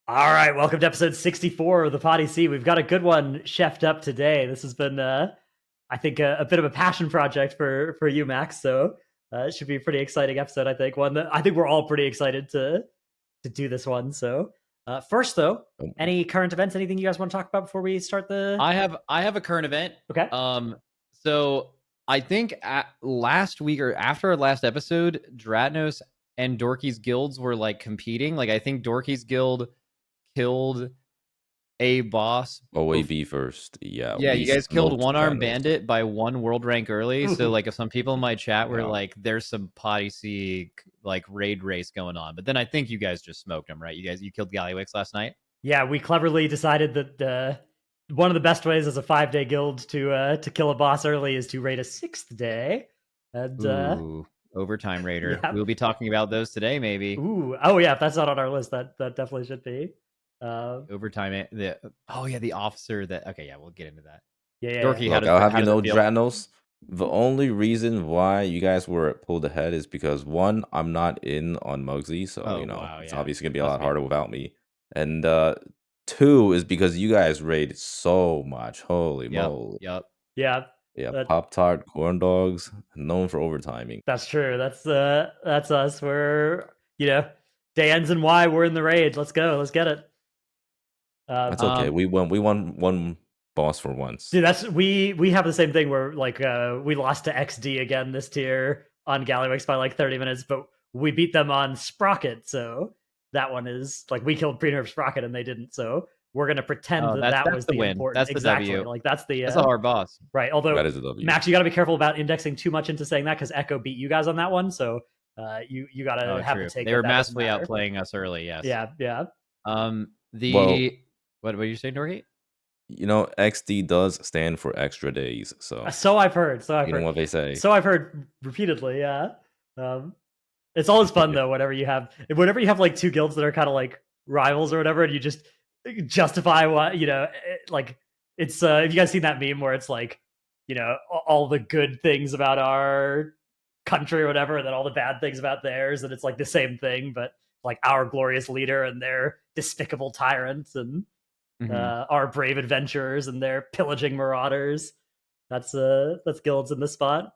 All right, welcome to episode 64 of the PoddyC. We've got a good one chefed up today. This has been, I think, a bit of a passion project for you, Max. So it should be a pretty exciting episode. I think one that I think we're all pretty excited to do this one. So first, though, any current events? Anything you guys want to talk about before we start the? I have a current event. Okay. So I think last week or after our last episode, Dratnos and Dorki's guilds were like competing. Like I think Dorki's guild killed a boss. OAB first. Yeah, you guys killed One Arm Bandit by 1 world rank early. So like if some people in my chat were like, there's some PoddyC like raid race going on. But then I think you guys just smoked them, right? You killed Gallywix last night? Yeah, we cleverly decided that one of the best ways as a 5-day guild to kill a boss early is to raid a 6th day. And Ooh, overtime raider. Yeah. We'll be talking about those today, maybe. Ooh, oh yeah, if that's not on our list, that definitely should be. Overtime. The officer that. Okay, yeah, we'll get into that. Yeah. Dorki, I'll have you know, Dratnos, the only reason why you guys were pulled ahead is because 1, I'm not in on Muggsy, so it's obviously gonna be a lot harder without me. And 2 is because you guys raided so much. Holy moly! Yeah. Pop Tart, corn dogs, known for overtiming. That's true. That's us. We're day ends in Y. We're in the raid. Let's go. Let's get it. That's okay. We won one boss for once. Dude, we have the same thing where like we lost to XD again this tier on Gallywix by like 30 minutes, but we beat them on Sprocket. So that one is like we killed pre-nerf Sprocket and they didn't. So we're gonna pretend that was the win. Important. That's the W. Like that's a hard boss, right? Although that is a W. Max, you got to be careful about indexing too much into saying that because Echo beat you guys on that one. So you got to have to take. They were massively outplaying us early. Yes. Yeah. What were you saying, Dorki? XD does stand for extra days. So I've heard. You know what they say. So I've heard repeatedly. Yeah. It's always fun though. Whenever you have like 2 guilds that are kind of like rivals or whatever, and you just justify what like it's. Have you guys seen that meme where it's like all the good things about our country or whatever, and then all the bad things about theirs, and it's like the same thing, but like our glorious leader and their despicable tyrants and. Our brave adventurers and their pillaging marauders. That's guilds in this spot.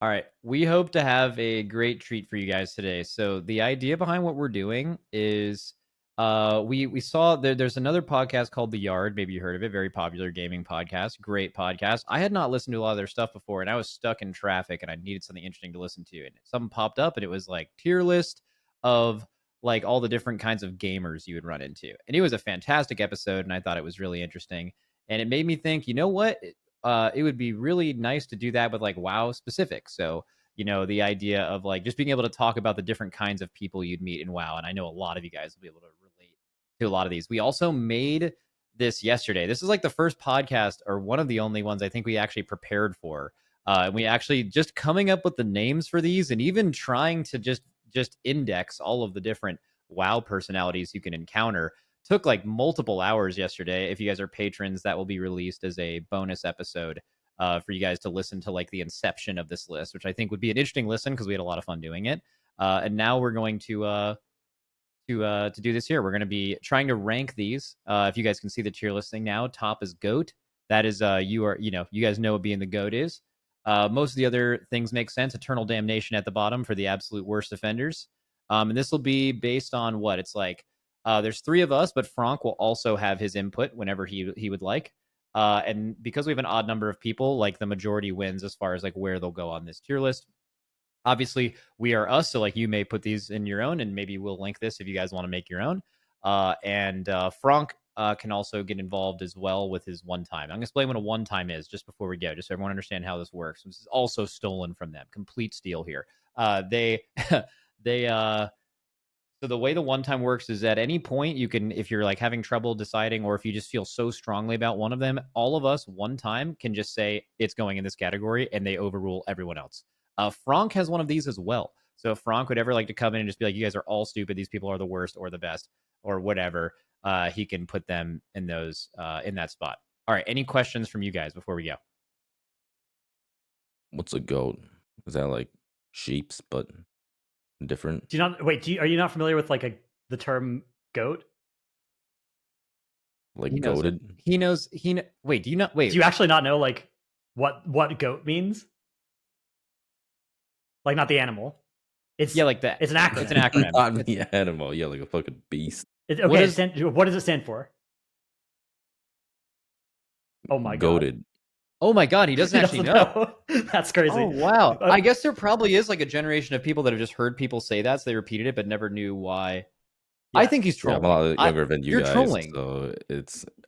All right, we hope to have a great treat for you guys today. So the idea behind what we're doing is we saw there's another podcast called The Yard. Maybe you heard of it. Very popular gaming podcast. Great podcast. I had not listened to a lot of their stuff before, and I was stuck in traffic, and I needed something interesting to listen to. And something popped up, and it was like tier list of like all the different kinds of gamers you would run into. And it was a fantastic episode, and I thought it was really interesting. And it made me think, you know what? It would be really nice to do that with like WoW specific. So, the idea of like just being able to talk about the different kinds of people you'd meet in WoW. And I know a lot of you guys will be able to relate to a lot of these. We also made this yesterday. This is like the first podcast or one of the only ones I think we actually prepared for. We actually just coming up with the names for these and even trying to just index all of the different WoW personalities you can encounter took like multiple hours yesterday. If you guys are patrons, that will be released as a bonus episode for you guys to listen to like the inception of this list, which I think would be an interesting listen because we had a lot of fun doing it. And now we're going to do this here. We're going to be trying to rank these. If you guys can see the tier listing now, top is GOAT. That is you guys know what being the GOAT is. Most of the other things make sense. Eternal Damnation at the bottom for the absolute worst offenders. And this will be based on what it's like. There's 3 of us, but Fronk will also have his input whenever he would like. And because we have an odd number of people, like the majority wins as far as like where they'll go on this tier list. Obviously, we are us, so like you may put these in your own, and maybe we'll link this if you guys want to make your own. And Fronk can also get involved as well with his one time. I'm going to explain what a one time is just before we go, just so everyone understand how this works. This is also stolen from them. Complete steal here. So the way the one time works is at any point you can, if you're like having trouble deciding, or if you just feel so strongly about one of them, all of us one time can just say it's going in this category and they overrule everyone else. Fronk has one of these as well. So if Fronk would ever like to come in and just be like, you guys are all stupid, these people are the worst or the best or whatever, he can put them in those in that spot. All right, any questions from you guys before we go? What's a goat? Is that like sheeps but different? Are you not familiar with like the term goat? Like He knows goated. He knows. Wait, do you not? Wait, Do you actually not know like what goat means? Like not the animal. It's like that. It's an acronym. It's an acronym. Not the animal. Yeah, like a fucking beast. Okay, what does it stand for? Oh my god. Goated. Oh my god, he doesn't actually know. That's crazy. Oh wow. I guess there probably is like a generation of people that have just heard people say that, so they repeated it but never knew why. Yeah. I think he's trolling. Yeah, I'm a lot younger than you guys. You're trolling. So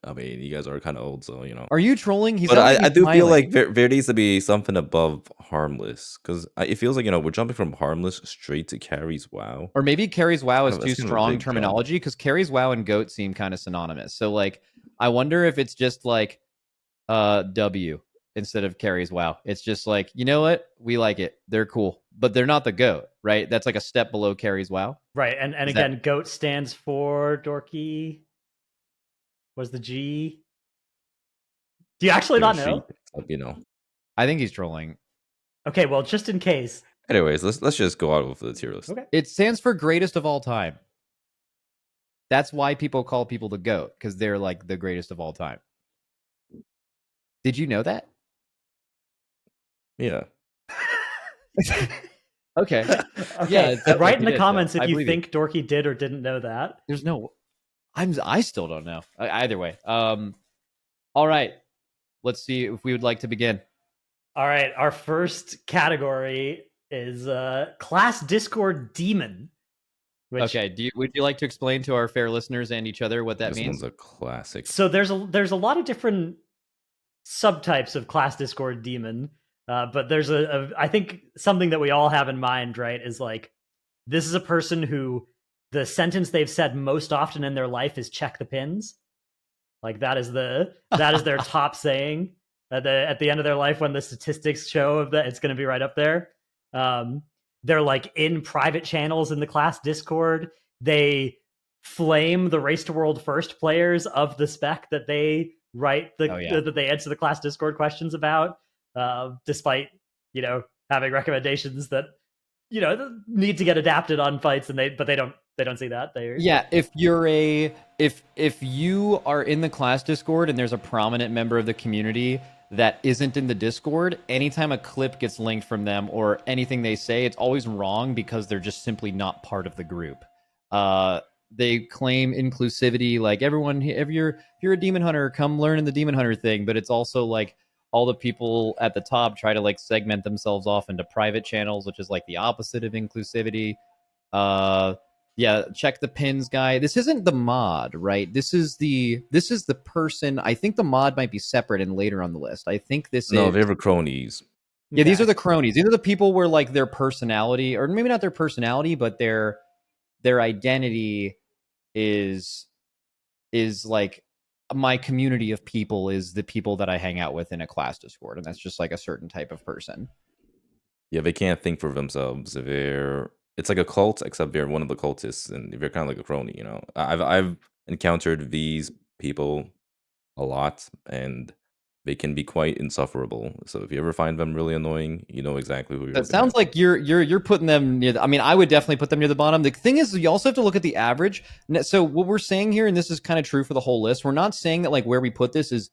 I mean, you guys are kind of old, so you know. Are you trolling? But I do feel like there needs to be something above harmless, because it feels like, we're jumping from harmless straight to carries WoW. Or maybe carries WoW is too strong terminology, because carries WoW and goat seem kind of synonymous. So like, I wonder if it's just like W instead of carries WoW. It's just like, you know what? We like it. They're cool, but they're not the goat, right? That's like a step below carries WoW. Right. And again, goat stands for Dorki. Was the G? Do you actually not know? I think he's trolling. Okay, well, just in case. Anyways, let's just go out with the tier list. Okay. It stands for greatest of all time. That's why people call people the GOAT, because they're like the greatest of all time. Did you know that? Yeah. Okay. Yeah. Write in the comments if you think you. Dorki did or didn't know that. There's no. I still don't know. Either way. All right. Let's see if we would like to begin. All right. Our first category is class Discord demon. Okay. Would you like to explain to our fair listeners and each other what that means? This one's a classic. So there's a lot of different subtypes of class Discord demon, but there's I think something that we all have in mind, right? Is like, this is a person who the sentence they've said most often in their life is "check the pins." Like that is their top saying at the end of their life, when the statistics show that it's going to be right up there. They're like in private channels in the class Discord. They flame the Race to World First players of the spec that they write that they answer the class Discord questions about, despite having recommendations that need to get adapted on fights, and they don't see that. If you are in the class Discord and there's a prominent member of the community that isn't in the Discord, anytime a clip gets linked from them or anything they say, it's always wrong because they're just simply not part of the group. They claim inclusivity, like everyone, if you're a demon hunter, come learn in the demon hunter thing, but it's also like all the people at the top try to like segment themselves off into private channels, which is like the opposite of inclusivity. Check the pins guy. This isn't the mod, right? This is the person. I think the mod might be separate and later on the list. I think they're the cronies. Yeah, these are the cronies. These are the people where like their personality, or maybe not their personality, but their identity is like, my community of people is the people that I hang out with in a class Discord, and that's just like a certain type of person. Yeah, they can't think for themselves. It's like a cult, except they're one of the cultists, and they're kind of like a crony. I've encountered these people a lot, and they can be quite insufferable. So if you ever find them really annoying, you know exactly who you're. It sounds like you're putting them near. I would definitely put them near the bottom. The thing is, you also have to look at the average. So what we're saying here, and this is kind of true for the whole list, we're not saying that like where we put this is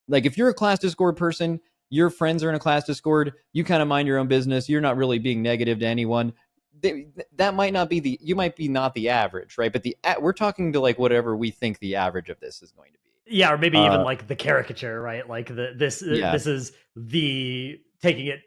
like, if you're a class Discord person, your friends are in a class Discord, you kind of mind your own business, you're not really being negative to anyone. That might not be you might be not the average, right? But we're talking to like whatever we think the average of this is going to be. Yeah, or maybe even like the caricature, right? Like this is the taking it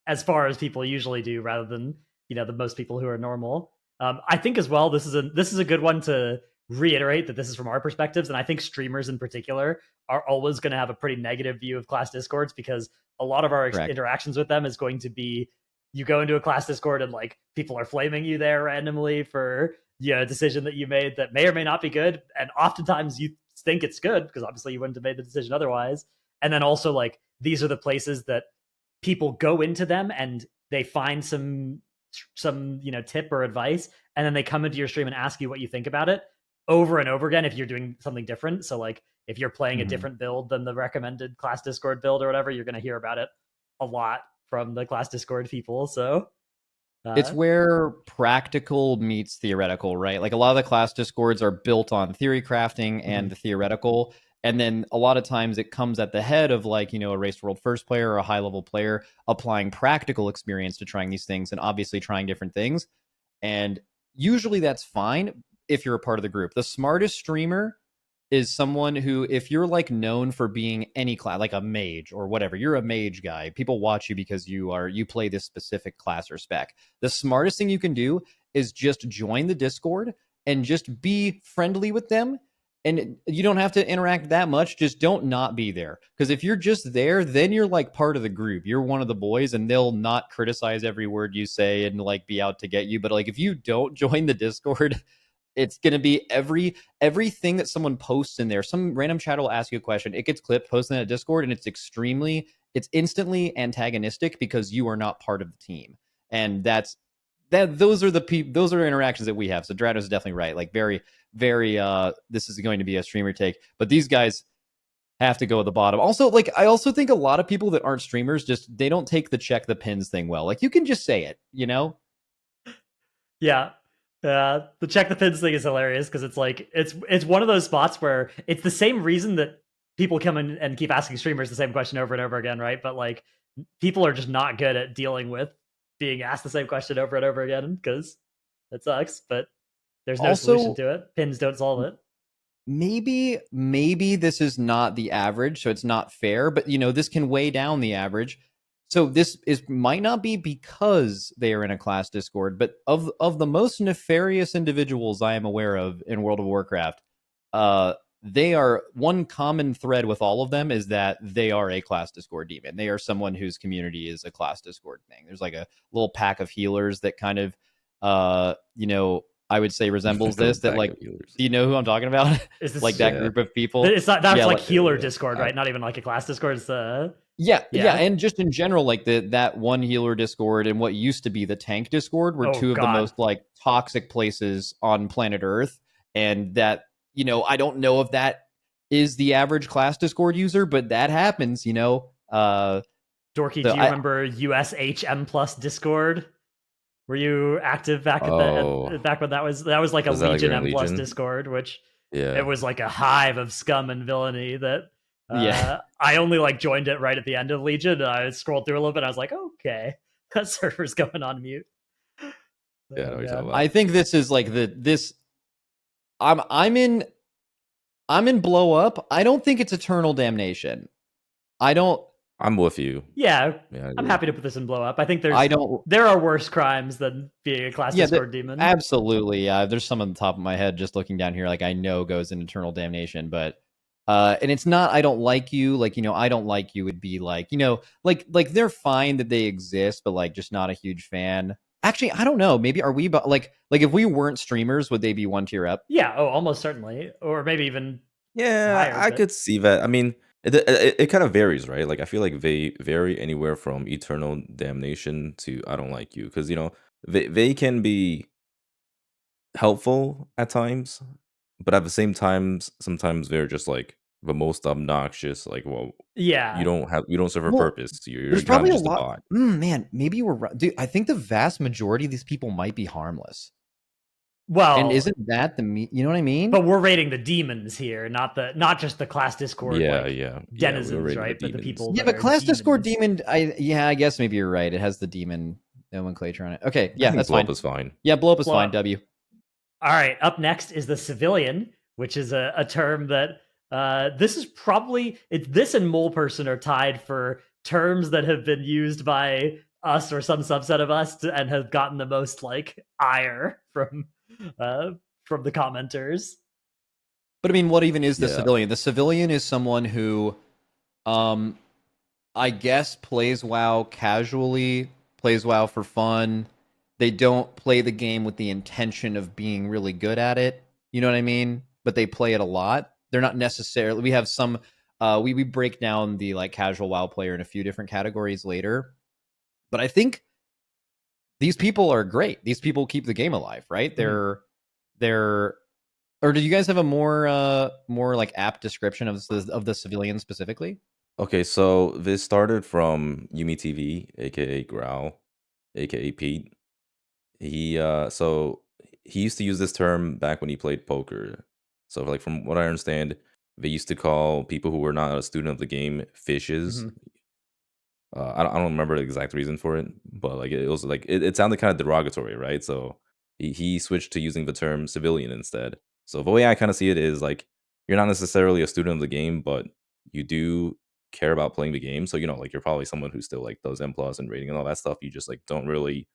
as far as people usually do, rather than the most people who are normal. I think as well, this is a good one to reiterate that this is from our perspectives, and I think streamers in particular are always going to have a pretty negative view of class Discords, because a lot of our interactions with them is going to be, you go into a class Discord and like people are flaming you there randomly for a decision that you made that may or may not be good, and oftentimes you think it's good because obviously you wouldn't have made the decision otherwise. And then also like, these are the places that people go into them and they find some tip or advice, and then they come into your stream and ask you what you think about it over and over again if you're doing something different. So like, if you're playing a different build than the recommended class Discord build or whatever, you're going to hear about it a lot from the class Discord people. So It's where practical meets theoretical, right? Like a lot of the class discords are built on theory crafting and the theoretical. And then a lot of times it comes at the head of like, a race world first player or a high level player applying practical experience to trying these things and obviously trying different things. And usually that's fine if you're a part of the group. The smartest streamer is someone who, if you're like known for being any class, like a mage or whatever, you're a mage guy. People watch you because you play this specific class or spec. The smartest thing you can do is just join the Discord and just be friendly with them. And you don't have to interact that much. Just don't not be there. Because if you're just there, then you're like part of the group. You're one of the boys and they'll not criticize every word you say and like be out to get you. But like if you don't join the Discord, it's going to be everything that someone posts in there. Some random chat will ask you a question. It gets clipped, posted in a Discord, and it's instantly antagonistic because you are not part of the team. And those are interactions that we have. So Dratnos is definitely right. Like very, very, this is going to be a streamer take, but these guys have to go at the bottom. Also, like, I also think a lot of people that aren't streamers they don't take the check the pins thing well. Like, you can just say it, Yeah. The check the pins thing is hilarious because it's like it's one of those spots where it's the same reason that people come in and keep asking streamers the same question over and over again, right? But like people are just not good at dealing with being asked the same question over and over again because it sucks, but there's no solution to it. Pins don't solve it. Maybe this is not the average, so it's not fair, but this can weigh down the average. So this might not be because they are in a class Discord, but of the most nefarious individuals I am aware of in World of Warcraft, they are one common thread with all of them is that they are a class Discord demon. They are someone whose community is a class Discord thing. There's like a little pack of healers that kind of, I would say resembles this. That like, do you know who I'm talking about? Is this like that group of people? It's not that's like healer Discord, right? Not even like a class Discord. It's Yeah, and just in general, like that one healer Discord and what used to be the tank Discord were two of the most like toxic places on planet Earth. And that, I don't know if that is the average class Discord user, but that happens, Dorki, do you remember USHM plus Discord? Were you active back back when that was like a Legion M plus Discord, which it was like a hive of scum and villainy that I only like joined it right at the end of Legion. And I scrolled through a little bit. And I was like, okay, that server's going on mute. I think this is like I'm in blow up. I don't think it's eternal damnation. I'm with you. Yeah, I'm happy to put this in blow up. I think there are worse crimes than being a class Discord demon. Absolutely. There's some on the top of my head just looking down here like I know goes in eternal damnation, but and it's not I don't like you, like I don't like you would be like like they're fine that they exist, but like just not a huge fan. Actually, I don't know. Maybe are we like if we weren't streamers, would they be one tier up? Yeah. Oh, almost certainly, or maybe even. Yeah, higher, I could see that. I mean, it kind of varies, right? Like I feel like they vary anywhere from eternal damnation to I don't like you, because they can be helpful at times, but at the same time, sometimes they're just like the most obnoxious. Like, well, you don't serve a purpose. You're probably just a bot. Man, maybe you were right, dude. I think the vast majority of these people might be harmless. Well, and isn't that you know what I mean? But we're rating the demons here, not just the class Discord. Denizens, right? But the people. Yeah, but class Discord demon. I guess maybe you're right. It has the demon nomenclature on it. Okay, yeah, that's fine. Blow up is fine. Yeah, blow up is fine. W. All right, up next is the civilian, which is a term that this is probably this and mole person are tied for terms that have been used by us or some subset of us and have gotten the most like ire from the commenters. But I mean, what even is the civilian? The civilian is someone who, I guess, plays WoW casually, plays WoW for fun. They don't play the game with the intention of being really good at it. You know what I mean? But they play it a lot. They're not necessarily. We have some. We break down the like casual WoW player in a few different categories later. But I think these people are great. These people keep the game alive, right? They're or do you guys have a more like apt description of the civilian specifically? Okay, so this started from Yumi TV, aka Growl, aka Pete. So he used to use this term back when he played poker. So like from what I understand, they used to call people who were not a student of the game fishes. I don't remember the exact reason for it, but like it was like it sounded kind of derogatory, right? So he switched to using the term civilian instead. So the way I kind of see it is like you're not necessarily a student of the game, but you do care about playing the game. So like you're probably someone who still like does M plus and rating and all that stuff. You just like don't really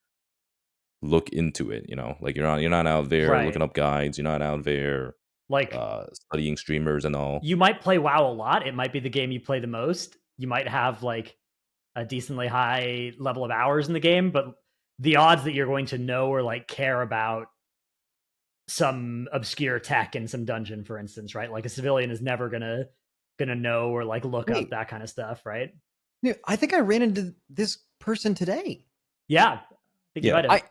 look into it. Like you're not out there looking up guides. You're not out there like studying streamers and all. You might play WoW a lot. It might be the game you play the most. You might have like a decently high level of hours in the game, but the odds that you're going to know or like care about some obscure tech in some dungeon, for instance, right? Like a civilian is never gonna know or like look up that kind of stuff, right? I think I ran into this person today. Yeah, I think you might have.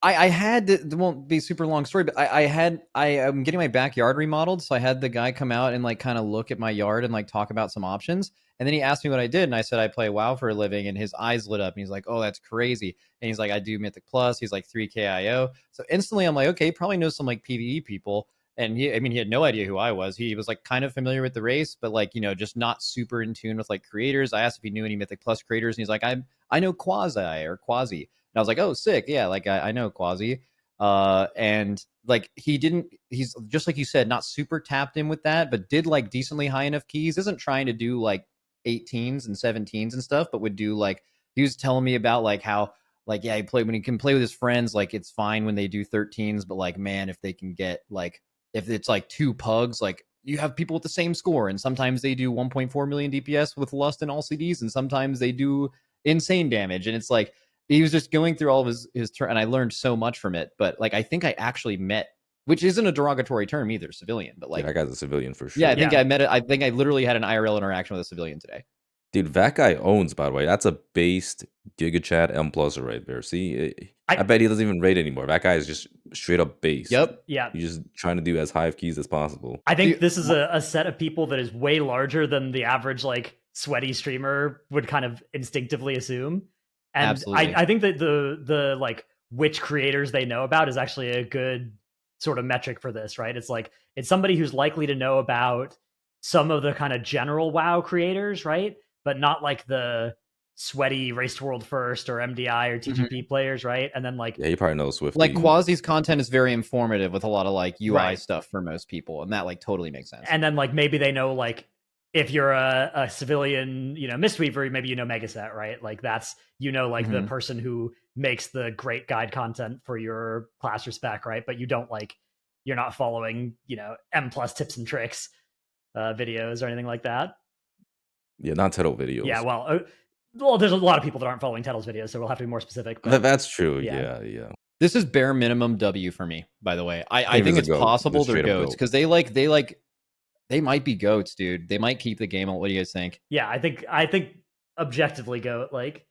I had, it won't be a super long story, but I'm getting my backyard remodeled. So I had the guy come out and like kind of look at my yard and like talk about some options. And then he asked me what I did. And I said, I play WoW for a living, and his eyes lit up and he's like, oh, that's crazy. And he's like, I do Mythic Plus. He's like 3K IO. So instantly I'm like, okay, he probably knows some like PvE people. And he had no idea who I was. He was like kind of familiar with the race, but like, just not super in tune with like creators. I asked if he knew any Mythic Plus creators, and he's like, I know Quasi. And I was like, oh, sick. Yeah, like I know Quasi. And like he's just like you said, not super tapped in with that, but did like decently high enough keys. Isn't trying to do like 18s and 17s and stuff, but would do like, he was telling me about like how, like, yeah, when he can play with his friends, like it's fine when they do 13s, but like, man, if they can get like, if it's like 2 pugs, like you have people with the same score, and sometimes they do 1.4 million DPS with Lust and all CDs, and sometimes they do insane damage. And it's like, he was just going through all of his turn, and I learned so much from it. But like, I think I actually met, which isn't a derogatory term either, civilian, but like, that guy's a civilian for sure. Yeah, I think I met it. I think I literally had an IRL interaction with a civilian today. Dude, that guy owns, by the way. That's a based GigaChat M plus right there. See, I bet he doesn't even rate anymore. That guy is just straight up based. Yep. Yeah. He's just trying to do as high of keys as possible. I think this is a set of people that is way larger than the average like sweaty streamer would kind of instinctively assume. And I think that the like which creators they know about is actually a good sort of metric for this, right? It's like it's somebody who's likely to know about some of the kind of general WoW creators, right? But not like the sweaty Race to World First or MDI or TGP players, right? And then like, yeah, you probably know Swift. Like Quasi's content is very informative with a lot of like UI stuff for most people, and that like totally makes sense. And then like maybe they know like if you're a civilian, Mistweaver, maybe you know Megaset, right? Like that's like the person who makes the great guide content for your class or spec, right? But you don't like you're not following M plus tips and tricks videos or anything like that. Yeah, not Tettle videos. Yeah, well, there's a lot of people that aren't following Tettle's videos, so we'll have to be more specific. But that's true. Yeah. This is bare minimum W for me, by the way. I think it's possible they're goats because they might be goats, dude. They might keep the game. What do you guys think? Yeah, I think objectively goat. Like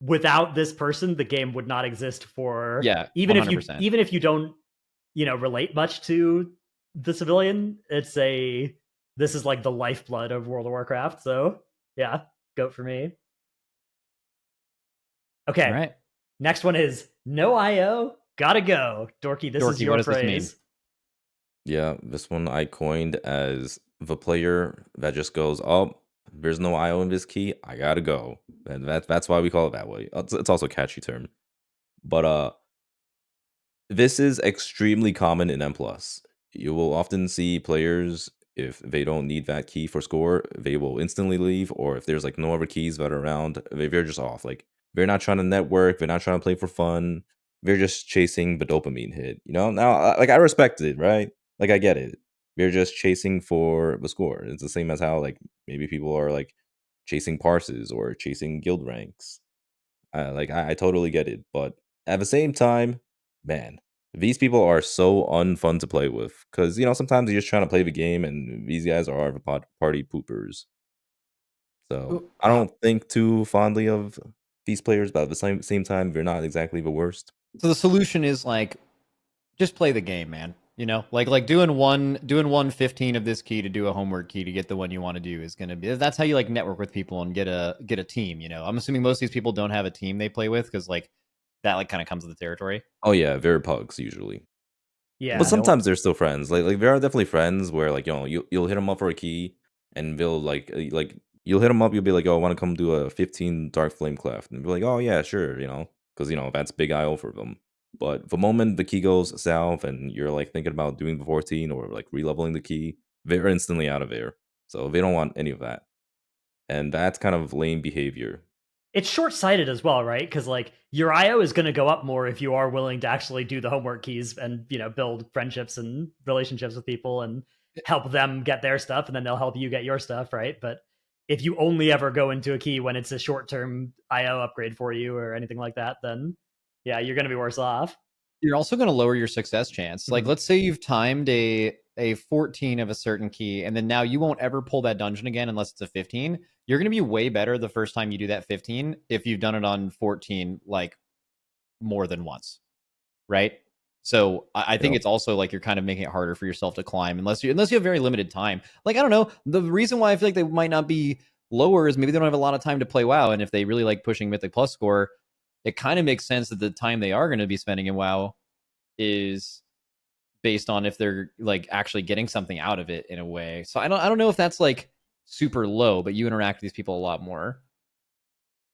without this person, the game would not exist for even 100%. Even if you don't relate much to the civilian, this is like the lifeblood of World of Warcraft. So yeah, goat for me. Okay. All right. Next one is no IO, gotta go. Dorki, this is your phrase. Yeah, this one I coined as the player that just goes, oh, there's no IO in this key, I gotta go. And that's why we call it that way. It's also a catchy term. But this is extremely common in M+. You will often see players, if they don't need that key for score, they will instantly leave, or if there's like no other keys that are around, they're just off. Like they're not trying to network, they're not trying to play for fun, they're just chasing the dopamine hit. Now like I respect it, right? Like I get it. They're just chasing for the score. It's the same as how like maybe people are like chasing parses or chasing guild ranks. I totally get it, but at the same time, man, these people are so unfun to play with because sometimes you're just trying to play the game, and these guys are the party poopers. So I don't think too fondly of these players, but at the same time, they're not exactly the worst. So the solution is like, just play the game, man. Like doing one 15 of this key to do a homework key to get the one you want to do is gonna be. That's how you like network with people and get a team. I'm assuming most of these people don't have a team they play with because like that like kind of comes with the territory. Oh yeah, very pugs usually. Yeah, but sometimes they're still friends. Like there are definitely friends where like you'll hit them up for a key, and they'll like you'll hit them up. You'll be like, oh, I want to come do a 15 Dark Flame Cleft, and be like, oh yeah, sure, because that's big IO for them. But the moment the key goes south, and you're like thinking about doing the 14 or like releveling the key, they're instantly out of there. So they don't want any of that, and that's kind of lame behavior. It's short-sighted as well, right? Because like your IO is going to go up more if you are willing to actually do the homework keys and build friendships and relationships with people and help them get their stuff, and then they'll help you get your stuff, right? But if you only ever go into a key when it's a short-term IO upgrade for you or anything like that, then yeah, you're going to be worse off. You're also going to lower your success chance. Like, let's say you've timed a 14 of a certain key, and then now you won't ever pull that dungeon again unless it's a 15. You're going to be way better the first time you do that 15 if you've done it on 14 like more than once, right? So I think it's also like you're kind of making it harder for yourself to climb unless you have very limited time. Like, I don't know, the reason why I feel like they might not be lower is maybe they don't have a lot of time to play WoW, and if they really like pushing Mythic Plus score, it kind of makes sense that the time they are going to be spending in WoW is based on if they're like actually getting something out of it in a way. So I don't know if that's like super low, but you interact with these people a lot more.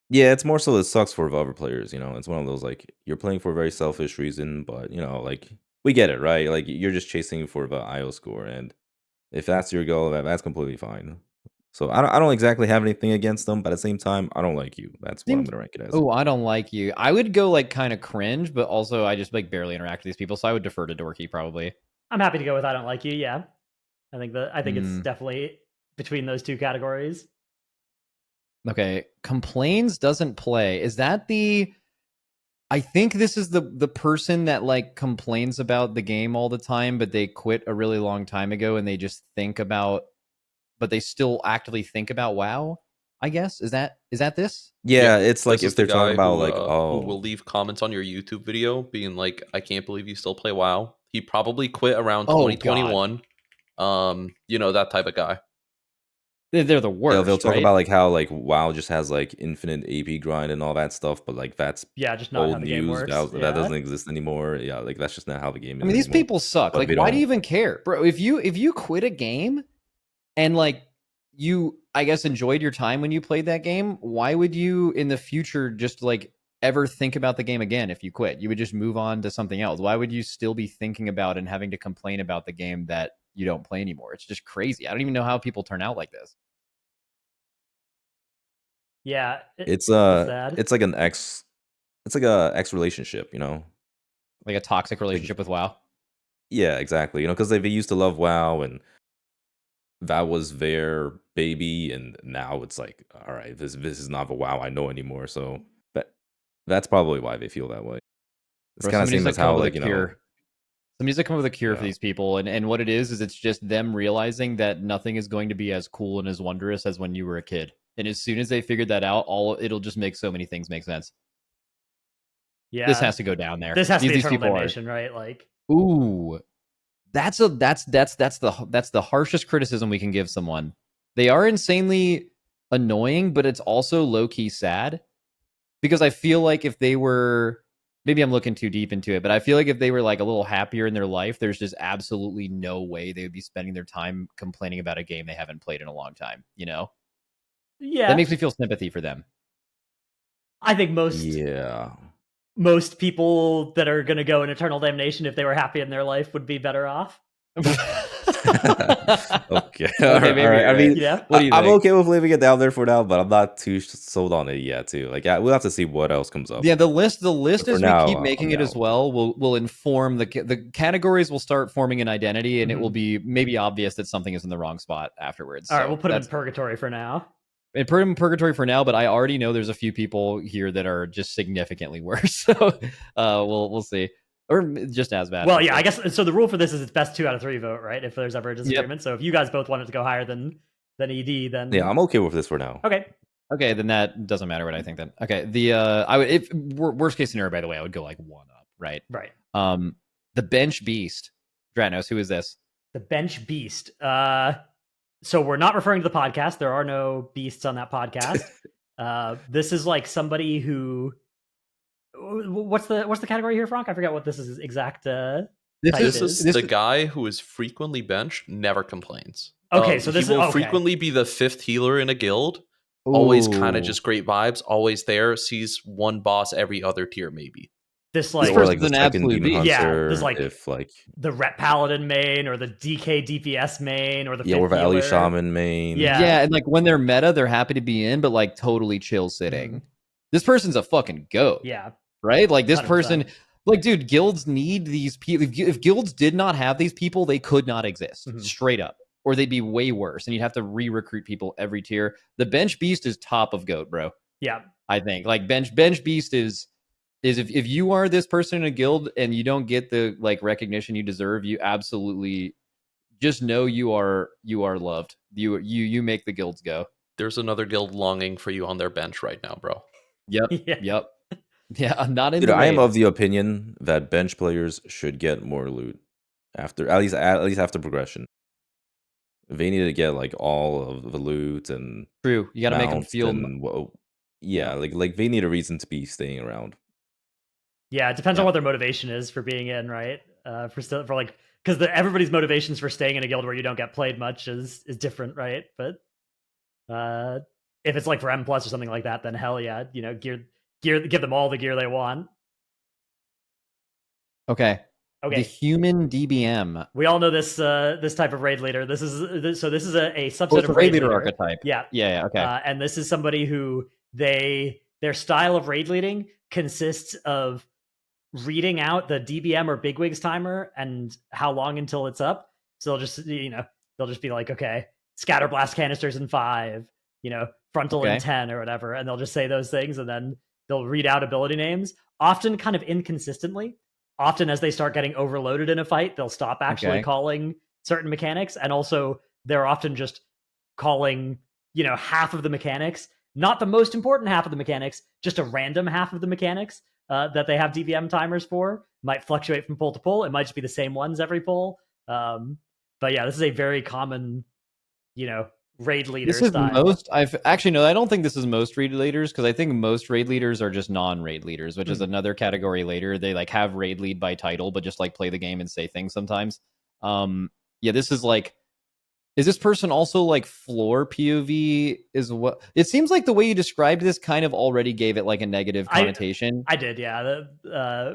Yeah, it's more so it sucks for the other players, It's one of those like you're playing for a very selfish reason, but like we get it, right? Like you're just chasing for the IO score, and if that's your goal, that's completely fine. So I don't exactly have anything against them, but at the same time, I don't like you. That's what I'm gonna rank it as. Oh, I don't like you. I would go like kind of cringe, but also I just like barely interact with these people, so I would defer to Dorki probably. I'm happy to go with I don't like you. Yeah, I think it's definitely between those two categories. Okay, complains doesn't play. Is that the? I think this is the person that like complains about the game all the time, but they quit a really long time ago, and they just think about, but they still actively think about WoW. I guess is that this? Yeah, it's like if they're talking about like who will leave comments on your YouTube video being like, I can't believe you still play WoW. He probably quit around 2021. That type of guy. They're the worst. Yeah, they'll talk right? about like how like WoW just has like infinite AP grind and all that stuff, but like that's just not old how the game works. That doesn't exist anymore. Yeah, like that's just not how the game is. I mean, these people suck. But like, why do you even care, bro? If you quit a game and like you, I guess, enjoyed your time when you played that game, why would you in the future just like ever think about the game again? If you quit, you would just move on to something else. Why would you still be thinking about and having to complain about the game that you don't play anymore? It's just crazy. I don't even know how people turn out like this. Yeah, it's like an ex relationship, like a toxic relationship with WoW. Yeah, exactly. Because they used to love WoW, and that was their baby, and now it's like, all right, this is not the WoW I know anymore. So that's probably why they feel that way. It's kind of seems as how like somebody needs to come up with a cure for these people, and what it is it's just them realizing that nothing is going to be as cool and as wondrous as when you were a kid. And as soon as they figured that out, it'll just make so many things make sense. Yeah, this has to go down there. This has to be eternal damnation, right? Like, ooh, that's the harshest criticism we can give someone. They are insanely annoying, but it's also low key sad because I feel like if they were, maybe I'm looking too deep into it, but I feel like if they were like a little happier in their life, there's just absolutely no way they would be spending their time complaining about a game they haven't played in a long time. Yeah, that makes me feel sympathy for them. I think most people that are going to go in eternal damnation, if they were happy in their life, would be better off. Okay. All right. I mean, what do you think? I'm okay with leaving it down there for now, but I'm not too sold on it yet. Too like, we'll have to see what else comes up. Yeah, the list as we keep making it as well will inform the categories. Will start forming an identity, and it will be maybe obvious that something is in the wrong spot afterwards. All right, we'll put them in purgatory for now. And put him in purgatory for now, but I already know there's a few people here that are just significantly worse. So we'll see. Or just as bad. Well, yeah, I guess so. The rule for this is it's best 2 out of 3 vote, right? If there's ever a disagreement. Yep. So if you guys both want it to go higher than ED, then yeah, I'm okay with this for now. Okay, then that doesn't matter what I think then. Okay, worst case scenario, by the way, I would go like 1 up, right? Right. The bench beast, Dratnos. Who is this? The bench beast. So we're not referring to the podcast. There are no beasts on that podcast. This is like somebody who What's the category here, Fronk? I forget what this is exact. This is the guy who is frequently benched, never complains. Okay, so this he will frequently be the 5th healer in a guild. Ooh. Always kind of just great vibes. Always there. Sees one boss every other tier, maybe. This like, or like the second demon hunter. Yeah, there's like if like the Rep Paladin main or the DK DPS main or the or the Ellie Shaman main. Yeah, and like when they're meta, they're happy to be in, but like totally chill sitting. This person's a fucking goat. Yeah, right. Like this 100%. Person. Like, dude, guilds need these people. If guilds did not have these people, they could not exist. Straight up. Or they'd be way worse. And you'd have to re-recruit people every tier. The bench beast is top of GOAT, bro. Yeah. I think. Like, bench beast is if you are this person in a guild and you don't get the like recognition you deserve, you absolutely just know you are loved. You make the guilds go. There's another guild longing for you on their bench right now, bro. Yep. Yep. Yeah, I'm not in. Dude, I am of the opinion that bench players should get more loot after at least after progression. They need to get like all of the loot and true. You got to make them feel. Like they need a reason to be staying around. Yeah, it depends on what their motivation is for being in, right? For like because everybody's motivations for staying in a guild where you don't get played much is different, right? But if it's like for M+ or something like that, then hell yeah, gear, give them all the gear they want. Okay. The human DBM. We all know this this type of raid leader. This is a subset of raid leader archetype. Yeah. Okay. And this is somebody who their style of raid leading consists of reading out the DBM or bigwigs timer and how long until it's up. So they'll just be like, okay, scatter blast canisters in 5, frontal in 10 or whatever, and they'll just say those things, and then they'll read out ability names, often kind of inconsistently. Often as they start getting overloaded in a fight, they'll stop actually calling certain mechanics, and also they're often just calling, half of the mechanics, not the most important half of the mechanics, just a random half of the mechanics that they have DBM timers for. Might fluctuate from pull to pull. It might just be the same ones every pull. But yeah, this is a very common, raid leader this is style. I don't think this is most raid leaders, because I think most raid leaders are just non-raid leaders, which is another category later. They like have raid lead by title, but just like play the game and say things sometimes. This is like, is this person also like floor POV is what it seems like? The way you described this kind of already gave it like a negative connotation. I did, yeah.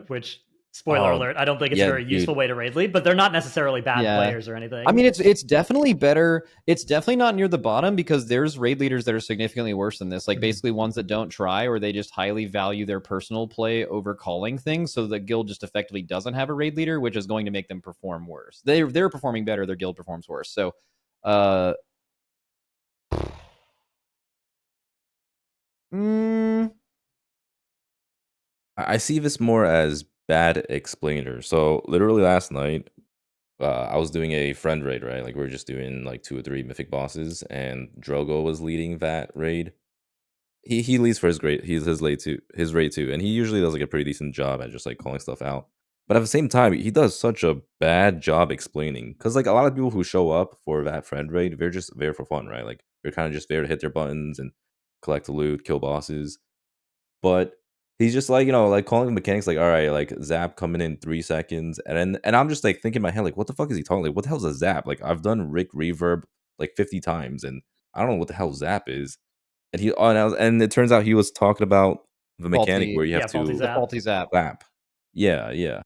Which, spoiler alert, I don't think it's a very useful way to raid lead, but they're not necessarily bad players or anything. I mean, it's definitely better. It's definitely not near the bottom, because there's raid leaders that are significantly worse than this. Like basically ones that don't try, or they just highly value their personal play over calling things. So the guild just effectively doesn't have a raid leader, which is going to make them perform worse. They're performing better. Their guild performs worse. So, I see this more as bad explainer. So literally last night, I was doing a friend raid, right? Like we were just doing like 2 or 3 mythic bosses, and Drogo was leading that raid. He leads for his raid too, and he usually does like a pretty decent job at just like calling stuff out. But at the same time, he does such a bad job explaining, because like a lot of people who show up for that friend raid, they're just there for fun, right? Like they're kind of just there to hit their buttons and collect the loot, kill bosses. But he's just like, like calling the mechanics like, all right, like zap coming in 3 seconds. And I'm just like thinking in my head, like, what the fuck is he talking? Like, what the hell's a zap? Like, I've done Rick reverb like 50 times, and I don't know what the hell zap is. And it turns out he was talking about the mechanic where you have to faulty zap. Yeah.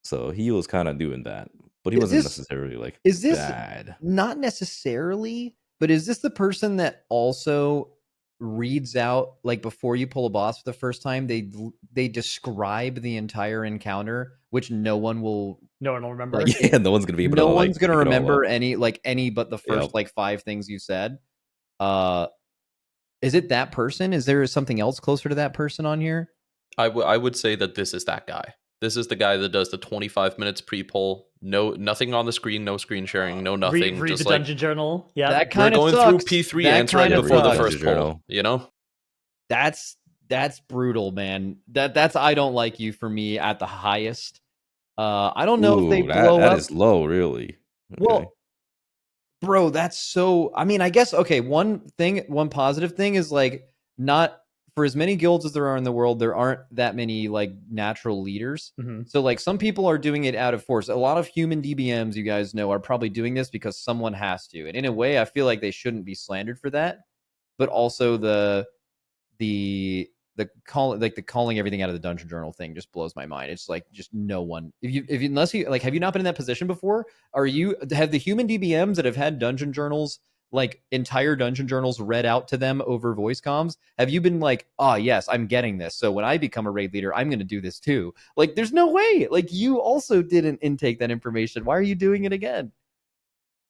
So he was kind of doing that, but he wasn't necessarily like bad. Not necessarily, but is this the person that also reads out, like before you pull a boss for the first time, they describe the entire encounter, which no one will remember. Like, yeah, no one's gonna be able no one's gonna remember any but the first like 5 things you said. Is it that person? Is there something else closer to that person on here? I would say that this is that guy. This is the guy that does the 25 minutes pre-poll. Nothing on the screen, no screen sharing, no nothing. Read just the dungeon journal. Yeah, that kind of going sucks. through P3 answering before the first poll. That's brutal, man. That's I don't like you for me at the highest. I don't know if they blow up. That is low, really. Okay. Well, bro, that's so. I mean, I guess one positive thing is like not for as many guilds as there are in the world, there aren't that many like natural leaders. Mm-hmm. So like some people are doing it out of force. A lot of human DBMs, you guys know, are probably doing this because someone has to. And in a way, I feel like they shouldn't be slandered for that. But also the calling everything out of the dungeon journal thing just blows my mind. It's like just no one. If you unless you like, have you not been in that position before? Have the human DBMs that have had dungeon journals, like entire dungeon journals read out to them over voice comms, have you been like, oh yes, I'm getting this, so when I become a raid leader, I'm going to do this too? Like there's no way. Like you also didn't intake that information. Why are you doing it again?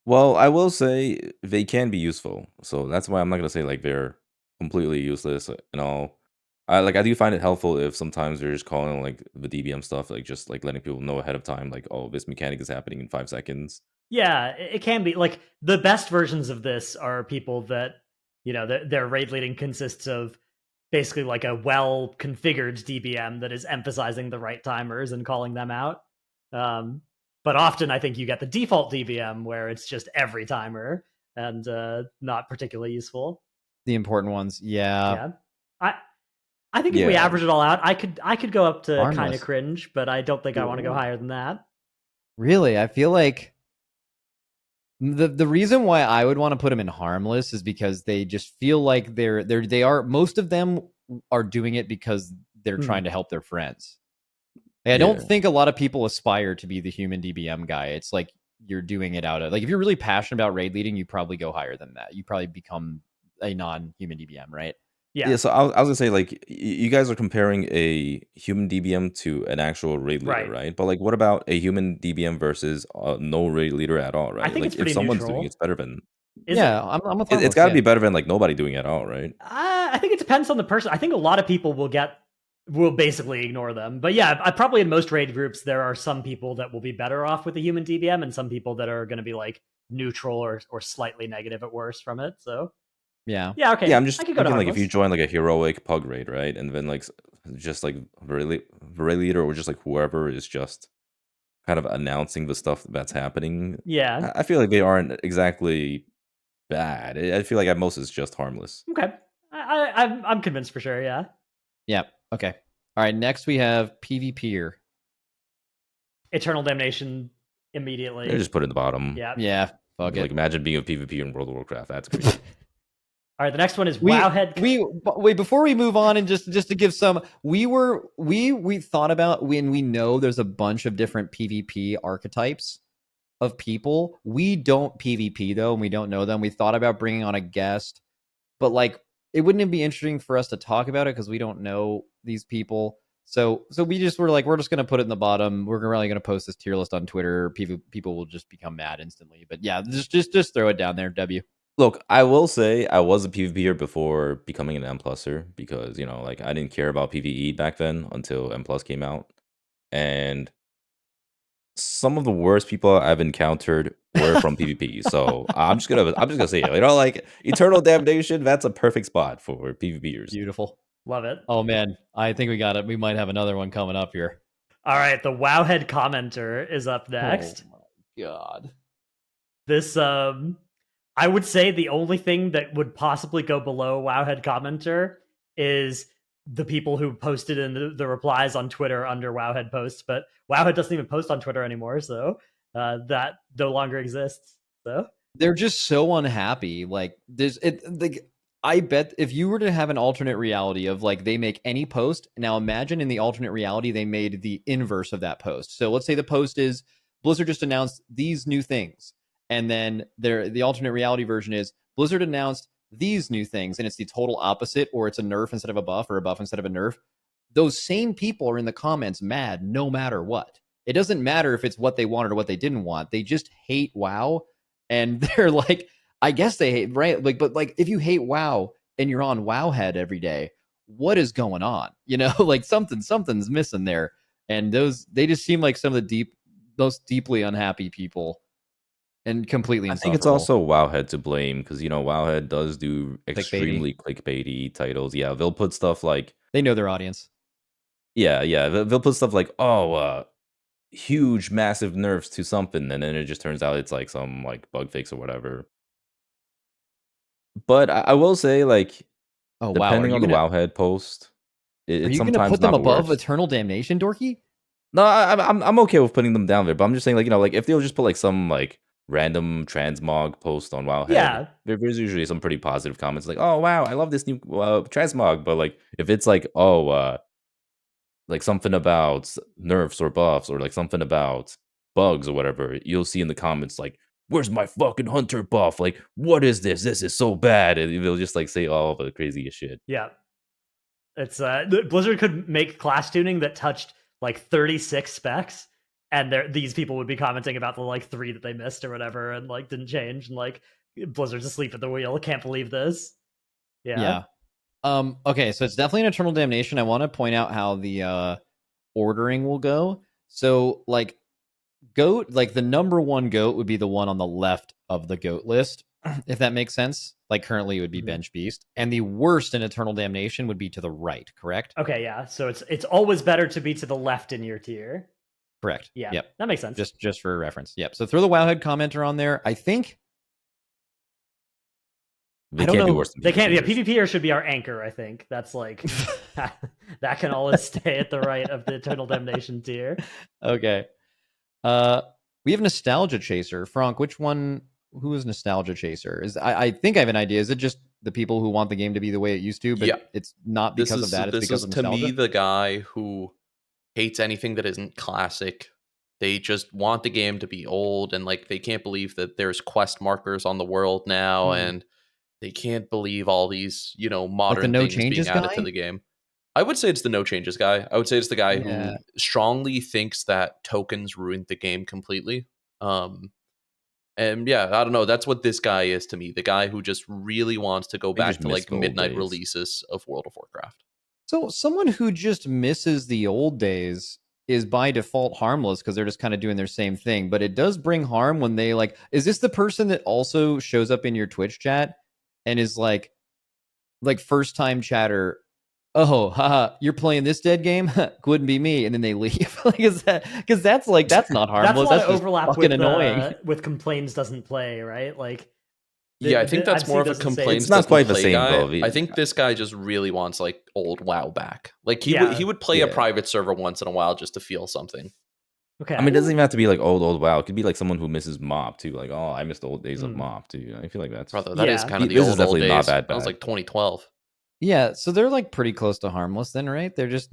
Well, I will say they can be useful, so that's why I'm not gonna say like they're completely useless and all. I do find it helpful if sometimes they're just calling like the DBM stuff, like just like letting people know ahead of time, like, oh, this mechanic is happening in 5 seconds. Yeah, it can be. Like the best versions of this are people that, you know, their raid leading consists of basically like a well configured DBM that is emphasizing the right timers and calling them out. But often I think you get the default DBM where it's just every timer and not particularly useful. The important ones, yeah. I think if we average it all out, I could go up to Harmless. kind of cringe, but I don't think I want to go higher than that. Really, I feel like the reason why I would want to put them in harmless is because they just feel like they are most of them are doing it because they're trying to help their friends. Like, I don't think a lot of people aspire to be the human DBM guy. It's like you're doing it out of like if you're really passionate about raid leading, you probably go higher than that. You probably become a non-human DBM, right? Yeah. So I was gonna say like you guys are comparing a human DBM to an actual raid leader, right? But like, what about a human DBM versus no raid leader at all, right? I think like it's pretty if someone's neutral. doing it, it's better than. I'm a It's got to be better than like nobody doing it at all, right? I think it depends on the person. I think a lot of people will basically ignore them. But yeah, I probably in most raid groups there are some people that will be better off with the human DBM and some people that are going to be like neutral or slightly negative at worst from it. So yeah, okay. Yeah, I'm just thinking like if harmless. you join like a heroic pug raid, right, and then like just like raid leader or just like whoever is just kind of announcing the stuff that's happening. Yeah, I feel like they aren't exactly bad. I feel like at most it's just harmless. Okay, I'm convinced for sure. Yeah. Yeah. Okay. All right. Next we have PvP'er. Eternal Damnation immediately. They just put it in the bottom. Yeah. Yeah. Fuck Like it. imagine being a PvP in World of Warcraft. That's crazy. All right, the next one is Wowhead. Wait, before we move on, and just to give some, we thought about when we know there's a bunch of different PvP archetypes of people. We don't PvP though, and we don't know them. We thought about bringing on a guest, but like it wouldn't be interesting for us to talk about it because we don't know these people. So we just were like, we're just gonna put it in the bottom. We're really gonna post this tier list on Twitter. People will just become mad instantly. But yeah, just throw it down there. W. Look, I will say I was a PvPer before becoming an M+er because, you know, like I didn't care about PvE back then until M+ came out. And some of the worst people I've encountered were from PvP. So I'm just gonna say it. You know, like Eternal Damnation, that's a perfect spot for PvPers. Beautiful. Love it. Oh man, I think we got it. We might have another one coming up here. All right, the Wowhead Commenter is up next. Oh my god. This I would say the only thing that would possibly go below Wowhead Commenter is the people who posted in the replies on Twitter under Wowhead posts, but Wowhead doesn't even post on Twitter anymore, so that no longer exists. So they're just so unhappy. Like I bet if you were to have an alternate reality of like they make any post, now imagine in the alternate reality they made the inverse of that post. So let's say the post is Blizzard just announced these new things. And then the alternate reality version is Blizzard announced these new things, and it's the total opposite, or it's a nerf instead of a buff, or a buff instead of a nerf. Those same people are in the comments mad no matter what. It doesn't matter if it's what they wanted or what they didn't want. They just hate WoW, and they're like, I guess they hate, right? Like, but like, if you hate WoW and you're on Wowhead every day, what is going on? You know, like something's missing there. And they just seem like some of the most deeply unhappy people. And completely I think it's also Wowhead to blame because, you know, Wowhead does do extremely clickbaity titles. Yeah, they'll put stuff like... They know their audience. Yeah. They'll put stuff like, huge, massive nerfs to something, and then it just turns out it's like some like bug fix or whatever. But I will say, like, Oh wow! Depending on the Wowhead post, are you going to put them above Eternal Damnation, Dorki? No, I'm okay with putting them down there, but I'm just saying, like, like if they'll just put like some like random transmog post on Wowhead, there's usually some pretty positive comments like, oh wow, I love this new transmog. But like if it's like, oh like something about nerfs or buffs or like something about bugs or whatever, you'll see in the comments like, where's my fucking hunter buff? Like, what is this? This is so bad. And they'll just like say all the craziest shit. Yeah. It's Blizzard could make class tuning that touched like 36 specs, and these people would be commenting about the like 3 that they missed or whatever and like didn't change, and like Blizzard's asleep at the wheel. Can't believe this. Yeah. Okay, so it's definitely an Eternal Damnation. I want to point out how the ordering will go. So like goat, like the number 1 goat would be the one on the left of the goat list, if that makes sense. Like currently it would be Bench Beast, and the worst in Eternal Damnation would be to the right, correct? Okay, yeah. So it's always better to be to the left in your tier. Correct. Yeah. Yep. That makes sense. Just for reference. Yep. So throw the Wowhead commenter on there. I think they can't be worse than they can't. Yeah, PvPer should be our anchor. I think that's like that can always stay at the right of the Eternal Damnation tier. Okay. We have Nostalgia Chaser. Fronk, which one? Who is Nostalgia Chaser? I think I have an idea. Is it just the people who want the game to be the way it used to? But it's not because of that. It's because of nostalgia. To me, the guy who hates anything that isn't classic. They just want the game to be old, and like they can't believe that there's quest markers on the world now, and they can't believe all these, modern things being added to the game. I would say it's the no changes guy. I would say it's the guy who strongly thinks that tokens ruined the game completely. And yeah, I don't know. That's what this guy is to me. The guy who just really wants to go back to like midnight releases of World of Warcraft. So someone who just misses the old days is by default harmless because they're just kind of doing their same thing. But it does bring harm when they like, is this the person that also shows up in your Twitch chat and is like first time chatter, oh, haha, you're playing this dead game? Couldn't be me. And then they leave. Like, is that because that's not harmless. That's just overlap fucking with annoying. With complaints doesn't play, right? Like, yeah, I think that's more of a complaint. It's not quite the same, though. I think this guy just really wants like old WoW back. Like he would play a private server once in a while just to feel something. Okay. I mean, it doesn't even have to be like old WoW. It could be like someone who misses MoB too. Like, oh, I missed the old days of MoB too. I feel like that's brother. That is kind of the old days. Not bad. That was like 2012. Yeah, so they're like pretty close to harmless then, right? They just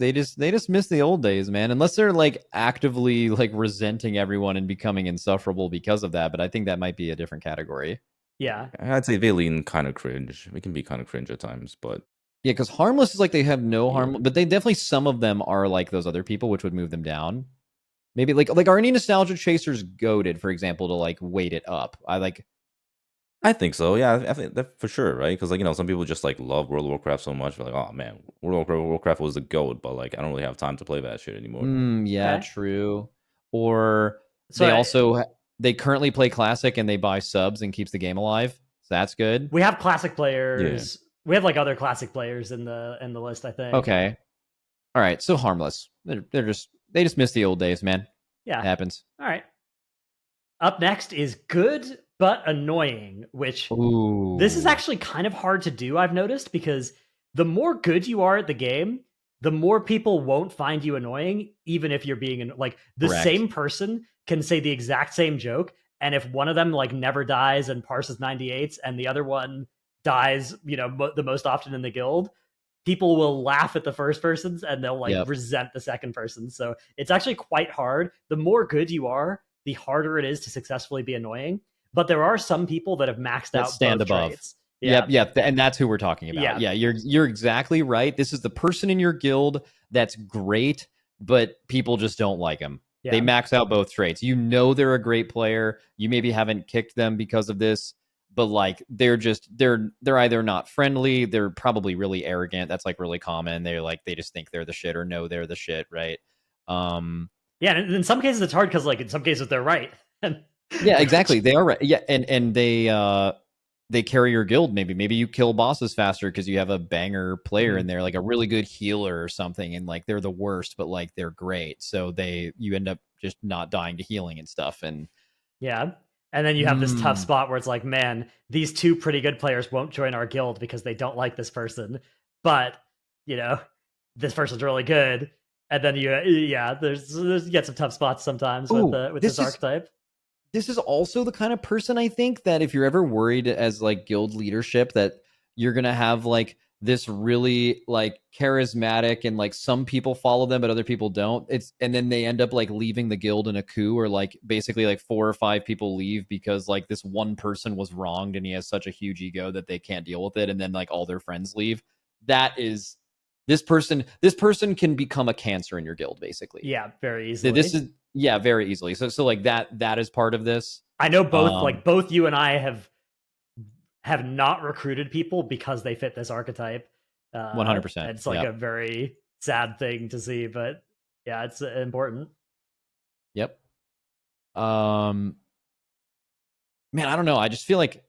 miss the old days, man. Unless they're like actively like resenting everyone and becoming insufferable because of that. But I think that might be a different category. Yeah, I'd say they lean kind of cringe. We can be kind of cringe at times, but yeah, because harmless is like they have no harm, but they definitely some of them are like those other people, which would move them down. Maybe like are any nostalgia chasers goated, for example, to like weight it up? I think so. Yeah, I think that for sure, right? Because like some people just like love World of Warcraft so much. They're like, oh man, World of Warcraft was the GOAT, but like I don't really have time to play that shit anymore. Yeah, true. Or they currently play Classic and they buy subs and keeps the game alive. So that's good. We have Classic players. Yeah. We have like other Classic players in the list, I think. Okay. All right. So harmless. They just miss the old days, man. Yeah, it happens. All right. Up next is good but annoying, which this is actually kind of hard to do, I've noticed, because the more good you are at the game, the more people won't find you annoying, even if you're being like the same person can say the exact same joke, and if one of them like never dies and parses 98s and the other one dies, the most often in the guild, people will laugh at the first person's and they'll like resent the second person. So it's actually quite hard. The more good you are, the harder it is to successfully be annoying. But there are some people that have maxed out stand above traits. Yep, and that's who we're talking about. Yeah, you're exactly right. This is the person in your guild that's great, but people just don't like him. Yeah. They max out both traits. They're a great player. You maybe haven't kicked them because of this, but like they're either not friendly, they're probably really arrogant. That's like really common. They just think they're the shit or know they're the shit, right? Yeah, and in some cases it's hard because like in some cases they're right. Yeah, exactly. They are right. Yeah, and they carry your guild. Maybe you kill bosses faster because you have a banger player in there, like a really good healer or something, and like they're the worst, but like they're great. So you end up just not dying to healing and stuff. And yeah, And then you have this tough spot where it's like, man, these two pretty good players won't join our guild because they don't like this person. But, you know, this person's really good. And then there's you get some tough spots sometimes with this archetype. This is also the kind of person, I think, that if you're ever worried as like guild leadership that you're going to have like this really like charismatic and like some people follow them but other people don't, and then they end up like leaving the guild in a coup, or like basically like 4 or 5 people leave because like this one person was wronged and he has such a huge ego that they can't deal with it, and then like all their friends leave. That is this person can become a cancer in your guild, basically. Yeah, very easily. This is very easily. So like that is part of this. I know both you and I have not recruited people because they fit this archetype. 100%. It's like a very sad thing to see, but yeah, it's important. Yep. Man, I don't know. I just feel like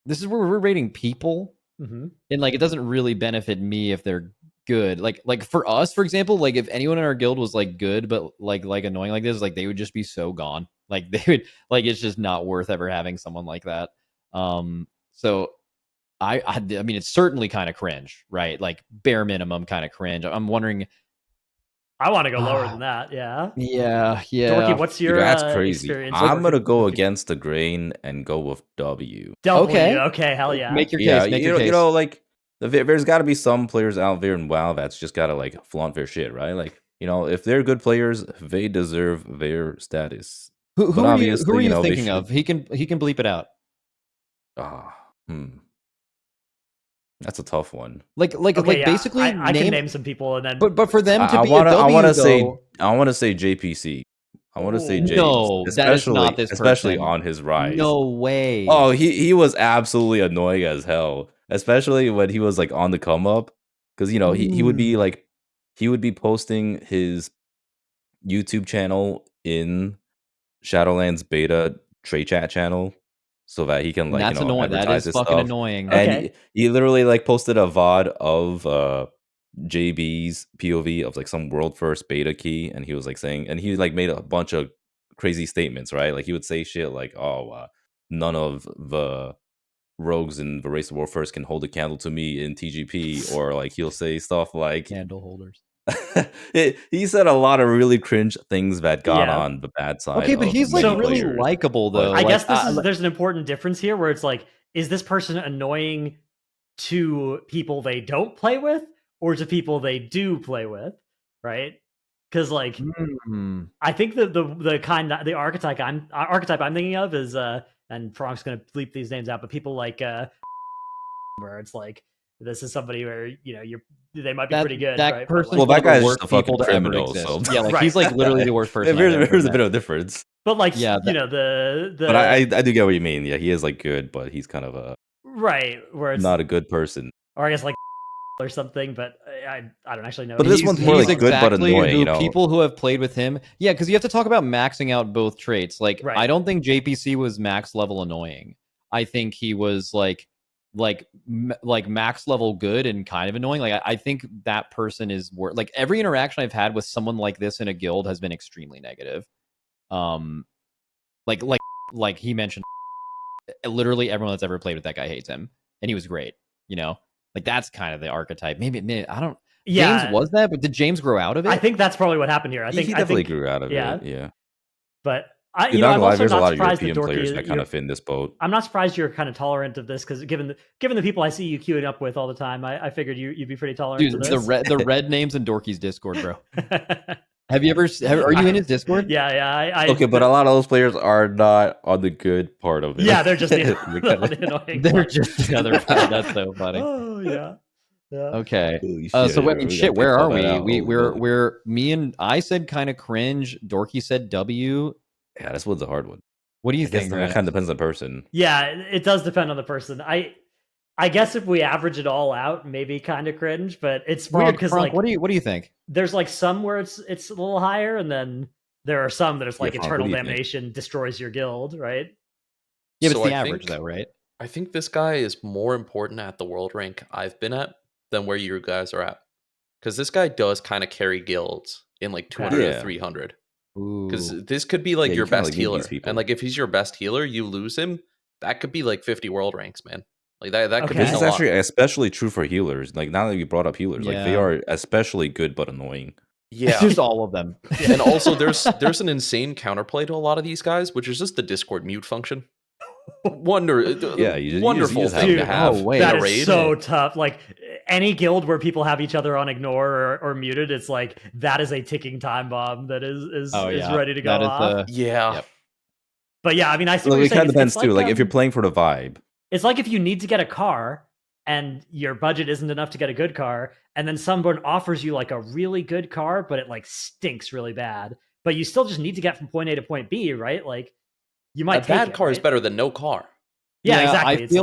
this is where we're rating people, and like it doesn't really benefit me if they're good. Like for us, for example, like if anyone in our guild was like good but like annoying like this, like they would just be so gone. Like they would like it's just not worth ever having someone like that. So I mean, it's certainly kind of cringe, right? Like bare minimum kind of cringe. I'm wondering. I want to go lower than that. Yeah. Yeah. Dorki, what's your that's crazy. experience? I'm gonna go against the grain and go with W. Okay, hell yeah. Make your case. Make your case. You know, like there's got to be some players out there in WoW that's just gotta like flaunt their shit, right? Like, you know, if they're good players, they deserve their status. Who are you thinking of? He can bleep it out. That's a tough one. Basically, I can name some people, and then but for them to be I want to say JPC. I want to say JPC. No, that is not this person. Especially on his rise. No way. Oh, he was absolutely annoying as hell, especially when he was like on the come up, because you know he would be like posting his YouTube channel in Shadowlands beta trade chat channel, so that he can like that's annoying. That is fucking stuff. Annoying. And he literally like posted a VOD of JB's POV of like some world first beta key, and he was like saying, and he like made a bunch of crazy statements, right? Like he would say shit like, none of the rogues in the race of world first can hold a candle to me in TGP, or like he'll say stuff like candle holders. He said a lot of really cringe things that got on the bad side. Okay, but he's like really likable though. I guess there's an important difference here where it's like, is this person annoying to people they don't play with or to people they do play with, right? Because like I think the archetype I'm thinking of is and Fronk's gonna bleep these names out, but people like where it's like, this is somebody where, you know, they might be pretty good. That right? person, that guy's worst just a fucking people to ever criminal. exist. So. Yeah, like he's like literally the worst person. There's a bit of a difference. But like, you know, the but I do get what you mean. Yeah, he is like good, but he's kind of a where it's not a good person. Or I guess like or something, but I don't actually know. But this one's more like good but annoying. You know, people who have played with him, because you have to talk about maxing out both traits. Like, I don't think JPC was max level annoying. I think he was like max level good and kind of annoying. Like I think that person is like every interaction I've had with someone like this in a guild has been extremely negative. Like he mentioned, literally everyone that's ever played with that guy hates him, and he was great. You know, like that's kind of the archetype. Maybe I don't. Yeah, James was that, but did James grow out of it? I think that's probably what happened here. I think he definitely grew out of it. Yeah, but I'm also there's not a lot of surprised European that Dorki, players that kind of fit in this boat. I'm not surprised you're kind of tolerant of this, because given the people I see you queuing up with all the time, I figured you'd be pretty tolerant. Dude, to this. the red names in Dorki's Discord, bro. Have you ever? Are you in his Discord? Yeah. Okay, but a lot of those players are not on the good part of it. Yeah, they're just the annoying. They're just the other part. That's so funny. Oh yeah. Okay. Shit, so I mean, shit. Where are we? We're me and I said kind of cringe. Dorki said W. Yeah, this one's a hard one. What do you think? It kind of depends on the person. Yeah, it does depend on the person. I guess if we average it all out, maybe kind of cringe, but it's weird because like, what do you think? There's like some where it's a little higher, and then there are some that it's like eternal damnation destroys your guild, right? Yeah, but it's the average though, right? I think this guy is more important at the world rank I've been at than where you guys are at, because this guy does kind of carry guilds in like 200 to 300. Because this could be like Yeah, you your kinda, best like, need healer, these people. and like if he's your best healer, you lose him. That could be like 50 world ranks, man. Like that could Okay. mean This a is lot. actually especially true for healers. Like, now that you brought up healers, like, they Yeah. are especially good but annoying. Yeah, Just all of them. and also there's an insane counterplay to a lot of these guys, which is just the Discord mute function. Yeah, you wonderful just have thing to. to have. Oh, wait. in That a is raid. so tough. Like any guild where people have each other on ignore or muted, it's like that is a ticking time bomb that is ready to go That is off. Yeah. Yep. But yeah, I mean, I see what Like, you're it saying. kind of depends It's too. Like, if you're um, playing for the vibe, it's like if you need to get a car and your budget isn't enough to get a good car, and then someone offers you like a really good car, but it like stinks really bad, but you still just need to get from point A to point B, right? Like you might A take bad it, car is right? better than no car. Yeah, exactly. I It's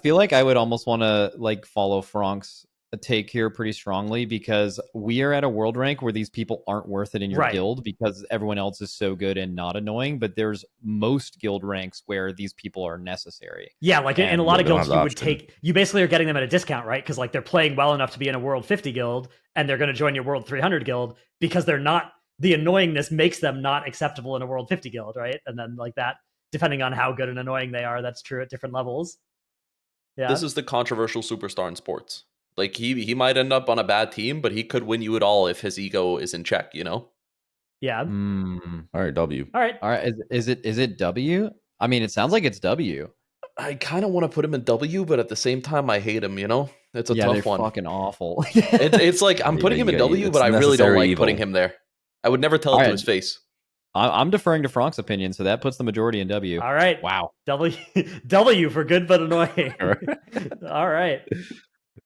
feel like I would almost want to like follow Fronk's take here pretty strongly, because we are at a world rank where these people aren't worth it in your Right. guild because everyone else is so good and not annoying. But there's most guild ranks where these people are necessary. yeah, like in a And lot of they don't guilds, have you the would option. you basically are getting them at a discount, right? Because like they're playing well enough to be in a World 50 guild, and they're going to join your World 300 guild because they're not. The annoyingness makes them not acceptable in a World 50 guild, right? And then like that, depending on how good and annoying they are, that's true at different levels. Yeah, This is the controversial superstar in sports. Like he might end up on a bad team, but he could win you at all if his ego is in check, you know? yeah. Mm. all right, W. All right. All right, is it W? I mean, it sounds like it's W. I kind of want to put him in W, but at the same time, I hate him, you know? It's a Yeah, they're tough one. fucking awful. It's like I'm Yeah, putting him you in got- W, it's but I really don't necessary like evil. putting him there. I would never tell it All to right. his face. I'm deferring to Fronk's opinion, so that puts the majority in W. All right. Wow. W for good but annoying. All right.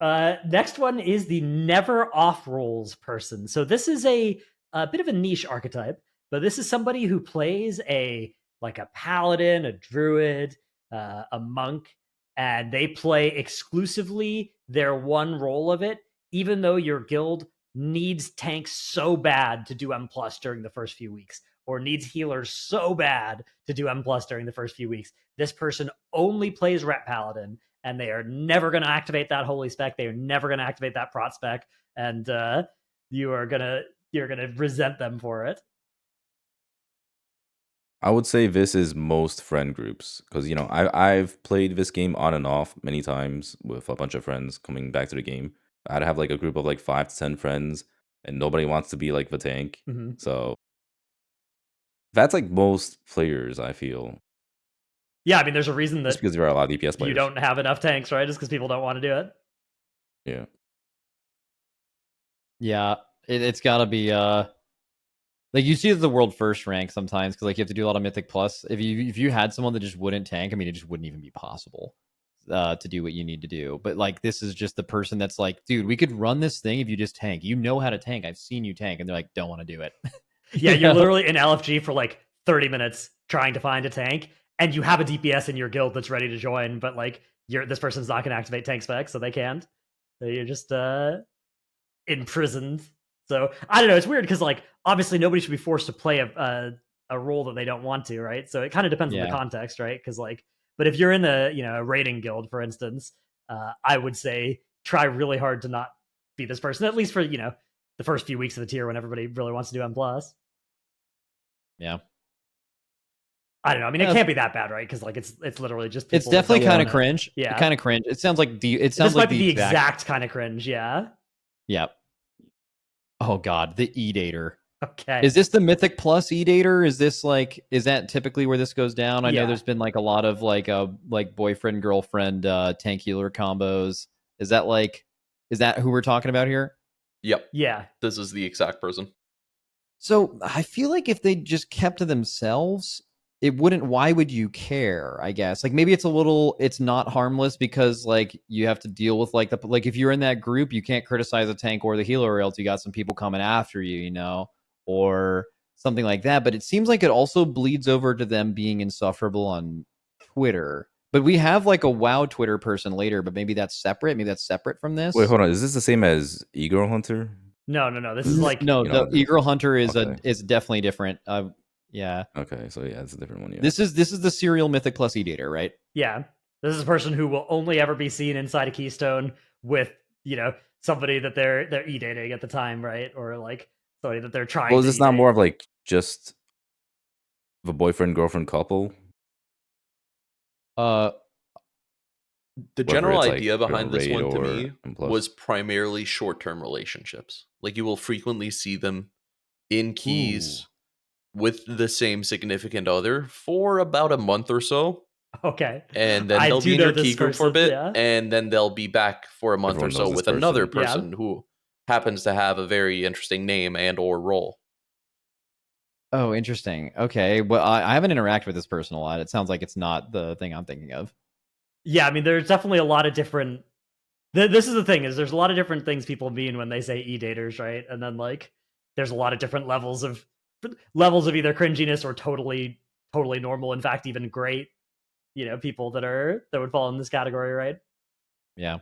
Next one is the never off rolls person. So this is a bit of a niche archetype, but this is somebody who plays a paladin, a druid, a monk, and they play exclusively their one role of it, even though your guild needs tanks so bad to do M+ during the first few weeks, or needs healers so bad to do M+ during the first few weeks. This person only plays Rep Paladin, and they are never going to activate that holy spec. They are never going to activate that prot spec, and you're gonna resent them for it. I would say this is most friend groups, because I've played this game on and off many times with a bunch of friends coming back to the game. I'd have like a group of like 5 to 10 friends, and nobody wants to be like the tank. Mm-hmm. So that's like most players, I feel. Yeah, I mean, there's a reason Just that because there are a lot of DPS players. you don't have enough tanks, right? Just because people don't want to do it. Yeah. Yeah, it's got to be like you see the world first rank sometimes, because like you have to do a lot of Mythic Plus. If you had someone that just wouldn't tank, I mean, it just wouldn't even be possible to do what you need to do. But like this is just the person that's like, dude, we could run this thing if you just tank. You know how to tank. I've seen you tank, and they're like, don't want to do it. Yeah, you're literally in LFG for like 30 minutes trying to find a tank, and you have a DPS in your guild that's ready to join, but like this person's not going to activate tank specs, so they can't. So you're just imprisoned. So I don't know. It's weird because like obviously nobody should be forced to play a role that they don't want to, right? So it kind of depends on the context, right? Because like, but if you're in a raiding guild, for instance, I would say try really hard to not be this person, at least for the first few weeks of the tier when everybody really wants to do M+. Yeah. I don't know. I mean, it can't be that bad, right? Because like it's literally just people it's definitely kind of wanna... cringe. Yeah, kind of cringe. It sounds like this might be the exact kind of cringe. Yeah. Yep. Oh god, the E-Dater. Okay. Is this the Mythic Plus E-Dater? Is that typically where this goes down? I know there's been like a lot of like boyfriend girlfriend tank healer combos. Is that who we're talking about here? Yep. Yeah. This is the exact person. So I feel like if they just kept to themselves, it wouldn't. Why would you care? I guess like maybe it's not harmless because like you have to deal with like if you're in that group, you can't criticize a tank or the healer, or else you got some people coming after you, or something like that. But it seems like it also bleeds over to them being insufferable on Twitter. But we have like a WoW Twitter person later, but maybe that's separate. Maybe that's separate from this. Wait, hold on. Is this the same as Eagle Hunter? No. This is like the Eagle Hunter is is definitely different. Yeah. Okay, so yeah, it's a different one. Yeah. This is the serial Mythic Plus E-Dater, right? Yeah. This is a person who will only ever be seen inside a keystone with somebody that they're E-dating at the time, right? Or like somebody that they're trying. Well, is this not more of like just The boyfriend girlfriend couple. The general idea like, behind this one to me M+. was primarily short-term relationships. Like you will frequently see them in keys with the same significant other for about a month or so. Okay. And then they'll be in your key group for a bit, and then they'll be back for a month Everyone or so knows with this another person. person who happens to have a very interesting name and or role. Oh, interesting. Okay. Well, I haven't interacted with this person a lot. It sounds like it's not the thing I'm thinking of. Yeah, I mean, there's definitely a lot of different... This is the thing, is there's a lot of different things people mean when they say e-daters, right? And then, like, there's a lot of different levels of either cringiness or totally normal, in fact, even great, people that would fall in this category, right? Yeah.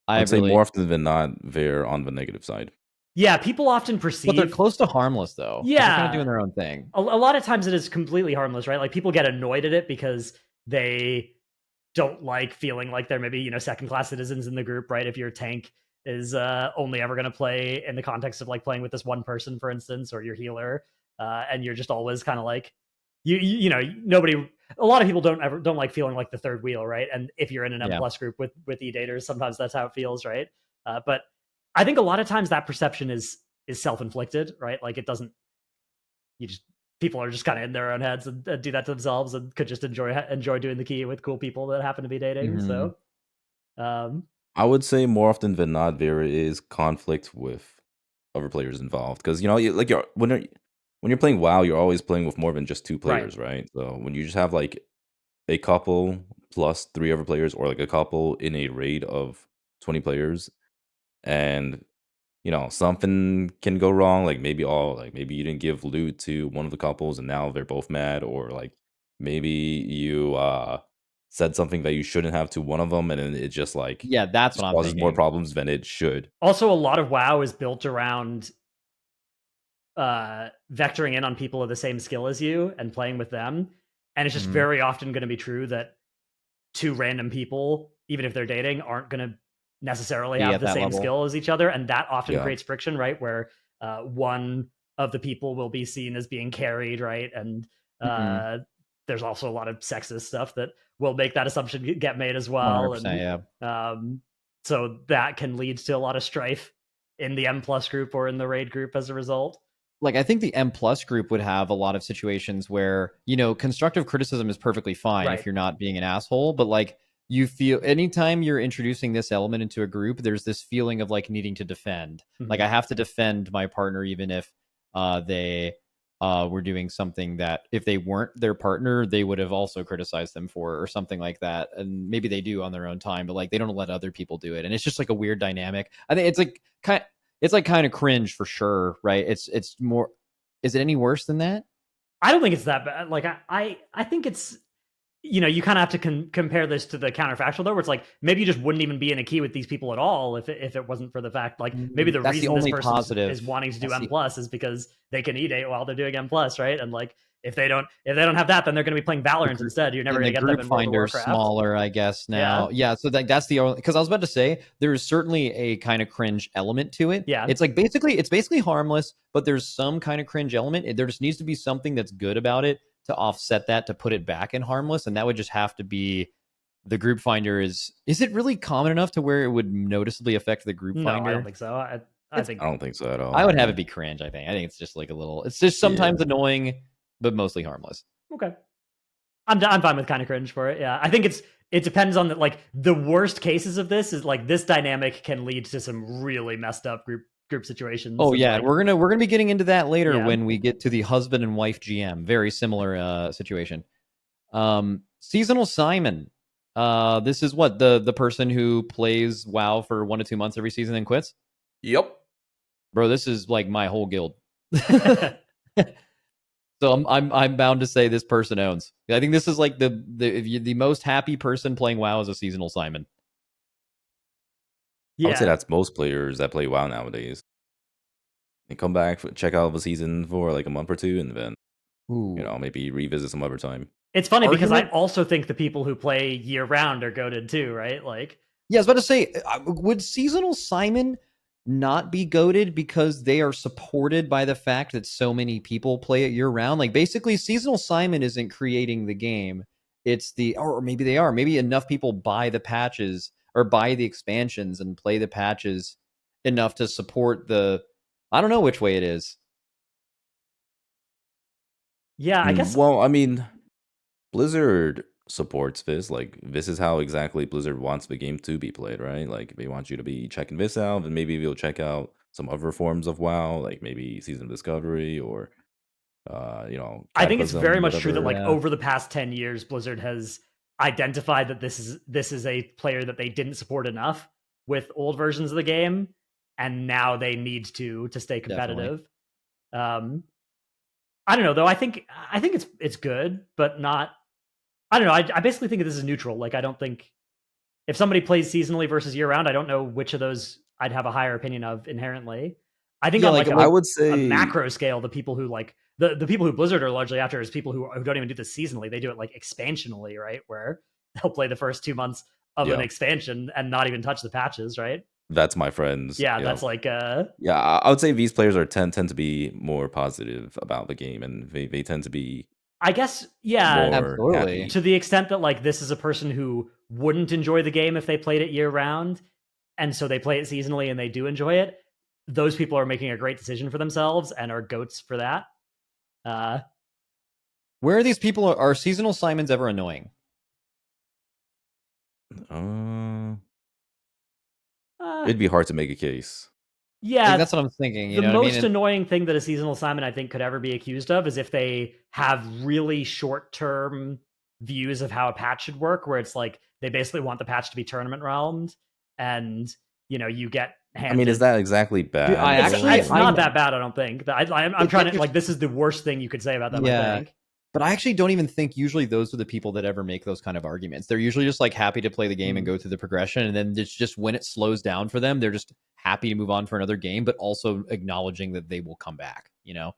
I'd say more often than not, they're on the negative side. Yeah, people often perceive... But they're close to harmless, though. Yeah. They're kind of doing their own thing. A lot of times it is completely harmless, right? Like, people get annoyed at it because they don't like feeling like they're maybe, second-class citizens in the group, right? If your tank is only ever going to play in the context of, like, playing with this one person, for instance, or your healer, and you're just always kind of like... nobody... A lot of people don't like feeling like the third wheel, right? And if you're in an M+ group with e-daters, sometimes that's how it feels, right? But I think a lot of times that perception is self-inflicted, right? Like it doesn't, people are just kind of in their own heads and do that to themselves and could just enjoy doing the key with cool people that happen to be dating. Mm-hmm. So, I would say more often than not, there is conflict with other players involved. Because, when you're playing WoW, you're always playing with more than just two players, right? So when you just have like a couple plus 3 other players, or like a couple in a raid of 20 players, and something can go wrong, like maybe you didn't give loot to one of the couples and now they're both mad, or like maybe you said something that you shouldn't have to one of them, and then it just like that's what I'm causes thinking. more problems than it should. Also, a lot of WoW is built around vectoring in on people of the same skill as you and playing with them, and it's just very often going to be true that 2 random people, even if they're dating, aren't going to necessarily have the same skill as each other, and that often creates friction, right? Where one of the people will be seen as being carried, right? And there's also a lot of sexist stuff that will make that assumption get made as well. And so that can lead to a lot of strife in the M+ group or in the raid group as a result. Like, I think the M+ group would have a lot of situations where, constructive criticism is perfectly fine if you're not being an asshole, but like, you feel anytime you're introducing this element into a group, there's this feeling of like needing to defend. Like, I have to defend my partner, even if they were doing something that if they weren't their partner, they would have also criticized them for, or something like that. And maybe they do on their own time, but like they don't let other people do it. And it's just like a weird dynamic. I think it's like kind of cringe for sure, right? It's more. Is it any worse than that? I don't think it's that bad. Like I think it's, you kind of have to compare this to the counterfactual, though, where it's like maybe you just wouldn't even be in a key with these people at all if it wasn't for the fact, like maybe the reason this person is wanting to do M+ is because they can e-date while they're doing M+, right? And like if they don't have that, then they're going to be playing Valorant instead. You're never going to get them in World of Warcraft. Smaller, I guess now. Yeah, so that's the only, because I was about to say there is certainly a kind of cringe element to it. Yeah, it's like basically harmless, but there's some kind of cringe element. There just needs to be something that's good about it to offset that, to put it back in harmless, and that would just have to be the group finder. Is it really common enough to where it would noticeably affect the group finder? I don't think so. I don't think so at all. I would have it be cringe. I think it's just like a little. It's just sometimes annoying, but mostly harmless. Okay, I'm fine with kind of cringe for it. Yeah, I think it depends on the worst cases of this is like this dynamic can lead to some really messed up group situations. Oh yeah, we're gonna be getting into that later when we get to the husband and wife GM. Very similar situation. Seasonal Simon. This is what the person who plays WoW for 1 to 2 months every season and quits. Yep, bro, this is like my whole guild. So I'm bound to say this person owns. I think this is like the most happy person playing WoW as a Seasonal Simon. I would say that's most players that play WoW nowadays. They come back, check out the season for like a month or 2, and then maybe revisit some other time. It's funny because I also think the people who play year round are goated too, right? Like, yeah, I was about to say, would Seasonal Simon not be goated because they are supported by the fact that so many people play it year round. Like basically Seasonal Simon isn't creating the game. It's or maybe they are. Maybe enough people buy the patches or buy the expansions and play the patches enough to support I don't know which way it is. Yeah, I guess. Well, I mean, Blizzard supports this. Like, this is how exactly Blizzard wants the game to be played, right? Like, they want you to be checking this out, and maybe you'll check out some other forms of WoW, like maybe Season of Discovery or, I think it's very much true that, like, Yeah. over the past 10 years, Blizzard has identified that this is a player that they didn't support enough with old versions of the game, and now they need to stay competitive. I don't know though. I think it's good, but not. I don't know. I basically think this is neutral. Like, I don't think if somebody plays seasonally versus year round, I don't know which of those I'd have a higher opinion of inherently. I think on I would a say macro scale, the people who like the people who Blizzard are largely after is people who don't even do this seasonally. They do it like expansionally, right? Where they'll play the first 2 months of an expansion and not even touch the patches, right? that's my friends. Yeah, that's like yeah, I would say these players tend to be more positive about the game, and they tend to be, I guess, yeah, more absolutely. happy. to the extent that like this is a person who wouldn't enjoy the game if they played it year round, and so they play it seasonally and they do enjoy it. Those people are making a great decision for themselves and are goats for that. Where are these people? Are Seasonal Simons ever annoying? It'd be hard to make a case. Yeah, Like, that's what I'm thinking. You the know what I most mean? annoying thing that a seasonal Simon I think could ever be accused of is if they have really short-term views of how a patch should work, where it's like they basically want the patch to be tournament realmed, and you get handed. I mean, is that exactly bad? Dude, it's not that bad, I don't think. I'm trying to, like, this is the worst thing you could say about them, Yeah. I think. But I actually don't even think usually those are the people that ever make those kind of arguments. They're usually just like happy to play the game and go through the progression. And then it's just when it slows down for them, they're just happy to move on for another game, but also acknowledging that they will come back. I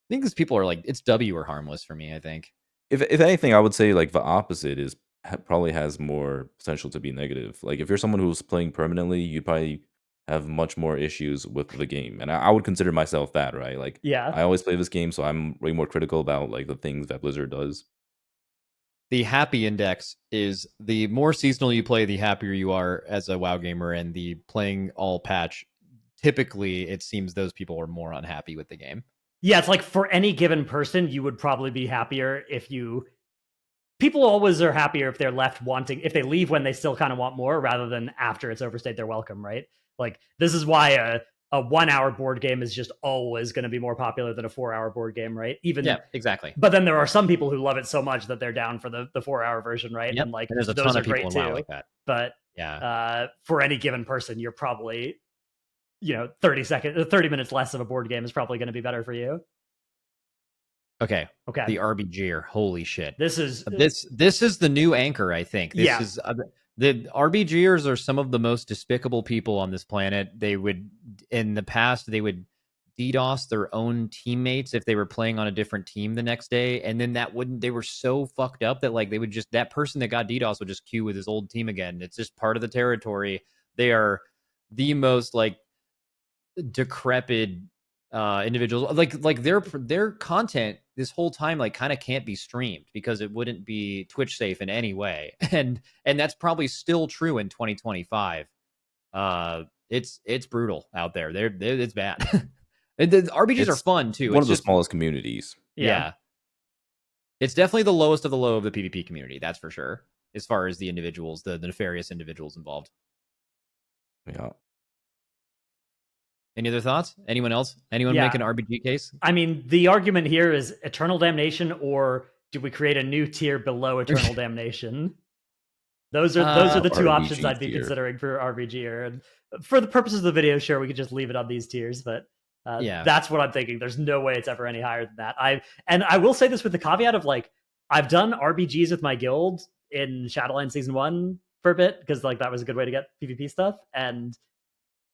think these people are like, it's W or harmless for me, I think. If anything, I would say like the opposite is probably has more potential to be negative. Like, if you're someone who's playing permanently, you probably have much more issues with the game, and I would consider myself that, right? Like, Yeah, I always play this game, so I'm way more critical about like the things that Blizzard does. The happy index is the more seasonal you play, the happier you are as a WoW gamer, and the playing all patch, typically it seems those people are more unhappy with the game. yeah, it's like for any given person, you would probably be happier if you. People always are happier if they're left wanting, if they leave when they still kind of want more, rather than after it's overstayed their welcome, right? Like, this is why a 1 hour board game is just always going to be more popular than a 4 hour board game, right? Yeah, exactly. But then there are some people who love it so much that they're down for the 4 hour version, right? Yep. And like, there's a those ton are of people great in WoW too. like that. But yeah, for any given person, you're probably 30 minutes less of a board game is probably going to be better for you. Okay. Okay. The RBG'er. Holy shit. This is the new anchor, I think. This is the RBG'ers are some of the most despicable people on this planet. They would, in the past, they would DDoS their own teammates if they were playing on a different team the next day, and then they were so fucked up that like they would just, that person that got DDoS would just queue with his old team again. It's just part of the territory. They are the most like decrepit individuals. Like their content this whole time like kind of can't be streamed because it wouldn't be Twitch safe in any way, and that's probably still true in 2025. It's brutal out there. It's bad. And the RBGs are fun too. One it's of the just smallest communities. Yeah. It's definitely the lowest of the low of the PvP community, that's for sure, as far as the individuals, the nefarious individuals involved. Yeah. Any other thoughts? Anyone else? Anyone make an RBG case? I mean, the argument here is Eternal Damnation, or do we create a new tier below Eternal Damnation? Those are the two options I'd be considering for RBG'er. And for the purposes of the video, sure, we could just leave it on these tiers, but that's what I'm thinking. There's no way it's ever any higher than that. I will say this with the caveat of like, I've done RBGs with my guild in Shadowlands Season 1 for a bit, because like that was a good way to get PvP stuff, and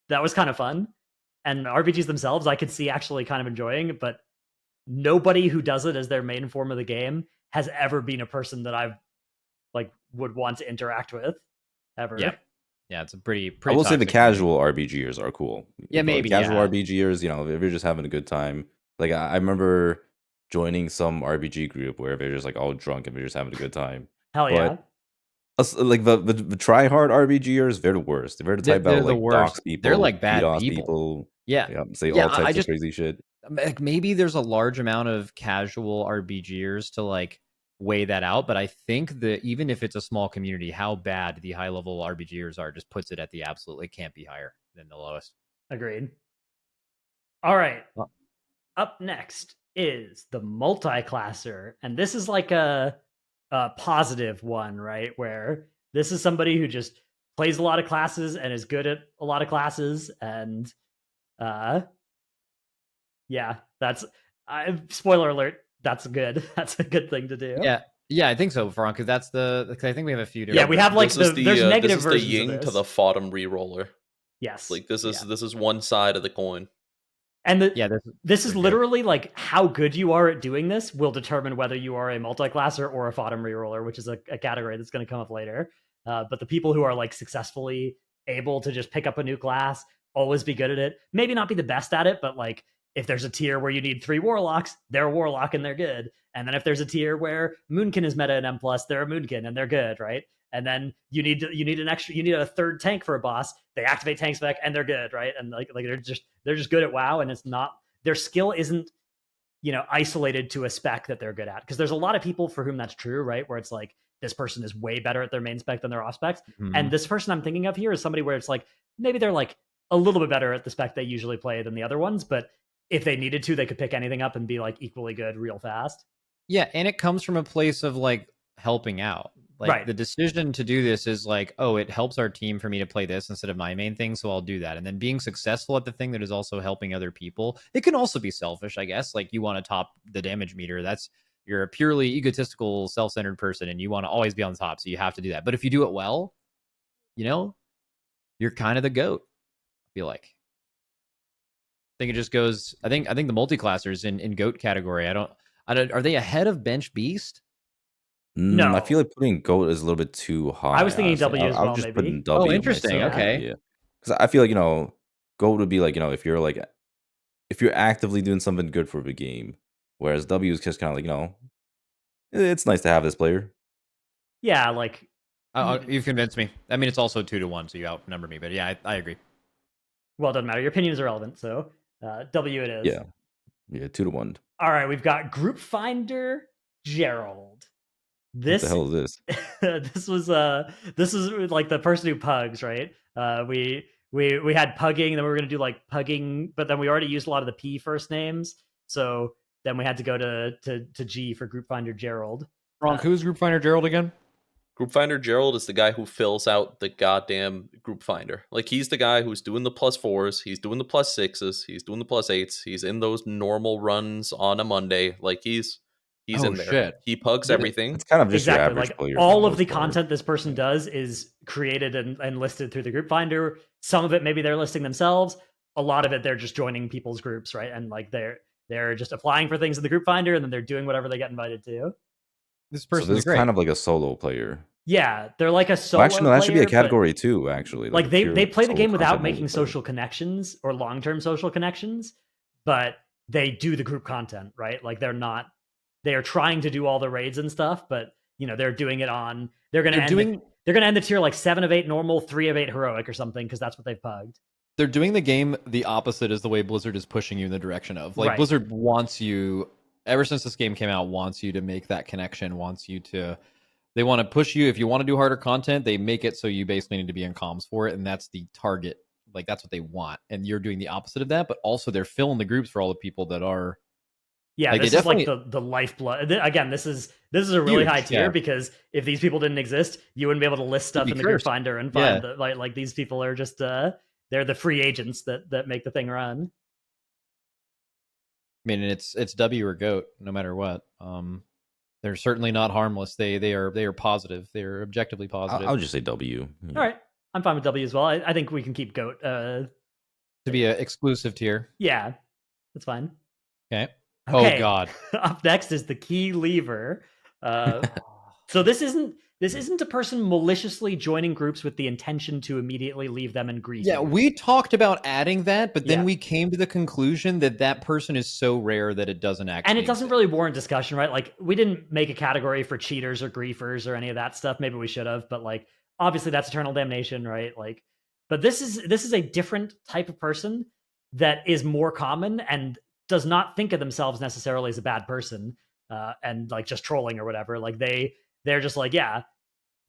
that was kind of fun. And RBGs themselves, I could see actually kind of enjoying, but nobody who does it as their main form of the game has ever been a person that I've like would want to interact with ever. Yeah, it's a pretty. I will say the toxic casual RBG'ers are cool. Yeah, maybe casual RBG'ers. If you're just having a good time. Like I remember joining some RBG group where they're just like all drunk and they're just having a good time. Hell yeah. Like the try hard RBG'ers, they're the worst. They're the type that like dox people. They're like bad people. Yeah, say all types of crazy shit. Like maybe there's a large amount of casual RBG'ers to like weigh that out, but I think that even if it's a small community, how bad the high level RBG'ers are just puts it at the absolutely can't be higher than the lowest. Agreed. All right. Up next is the multi-classer, and this is like a positive one, right? Where this is somebody who just plays a lot of classes and is good at a lot of classes, and yeah, that's spoiler alert. That's good. That's a good thing to do. Yeah, I think so, Fronk. Because that's because I think we have a few different. Yeah, we have like there's negative versions. This is the yin to the FOTM Reroller. Yes, like this is one side of the coin. And this is literally like how good you are at doing this will determine whether you are a multi-classer or a FOTM Reroller, which is a category that's going to come up later. But the people who are like successfully able to just pick up a new class, always be good at it, maybe not be the best at it, but like if there's a tier where you need 3 warlocks, they're a warlock and they're good. And then if there's a tier where Moonkin is meta and M+, they're a Moonkin and they're good, right? And then you need a third tank for a boss. They activate tank spec and they're good, right? And like they're just good at WoW, and it's not their skill isn't isolated to a spec that they're good at. Because there's a lot of people for whom that's true, right? Where it's like this person is way better at their main spec than their off specs. Mm-hmm. And this person I'm thinking of here is somebody where it's like maybe they're like a little bit better at the spec they usually play than the other ones, but if they needed to, they could pick anything up and be like equally good real fast. Yeah, and it comes from a place of like helping out. Like right. The decision to do this is like, oh, it helps our team for me to play this instead of my main thing, so I'll do that. And then being successful at the thing that is also helping other people. It can also be selfish, I guess. Like you want to top the damage meter. You're a purely egotistical, self-centered person, and you want to always be on top, so you have to do that. But if you do it well, you're kind of the GOAT, I feel like. I think it just goes. I think the multi-classers in GOAT category. I don't. Are they ahead of Bench Beast? No, I feel like putting GOAT is a little bit too high. I was thinking W as well. I'm just maybe. Putting W. Oh, interesting. Myself. Okay. Yeah, because I feel like GOAT would be like if you're actively doing something good for the game, whereas W is just kind of like it's nice to have this player. Yeah, like you've convinced me. I mean, it's also 2-1, so you outnumber me. But yeah, I agree. Well, it doesn't matter. Your opinion is irrelevant, so W it is. Yeah, 2-1. All right, we've got Group Finder Gerald. What the hell is this? This is like the person who pugs, right? We had pugging, then we were gonna do like pugging, but then we already used a lot of the P first names, so then we had to go to G for Group Finder Gerald. Fronk, who's Group Finder Gerald again? Group Finder Gerald is the guy who fills out the goddamn Group Finder. Like he's the guy who's doing the +4s, he's doing the +6s, he's doing the +8s, he's in those normal runs on a Monday. Like he's in there. Shit. He pugs everything. It's kind of just exactly your average like player. All of the content this person does is created and listed through the Group Finder. Some of it maybe they're listing themselves. A lot of it they're just joining people's groups, right? And like they're just applying for things in the Group Finder, and then they're doing whatever they get invited to. This person so this is kind of like a solo player. Yeah, they're like a solo. Actually, no, that should be a category too. Actually, like they play the game without making social connections or long-term social connections, but they do the group content, right? Like they are trying to do all the raids and stuff, but they're doing it on. They're gonna end the tier like 7 of 8 normal, 3 of 8 heroic or something because that's what they've pugged. They're doing the game the opposite is the way Blizzard is pushing you in the direction of. Like right. Blizzard wants you, ever since this game came out, wants you to make that connection, they want to push you. If you want to do harder content, they make it so you basically need to be in comms for it, and that's the target. Like that's what they want, and you're doing the opposite of that. But also, they're filling the groups for all the people that are. Yeah, this is like the lifeblood. Again, this is a really high tier because if these people didn't exist, you wouldn't be able to list stuff in the Group Finder and find like these people are just they're the free agents that make the thing run. I mean, it's W or GOAT, no matter what. They're certainly not harmless. They are positive. They're objectively positive. I'll just say W. Yeah. All right, I'm fine with W as well. I think we can keep GOAT to be an exclusive tier. Yeah, that's fine. Okay. Oh God. Up next is the Key Lever. So this isn't This isn't a person maliciously joining groups with the intention to immediately leave them in grief. Yeah, we talked about adding that, but then we came to the conclusion that that person is so rare that it doesn't actually And it doesn't exist. really warrant discussion, right? Like, we didn't make a category for cheaters or griefers or any of that stuff. Maybe we should have, but like, obviously that's eternal damnation, right? Like, but this is a different type of person that is more common and does not think of themselves necessarily as a bad person and like just trolling or whatever. Like they're just like, yeah,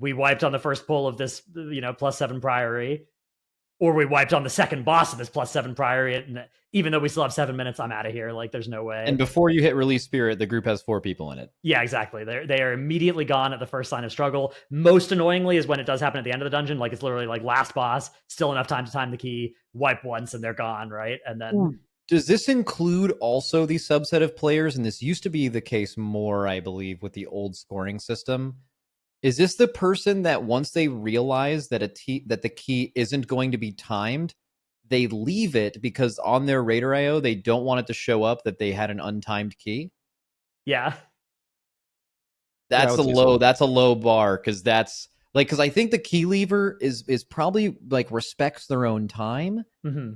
we wiped on the first pull of this, +7 Priory, or we wiped on the second boss of this +7 Priory. And even though we still have 7 minutes, I'm out of here. Like, there's no way. And before you hit release spirit, the group has 4 people in it. Yeah, exactly. They are immediately gone at the first sign of struggle. Most annoyingly is when it does happen at the end of the dungeon. Like, it's literally like last boss, still enough time to time the key, wipe once, and they're gone, right? And then does this include also the subset of players? And this used to be the case more, I believe, with the old scoring system. Is this the person that once they realize that that the key isn't going to be timed, they leave it because on their Raider IO they don't want it to show up that they had an untimed key? Yeah. That's a low bar, because I think the key lever is probably like respects their own time. Mm-hmm.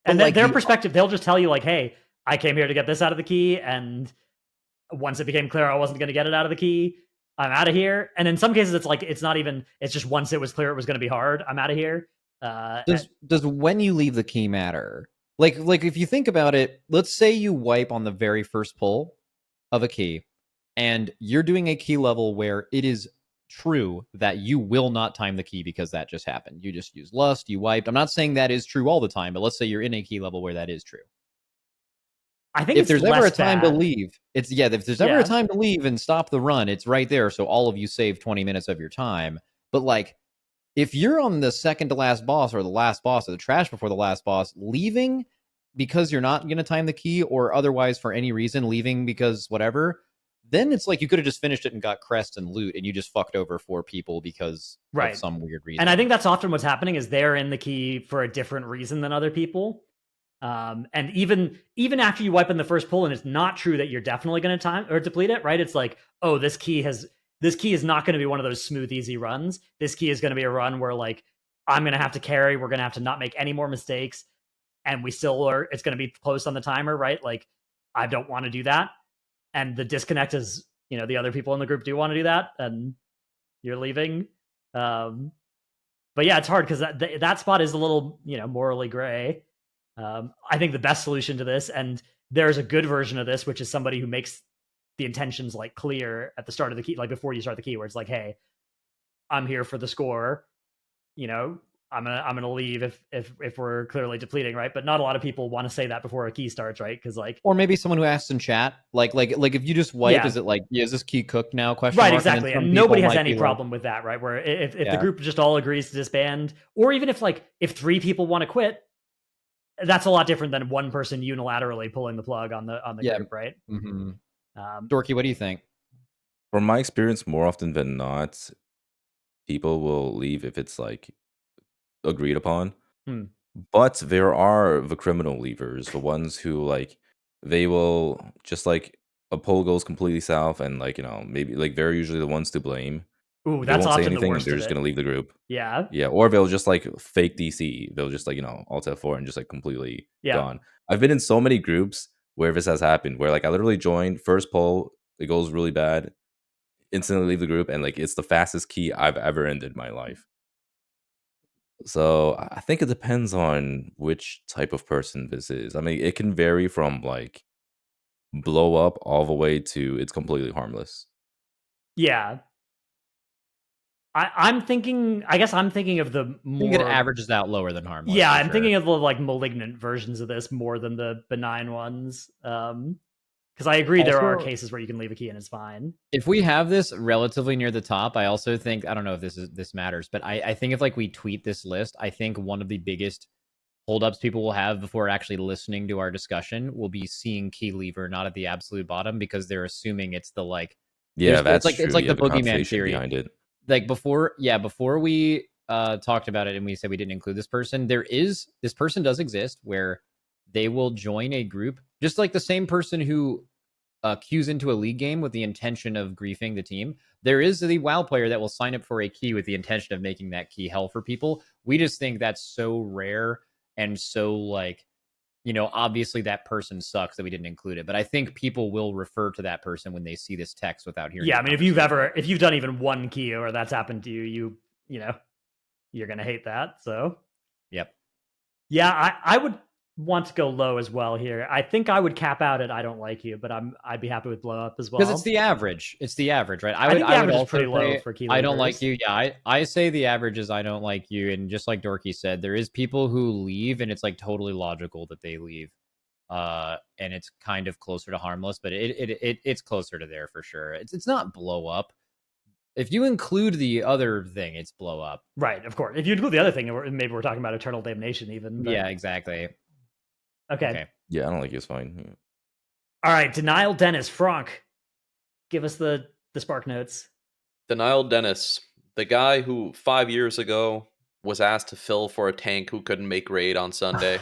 And like their perspective, they'll just tell you like, hey, I came here to get this out of the key, and once it became clear I wasn't going to get it out of the key, I'm out of here. And in some cases, it's like, it's not even, it's just once it was clear it was going to be hard, I'm out of here. Does when you leave the key matter? Like if you think about it, let's say you wipe on the very first pull of a key, and you're doing a key level where it is true that you will not time the key because that just happened. You just used lust, you wiped. I'm not saying that is true all the time, but let's say you're in a key level where that is true. I think if there's ever a time to leave, if there's ever a time to leave and stop the run, it's right there. So all of you save 20 minutes of your time. But like, if you're on the second to last boss or the last boss or the trash before the last boss, leaving because you're not going to time the key, or otherwise for any reason leaving because whatever, then it's like you could have just finished it and got crest and loot, and you just fucked over 4 people because of some weird reason. And I think that's often what's happening, is they're in the key for a different reason than other people. And even after you wipe in the first pull and it's not true that you're definitely going to time or deplete it, right? It's like, oh, this key is not going to be one of those smooth, easy runs. This key is going to be a run where like, I'm going to have to carry, we're going to have to not make any more mistakes, and it's going to be close on the timer, right? Like, I don't want to do that. And the disconnect is, the other people in the group do want to do that, and you're leaving. But yeah, it's hard because that spot is a little, morally gray. I think the best solution to this, and there's a good version of this, which is somebody who makes the intentions like clear at the start of the key, like before you start the key, where it's like, hey, I'm here for the score. I'm gonna leave if we're clearly depleting, right? But not a lot of people want to say that before a key starts, right? Because like, or maybe someone who asks in chat, like if you just wipe, is it like, is this key cooked now? Question mark? Right, exactly. And nobody has any problem with that, right? Where if the group just all agrees to disband, or even if 3 people want to quit, that's a lot different than one person unilaterally pulling the plug on the group, right? Mm-hmm. Dorki, what do you think? From my experience, more often than not, people will leave if it's like agreed upon. But there are the criminal leavers, the ones who like, they will just like, a poll goes completely south, and like, maybe like they're usually the ones to blame. Ooh, that's often the worst. They're just gonna leave the group. Yeah. Or they'll just like fake DC. They'll just like, Alt F4 and just like completely gone. I've been in so many groups where this has happened, where like I literally joined, first poll, it goes really bad, instantly leave the group, and like it's the fastest key I've ever ended my life. So I think it depends on which type of person this is. I mean, it can vary from like blow up all the way to it's completely harmless. Yeah. I guess I'm thinking of the more... I think it averages out lower than harmless. Yeah, I'm thinking of the like malignant versions of this more than the benign ones. Because I agree, there are cases where you can leave a key and it's fine. If we have this relatively near the top, I also think, I don't know if this matters, but I think if like we tweet this list, I think one of the biggest holdups people will have before actually listening to our discussion will be seeing key lever not at the absolute bottom, because they're assuming it's the like... Yeah, that's true. It's like the boogeyman theory behind it. Like before we talked about it and we said we didn't include this person, this person does exist where they will join a group, just like the same person who queues into a league game with the intention of griefing the team. There is the WoW player that will sign up for a key with the intention of making that key hell for people. We just think that's so rare and so like, obviously that person sucks that we didn't include it. But I think people will refer to that person when they see this text without hearing. Yeah, I mean, if you've done even one key or that's happened to you, you're gonna hate that. So, yep. Yeah, I would want to go low as well here. I think I would cap out at I don't like you, but I'd be happy with blow up as well. Because it's the average. It's the average, right? I think the average is pretty low for key leaders. I don't like you. Yeah, I say the average is I don't like you. And just like Dorki said, there is people who leave and it's like totally logical that they leave. And it's kind of closer to harmless, but it's closer to there for sure. It's not blow up. If you include the other thing, it's blow up. Right, of course. If you include the other thing, maybe we're talking about eternal damnation even. But... Yeah, exactly. Okay. Yeah, I don't like you. It's fine. Yeah. All right, Denial Dennis, Fronk. Give us the spark notes. Denial Dennis, the guy who 5 years ago was asked to fill for a tank who couldn't make raid on Sunday.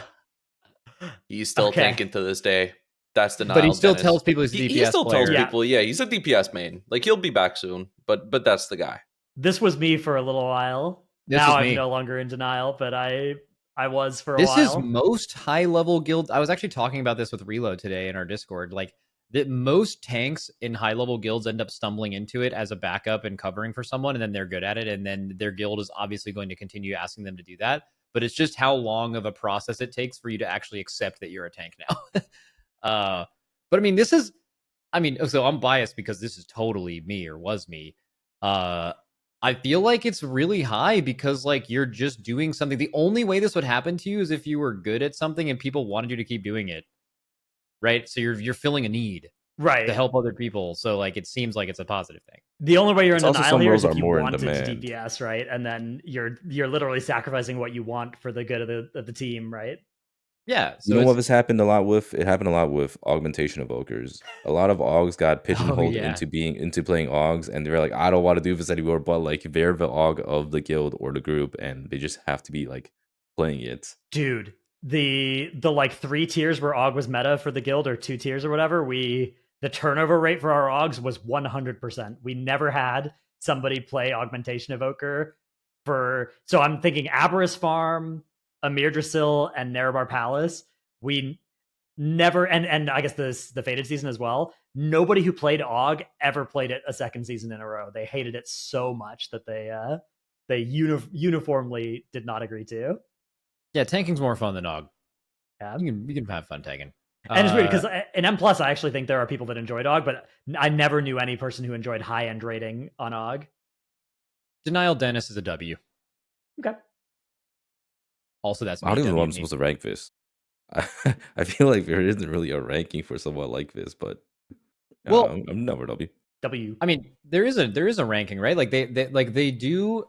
He's still tanking to this day. That's Denial Dennis. But he still tells people he's a DPS He still player. tells people, yeah, he's a DPS main. Like, he'll be back soon, but that's the guy. This was me for a little while. Now I'm no longer in denial, but I was for a while. This is most high-level guilds. I was actually talking about this with Reload today in our Discord. Like, that most tanks in high-level guilds end up stumbling into it as a backup and covering for someone, and then they're good at it, and then their guild is obviously going to continue asking them to do that. But it's just how long of a process it takes for you to actually accept that you're a tank now. But I mean, so I'm biased because this is totally me or was me. I feel like it's really high because like you're just doing something. The only way this would happen to you is if you were good at something and people wanted you to keep doing it. Right? So you're filling a need. Right. To help other people. So like it seems like it's a positive thing. The only way you're in denial here is if you wanted to DPS, right? And then you're literally sacrificing what you want for the good of the team, right? Yeah. So what this happened a lot with? It happened a lot with augmentation of ogres. A lot of augs got pigeonholed into playing augs, and they're like, I don't want to do this anymore, but like they're the aug of the guild or the group, and they just have to be like playing it. Dude, the like 3 tiers where aug was meta for the guild, or 2 tiers or whatever, the turnover rate for our augs was 100%. We never had somebody play augmentation evoker so I'm thinking Aberrus Farm, Amir Drasil, and Nerebar Palace. We never, and I guess the Fated season as well, nobody who played AUG ever played it a second season in a row. They hated it so much that they uniformly did not agree to. Yeah, tanking's more fun than AUG. Yeah. You can have fun tanking. And it's weird because in M+, I actually think there are people that enjoyed AUG, but I never knew any person who enjoyed high-end rating on AUG. Denial Dennis is a W. Okay. Also, that's I don't even know I'm supposed to rank this. I feel like there isn't really a ranking for someone like this, but I'm never W. W. I mean, there is a ranking, right? Like they do.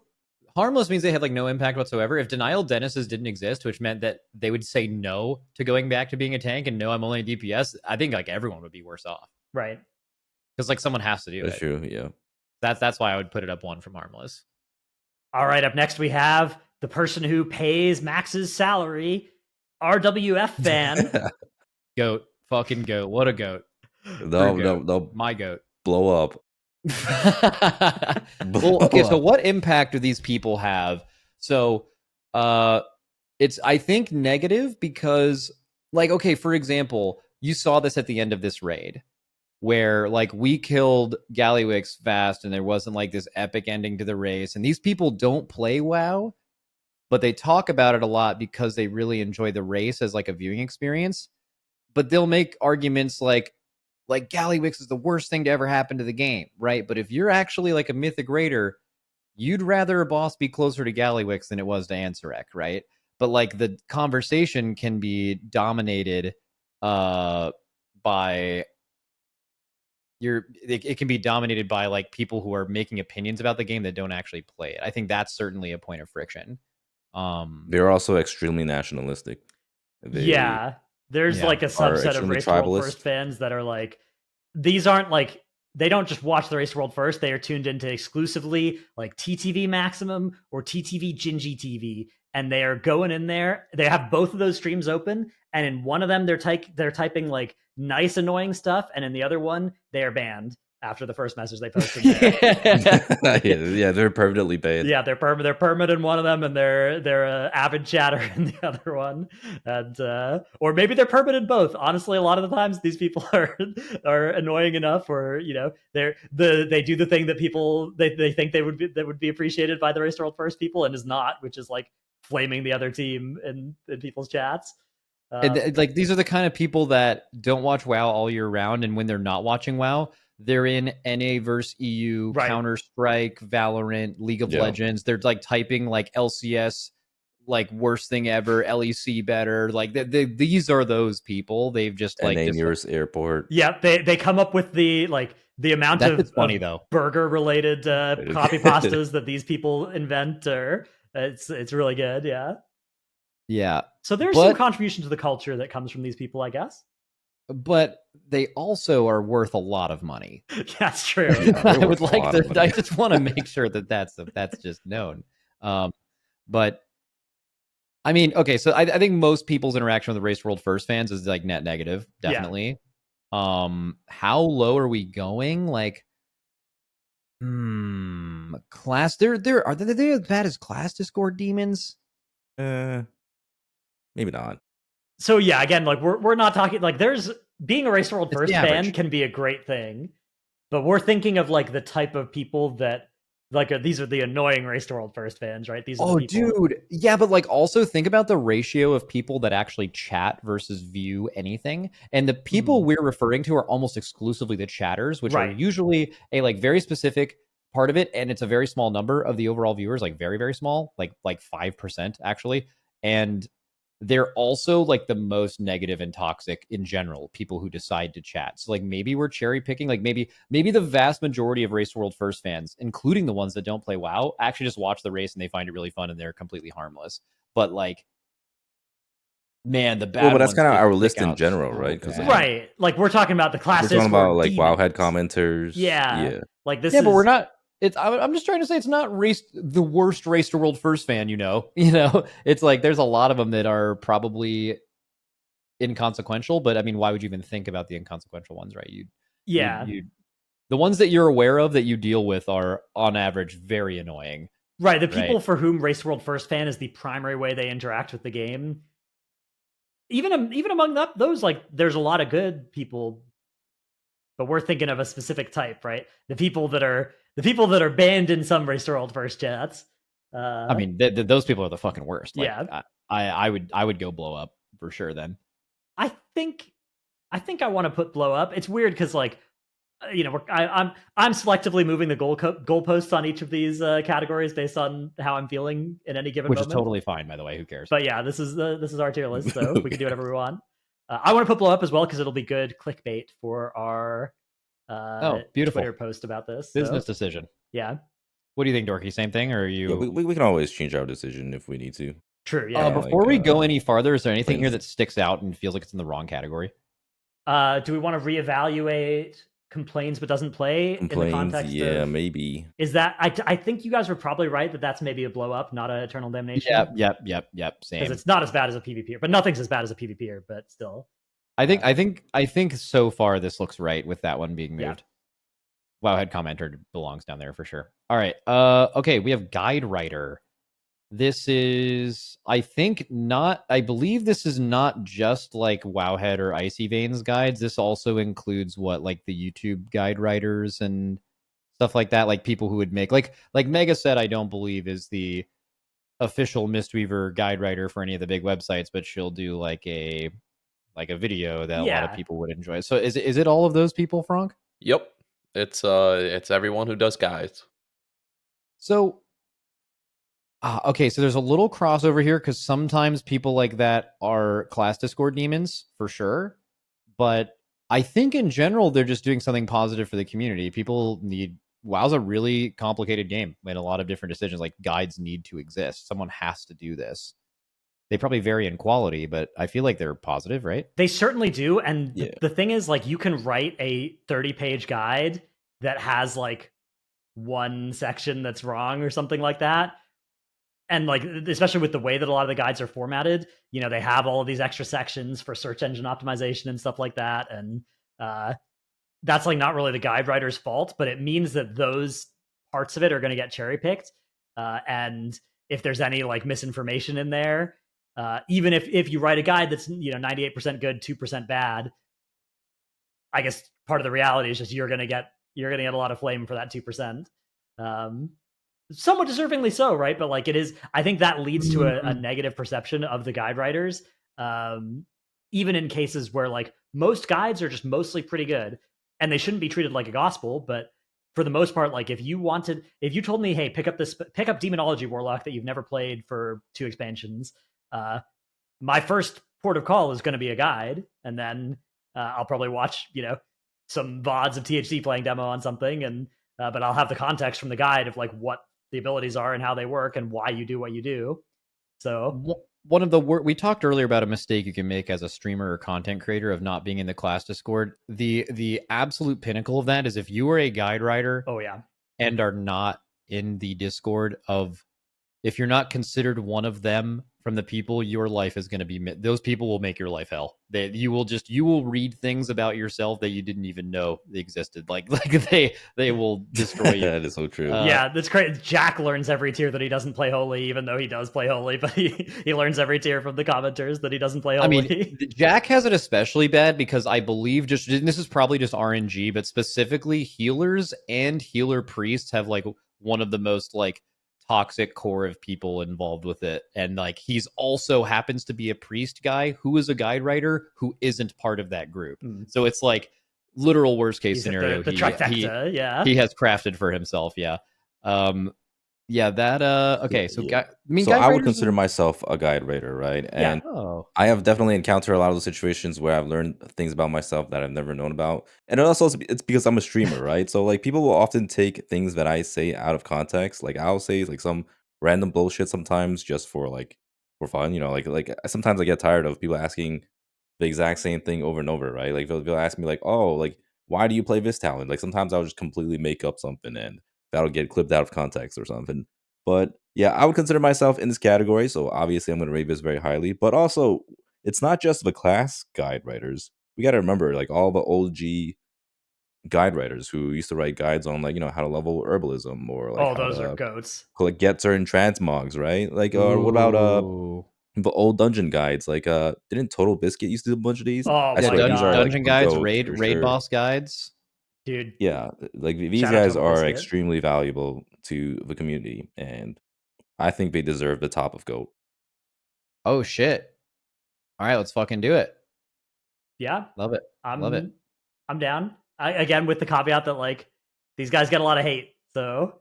Harmless means they have like no impact whatsoever. If Denial Dennis's didn't exist, which meant that they would say no to going back to being a tank and no, I'm only a DPS, I think like everyone would be worse off. Right. Because like someone has to do That's it. True, yeah. That's why I would put it up 1 from Harmless. All right, up next we have the person who pays Max's salary, RWF Fan. Goat. Fucking goat. What a goat. No. My goat. Blow up. Well, okay, so what impact do these people have? So it's I think negative because like, okay, for example, you saw this at the end of this raid where like we killed Gallywix fast and there wasn't like this epic ending to the race, and these people don't play WoW, but they talk about it a lot because they really enjoy the race as like a viewing experience. But they'll make arguments like Gallywix is the worst thing to ever happen to the game, right? But if you're actually like a mythic raider, you'd rather a boss be closer to Gallywix than it was to Ansarek, right? But like the conversation can be dominated by it can be dominated by like people who are making opinions about the game that don't actually play it. I think that's certainly a point of friction. They're also extremely nationalistic. There's like a subset of Raidbots First fans that are like, these aren't like they don't just watch the Race World first. They are tuned into exclusively like TTV Maximum or TTV Gingy TV, and they are going in there. They have both of those streams open, and in one of them they're typing like nice annoying stuff, and in the other one they are banned after the first message they posted there. yeah, they're permanently banned. Yeah, they're permanent in one of them, and they're avid chatter in the other one, and or maybe they're permanent in both. Honestly, a lot of the times these people are annoying enough, or they do the thing that people they think that would be appreciated by the Race World First people, and is not, which is like flaming the other team in people's chats. Like these are the kind of people that don't watch WoW all year round, and when they're not watching WoW, they're in NA versus EU, right. Counter-Strike, Valorant, League of Legends. They're like typing like LCS, like worst thing ever, LEC better. Like these are those people. They've just like NA nearest airport. Yeah, they come up with the amount of funny though burger related copy pastas that these people invent. Or it's really good. Yeah. So there's some contribution to the culture that comes from these people, I guess. But they also are worth a lot of money. That's true. I would like to. I just want to make sure that that's just known. But I mean, okay. So I think most people's interaction with the Race World First fans is like net negative, definitely. Yeah. How low are we going? Like, class. Are they as bad as class Discord demons? Maybe not. So yeah, again, like we're not talking like there's being a Race World First fan can be a great thing, but we're thinking of like the type of people that like these are the annoying Race World First fans, right? These are the people. Dude, yeah, but like also think about the ratio of people that actually chat versus view anything, and the people we're referring to are almost exclusively the chatters, which are usually a like very specific part of it, and it's a very small number of the overall viewers, like very very small, like 5% actually, and they're also like the most negative and toxic in general, people who decide to chat. So like maybe we're cherry picking, like maybe the vast majority of Race World First fans, including the ones that don't play WoW, actually just watch the race and they find it really fun and they're completely harmless. But like, man, the bad. Well, but that's kind of our list in general, right? Because right, like we're talking about the classes. We're talking about like Wowhead commenters. Yeah. Like this. Yeah, but we're not. I'm just trying to say it's not the worst Race to World First fan, you know. It's like there's a lot of them that are probably inconsequential, but I mean, why would you even think about the inconsequential ones, right? The ones that you're aware of that you deal with are on average very annoying. Right, the people for whom Race World First fan is the primary way they interact with the game. Even among those, like there's a lot of good people, but we're thinking of a specific type, right? The people that are banned in some Race World First chats. I mean, those people are the fucking worst. Like, yeah, I would go blow up for sure. Then I think I want to put blow up. It's weird because like I'm selectively moving the goalposts on each of these categories based on how I'm feeling in any given moment. Which is totally fine, by the way. Who cares? But yeah, this is our tier list, so we can do whatever we want. I want to put blow up as well because it'll be good clickbait for our beautiful Twitter post about this business decision. Yeah. What do you think, Dorki? Same thing, or are you? Yeah, we can always change our decision if we need to. True. Yeah. Before we go any farther, is there anything here that sticks out and feels like it's in the wrong category? Do we want to reevaluate complains but doesn't play in the context? Yeah, maybe. Is that I think you guys were probably right that that's maybe a blow up, not an Eternal Damnation. Yep. Same. Because it's not as bad as a PvPer, but nothing's as bad as a PvPer, but still. I think so far this looks right with that one being moved. Yeah. Wowhead Commenter belongs down there for sure. All right. Okay, we have Guide Writer. This is, I believe this is not just like Wowhead or Icy Veins guides. This also includes like the YouTube guide writers and stuff like that. Like people who would make like Mega said, I don't believe is the official Mistweaver guide writer for any of the big websites, but she'll do like a video that a lot of people would enjoy. So is it all of those people, Fronk? Yep. It's everyone who does guides. So okay, so there's a little crossover here because sometimes people like that are class Discord demons for sure, but I think in general they're just doing something positive for the community. People need WoW's a really complicated game with a lot of different decisions. Like guides need to exist. Someone has to do this. They probably vary in quality, but I feel like they're positive, right? They certainly do. And the thing is, like, you can write a 30-page guide that has like one section that's wrong or something like that. And like, especially with the way that a lot of the guides are formatted, you know, they have all of these extra sections for search engine optimization and stuff like that. And that's like not really the guide writer's fault, but it means that those parts of it are going to get cherry picked. And if there's any like misinformation in there, even if you write a guide that's, you know, 98% good, 2% bad, I guess part of the reality is just you're gonna get a lot of flame for that 2%. Somewhat deservingly so, right? But like, it is, I think that leads to a negative perception of the guide writers, even in cases where like most guides are just mostly pretty good and they shouldn't be treated like a gospel. But for the most part, like if you told me, hey, pick up Demonology Warlock that you've never played for 2 expansions, my first port of call is going to be a guide, and then I'll probably watch, you know, some VODs of THC playing demo on something, and but I'll have the context from the guide of like what the abilities are and how they work and why you do what you do. So one of the we talked earlier about a mistake you can make as a streamer or content creator of not being in the class Discord. The absolute pinnacle of that is if you are a guide writer, and are not in the Discord if you're not considered one of them from the people, your life is going to be, those people will make your life hell. You will read things about yourself that you didn't even know they existed. Like they will destroy you. That is so true. Yeah, that's great. Jack learns every tier that he doesn't play holy, even though he does play holy, but he learns every tier from the commenters that he doesn't play holy. I mean, Jack has it especially bad because I believe this is probably just RNG, but specifically healers and healer priests have like one of the most like toxic core of people involved with it, and like he's also happens to be a priest guy who is a guide writer who isn't part of that group. So it's like literal worst case scenario. The trifecta, he has crafted for himself. Okay. So I would consider myself a guide writer, right? And I have definitely encountered a lot of those situations where I've learned things about myself that I've never known about. And it's because I'm a streamer, right? So like people will often take things that I say out of context. Like I'll say like some random bullshit sometimes just for fun, you know, like sometimes I get tired of people asking the exact same thing over and over, right? Like they'll ask me like, oh, like why do you play this talent? Like sometimes I'll just completely make up something and that'll get clipped out of context or something. But yeah, I would consider myself in this category. So obviously I'm going to rate this very highly. But also, it's not just the class guide writers. We got to remember like all the OG guide writers who used to write guides on like, you know, how to level herbalism or like those are goats. Get certain transmogs, right? Like what about the old dungeon guides? Like didn't Total Biscuit used to do a bunch of these? Dungeon guides, raid boss guides. Dude, yeah, like these guys are extremely valuable to the community, and I think they deserve the top of GOAT. Oh shit! All right, let's fucking do it. Yeah, love it. Love it. I'm down. Again, with the caveat that like these guys get a lot of hate, so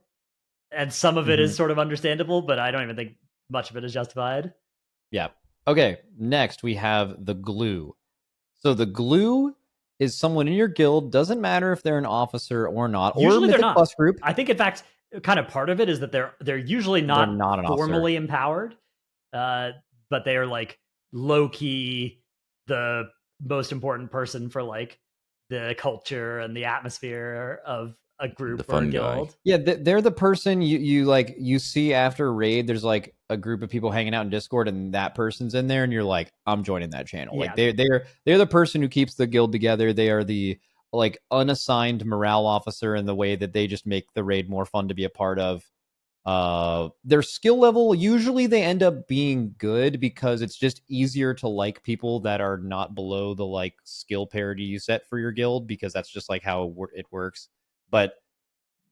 and some of it is sort of understandable, but I don't even think much of it is justified. Yeah. Okay. Next, we have the glue. So the glue is someone in your guild, doesn't matter if they're an officer or not, usually or they're not. Plus group. I think, in fact, kind of part of it is that they're usually not formally empowered, but they are like low key the most important person for like the culture and the atmosphere of a group or a guild. Guy. Yeah, they're the person you see after a raid. There's like a group of people hanging out in Discord, and that person's in there, and you're like, I'm joining that channel. Yeah. Like they're the person who keeps the guild together. They are the like unassigned morale officer in the way that they just make the raid more fun to be a part of. Their skill level, usually they end up being good because it's just easier to like people that are not below the like skill parity you set for your guild, because that's just like how it works. But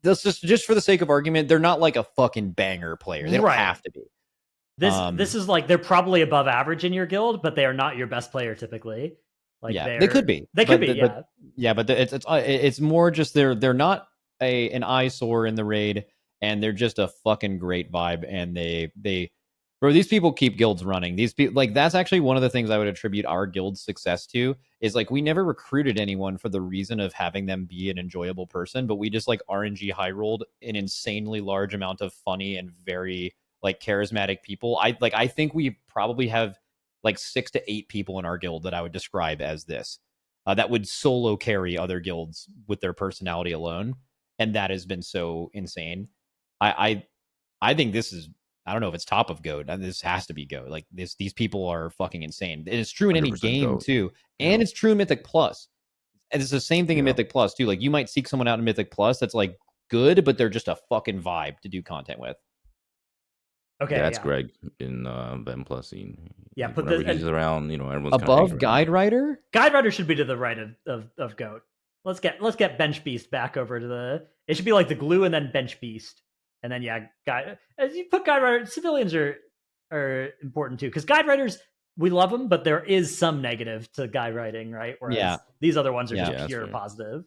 this just for the sake of argument, they're not like a fucking banger player. They don't have to be. This is like they're probably above average in your guild, but they are not your best player typically. Like they could be. They could be. But it's more just they're not an eyesore in the raid, and they're just a fucking great vibe. And these people keep guilds running. These people, like, that's actually one of the things I would attribute our guild's success to, is like we never recruited anyone for the reason of having them be an enjoyable person, but we just like RNG high rolled an insanely large amount of funny and very like charismatic people. I think we probably have like 6 to 8 people in our guild that I would describe as this, that would solo carry other guilds with their personality alone. and that has been so insane. I think this is, I don't know if it's top of GOAT. This has to be GOAT. Like these people are fucking insane. And it's true in any game GOAT. too. And it's true in Mythic Plus. And it's the same thing in Mythic Plus too. Like you might seek someone out in Mythic Plus that's like good, but they're just a fucking vibe to do content with. Okay, yeah, that's Greg in Ven Plus scene. Yeah, put this he's around, everyone's above Guide Rider. Guide Rider should be to the right of GOAT. Let's get Bench Beast back over to the. It should be like the glue and then Bench Beast, and then Guide. As you put Guide Rider, civilians are important too, because Guide Riders, we love them, but there is some negative to guide writing, right? Whereas these other ones are just pure positive.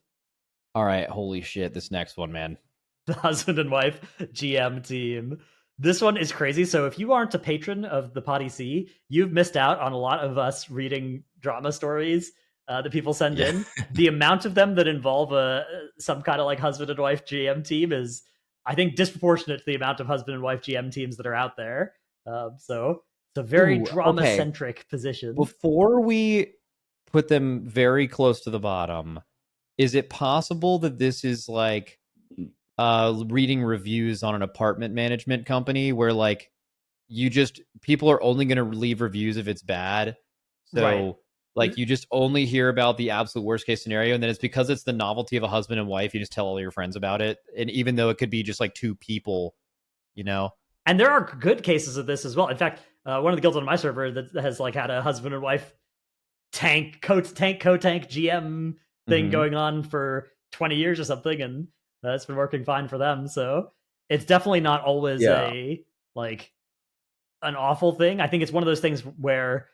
All right, holy shit, this next one, man. The husband and wife GM team. This one is crazy. So if you aren't a patron of the PoddyC, you've missed out on a lot of us reading drama stories that people send in. The amount of them that involve some kind of like husband and wife GM team is, I think, disproportionate to the amount of husband and wife GM teams that are out there. So it's a very drama-centric position. Before we put them very close to the bottom, is it possible that this is like reading reviews on an apartment management company where like people are only going to leave reviews if it's bad? So like you just only hear about the absolute worst case scenario, and then it's because it's the novelty of a husband and wife, you just tell all your friends about it. And even though it could be just like two people, And there are good cases of this as well. In fact, one of the guilds on my server that has like had a husband and wife co-tank GM thing going on for 20 years or something, and it's been working fine for them. So it's definitely not always an awful thing. I think it's one of those things where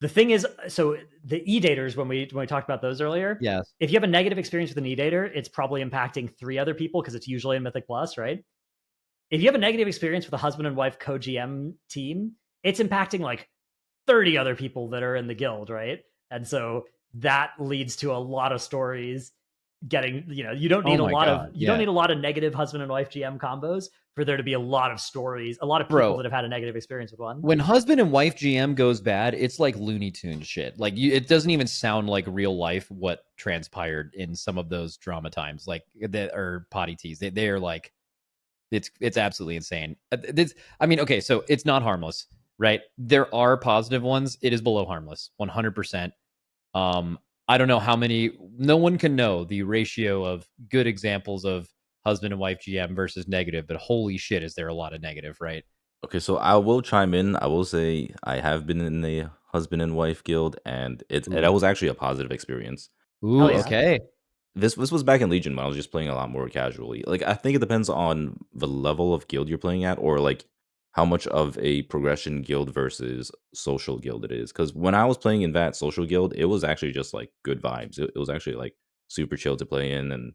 the thing is, so the e-daters, when we talked about those earlier, if you have a negative experience with an e-dater, it's probably impacting 3 other people because it's usually in Mythic Plus, right? If you have a negative experience with a husband and wife co-GM team, it's impacting like 30 other people that are in the guild, right? And so that leads to a lot of stories getting, you don't need don't need a lot of negative husband and wife GM combos for there to be a lot of stories, a lot of people that have had a negative experience with one. When husband and wife GM goes bad, it's like Looney Tunes shit. Like it doesn't even sound like real life what transpired in some of those drama times, like that or potty teas. They are like, it's absolutely insane. So it's not harmless, right? There are positive ones. It is below harmless, 100%. I don't know how many. No one can know the ratio of good examples of husband and wife GM versus negative, but holy shit, is there a lot of negative, right? Okay, so I will chime in. I will say I have been in a husband and wife guild, and that was actually a positive experience. Ooh, okay. This was back in Legion when I was just playing a lot more casually. Like I think it depends on the level of guild you're playing at, or like how much of a progression guild versus social guild it is. Because when I was playing in that social guild, it was actually just like good vibes. It was actually like super chill to play in, and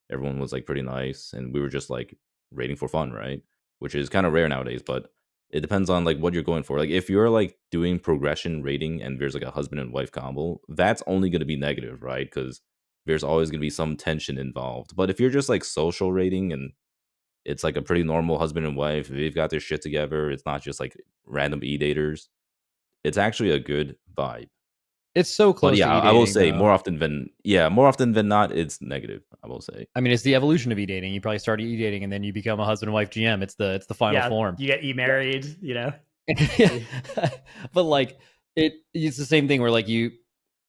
everyone was like pretty nice, and we were just like raiding for fun, right? Which is kind of rare nowadays, but it depends on like what you're going for. Like if you're like doing progression raiding and there's like a husband and wife combo, that's only going to be negative, right? Because there's always going to be some tension involved. But if you're just like social rating and it's like a pretty normal husband and wife, they've got their shit together, it's not just like random e-daters, it's actually a good vibe. It's so close. But I will say more often than not, it's negative. I will say. I mean, it's the evolution of e-dating. You probably start e-dating and then you become a husband and wife GM. It's the final form. You get e-married, But like it's the same thing where like you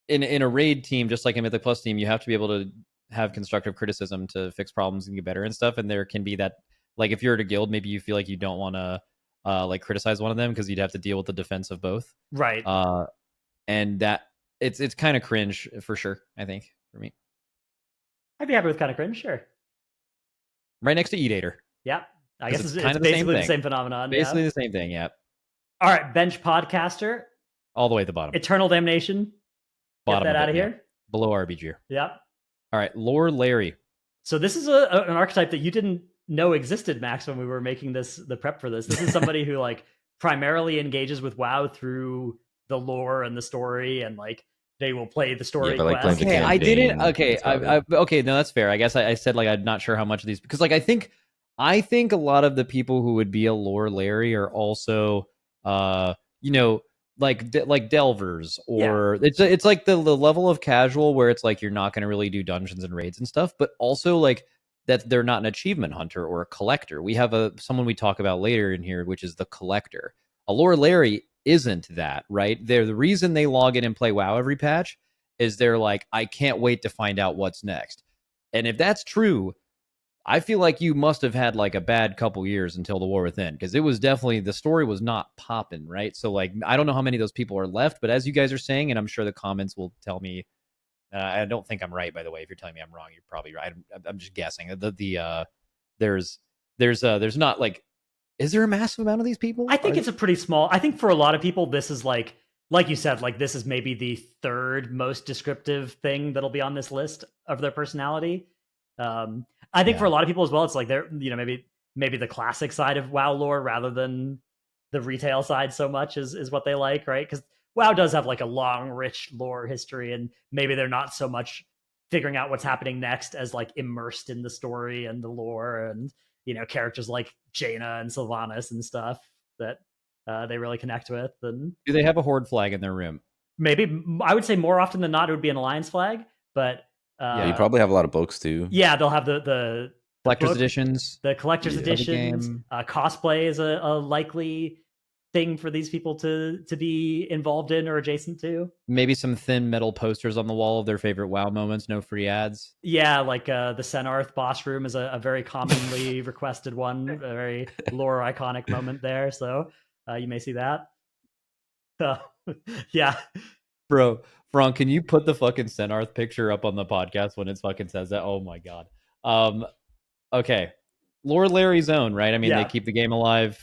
in a raid team, just like a Mythic Plus team, you have to be able to have constructive criticism to fix problems and get better and stuff. And there can be that, like if you're at a guild, maybe you feel like you don't want to like criticize one of them because you'd have to deal with the defense of both. Right. And that it's kind of cringe for sure, I think, for me. I'd be happy with kind of cringe, sure. Right next to E-Dater. Yeah. I guess it's basically the same phenomenon. Basically the same thing, yeah. All right, Bench Podcaster. All the way at the bottom. Eternal Damnation. Bottom Get that out of here. Yeah. Below RBG'er. Yeah. All right, Lord Larry. So this is an archetype that you didn't know existed, Max, when we were making the prep for this. This is somebody who like primarily engages with WoW through the lore and the story, and like they will play the story quest. Like okay, I didn't. Okay, okay, no, that's fair. I guess I said like I'm not sure how much of these, because like I think a lot of the people who would be a Lore Larry are also like delvers, or it's like the level of casual where it's like you're not going to really do dungeons and raids and stuff, but also like that they're not an achievement hunter or a collector. We have someone we talk about later in here, which is the collector. A Lore Larry isn't that, right? They're the reason they log in and play WoW every patch is they're like, I can't wait to find out what's next. And if that's true, I feel like you must have had like a bad couple years until the War Within, because it was definitely, the story was not popping, right? So like, I don't know how many of those people are left, but as you guys are saying, and I'm sure the comments will tell me, I don't think I'm right, by the way. If you're telling me I'm wrong, you're probably right. I'm just guessing. There's not like, is there a massive amount of these people? I think it's a pretty small. I think for a lot of people, this is like you said, like this is maybe the third most descriptive thing that'll be on this list of their personality. I think for a lot of people as well, it's like they're, maybe the classic side of WoW lore rather than the retail side so much is what they like, right? Because WoW does have like a long, rich lore history, and maybe they're not so much figuring out what's happening next as like immersed in the story and the lore and, characters like Jaina and Sylvanas and stuff that they really connect with. And do they have a Horde flag in their room? Maybe, I would say more often than not, it would be an Alliance flag, but you probably have a lot of books too. Yeah, they'll have the collector's editions. The collector's editions. Cosplay is a likely thing for these people to be involved in or adjacent to. Maybe some thin metal posters on the wall of their favorite WoW moments, no free ads. Yeah, like the Senarth boss room is a very commonly requested one, a very lore iconic moment there. So you may see that. Yeah. Bro, Fronk, can you put the fucking Senarth picture up on the podcast when it fucking says that? Oh my god. Okay. Lore Larry's own, right? I mean, they keep the game alive.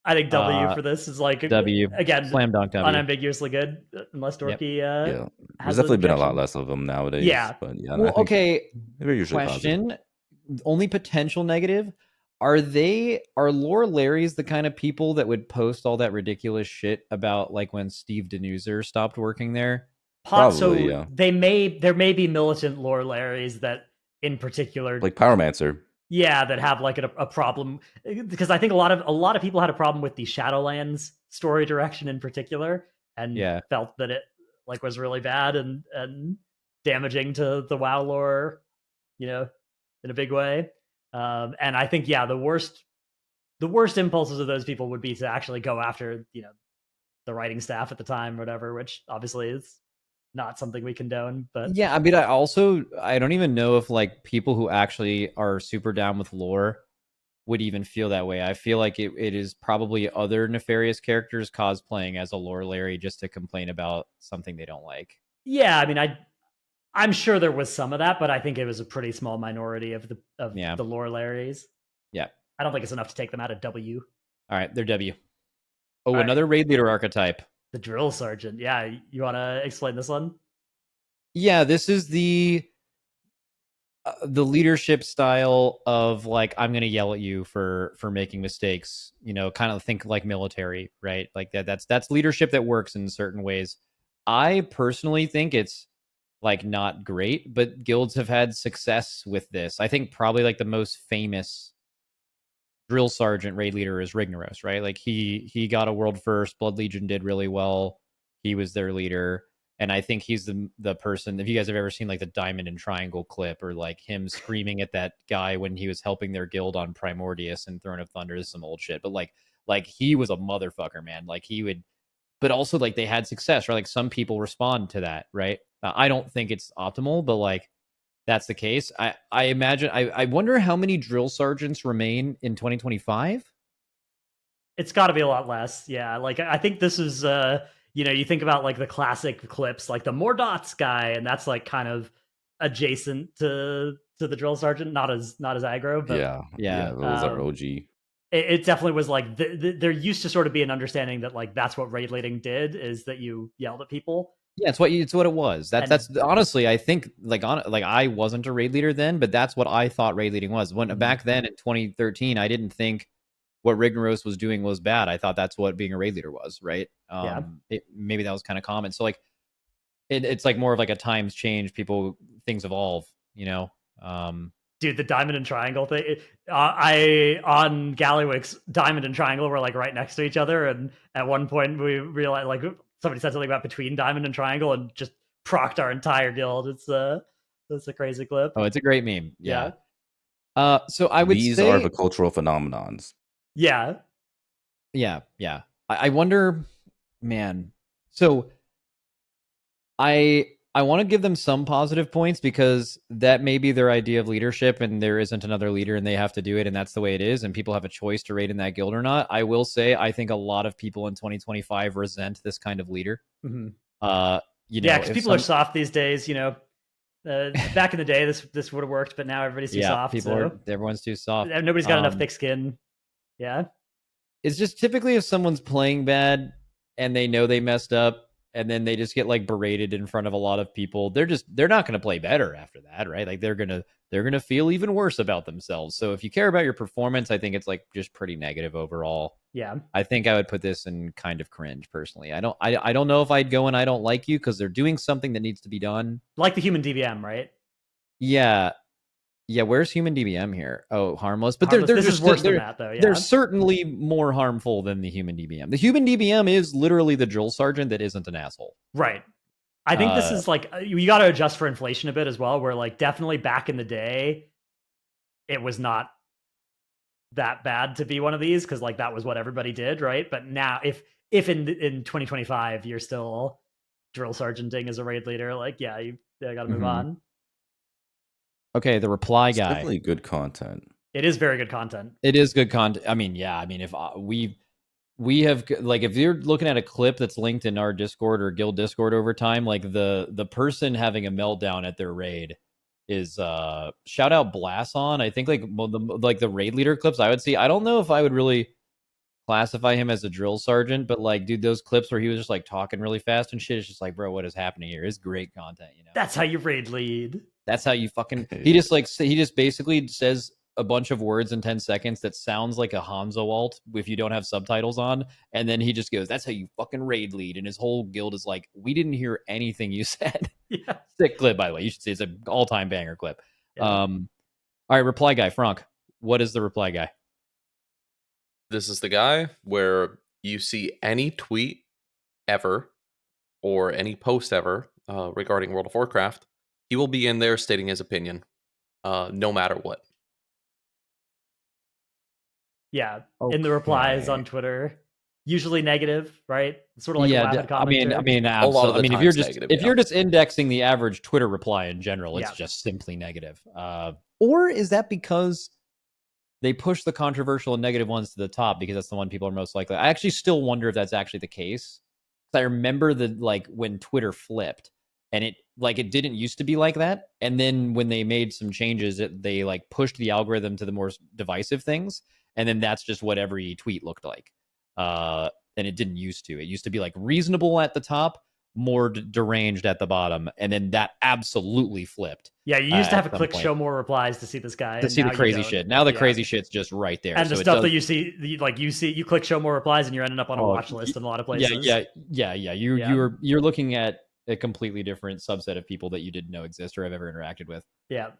I think W for this is like W again, slam dunk W, unambiguously good, unless Dorki. There's definitely been a lot less of them nowadays. Yeah, but well, okay. They're usually question: positive. Only potential negative. Are Lore Larrys the kind of people that would post all that ridiculous shit about like when Steve Denuser stopped working there? Probably, there may be militant Lore Larrys that in particular, like Pyromancer. Yeah, that have like a problem, because I think a lot of people had a problem with the Shadowlands story direction in particular, and felt that it like was really bad and damaging to the WoW lore, in a big way. And I think the worst impulses of those people would be to actually go after the writing staff at the time or whatever, which obviously is not something we condone. But yeah, I mean, I don't even know if like people who actually are super down with lore would even feel that way. I feel like it is probably other nefarious characters cosplaying as a Lore Larry just to complain about something they don't like. Yeah, I mean, I'm sure there was some of that, but I think it was a pretty small minority of the Lore Larrys. Yeah, I don't think it's enough to take them out of W. All right, they're W. Oh, another raid leader archetype. The drill sergeant. Yeah, you want to explain this one? Yeah, this is the leadership style of like, I'm going to yell at you for making mistakes, kind of think like military, right? Like that's leadership that works in certain ways. I personally think it's like not great, but guilds have had success with this. I think probably like the most famous drill sergeant raid leader is Rignaros, right? Like he got a world first. Blood Legion did really well. He was their leader. And I think he's the person, if you guys have ever seen like the Diamond and Triangle clip, or like him screaming at that guy when he was helping their guild on Primordius and Throne of Thunder, is some old shit. But like he was a motherfucker, man. Like he would, but also like they had success, right? Like some people respond to that, right? I don't think it's optimal, but like that's the case. I imagine, I wonder how many drill sergeants remain in 2025. It's got to be a lot less. Yeah. Like I think this is, you think about like the classic clips, like the more dots guy, and that's like kind of adjacent to the drill sergeant, not as aggro, but yeah, those are OG. It definitely was like there used to sort of be an understanding that like that's what raid leading did, is that you yelled at people. Yeah, it's what it was. That's honestly, I think like I wasn't a raid leader then, but that's what I thought raid leading was. When back then in 2013, I didn't think what Rignaros was doing was bad. I thought that's what being a raid leader was, right? Maybe that was kind of common. So like it's like more of like a times change. Things evolve, Dude, the Diamond and Triangle thing. I on Gallywix, Diamond and Triangle were like right next to each other, and at one point we realized like somebody said something about between Diamond and Triangle, and just procced our entire guild. It's a crazy clip. Oh, it's a great meme. Yeah. So I would These say are the cultural phenomenons. Yeah. I wonder, man. So I want to give them some positive points because that may be their idea of leadership, and there isn't another leader, and they have to do it, and that's the way it is, and people have a choice to raid in that guild or not. I will say, I think a lot of people in 2025 resent this kind of leader. Mm-hmm. Because people are soft these days. Back in the day, this would have worked, but now everybody's too soft. Everyone's too soft. Nobody's got enough thick skin. Yeah. It's just typically if someone's playing bad and they know they messed up and then they just get like berated in front of a lot of people, they're not going to play better after that, right? Like they're going to feel even worse about themselves. So if you care about your performance, I think it's like just pretty negative overall. Yeah. I think I would put this in kind of cringe personally. I don't know if I'd go and I don't like you because they're doing something that needs to be done. Like the human DBM, right? Yeah. Yeah, where's human DBM here? Oh, harmless. But harmless. They're this just is worse than that, though. Yeah. They're certainly more harmful than the human DBM. The human DBM is literally the drill sergeant that isn't an asshole. Right. I think this is like, you got to adjust for inflation a bit as well, where like definitely back in the day, it was not that bad to be one of these because like that was what everybody did, right? But now if in 2025 you're still drill sergeanting as a raid leader, like you got to move on. Okay, the reply guy. It's definitely good content. It is very good content. It is good content. I mean, if we have, like, if you're looking at a clip that's linked in our Discord or guild Discord over time, like the person having a meltdown at their raid is shout out Blason. I think the raid leader clips I would see. I don't know if I would really classify him as a drill sergeant, but like, dude, those clips where he was just like talking really fast and shit, it's just like, bro, what is happening here? It's great content, That's how you raid lead. That's how you fucking. He just basically says a bunch of words in 10 seconds that sounds like a Hanzo alt if you don't have subtitles on, and then he just goes, "That's how you fucking raid lead," and his whole guild is like, "We didn't hear anything you said." Yeah. Sick clip, by the way. You should see it's an all-time banger clip. Yeah. All right, reply guy, Fronk. What is the reply guy? This is the guy where you see any tweet ever or any post ever regarding World of Warcraft. He will be in there stating his opinion, no matter what. Yeah, in the replies on Twitter, usually negative, right? Sort of like Wowhead Commenter. I mean, a lot of the if you're just indexing the average Twitter reply in general, it's just simply negative. Or is that because they push the controversial and negative ones to the top because that's the one people are most likely? I actually still wonder if that's actually the case. I remember when Twitter flipped. And it didn't used to be like that. And then when they made some changes, they like pushed the algorithm to the more divisive things. And then that's just what every tweet looked like. And it didn't used to. It used to be like reasonable at the top, more deranged at the bottom. And then that absolutely flipped. Yeah, you used to have to click show more replies to see this guy. To see the crazy shit. Now the crazy shit's just right there. And the stuff that you see, you click show more replies and you're ending up on a watch list in a lot of places. Yeah. You're looking at a completely different subset of people that you didn't know exist or have ever interacted with. Yeah.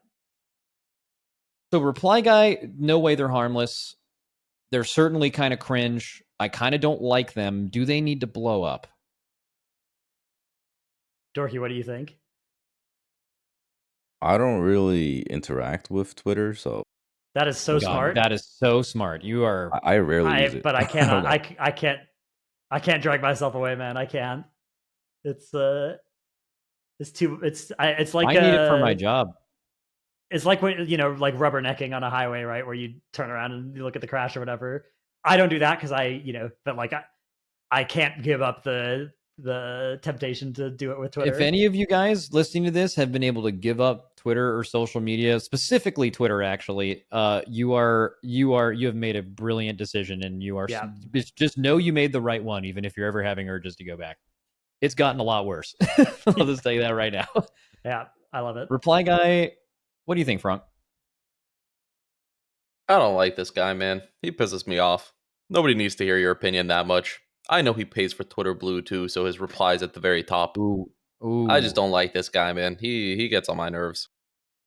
So reply guy, no way they're harmless. They're certainly kind of cringe. I kind of don't like them. Do they need to blow up? Dorki, what do you think? I don't really interact with Twitter, so that is so smart. That is so smart. You are. I rarely use it, but I cannot. I can't drag myself away, man. I can't. It's like I need it for my job. It's like when like rubbernecking on a highway, right? Where you turn around and you look at the crash or whatever. I don't do that because but like I can't give up the temptation to do it with Twitter. If any of you guys listening to this have been able to give up Twitter or social media, specifically Twitter, actually, you have made a brilliant decision, and you are just know you made the right one, even if you're ever having urges to go back. It's gotten a lot worse. I'll just tell you that right now. Yeah, I love it. Reply guy, what do you think, Fronk? I don't like this guy, man. He pisses me off. Nobody needs to hear your opinion that much. I know he pays for Twitter Blue too, so his reply's at the very top. Ooh. I just don't like this guy, man. He gets on my nerves.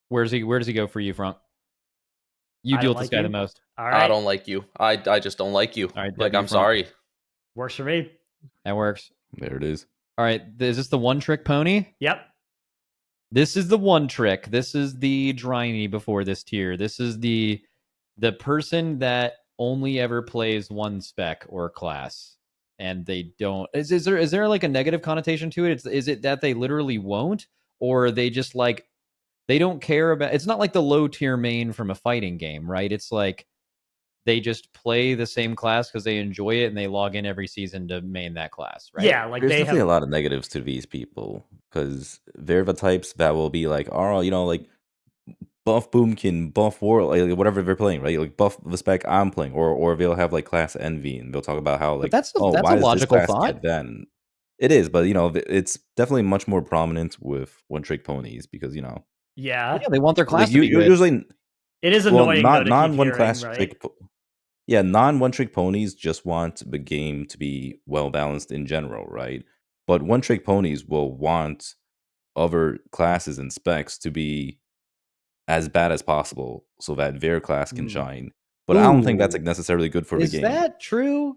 Where does he go for you, Fronk? You deal with this guy the most. All right. I don't like you. I just don't like you. All right, like, I'm sorry. Works for me. That works. There it is. All right, is this the one trick pony? Yep. This is the one trick. This is the Driney before this tier. This is the person that only ever plays one spec or class, and they don't. Is there like a negative connotation to it? Is it that they literally won't, or they just like they don't care about? It's not like the low tier main from a fighting game, right? It's like they just play the same class because they enjoy it and they log in every season to main that class, right? Yeah, like There's they definitely have a lot of negatives to these people because they're the types that will be like, oh, like buff Boomkin, buff War, like whatever they're playing, right? Like buff the spec I'm playing, or they'll have like class envy and they'll talk about how like, that's why a does this logical class thought. get banned? It is, but it's definitely much more prominent with one trick ponies because yeah, they want their class like to be good. usually it is annoying not though, to non keep one hearing, class right? trick. Yeah, non one trick ponies just want the game to be well balanced in general, right? But one trick ponies will want other classes and specs to be as bad as possible so that their class can shine. But I don't think that's like necessarily good for the game. Is that true?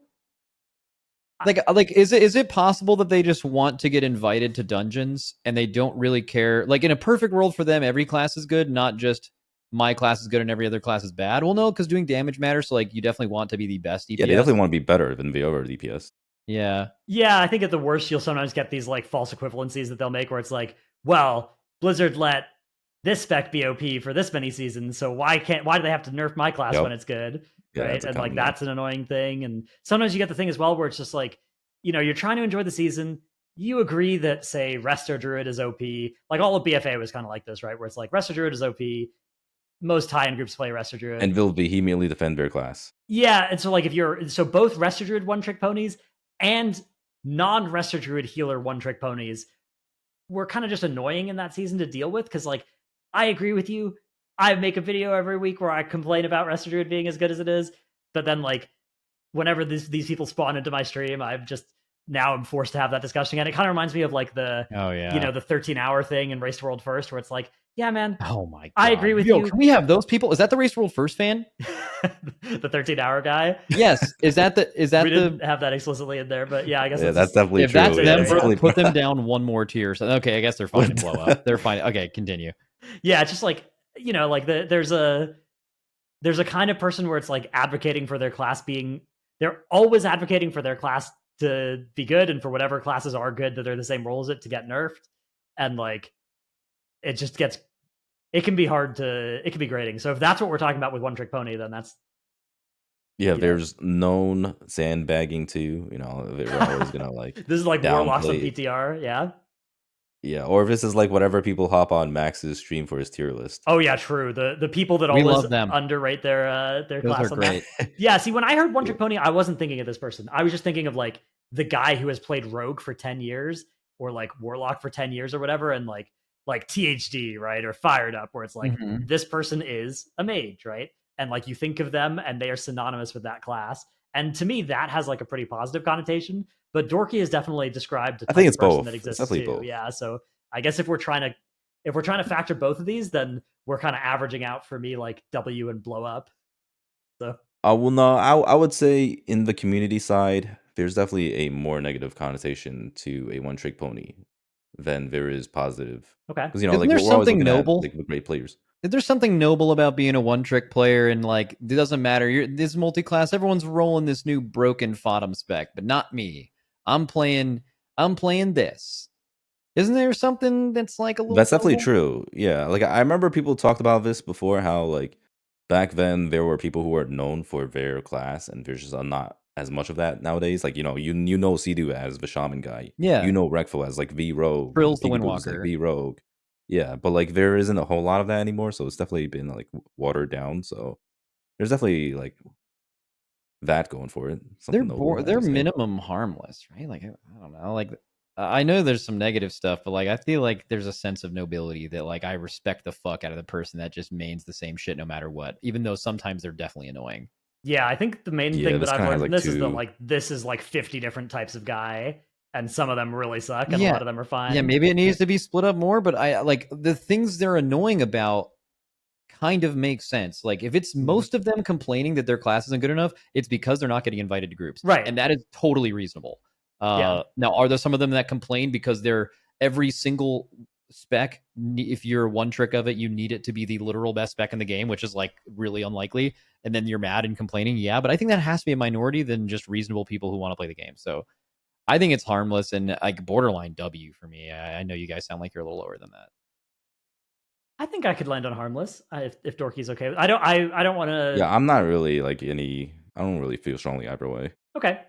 Like is it possible that they just want to get invited to dungeons and they don't really care? Like in a perfect world for them, every class is good, not just my class is good and every other class is bad. Well, no, because doing damage matters. So like you definitely want to be the best DPS. Yeah, they definitely want to be better than the other DPS. Yeah. Yeah, I think at the worst you'll sometimes get these like false equivalencies that they'll make where it's like, well, Blizzard let this spec be OP for this many seasons, so why do they have to nerf my class when it's good? Yeah, right? And like that's an annoying thing. And sometimes you get the thing as well where it's just like, you're trying to enjoy the season. You agree that, say, Resto Druid is OP. Like all of BFA was kind of like this, right? Where it's like Resto Druid is OP. Most tie-in groups play Resto Druid. And they'll vehemently defend their class. Yeah, and so like so both Resto Druid one-trick ponies and non-Resto Druid healer one-trick ponies were kind of just annoying in that season to deal with because like I agree with you. I make a video every week where I complain about Resto Druid being as good as it is, but then like whenever these people spawn into my stream, I'm forced to have that discussion. And it kind of reminds me of like the the 13-hour thing in Race to World First, where it's like, yeah, man. Oh my god. I agree with you. Can we have those people? Is that the Race to World First fan? The 13-hour guy? Yes. Is that we didn't have that explicitly in there, but yeah, I guess that's definitely if true. That's them, yeah. put them down one more tier. So okay, I guess they're fine to blow up. They're fine. Okay, continue. Yeah, it's just like, like there's a kind of person where it's like advocating for their class they're always advocating for their class to be good and for whatever classes are good that they're the same role as it to get nerfed. And like it can be grating. So if that's what we're talking about with one trick pony, then that's there's known sandbagging too, they're always gonna like this is like Warlocks on PTR, yeah, or if this is like whatever people hop on Max's stream for his tier list. Oh yeah, true. The people that always underrate their class on that. Yeah, see, when I heard one trick pony, I wasn't thinking of this person. I was just thinking of like the guy who has played Rogue for 10 years or like Warlock for 10 years or whatever, and like THD, right? Or Fired Up, where it's like this person is a mage, right? And like you think of them and they are synonymous with that class. And to me, that has like a pretty positive connotation. But Dorki is definitely described a type of person that exists too. Both. Yeah. So I guess if we're trying to factor both of these, then we're kind of averaging out for me like W and Blow Up. So well, no, I would say in the community side, there's definitely a more negative connotation to a one trick pony than there is positive. Okay. Because like there's something noble. Like, the great players. There's something noble about being a one-trick player, and like it doesn't matter. This multi-class, everyone's rolling this new broken FOTM spec, but not me. I'm playing this. Isn't there something that's like a little? That's definitely true. Yeah, like I remember people talked about this before. How like back then there were people who were known for their class, and there's just not as much of that nowadays. Like you know Sidu as the shaman guy. Yeah, Rekfo as like V Rogue. Trill's the Windwalker. Like V Rogue. Yeah, but like there isn't a whole lot of that anymore, so it's definitely been like watered down. So there's definitely like that going for it. They're minimum harmless, right? Like I don't know, like I know there's some negative stuff, but like I feel like there's a sense of nobility that like I respect the fuck out of the person that just mains the same shit no matter what, even though sometimes they're definitely annoying. Yeah, I think the main thing that I've learned from this is that like this is like 50 different types of guy. And some of them really suck, and a lot of them are fine. Yeah, maybe it needs to be split up more, but I like the things they're annoying about kind of make sense. Like if it's most of them complaining that their class isn't good enough, it's because they're not getting invited to groups. Right. And that is totally reasonable. Now, are there some of them that complain because they're every single spec, if you're one trick of it, you need it to be the literal best spec in the game, which is like really unlikely. And then you're mad and complaining. Yeah, but I think that has to be a minority than just reasonable people who want to play the game. So I think it's harmless and like borderline W for me. I know you guys sound like you're a little lower than that. I think I could land on harmless if Dorky's okay. I don't want to. Yeah, I'm not really like I don't really feel strongly either way. Okay,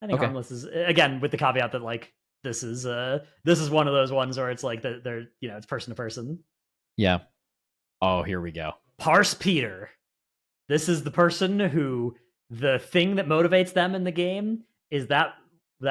I think harmless is, again, with the caveat that like this is one of those ones where it's like they're it's person to person. Yeah. Oh, here we go. Parse Peter. This is the person who the thing that motivates them in the game is that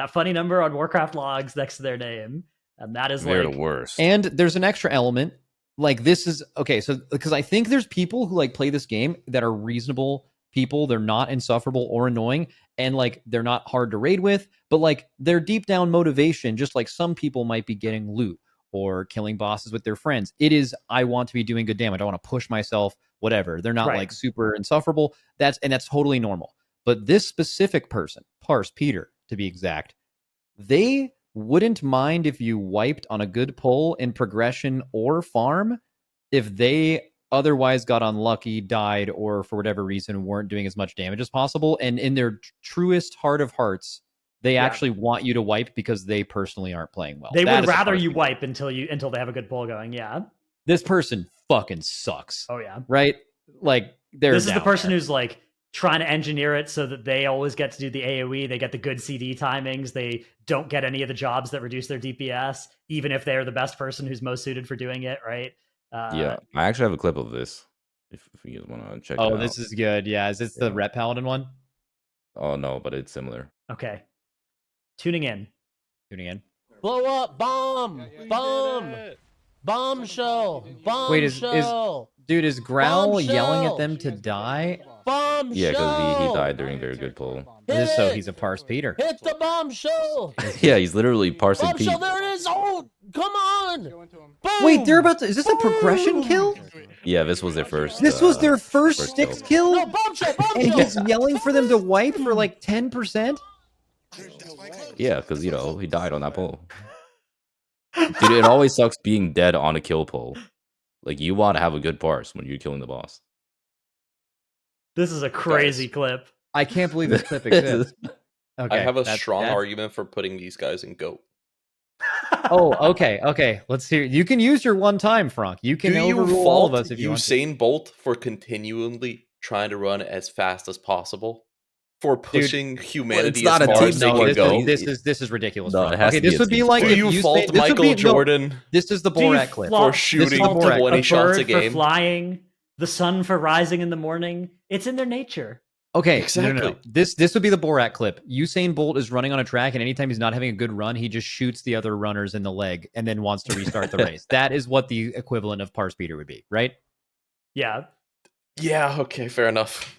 funny number on Warcraft logs next to their name, and that is they're like the worst. And there's an extra element. Like this is okay, so because I think there's people who like play this game that are reasonable people. They're not insufferable or annoying, and like they're not hard to raid with, but like their deep down motivation, just like some people might be getting loot or killing bosses with their friends. It is, I want to be doing good damage. I want to push myself, whatever. They're not like super insufferable. That's totally normal. But this specific person, Parse Peter to be exact, they wouldn't mind if you wiped on a good pull in progression or farm if they otherwise got unlucky, died, or for whatever reason weren't doing as much damage as possible. And in their truest heart of hearts, they actually want you to wipe because they personally aren't playing well. They would rather you wipe until they have a good pull going. Yeah. This person fucking sucks. Oh yeah. Right? Like this is the person who's like trying to engineer it so that they always get to do the AoE. They get the good CD timings. They don't get any of the jobs that reduce their DPS, even if they're the best person who's most suited for doing it, right? Yeah, I actually have a clip of this. If you want to check it out. Oh, this is good. Yeah, is this the Ret Paladin one? Oh, no, but it's similar. Okay. Tuning in. Blow up, bomb, bomb, bombshell, bombshell. Wait, is Growl yelling at them to die? Bombshell. Yeah, because he died during very good pull. So he's a Parse Peter. Hit the bombshell. Yeah, he's literally parsing Pete. Bombshell, there it is. Oh, come on. Boom. Wait, they're about to. Is this a progression kill? Yeah, this was their first. This was their first Styx kill? No, bombshell, And he's yelling for them to wipe for like 10%? Yeah, because, he died on that pull. Dude, it always sucks being dead on a kill pull. Like, you want to have a good parse when you're killing the boss. This is a crazy clip. I can't believe this clip exists. Okay, I have a strong argument for putting these guys in GOAT. Oh, okay. Let's hear. You can use your one time, Fronk. You can overrule all of us if you want to. Usain Bolt for continually trying to run as fast as possible. For pushing humanity as far as they can go. This is ridiculous. No, okay, this would be like do you fault Michael Jordan? This is the Borat clip for shooting 20 shots a game. For flying, the sun for rising in the morning. It's in their nature. Okay, exactly. No. This would be the Borat clip. Usain Bolt is running on a track, and anytime he's not having a good run, he just shoots the other runners in the leg and then wants to restart the race. That is what the equivalent of Parse Peter would be, right? Yeah. Yeah. Okay. Fair enough.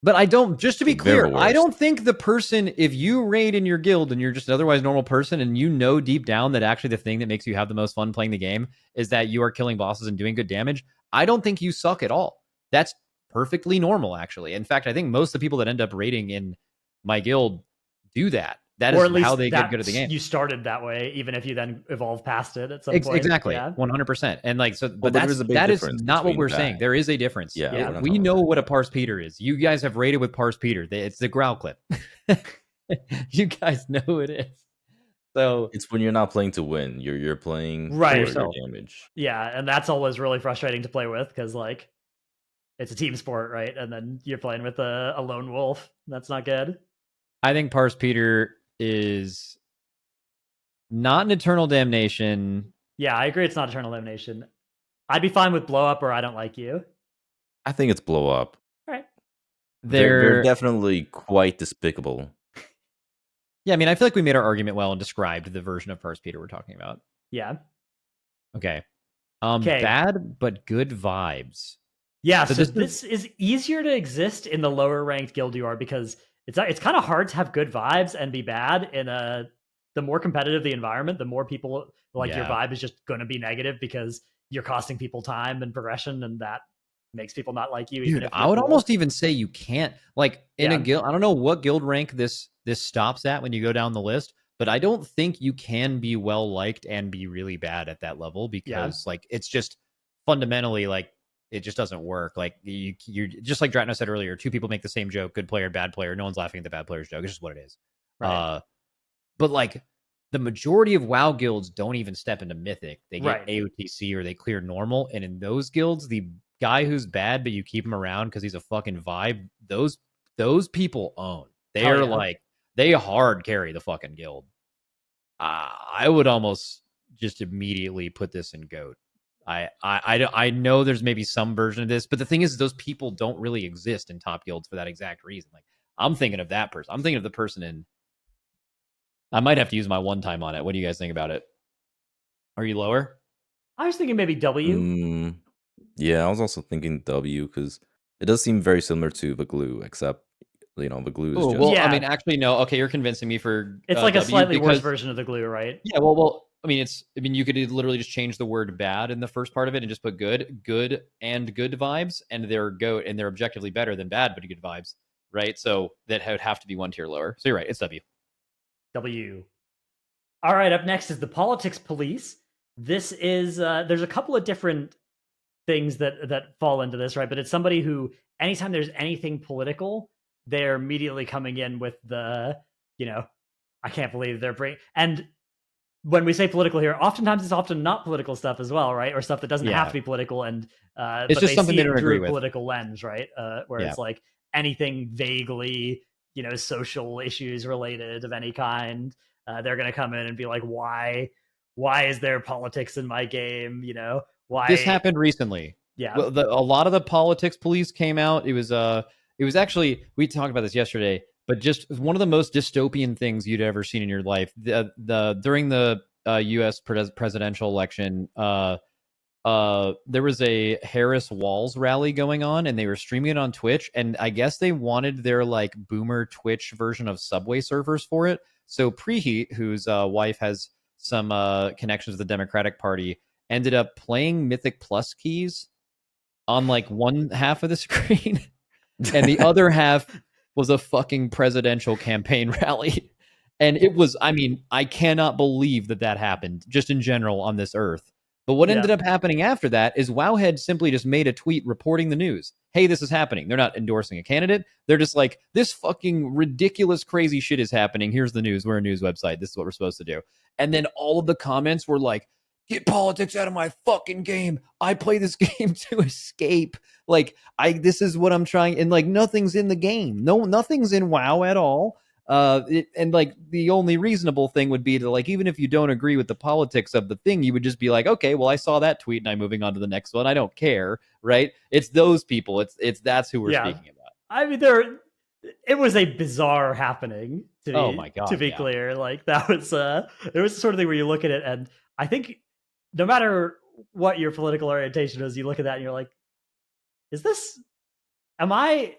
But just to be clear, I don't think the person, if you raid in your guild and you're just an otherwise normal person and you know deep down that actually the thing that makes you have the most fun playing the game is that you are killing bosses and doing good damage, I don't think you suck at all. That's perfectly normal, actually. In fact, I think most of the people that end up raiding in my guild do that. That is how they get good at the game. You started that way, even if you then evolve past it at some point. Exactly, 100%. And like, so, but that is not what we're saying. There is a difference. Yeah, we know what a Parse Peter is. You guys have raided with Parse Peter. It's the Growl clip. You guys know who it is. So it's when you're not playing to win. You're playing for your damage. Yeah, and that's always really frustrating to play with because like it's a team sport, right? And then you're playing with a lone wolf. That's not good. I think Parse Peter is not an eternal damnation. Yeah, I agree. It's not eternal damnation. I'd be fine with blow up or I don't like you. I think it's blow up. All right. They're definitely quite despicable. Yeah, I mean, I feel like we made our argument well and described the version of Parse Peter we're talking about. Yeah. Okay. Bad but good vibes. Yeah, so this is easier to exist in the lower ranked guild you are because it's kind of hard to have good vibes and be bad in the more competitive the environment, the more people your vibe is just going to be negative because you're costing people time and progression, and that makes people not like you. Dude, I would almost even say you can't, like, in a guild. I don't know what guild rank this stops at when you go down the list, but I don't think you can be well liked and be really bad at that level because like it's just fundamentally like it just doesn't work. Like you're just like Dratnos said earlier, two people make the same joke, good player, bad player. No one's laughing at the bad player's joke. It's just what it is. Right. But like the majority of WoW guilds don't even step into Mythic. They get AOTC or they clear normal. And in those guilds, the guy who's bad, but you keep him around because he's a fucking vibe, those people own. They are like, they hard carry the fucking guild. I would almost just immediately put this in GOAT. I know there's maybe some version of this, but the thing is, those people don't really exist in top guilds for that exact reason. Like, I'm thinking of that person. I'm thinking of the person in. I might have to use my one time on it. What do you guys think about it? Are you lower? I was thinking maybe W. Yeah, I was also thinking W because it does seem very similar to the glue, except the glue is just. Well, I mean, actually, no. Okay, you're convincing me for. It's like a slightly worse version of the glue, right? Yeah. Well. I mean, you could literally just change the word bad in the first part of it and just put good and good vibes, and they're GOAT, and they're objectively better than bad but good vibes, right? So that would have to be one tier lower. So you're right, it's W. W. All right, up next is the Politics Police. This is there's a couple of different things that fall into this, right? But it's somebody who, anytime there's anything political, they're immediately coming in with the, I can't believe they're and when we say political here, oftentimes it's often not political stuff as well, right? Or stuff that doesn't have to be political, and it's just something they don't agree with. Political lens, right? Where it's like anything vaguely, social issues related of any kind, they're going to come in and be like, "Why is there politics in my game?" Why? This happened recently. Yeah, well, a lot of the Politics Police came out. It was actually, we talked about this yesterday. But just one of the most dystopian things you'd ever seen in your life. During the U.S. presidential election, there was a Harris Walls rally going on, and they were streaming it on Twitch. And I guess they wanted their like boomer Twitch version of Subway servers for it. So Preheat, whose wife has some connections to the Democratic Party, ended up playing Mythic Plus keys on like one half of the screen, and the other half was a fucking presidential campaign rally. And it was, I mean, I cannot believe that happened just in general on this earth. But what ended up happening after that is Wowhead simply just made a tweet reporting the news. Hey, this is happening. They're not endorsing a candidate. They're just like, this fucking ridiculous, crazy shit is happening. Here's the news. We're a news website. This is what we're supposed to do. And then all of the comments were like, get politics out of my fucking game. I play this game to escape. Like, this is what I'm trying. And like, nothing's in the game. Nothing's in WoW at all. And like, the only reasonable thing would be to like, even if you don't agree with the politics of the thing, you would just be like, okay, well, I saw that tweet and I'm moving on to the next one. I don't care. Right. It's those people. That's who we're speaking about. I mean, it was a bizarre happening to be clear. Like, that was, it was the sort of thing where you look at it, and I think no matter what your political orientation is, you look at that and you're like, am I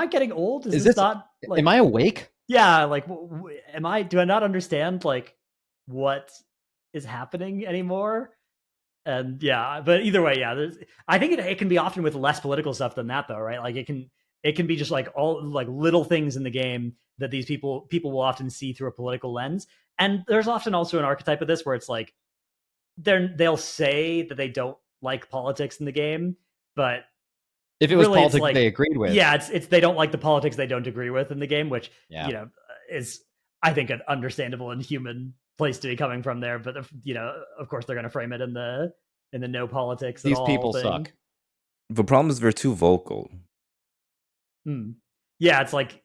getting old? Is this not, like, am I awake? Yeah. Like, do I not understand like what is happening anymore? And but either way, I think it can be often with less political stuff than that though, right? Like it can be just like all like little things in the game that these people will often see through a political lens. And there's often also an archetype of this where it's like, they'll say that they don't like politics in the game, but if it was really politics they agreed with, it's they don't like the politics they don't agree with in the game, which is, I think, an understandable and human place to be coming from there. But of course they're going to frame it in the no politics. These people suck. The problem is they're too vocal. Yeah, it's like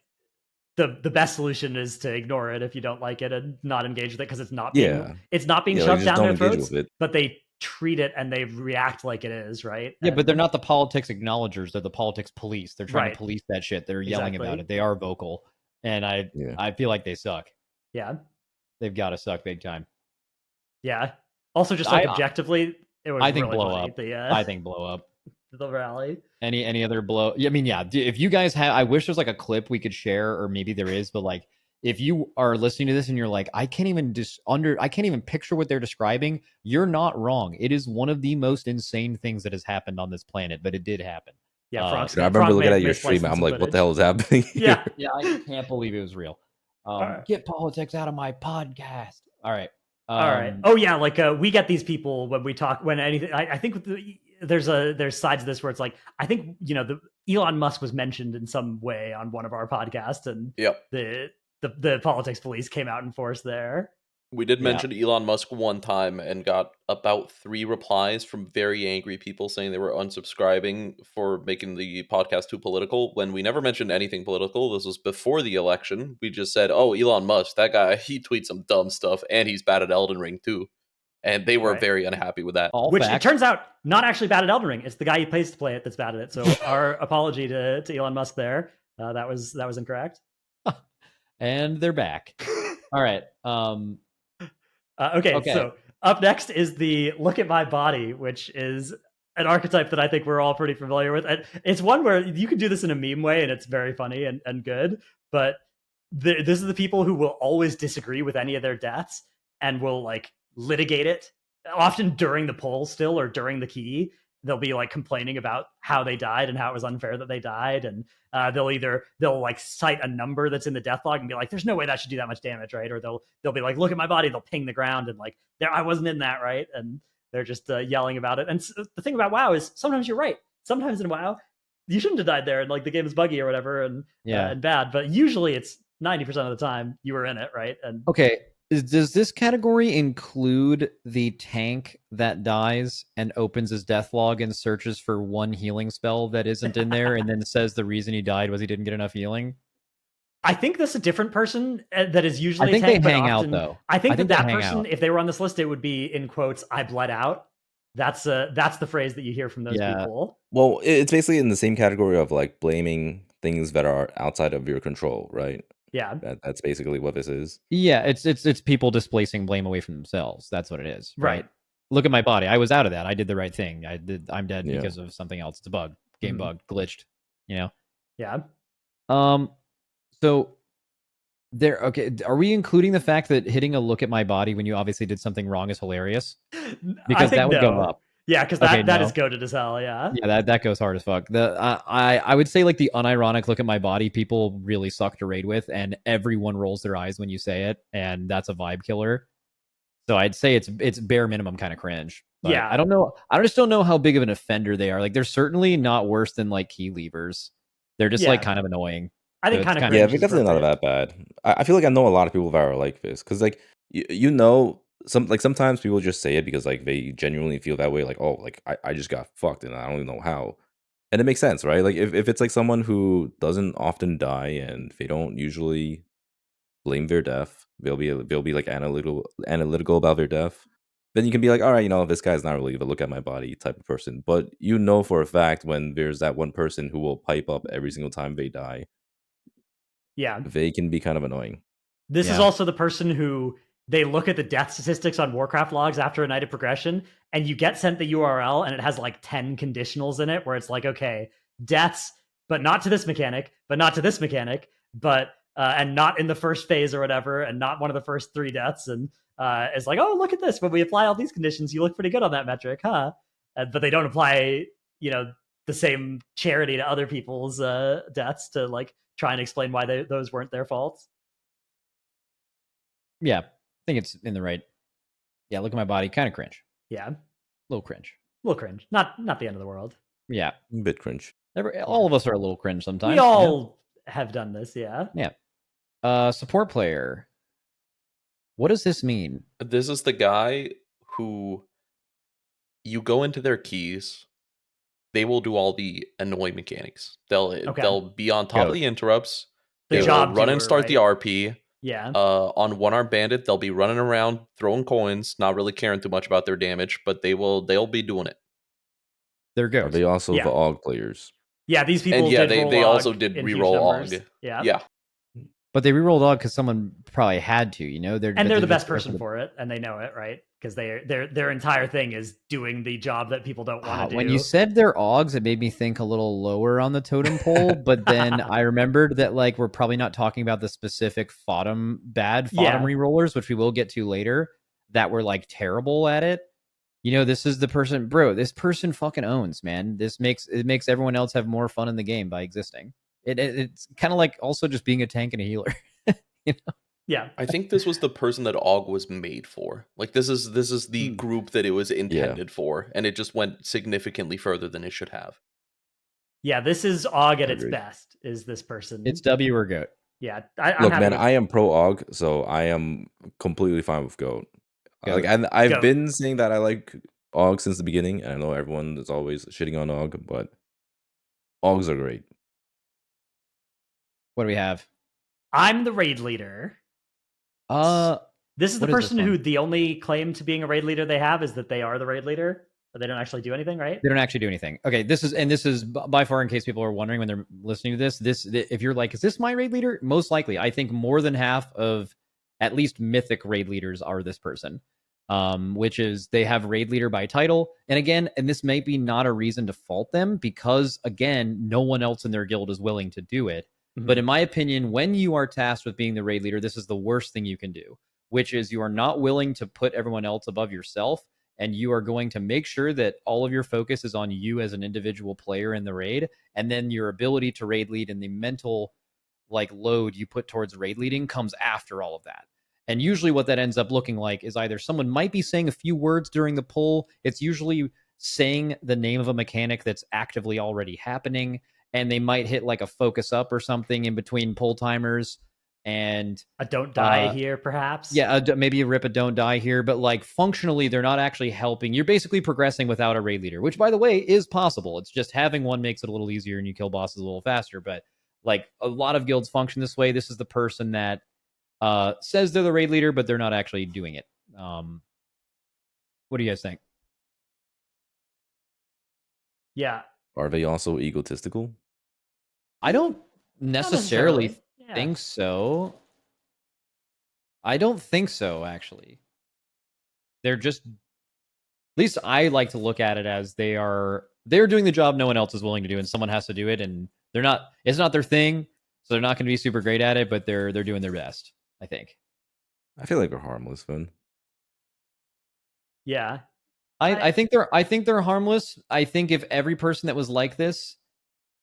the best solution is to ignore it if you don't like it and not engage with it because it's not being shoved down their throats, but they treat it and they react like it is, right? Yeah, but they're not the politics acknowledgers, they're the politics police. They're trying to police that shit. They're yelling about it. They are vocal, and I feel like they suck. Yeah, they've got to suck big time. Yeah. Also, just like objectively, it was. I think really blow funny. up. I think blow up. The rally. Any other blow? I mean, if you guys have, I wish there's like a clip we could share, or maybe there is, but like, if you are listening to this and you're like, I can't even picture what they're describing, you're not wrong. It is one of the most insane things that has happened on this planet, but it did happen. Yeah, I remember looking at your stream. I'm like, what the hell is happening? Yeah, I can't believe it was real. right. Get politics out of my podcast. All right. All right. Oh yeah, like we get these people when we talk when anything. I think there's sides of this where it's like I think the Elon Musk was mentioned in some way on one of our podcasts, and the politics police came out in force there. We did mention Elon Musk one time and got about 3 replies from very angry people saying they were unsubscribing for making the podcast too political, when we never mentioned anything political. This was before the election. We just said, oh, Elon Musk, that guy, he tweets some dumb stuff, and he's bad at Elden Ring too. And they were very unhappy with that. Which it turns out not actually bad at Elden Ring. It's the guy he pays to play it that's bad at it. So our apology to Elon Musk there. That was incorrect. And they're back. All right. Okay, so up next is the look at my body, which is an archetype that I think we're all pretty familiar with. And it's one where you can do this in a meme way, and it's very funny and good. But this is the people who will always disagree with any of their deaths and will like litigate it, often during the poll still or during the key. They'll be like complaining about how they died and how it was unfair that they died. And they'll like cite a number that's in the death log and be like, there's no way that should do that much damage, right? Or they'll be like, look at my body. They'll ping the ground and like, I wasn't in that, right? And they're just yelling about it. And the thing about WoW is sometimes you're right. Sometimes in WoW, you shouldn't have died there, and like the game is buggy or whatever and bad. But usually it's 90% of the time you were in it, right? And okay. Does this category include the tank that dies and opens his death log and searches for one healing spell that isn't in there and then says the reason he died was he didn't get enough hehealing? I think that's a different person that is usually I think a tank, they hang often, out, though. I think that person, if they were on this list, it would be, in quotes, I bled out. That's the phrase that you hear from those people. Well, it's basically in the same category of like blaming things that are outside of your control, right? Yeah, that's basically what this is. Yeah, it's people displacing blame away from themselves. That's what it is, right? Look at my body. I was out of that. I did the right thing. I'm dead because of something else. It's a bug, game bug, glitched. Yeah. So there. Okay, are we including the fact that hitting a look at my body when you obviously did something wrong is hilarious? Because that would go up. Yeah, because that is goated as hell. Yeah, that goes hard as fuck. I would say like the unironic look at my body, people really suck to raid with, and everyone rolls their eyes when you say it, and that's a vibe killer. So I'd say it's bare minimum kind of cringe. But I don't know. I just don't know how big of an offender they are. Like they're certainly not worse than like key leavers. They're just like kind of annoying. I think kind of they're definitely not that bad. I feel like I know a lot of people that are like this because like sometimes people just say it because like they genuinely feel that way, like, oh, like I just got fucked and I don't even know how. And it makes sense, right? Like if it's like someone who doesn't often die and they don't usually blame their death, they'll be like analytical about their death, then you can be like, all right, this guy's not really the look at my body type of person. But for a fact when there's that one person who will pipe up every single time they die, they can be kind of annoying. This is also the person who they look at the death statistics on Warcraft logs after a night of progression, and you get sent the URL, and it has like 10 conditionals in it, where it's like, okay, deaths, but not to this mechanic, but not to this mechanic, but and not in the first phase or whatever, and not one of the first 3 deaths, and it's like, oh, look at this. When we apply all these conditions, you look pretty good on that metric, huh? But they don't apply, the same charity to other people's deaths to like try and explain why those weren't their faults. Yeah, I think it's in the right. Yeah, look at my body, kind of cringe. Yeah, a little cringe. Not the end of the world. Yeah, a bit cringe. All of us are a little cringe sometimes. We all have done this. Yeah. Support player. What does this mean? This is the guy who you go into their keys. They will do all the annoying mechanics. They'll be on top of the interrupts. They will run and start the RP. Yeah. On One Arm Bandit, they'll be running around throwing coins, not really caring too much about their damage, but they'll be doing it. There goes. Are they also the AUG players? Yeah, these people. And they also did reroll AUG. Yeah. But they rerolled AUG because someone probably had to, they're the best person for it, and they know it, right? Because their entire thing is doing the job that people don't want to do. When you said they're AUGs, it made me think a little lower on the totem pole. But then I remembered that like we're probably not talking about the specific bad FOTM rerollers, which we will get to later, that were like terrible at it. This is the person, bro. This person fucking owns, man. It makes everyone else have more fun in the game by existing. It's kind of like also just being a tank and a healer. Yeah. I think this was the person that AUG was made for. Like this is the group that it was intended for, and it just went significantly further than it should have. Yeah, this is AUG at its best, is this person. It's W or GOAT. Yeah. Look, man, I am pro AUG, so I am completely fine with GOAT. Like, I've been saying that I like AUG since the beginning, and I know everyone is always shitting on AUG, but AUGs are great. What do we have? I'm the raid leader. This is the person who the only claim to being a raid leader they have is that they are the raid leader, but they don't actually do anything, right? They don't actually do anything. Okay, this is by far, in case people are wondering when they're listening to this, if you're like, is this my raid leader? Most likely, I think more than half of at least mythic raid leaders are this person, which is they have raid leader by title. And again, and this may be not a reason to fault them because, again, no one else in their guild is willing to do it. Mm-hmm. But in my opinion, when you are tasked with being the raid leader, this is the worst thing you can do, which is you are not willing to put everyone else above yourself. And you are going to make sure that all of your focus is on you as an individual player in the raid. And then your ability to raid lead and the mental load you put towards raid leading comes after all of that. And usually what that ends up looking like is either someone might be saying a few words during the pull. It's usually saying the name of a mechanic that's actively already happening. And they might hit a focus up or something in between pull timers. And a don't die here, perhaps. Yeah, maybe a rip a don't die here, but functionally they're not actually helping. You're basically progressing without a raid leader, which, by the way, is possible. It's just having one makes it a little easier and you kill bosses a little faster. But a lot of guilds function this way. This is the person that says they're the raid leader, but they're not actually doing it. What do you guys think? Yeah. Are they also egotistical? I don't necessarily think so. I don't think so, actually. They're just, at least I like to look at it as they're doing the job no one else is willing to do, and someone has to do it, and it's not their thing, so they're not going to be super great at it, but they're doing their best, I think. I feel like they're harmless, Finn. Yeah. I think they're harmless. I think if every person that was like this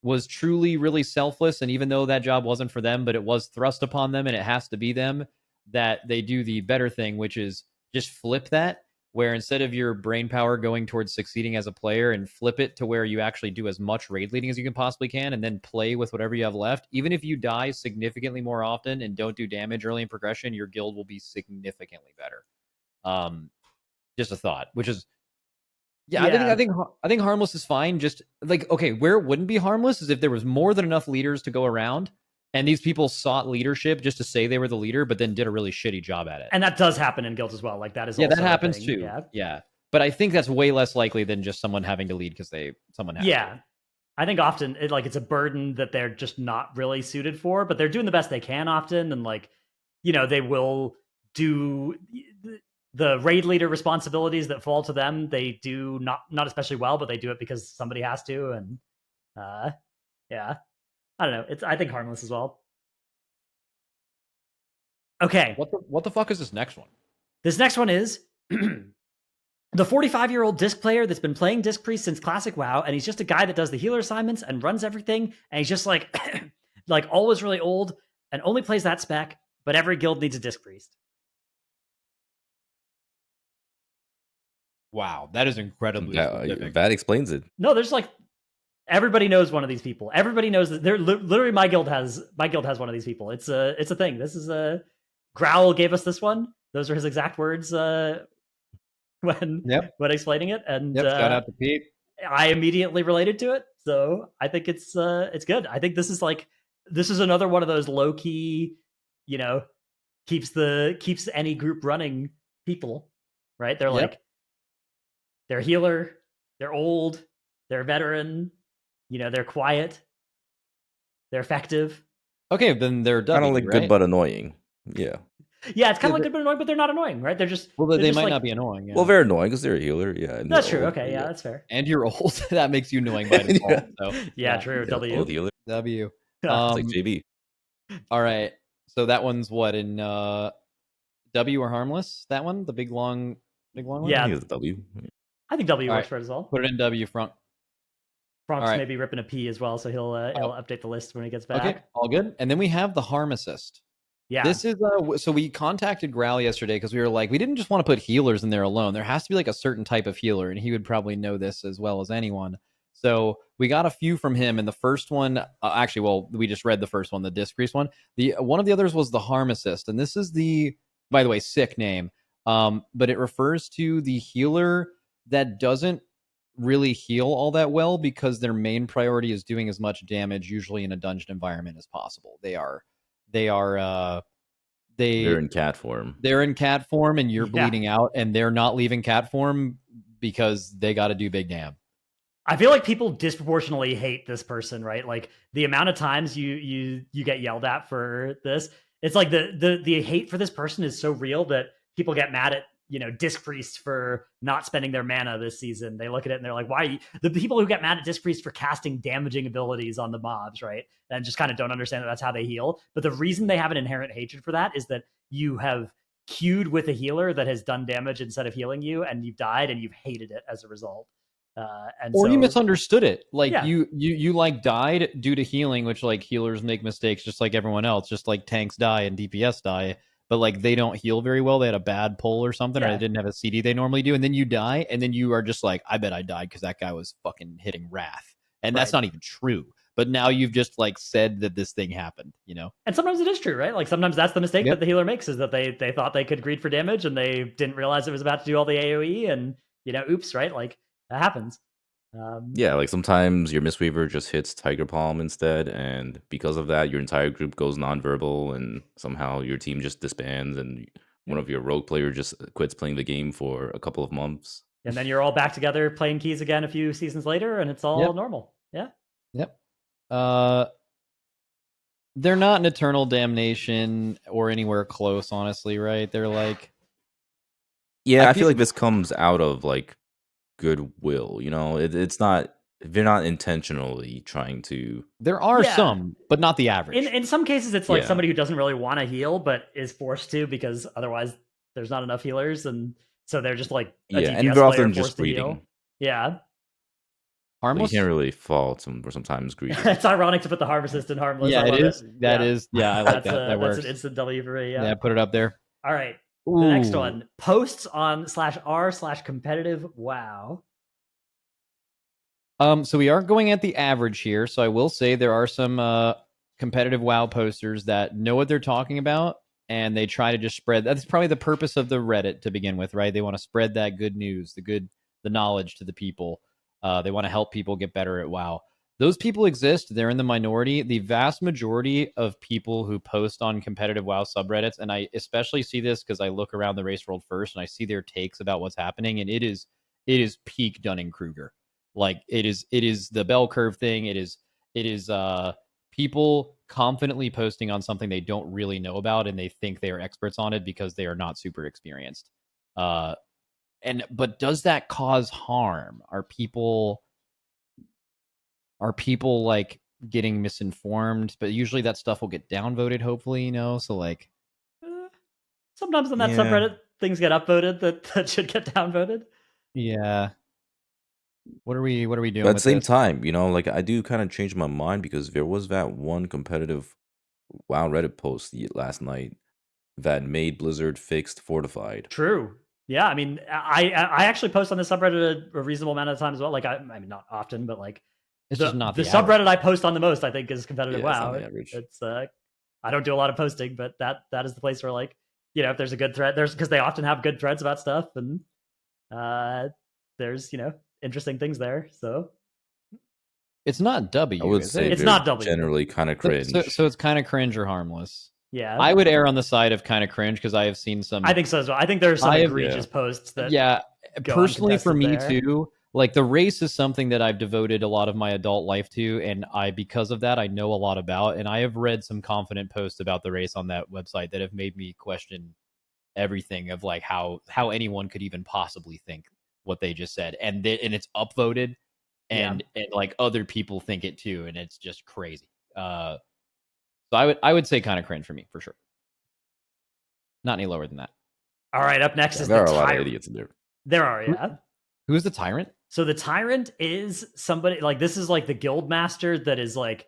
was truly really selfless, and even though that job wasn't for them, but it was thrust upon them and it has to be them, that they do the better thing, which is just flip that, where instead of your brain power going towards succeeding as a player, and flip it to where you actually do as much raid leading as you can possibly can, and then play with whatever you have left. Even if you die significantly more often and don't do damage early in progression, your guild will be significantly better. Just a thought, which is, yeah. I think harmless is fine. Just okay, where it wouldn't be harmless is if there was more than enough leaders to go around, and these people sought leadership just to say they were the leader, but then did a really shitty job at it. And that does happen in guilds as well. That is that happens too. Yeah, but I think that's way less likely than just someone having to lead because someone has. Yeah, I think often it's a burden that they're just not really suited for, but they're doing the best they can often, and they will do the raid leader responsibilities that fall to them. They do not especially well, but they do it because somebody has to. And yeah, I don't know. I think harmless as well. Okay. What the fuck is this next one? This next one is the 45-year-old disc player that's been playing Disc Priest since Classic WoW, and he's just a guy that does the healer assignments and runs everything, and he's just always really old and only plays that spec, but every guild needs a Disc Priest. Wow, that is incredibly specific. That explains it. No, there's everybody knows one of these people. Everybody knows that they're literally my guild has one of these people. It's a thing. This is Growl gave us this one. Those are his exact words when explaining it. And shout out to Pete. I immediately related to it, so I think it's good. I think this is another one of those low key, keeps any group running people, right? They're they're healer, they're old, they're veteran, they're quiet, they're effective. Okay, then they're kind of good but annoying. Yeah. Yeah, it's kind of good but annoying, but they're not annoying, right? They're just they might not be annoying. Yeah. Well, they're annoying because they're a healer. Yeah, that's true. Okay, yeah, that's fair. And you're old. That makes you annoying by default. Yeah, true. W. Old healer. W. It's like JB. All right. So that one's what in W or harmless? That one, the big long one. Yeah, I think it's W. I think W works for it as well. Put it in W, Fronk. Fronk's maybe ripping a P as well, so he'll update the list when he gets back. Okay, all good. And then we have the Harmacist. Yeah. This is so we contacted Growl yesterday because we were like, we didn't just want to put healers in there alone. There has to be like a certain type of healer, and he would probably know this as well as anyone. So we got a few from him, and the first one, actually, well, we just read the first one, the Disc Priest one. One of the others was the Harmacist, and this is by the way, sick name. But it refers to the healer that doesn't really heal all that well because their main priority is doing as much damage, usually in a dungeon environment, as possible. They're in cat form. They're in cat form, and you're bleeding out, and they're not leaving cat form because they got to do big damn. I feel like people disproportionately hate this person, right? Like the amount of times you get yelled at for this, it's like the hate for this person is so real that people get mad at, Disc Priest for not spending their mana this season. They look at it and they're like, why? The people who get mad at Disc Priest for casting damaging abilities on the mobs, right? And just kind of don't understand that that's how they heal. But the reason they have an inherent hatred for that is that you have queued with a healer that has done damage instead of healing you, and you've died and you've hated it as a result. You misunderstood it. Like you like died due to healing, which like healers make mistakes just like everyone else, just like tanks die and DPS die, but like they don't heal very well. They had a bad pull or something, or they didn't have a CD they normally do, and then you die, and then you are just like, I bet I died because that guy was fucking hitting Wrath, and that's not even true. But now you've just like said that this thing happened, And sometimes it is true, right? Like sometimes that's the mistake that the healer makes, is that they thought they could greed for damage and they didn't realize it was about to do all the AoE, and oops, right? Like that happens. Like sometimes your Mistweaver just hits Tiger Palm instead, and because of that, your entire group goes nonverbal, and somehow your team just disbands, and one of your rogue players just quits playing the game for a couple of months. And then you're all back together playing keys again a few seasons later, and it's all normal. Yeah. Yep. They're not an Eternal Damnation or anywhere close, honestly, right? They're like... Yeah, I feel like this comes out of like goodwill, it's not, they're not intentionally trying to. There are some, but not the average. In some cases it's like somebody who doesn't really want to heal but is forced to because otherwise there's not enough healers, and so they're just like a DPS and they're often just greeting. Harmless? You can't really fault them, or sometimes greeting. It's ironic to put the Harmacist in Harmless. Yeah, it is. That is. Yeah, I like that. That works. That's an instant W for me. Yeah, put it up there. All right. The next one, posts on /r/CompetitiveWoW. So we are going at the average here. So I will say there are some competitive WoW posters that know what they're talking about, and they try to just spread. That's probably the purpose of the Reddit to begin with, right? They want to spread that good news, the knowledge to the people. They want to help people get better at WoW. Those people exist. They're in the minority. The vast majority of people who post on competitive WoW subreddits, and I especially see this because I look around the race world first and I see their takes about what's happening, and it is peak Dunning-Kruger. Like it is the bell curve thing. It is people confidently posting on something they don't really know about, and they think they are experts on it because they are not super experienced. But does that cause harm? Are people like getting misinformed? But usually that stuff will get downvoted, hopefully, So like sometimes on that subreddit things get upvoted that should get downvoted. Yeah. What are we doing? But at the same time, like I do kind of change my mind because there was that one competitive WoW Reddit post last night that made Blizzard fixed Fortified. True. Yeah, I mean, I actually post on this subreddit a reasonable amount of time as well. Like I mean, not often, but like it's just not the subreddit I post on the most, I think, is competitive WoW. It's I don't do a lot of posting, but that is the place where like, if there's a good thread, because they often have good threads about stuff, and there's interesting things there. So it's not W. I would say it's not W. Generally kind of cringe. So it's kind of cringe or harmless. Yeah, I would err on the side of kind of cringe because I have seen some. I think so as well. I think there's some egregious posts that. Yeah, personally for me too. Like the race is something that I've devoted a lot of my adult life to, and because of that I know a lot about, and I have read some confident posts about the race on that website that have made me question everything of like how anyone could even possibly think what they just said, and it's upvoted, and like other people think it too, and it's just crazy. So I would say kind of cringe for me for sure. Not any lower than that. All right, up next is there the are a Tyrant. lot of idiots in there. There are, yeah. Who is the Tyrant? So the Tyrant is somebody like this is like the guild master that is like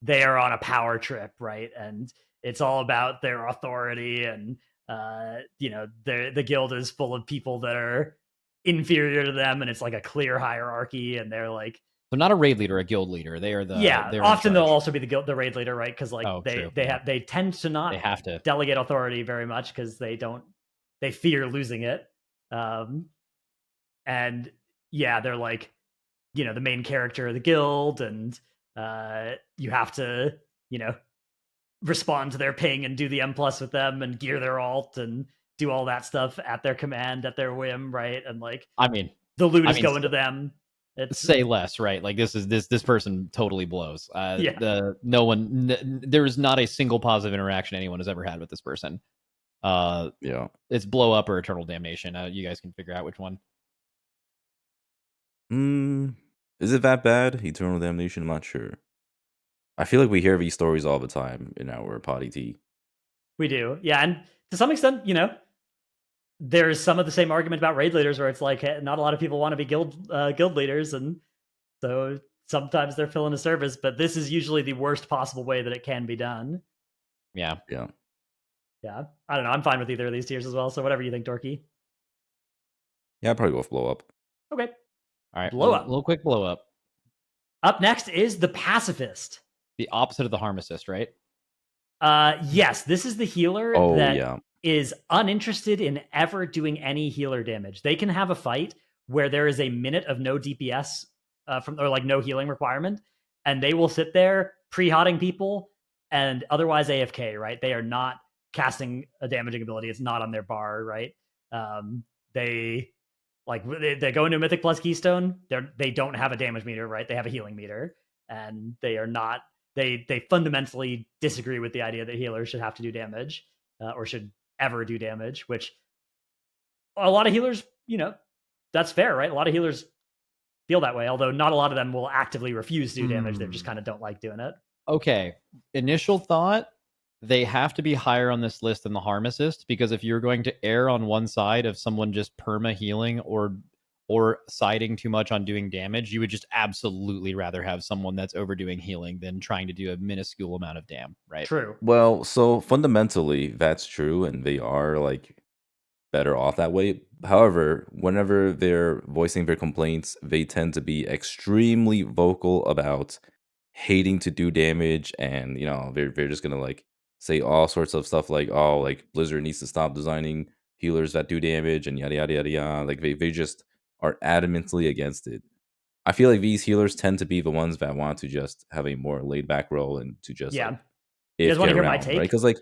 they are on a power trip, right? And it's all about their authority, and the guild is full of people that are inferior to them, and it's like a clear hierarchy, and they're like, so not a raid leader, a guild leader. They are they're often they'll also be the raid leader, right? Because like they tend to not they have to delegate authority very much because they fear losing it, and they're like the main character of the guild, and you have to respond to their ping and do the M+ with them and gear their alt and do all that stuff at their command, at their whim, right? And like, I mean, the loot is going to them. It's say less, right? Like this person totally blows. There's not a single positive interaction anyone has ever had with this person. It's blow up or eternal damnation. You guys can figure out which one. Is it that bad? Eternal damnation? I'm not sure. I feel like we hear these stories all the time in our PoddyT. We do, yeah, and to some extent, there's some of the same argument about raid leaders, where it's like not a lot of people want to be guild leaders, and so sometimes they're filling a service. But this is usually the worst possible way that it can be done. Yeah. I don't know. I'm fine with either of these tiers as well. So whatever you think, Dorki. Yeah, I'd probably go with blow up. Okay. All right. Blow up. A little quick blow up. Up next is the Pacifist. The opposite of the Harmacist, right? Yes, this is the healer is uninterested in ever doing any healer damage. They can have a fight where there is a minute of no DPS no healing requirement, and they will sit there pre-hotting people and otherwise AFK, right? They are not casting a damaging ability. It's not on their bar, right? They go into Mythic plus Keystone. They don't have a damage meter, right? They have a healing meter, and they are not. They fundamentally disagree with the idea that healers should have to do damage or should ever do damage, which a lot of healers, that's fair, right? A lot of healers feel that way, although not a lot of them will actively refuse to do damage. They just kind of don't like doing it. Okay. Initial thought, they have to be higher on this list than the Harmacist, because if you're going to err on one side of someone just perma healing or siding too much on doing damage, you would just absolutely rather have someone that's overdoing healing than trying to do a minuscule amount of damn, right? True. Well, so fundamentally, that's true, and they are like better off that way. However, whenever they're voicing their complaints, they tend to be extremely vocal about hating to do damage, and they're just gonna like say all sorts of stuff like, oh, like Blizzard needs to stop designing healers that do damage and yada yada yada yada. Like they just are adamantly against it. I feel like these healers tend to be the ones that want to just have a more laid back role and to just you guys want to hear my take? Right? Because okay,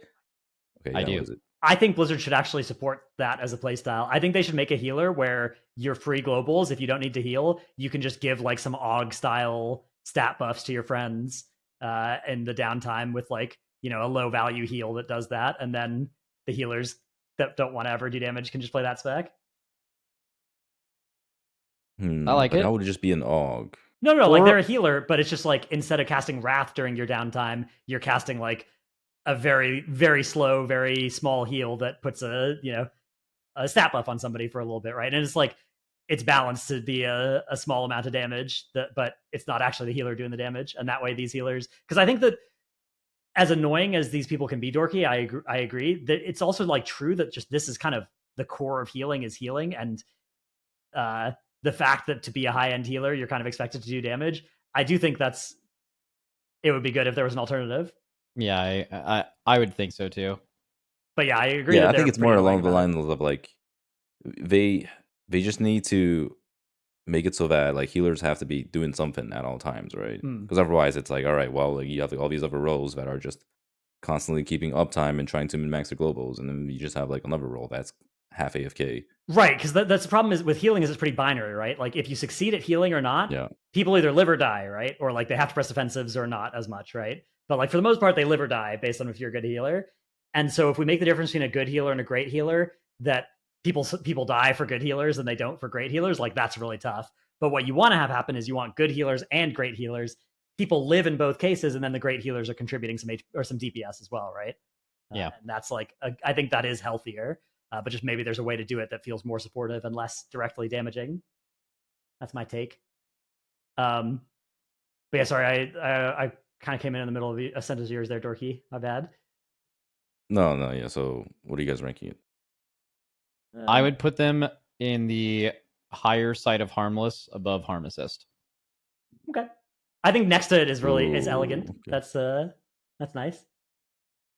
I do. I think Blizzard should actually support that as a playstyle. I think they should make a healer where you're free globals. If you don't need to heal, you can just give like some AUG style stat buffs to your friends in the downtime with like a low value heal that does that, and then the healers that don't want to ever do damage can just play that spec. I like it. That would just be an AUG. No, like they're a healer, but it's just like instead of casting Wrath during your downtime, you're casting like a very, very slow, very small heal that puts a stat buff on somebody for a little bit, right? And it's like it's balanced to be a small amount of damage, but it's not actually the healer doing the damage. And that way, these healers, because I think that as annoying as these people can be, Dorki, I agree that it's also like true that just this is kind of the core of healing is healing, and the fact that to be a high-end healer, you're kind of expected to do damage. I do think it would be good if there was an alternative. Yeah, I would think so too. But yeah, I agree. Yeah, I think it's more along the lines of like they just need to make it so that like healers have to be doing something at all times, right? Because otherwise it's like, all right, well, like, you have all these other roles that are just constantly keeping uptime and trying to min-max the globals, and then you just have like another role that's half AFK. Right, because that's the problem is with healing is it's pretty binary, right? Like if you succeed at healing or not, people either live or die, right? Or like they have to press offensives or not as much, right? But like for the most part, they live or die based on if you're a good healer. And so if we make the difference between a good healer and a great healer, that people die for good healers and they don't for great healers, like that's really tough. But what you want to have happen is you want good healers and great healers. People live in both cases, and then the great healers are contributing some some DPS as well, right? Yeah, and that's like I think that is healthier. But just maybe there's a way to do it that feels more supportive and less directly damaging. That's my take. But yeah, sorry, I kind of came in the middle of a sentence of yours there, Dorki. My bad. No, yeah. So what are you guys ranking it? I would put them in the higher side of harmless, above Harmacist. Okay. I think next to it is is elegant. Okay. That's nice.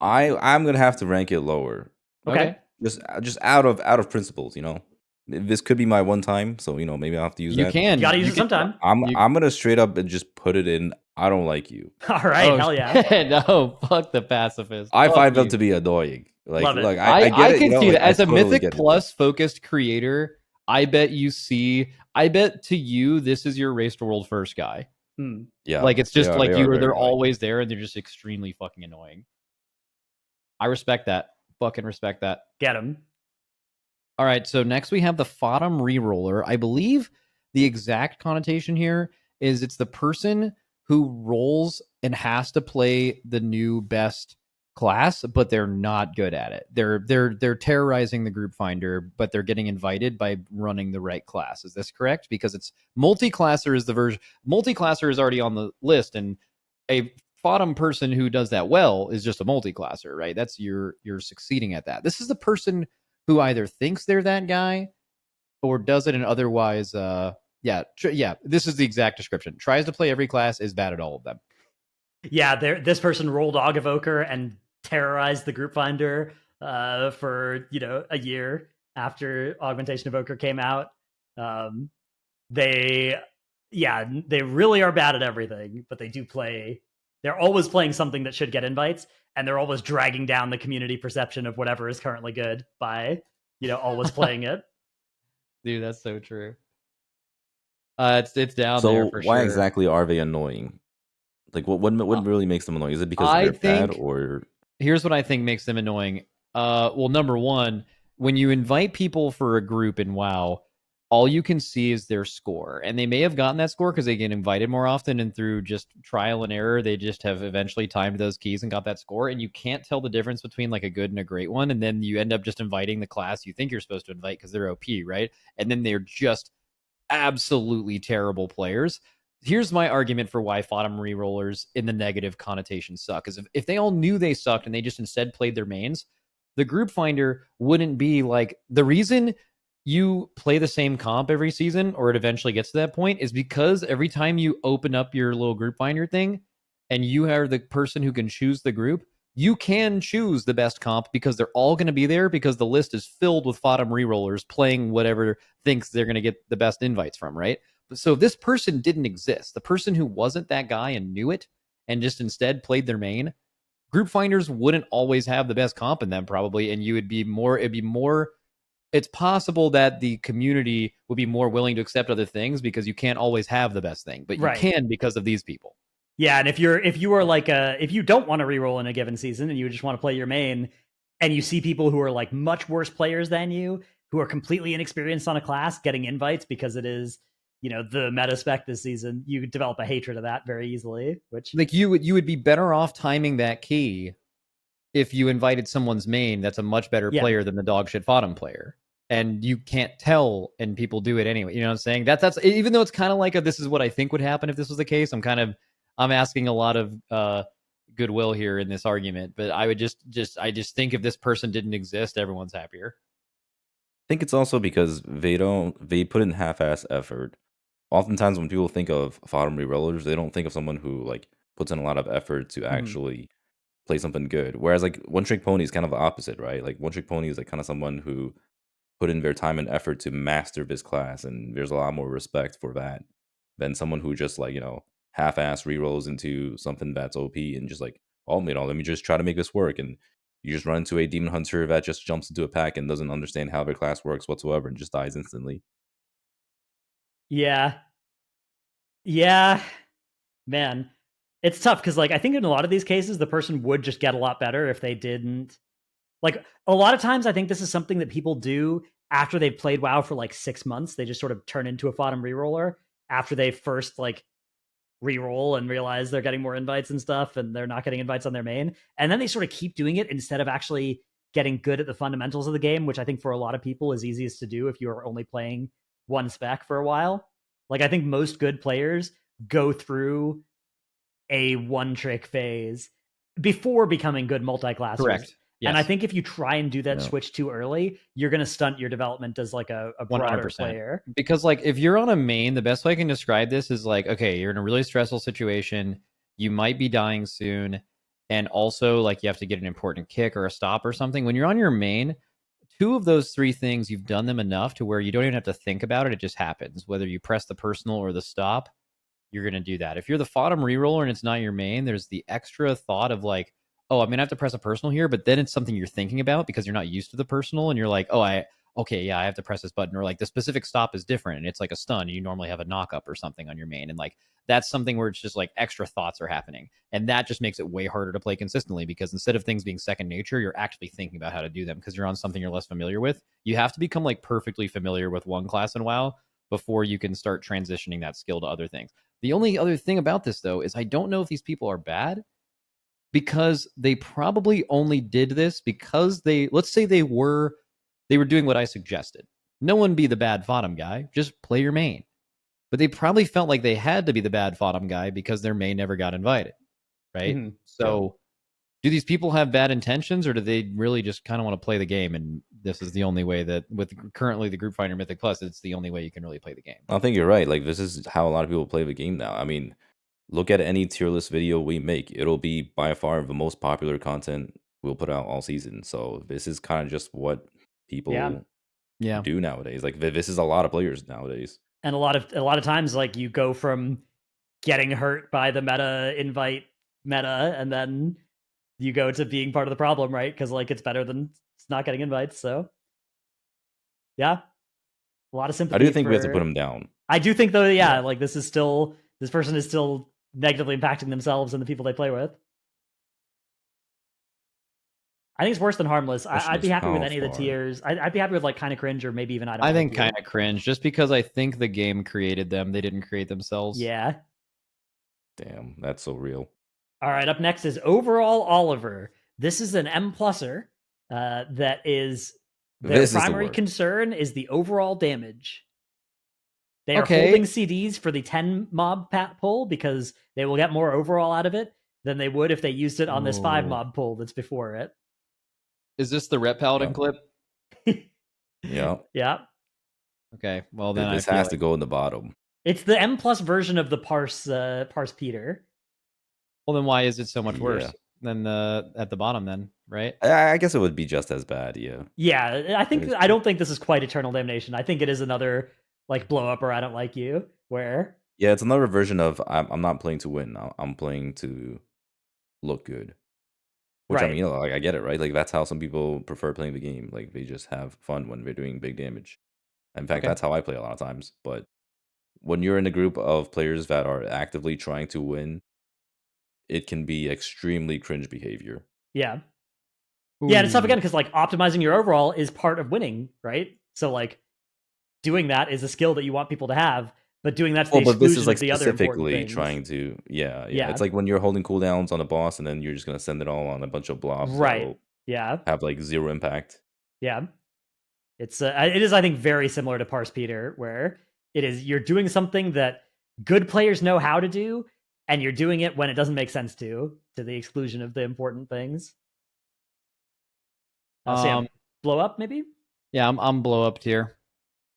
I'm gonna have to rank it lower. Okay. Just out of principles, you know. This could be my one time, so you know maybe I'll have to use that. You gotta use it sometime. I'm gonna straight up and just put it in. I don't like you. All right, hell yeah. No, fuck the pacifist. I find them to be annoying. Love it. I get it. Can see that as a totally Mythic Plus focused creator. I bet to you this is your Race to World first guy. Yeah, like it's just like they're annoying. always there and they're just extremely fucking annoying. I respect that. Fucking respect that. Get him. All right, so next we have the FOTM Reroller. I believe the exact connotation here is it's the person who rolls and has to play the new best class, but they're not good at it. They're terrorizing the group finder, but they're getting invited by running the right class. Is this correct? Because it's multi-classer is the version. Multi-classer is already on the list, and a FOTM person who does that well is just a multi-classer, right? That's you're succeeding at that. This is the person who either thinks they're that guy or does it and otherwise, this is the exact description. Tries to play every class, is bad at all of them. Yeah, this person rolled Og Evoker and terrorized the group finder for, a year after Augmentation Evoker came out. They really are bad at everything, but they do play. They're always playing something that should get invites, and they're always dragging down the community perception of whatever is currently good by, always playing it. Dude, that's so true. It's down there for sure. So why sure. exactly are they annoying? Like, what really makes them annoying? Is it because they're bad, or? Here's what I think makes them annoying. Well, number one, when you invite people for a group in WoW, all you can see is their score. And they may have gotten that score because they get invited more often, and through just trial and error, they just have eventually timed those keys and got that score. And you can't tell the difference between like a good and a great one. And then you end up just inviting the class you think you're supposed to invite because they're OP, right? And then they're just absolutely terrible players. Here's my argument for why FOTM Rerollers in the negative connotation suck. Is if they all knew they sucked and they just instead played their mains, the group finder wouldn't be like, the reason you play the same comp every season, or it eventually gets to that point, is because every time you open up your little group finder thing and you are the person who can choose the group, you can choose the best comp because they're all going to be there because the list is filled with FOTM Rerollers playing whatever thinks they're going to get the best invites from, right? So if this person didn't exist, the person who wasn't that guy and knew it and just instead played their main, group finders wouldn't always have the best comp in them probably, and it's possible that the community would be more willing to accept other things because you can't always have the best thing, but you can because of these people. Yeah, and if you don't want to reroll in a given season and you just want to play your main, and you see people who are like much worse players than you, who are completely inexperienced on a class, getting invites because it is, the meta spec this season, you could develop a hatred of that very easily. Which, like, you would be better off timing that key if you invited someone's main that's a much better player than the dog shit FOTM player. And you can't tell, and people do it anyway. You know what I'm saying? That's even though it's kind of like this is what I think would happen if this was the case. I'm asking a lot of goodwill here in this argument, but I would I just think if this person didn't exist, everyone's happier. I think it's also because they put in half-ass effort. Oftentimes when people think of FOTM Rerollers, they don't think of someone who like puts in a lot of effort to actually play something good. Whereas like One Trick Pony is kind of the opposite, right? Like One Trick Pony is like kind of someone who put in their time and effort to master this class, and there's a lot more respect for that than someone who just like, half-ass rerolls into something that's OP and just like, oh, let me just try to make this work. And you just run into a demon hunter that just jumps into a pack and doesn't understand how their class works whatsoever and just dies instantly. Yeah, man, it's tough because like I think in a lot of these cases the person would just get a lot better if they didn't. Like a lot of times I think this is something that people do after they've played WoW for like 6 months. They just sort of turn into a FOTM reroller after they first like reroll and realize they're getting more invites and stuff, and they're not getting invites on their main, and then they sort of keep doing it instead of actually getting good at the fundamentals of the game, which I think for a lot of people is easiest to do if you're only playing one spec for a while. Like I think most good players go through a one trick phase before becoming good multi-classers. Correct. Yes. And I think if you try and do that Yeah. switch too early, you're going to stunt your development as like a broader 100%. player. Because like if you're on a main, the best way I can describe this is like, okay, you're in a really stressful situation. You might be dying soon. And also like you have to get an important kick or a stop or something. When you're on your main, 2 of those 3 things, you've done them enough to where you don't even have to think about it. It just happens. Whether you press the personal or the stop, you're going to do that. If you're the FOTM Reroller and it's not your main, there's the extra thought of like, oh, I'm going to have to press a personal here, but then it's something you're thinking about because you're not used to the personal and you're like, oh, I have to press this button, or like the specific stop is different and it's like a stun. You normally have a knock up or something on your main. And like, that's something where it's just like extra thoughts are happening. And that just makes it way harder to play consistently because instead of things being second nature, you're actually thinking about how to do them because you're on something you're less familiar with. You have to become like perfectly familiar with one class in WoW before you can start transitioning that skill to other things. The only other thing about this though, is I don't know if these people are bad, because they probably only did this because let's say they were doing what I suggested. No one be the bad FOTM guy, just play your main. But they probably felt like they had to be the bad FOTM guy because their main never got invited, right? Mm-hmm. So do these people have bad intentions, or do they really just kind of want to play the game? And this is the only way that with currently the Group Finder Mythic Plus, it's the only way you can really play the game. I think you're right. Like this is how a lot of people play the game now. I mean, look at any tier list video we make. It'll be by far the most popular content we'll put out all season. So this is kind of just what people do nowadays. Like this is a lot of players nowadays. And a lot of times, like you go from getting hurt by the invite meta, and then you go to being part of the problem, right? Because like it's better than not getting invites. So yeah, a lot of sympathy. I do think we have to put them down. I do think though, like this person is still negatively impacting themselves and the people they play with. I think it's worse than harmless. I'd be happy with any of the tiers. I'd be happy with like kind of cringe or maybe even I think kind of cringe, just because I think the game created them. They didn't create themselves. Yeah. Damn, that's so real. All right, up next is Overall Oliver. This is an M+er that is their primary concern is the overall damage. They are holding CDs for the 10 mob pull because they will get more overall out of it than they would if they used it on this 5 mob pull that's before it. Is this the Rep Paladin clip? Yeah. Yeah. Okay. Well, then this has to go in the bottom. It's the M+ version of the Parse Peter. Well, then why is it so much worse than at the bottom then, right? I guess it would be just as bad, yeah. Yeah, I don't think this is quite Eternal Damnation. I think it is another like blow up or I don't like you, where it's another version of I'm not playing to win. I'm playing to look good. Which I mean, like I get it, right? Like that's how some people prefer playing the game. Like they just have fun when they're doing big damage. In fact, that's how I play a lot of times. But when you're in a group of players that are actively trying to win, it can be extremely cringe behavior. Yeah. Ooh. Yeah, and it's tough again because like optimizing your overall is part of winning, right? So like doing that is a skill that you want people to have, but doing that's the exclusion this is like of the other important things. Trying to It's like when you're holding cooldowns on a boss and then you're just gonna send it all on a bunch of blobs. Right. Yeah. Have like zero impact. Yeah. It is I think very similar to Parse Peter, where it is you're doing something that good players know how to do, and you're doing it when it doesn't make sense to the exclusion of the important things. Blow up, maybe? Yeah, I'm blow up tier.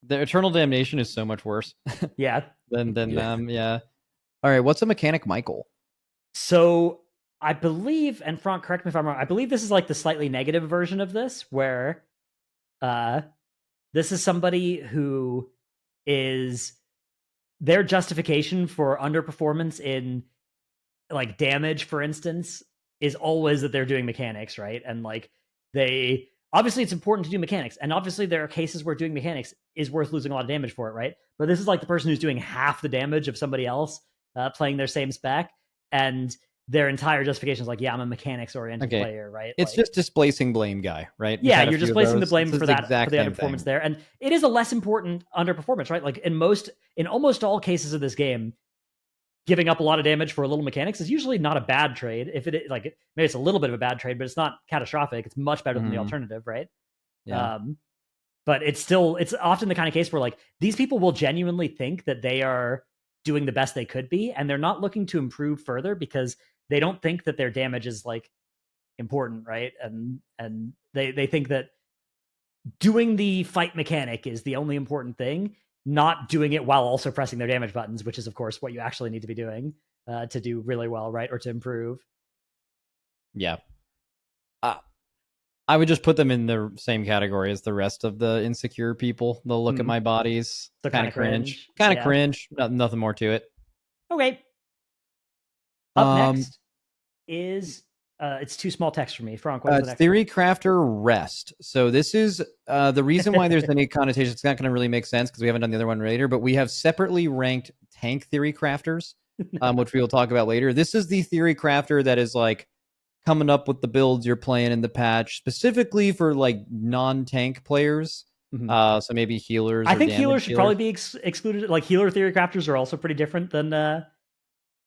The Eternal Damnation is so much worse. Yeah. Than All right, what's a mechanic, Michael? So I believe, and Fronk, correct me if I'm wrong, I believe this is like the slightly negative version of this, where this is somebody who is their justification for underperformance in like damage, for instance, is always that they're doing mechanics, right? And like obviously it's important to do mechanics, and obviously there are cases where doing mechanics is worth losing a lot of damage for it, right? But this is like the person who's doing half the damage of somebody else playing their same spec, and their entire justification is like, yeah, I'm a mechanics-oriented player, right? It's just displacing blame guy, right? Yeah, you're displacing the blame for that, for the underperformance there. And it is a less important underperformance, right? Like in almost all cases of this game, giving up a lot of damage for a little mechanics is usually not a bad trade. If it like maybe it's a little bit of a bad trade, but it's not catastrophic. It's much better than the alternative, right? Yeah. But it's often the kind of case where like these people will genuinely think that they are doing the best they could be, and they're not looking to improve further because they don't think that their damage is like important, right? And they think that doing the fight mechanic is the only important thing, not doing it while also pressing their damage buttons, which is of course what you actually need to be doing to do really well, right? Or to improve. Yeah. I would just put them in the same category as the rest of the insecure people. They'll look at my bodies, So kind of cringe. Kind of cringe. Nothing more to it. Okay. Up next is it's too small text for me. Frank, what's the next? Theorycrafter Rest. So this is the reason why there's any connotation. It's not going to really make sense because we haven't done the other one later, but we have separately ranked tank Theorycrafters, which we will talk about later. This is the Theorycrafter that is like coming up with the builds you're playing in the patch, specifically for like non-tank players. So maybe healers. I think healers should probably be excluded. Like healer Theorycrafters are also pretty different than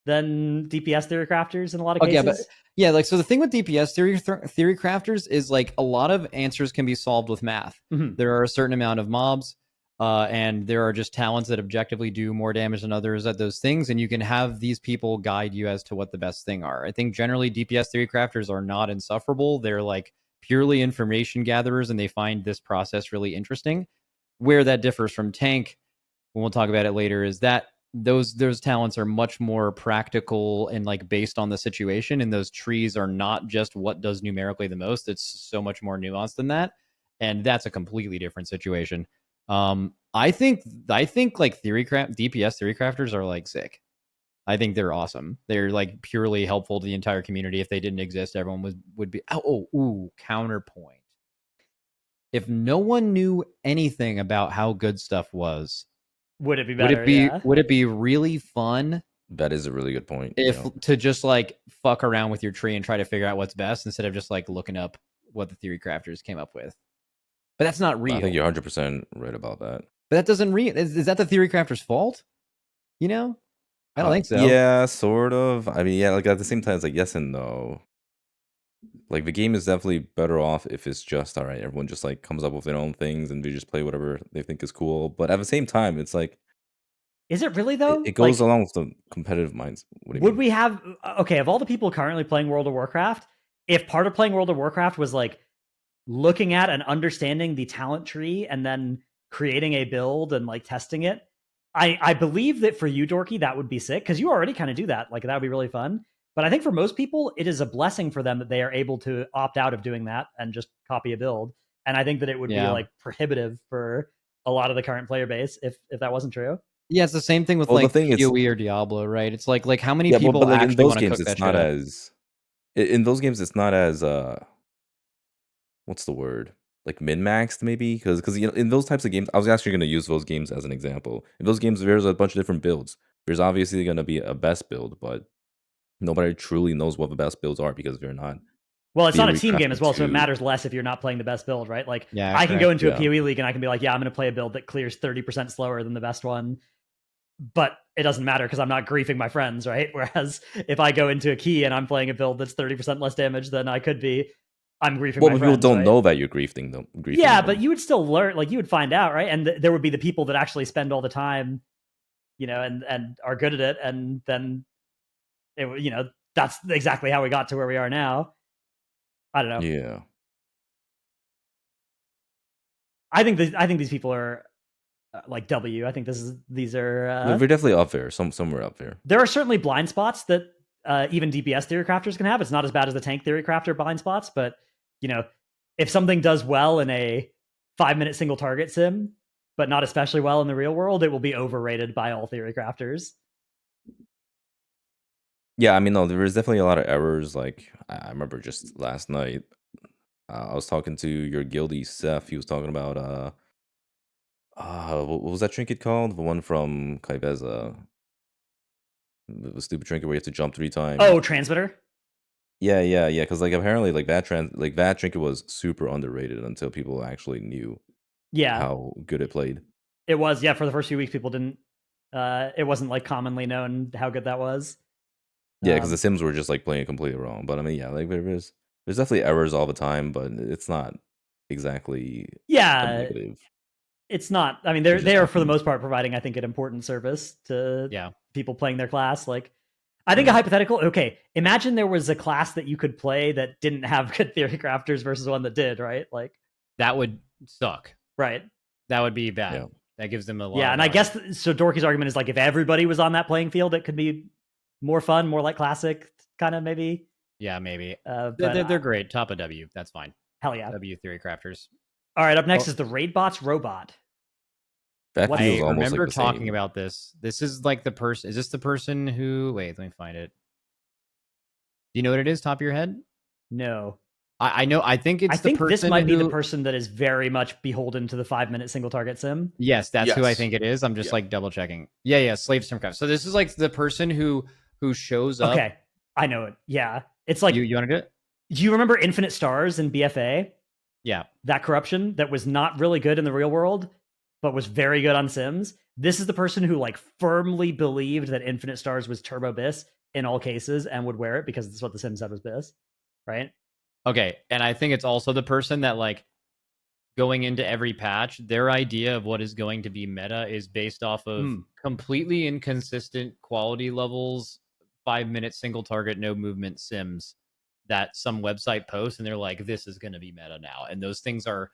DPS Theorycrafters in a lot of cases. Like so the thing with DPS Theorycrafters is like a lot of answers can be solved with math. There are a certain amount of mobs, and there are just talents that objectively do more damage than others at those things, and you can have these people guide you as to what the best thing are. I think generally DPS Theorycrafters are not insufferable. They're like purely information gatherers, and they find this process really interesting. Where that differs from tank, when we'll talk about it later, is that those talents are much more practical and like based on the situation, and those trees are not just what does numerically the most. It's so much more nuanced than that, and that's a completely different situation. I think like DPS Theorycrafters are like sick. I think they're awesome. They're like purely helpful to the entire community. If they didn't exist, everyone would be counterpoint. If no one knew anything about how good stuff was, would it be better? Would it be really fun? That is a really good point. To just like fuck around with your tree and try to figure out what's best instead of just like looking up what the Theorycrafters came up with. But that's not real. I think you're 100% right about that. But that doesn't is that the Theorycrafter's fault? You know? I don't think so. Yeah, sort of. I mean, yeah, like at the same time, it's like yes and no. Like the game is definitely better off if it's just all right. Everyone just like comes up with their own things and they just play whatever they think is cool. But at the same time, it's like, is it really though? It goes along with the competitive minds. Would we have of all the people currently playing World of Warcraft, if part of playing World of Warcraft was like looking at and understanding the talent tree and then creating a build and like testing it, I believe that for you, Dorki, that would be sick because you already kind of do that. Like that would be really fun. But I think for most people, it is a blessing for them that they are able to opt out of doing that and just copy a build. And I think that it would be like prohibitive for a lot of the current player base if that wasn't true. Yeah, it's the same thing with like PoE or Diablo, right? It's like how many people but like actually want to cook that shit? In those games, it's not as what's the word? Like min-maxed maybe? Because you know, in those types of games, I was actually going to use those games as an example. In those games, there's a bunch of different builds. There's obviously going to be a best build, but nobody truly knows what the best builds are because they're not. Well, it's not a team game as well, so it matters less if you're not playing the best build, right? Like, I can go into a PoE league and I can be like, yeah, I'm going to play a build that clears 30% slower than the best one, but it doesn't matter because I'm not griefing my friends, right? Whereas if I go into a key and I'm playing a build that's 30% less damage than I could be, I'm griefing my friends. Well, people don't know that you're griefing them. But you would still learn, like you would find out, right? And there would be the people that actually spend all the time, you know, and are good at it, and then, that's exactly how we got to where we are now. I don't know. Yeah. I think these people are like W. I think these are. We're definitely up there. Somewhere up there. There are certainly blind spots that even DPS Theorycrafters can have. It's not as bad as the tank Theorycrafter blind spots, but if something does well in a 5-minute single target sim, but not especially well in the real world, it will be overrated by all Theorycrafters. Yeah, I mean, no, there was definitely a lot of errors. Like, I remember just last night, I was talking to your guildie, Seth. He was talking about, what was that trinket called? The one from Kaiveza. The stupid trinket where you have to jump 3 times. Oh, transmitter? Yeah. Because, like, apparently, like, that trinket was super underrated until people actually knew how good it played. It was, for the first few weeks, people didn't, it wasn't, like, commonly known how good that was. Yeah, because the Sims were just like playing it completely wrong. But I mean, like there's definitely errors all the time, but it's not exactly negative. It's not. I mean, they are for the most part providing, I think, an important service to people playing their class. Like, I think a hypothetical. Okay, imagine there was a class that you could play that didn't have good Theorycrafters versus one that did, right? Like that would suck. Right. That would be bad. Yeah. That gives them a lot. Yeah, and I guess so. Dorky's argument is like if everybody was on that playing field, it could be more fun, more like classic, kind of maybe. Yeah, maybe. But They're great. Top of W. That's fine. Hell yeah. W Theorycrafters. All right, up next is the Raidbots Robot. That What- feels I almost remember like the talking same. about this. This is like the person. Is this the person who? Wait, let me find it. Do you know what it is? Top of your head? No. I know. I think it's. I think the person this might be the who- person that is very much beholden to the 5-minute single target sim. Yes, that's who I Yes. think it is. I'm just Yeah. like double checking. Yeah, Slave Stormcraft. So this is like the person who shows up. Okay, I know it. Yeah, it's like you want to do it? do you remember Infinite Stars in BFA? Yeah. That corruption that was not really good in the real world, but was very good on Sims. This is the person who like firmly believed that Infinite Stars was Turbo Bis in all cases and would wear it because that's what the Sim said was Bis, right? Okay, and I think it's also the person that like going into every patch, their idea of what is going to be meta is based off of completely inconsistent quality levels, 5-minute single target, no movement Sims that some website posts, and they're like, this is going to be meta now. And those things are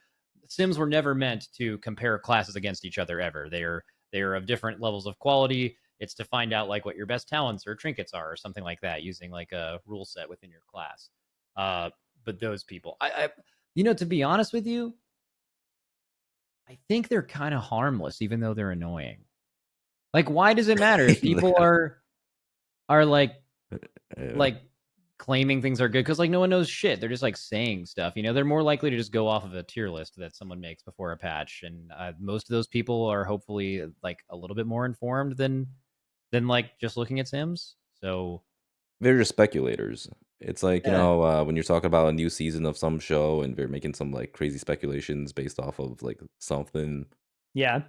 Sims were never meant to compare classes against each other ever. They are of different levels of quality. It's to find out like what your best talents or trinkets are or something like that using like a rule set within your class. But those people, I to be honest with you, I think they're kind of harmless, even though they're annoying. Like, why does it matter if people are like claiming things are good? Because like no one knows shit. They're just like saying stuff. They're more likely to just go off of a tier list that someone makes before a patch, and most of those people are hopefully like a little bit more informed than like just looking at Sims. So they're just speculators. It's like, when you're talking about a new season of some show and they're making some like crazy speculations based off of like something. Yeah.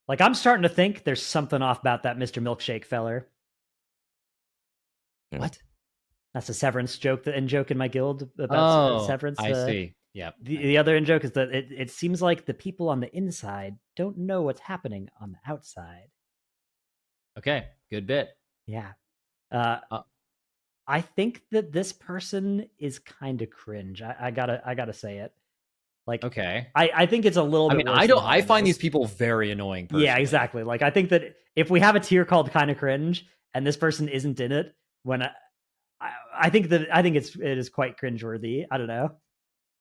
Like I'm starting to think there's something off about that Mr. Milkshake feller. Yeah. What? That's a Severance joke in my guild about Severance. I see. Yeah. The other in joke is that it seems like the people on the inside don't know what's happening on the outside. Okay. Good bit. Yeah. I think that this person is kind of cringe. I gotta say it. Like, okay. I think it's a little bit. I find these people very annoying. Personally. Yeah, exactly. Like, I think that if we have a tier called kind of cringe and this person isn't in it, when I think it is quite cringeworthy. I don't know.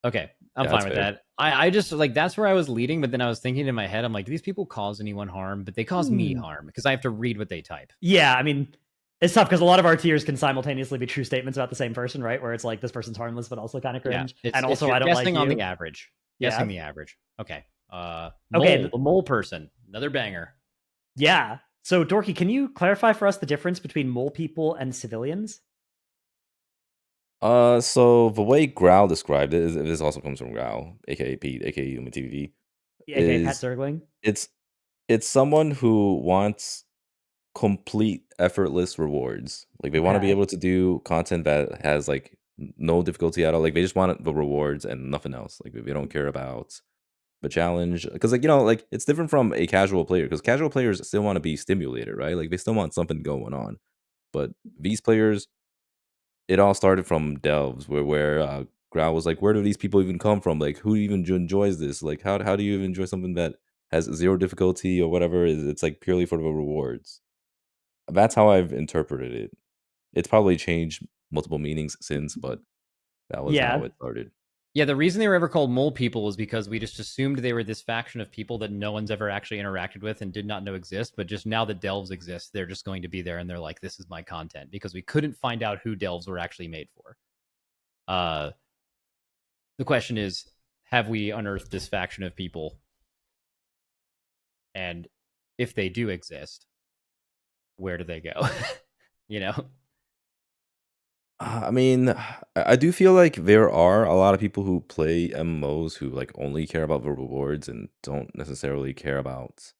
Okay, I'm fine with that. I just like that's where I was leading, but then I was thinking in my head, I'm like, do these people cause anyone harm? But they cause me harm because I have to read what they type. Yeah, I mean, it's tough because a lot of our tiers can simultaneously be true statements about the same person, right? Where it's like this person's harmless, but also kind of cringe, and also I don't like you. Guessing on the average. Guessing the average. Okay. The mole person, another banger. Yeah. So Dorky, can you clarify for us the difference between mole people and civilians? So the way Growl described it is, this also comes from Growl, aka Pete, aka Human TV. aka Pat Zergling. It's someone who wants complete effortless rewards. Like they want to be able to do content that has like no difficulty at all. Like they just want the rewards and nothing else. Like they don't care about the challenge, because like it's different from a casual player, because casual players still want to be stimulated, right? Like they still want something going on. But these players, it all started from delves where Growl was like, where do these people even come from? Like who even enjoys this? Like how do you even enjoy something that has zero difficulty or whatever? It's like purely for the rewards. That's how I've interpreted it. It's probably changed multiple meanings since, but that was how it started. Yeah, the reason they were ever called mole people was because we just assumed they were this faction of people that no one's ever actually interacted with and did not know exist. But just now that delves exist, they're just going to be there, and they're like, this is my content, because we couldn't find out who delves were actually made for. The question is, have we unearthed this faction of people? And if they do exist, where do they go? I mean, I do feel like there are a lot of people who play MMOs who like only care about the rewards and don't necessarily care about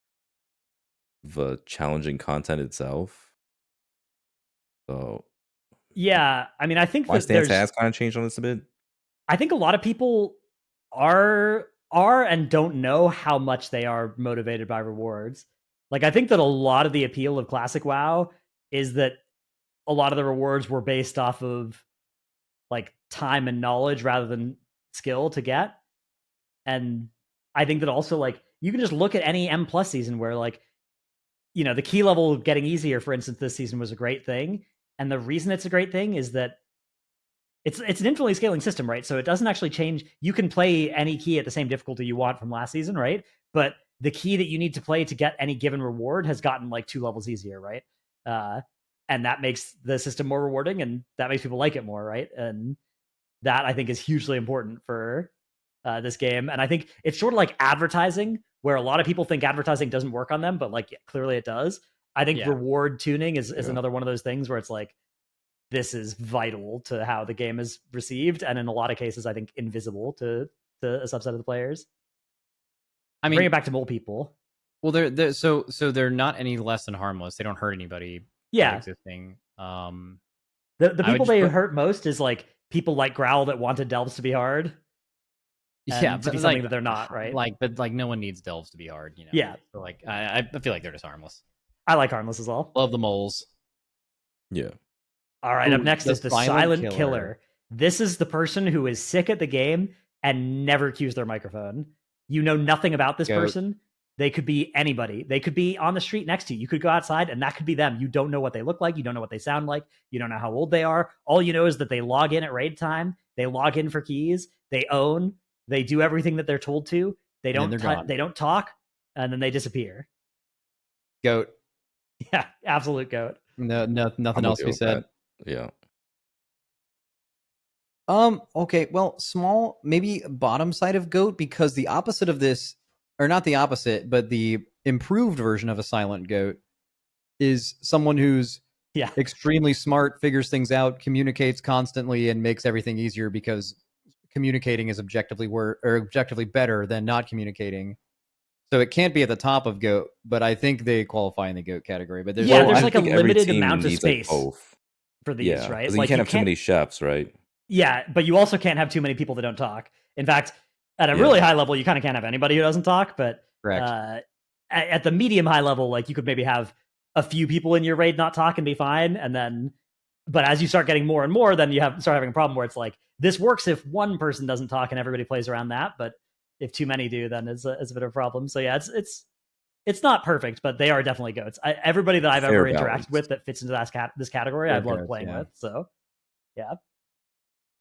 the challenging content itself. So yeah, I mean, I think my stance has kind of changed on this a bit. I think a lot of people are and don't know how much they are motivated by rewards. Like I think that a lot of the appeal of classic WoW is that a lot of the rewards were based off of like time and knowledge rather than skill to get. And I think that also like you can just look at any M+ season where like, you know, the key level getting easier, for instance, this season was a great thing. And the reason it's a great thing is that it's an infinitely scaling system, right? So it doesn't actually change. You can play any key at the same difficulty you want from last season, right? But the key that you need to play to get any given reward has gotten like 2 levels easier, right? And that makes the system more rewarding, and that makes people like it more, right? And that I think is hugely important for this game. And I think it's sort of like advertising, where a lot of people think advertising doesn't work on them, but like clearly it does. I think reward tuning is another one of those things where it's like, this is vital to how the game is received, and in a lot of cases, I think invisible to a subset of the players. I mean, bring it back to mole people. Well, they're so they're not any less than harmless. They don't hurt anybody. Yeah, existing. The people they hurt most is like people like Growl that wanted delves to be hard. Yeah, to be something that they're not, right? But no one needs delves to be hard, you know. Yeah, so like I feel like they're just harmless. I like harmless as well. Love the moles. Yeah. All right, up next is the silent killer. This is the person who is sick at the game and never cues their microphone. You know nothing about this person. They could be anybody. They could be on the street next to you. You could go outside and that could be them. You don't know what they look like. You don't know what they sound like. You don't know how old they are. All you know is that they log in at raid time. They log in for keys. They own. They do everything that they're told to. They don't talk, and then they disappear. Goat. Yeah, absolute goat. No, nothing else to be said. Yeah. Okay, well, small, maybe bottom side of goat, because the opposite of this, or not the opposite, but the improved version of a silent goat is someone who's extremely smart, figures things out, communicates constantly, and makes everything easier because communicating is objectively better than not communicating. So it can't be at the top of goat, but I think they qualify in the goat category. But there's like a limited amount of space for these, right? Like you can't have too many chefs, right? Yeah, but you also can't have too many people that don't talk. In fact, at a really high level, you kind of can't have anybody who doesn't talk. But at the medium high level, like you could maybe have a few people in your raid not talk and be fine, and then, but as you start getting more and more, then you start having a problem where it's like, this works if one person doesn't talk and everybody plays around that, but if too many do, then it's a bit of a problem. So yeah, it's not perfect, but they are definitely goats. Everybody that I've ever interacted with that fits into this category, I've loved playing with. So yeah.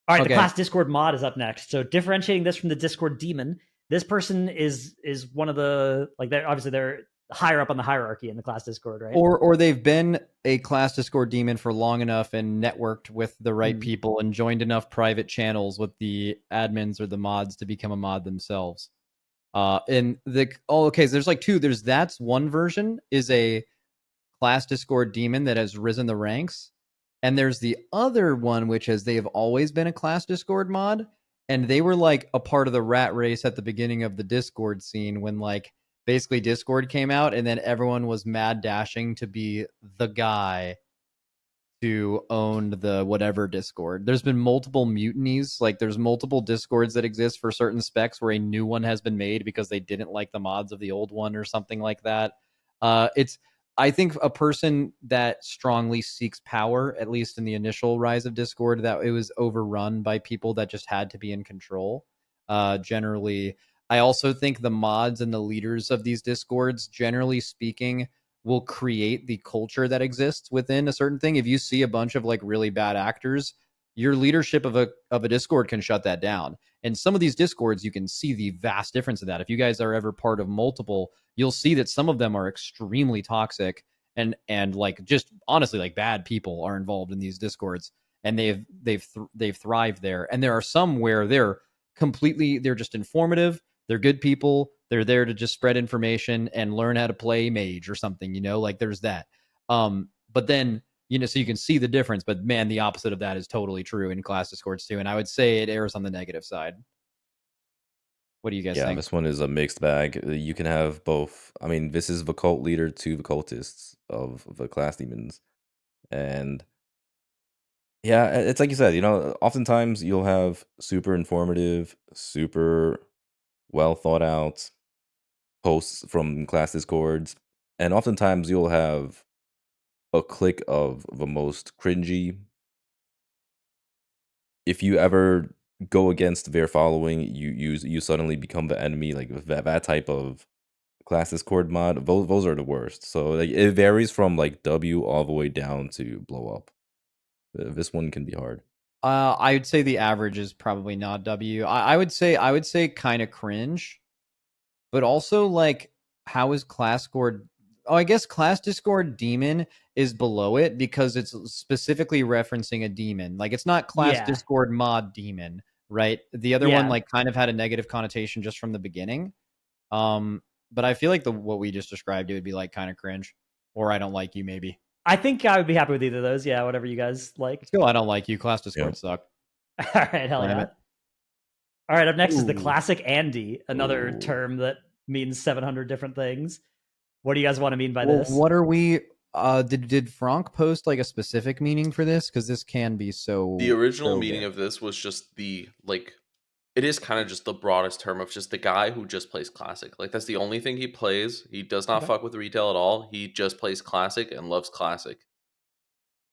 All right, the class Discord mod is up next. So differentiating this from the Discord demon, this person is one of the, like, they're higher up on the hierarchy in the class Discord, right? Or they've been a class Discord demon for long enough and networked with the right people and joined enough private channels with the admins or the mods to become a mod themselves. And there's like two. That's one version is a class Discord demon that has risen the ranks. And there's the other one, which is they have always been a class Discord mod. And they were like a part of the rat race at the beginning of the Discord scene when like basically Discord came out and then everyone was mad dashing to be the guy to own the whatever Discord. There's been multiple mutinies. Like there's multiple Discords that exist for certain specs where a new one has been made because they didn't like the mods of the old one or something like that. I think a person that strongly seeks power, at least in the initial rise of Discord, that it was overrun by people that just had to be in control. Generally, I also think the mods and the leaders of these Discords, generally speaking, will create the culture that exists within a certain thing. If you see a bunch of like really bad actors, your leadership of a Discord can shut that down. And some of these Discords, you can see the vast difference of that. If you guys are ever part of multiple, you'll see that some of them are extremely toxic and like just honestly like bad people are involved in these Discords, and they've thrived there. And there are some where they're just informative. They're good people. They're there to just spread information and learn how to play mage or something, like there's that. But then, so you can see the difference, but man, the opposite of that is totally true in class Discords too. And I would say it errs on the negative side. What do you guys think? Yeah, this one is a mixed bag. You can have both. I mean, this is the cult leader to the cultists of the class demons. And yeah, it's like you said, oftentimes you'll have super informative, super well thought out posts from class Discords. And oftentimes you'll have a clique of the most cringy. If you ever go against their following, you suddenly become the enemy. Like that type of class Discord mod, those are the worst. So like it varies from like W all the way down to blow up. This one can be hard. I would say the average is probably not W. I would say kind of cringe, but also like how is class scored? Oh, I guess class Discord demon is below it because it's specifically referencing a demon. Like it's not class Discord mod demon, right? The other one like kind of had a negative connotation just from the beginning. But I feel like what we just described, it would be like kind of cringe, or I don't like you maybe. I think I would be happy with either of those. Yeah, whatever you guys like. Still, I don't like you. Class Discord suck. All right, hell yeah. All right, up next is the classic Andy, another term that means 700 different things. What do you guys want to mean by this? What are we? Did Fronk post like a specific meaning for this? Because this can be so. The original meaning of this was just the like. It is kind of just the broadest term of just the guy who just plays classic. Like that's the only thing he plays. He does not fuck with retail at all. He just plays classic and loves classic.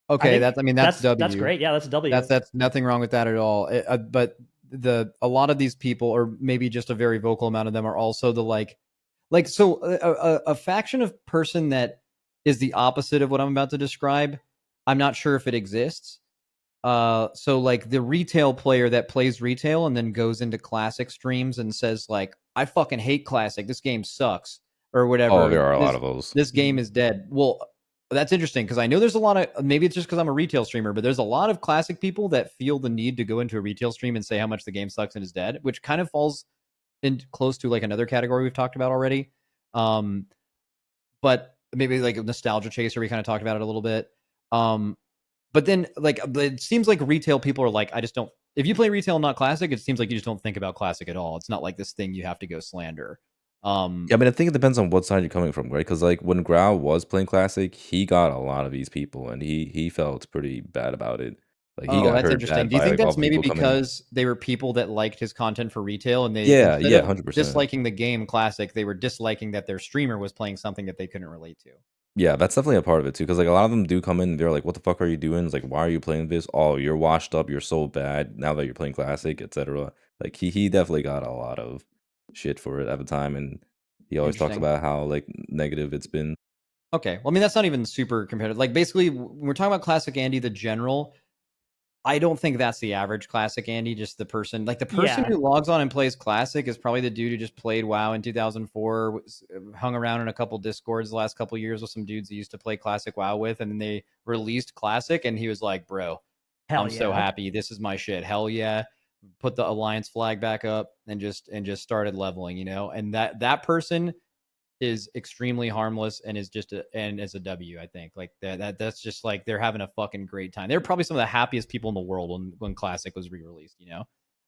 Okay, that's W. That's great. Yeah, that's a W. That's nothing wrong with that at all. But a lot of these people, or maybe just a very vocal amount of them, are also the like so a faction of person that is the opposite of what I'm about to describe. I'm not sure if it exists. So like the retail player that plays retail and then goes into classic streams and says like, I fucking hate classic. This game sucks or whatever. Oh, there are a lot of those. This game is dead. Well, that's interesting because I know there's a lot of, maybe it's just because I'm a retail streamer, but there's a lot of classic people that feel the need to go into a retail stream and say how much the game sucks and is dead, which kind of falls in close to like another category we've talked about already. But maybe like nostalgia chaser, we kind of talked about it a little bit. But then, like, it seems like retail people are like, I just don't. If you play retail and not classic, it seems like you just don't think about classic at all. It's not like this thing you have to go slander. Yeah, I mean, I think it depends on what side you're coming from, right? Because like when Grau was playing classic, he got a lot of these people, and he felt pretty bad about it. Like he got that's hurt interesting. bad Do you by, think like, that's all the maybe people coming. because they were people that liked his content for retail, and they Yeah, instead of 100%. disliking the game classic, they were disliking that their streamer was playing something that they couldn't relate to. Yeah, that's definitely a part of it too. Because like a lot of them do come in, they're like, "What the fuck are you doing?" It's like, "Why are you playing this? Oh, you're washed up. You're so bad now that you're playing classic, etc." Like he definitely got a lot of shit for it at the time, and he always talks Interesting. about how like negative it's been. Okay, well, I mean that's not even super competitive. Like basically, when we're talking about classic Andy, the general. I don't think that's the average classic Andy, just the person. Like the person who logs on and plays classic is probably the dude who just played WoW in 2004, hung around in a couple Discords the last couple years with some dudes he used to play classic WoW with, and then they released classic, and he was like, bro, I'm so happy. This is my shit. Hell yeah. Put the alliance flag back up and just started leveling, you know? And that person is extremely harmless and is just and as a W, I think. Like that's just like they're having a fucking great time. They're probably some of the happiest people in the world when Classic was re-released, you know.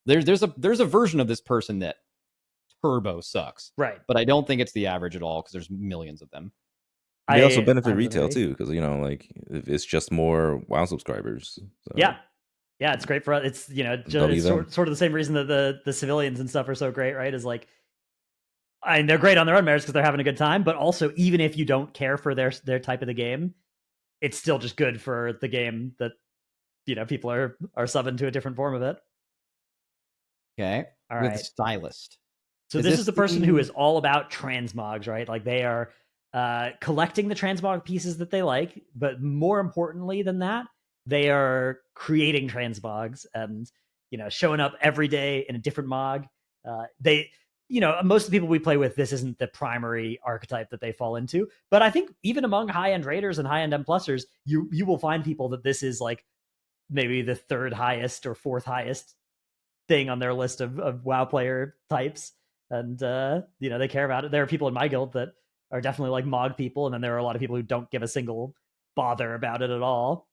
There's a version of this person that turbo sucks. Right. But I don't think it's the average at all because there's millions of them. They also benefit retail too, because you know, like it's just more WoW subscribers. So. Yeah, it's great for us. It's it's sort of the same reason that the civilians and stuff are so great, right? Is like, I mean, they're great on their own merits because they're having a good time, but also even if you don't care for their type of the game, it's still just good for the game that people are subbing to a different form of it. Okay, all right. With Stylist. So this is the person who is all about transmogs, right? Like they are collecting the transmog pieces that they like, but more importantly than that, they are creating transmogs and showing up every day in a different mog. Most of the people we play with, this isn't the primary archetype that they fall into. But I think even among high-end raiders and high-end M+ers, you will find people that this is like maybe the third highest or fourth highest thing on their list of WoW player types. And, they care about it. There are people in my guild that are definitely like Mog people. And then there are a lot of people who don't give a single bother about it at all.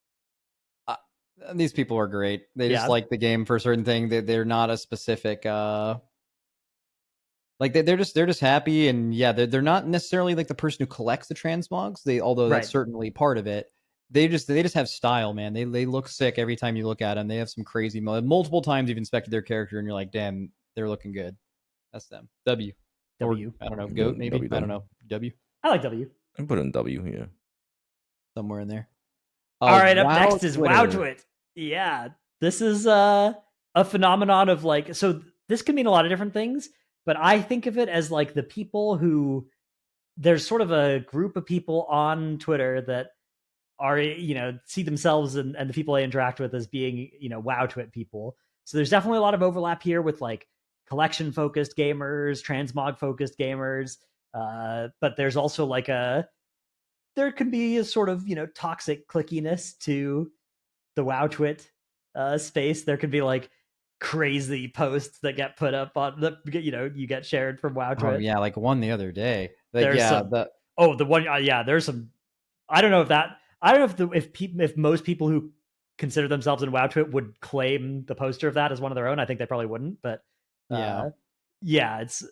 These people are great. They just like the game for a certain thing. They're not a specific... Like they're just happy, and they're not necessarily like the person who collects the transmogs. Although that's certainly part of it. They just have style, man. They look sick every time you look at them. They have some crazy multiple times you've inspected their character, and you're like, damn, they're looking good. That's them. W. Or, I don't know. Goat maybe. W, I don't know. W. I like W. I'm putting W here. somewhere in there. All right, up next is WOWTWT. Yeah, this is a phenomenon of like, so this can mean a lot of different things, but I think of it as like the people who, there's sort of a group of people on Twitter that are, see themselves and the people they interact with as being, WOWTWT people. So there's definitely a lot of overlap here with like collection focused gamers, transmog focused gamers. But there's also like there can be a sort of, toxic clickiness to the WOWTWT space. There could be like crazy posts that get put up on the, you get shared from WOWTWT. Oh yeah, like one the other day. Like, there's the one. There's some. I don't know if most people who consider themselves in WOWTWT would claim the poster of that as one of their own. I think they probably wouldn't. But it's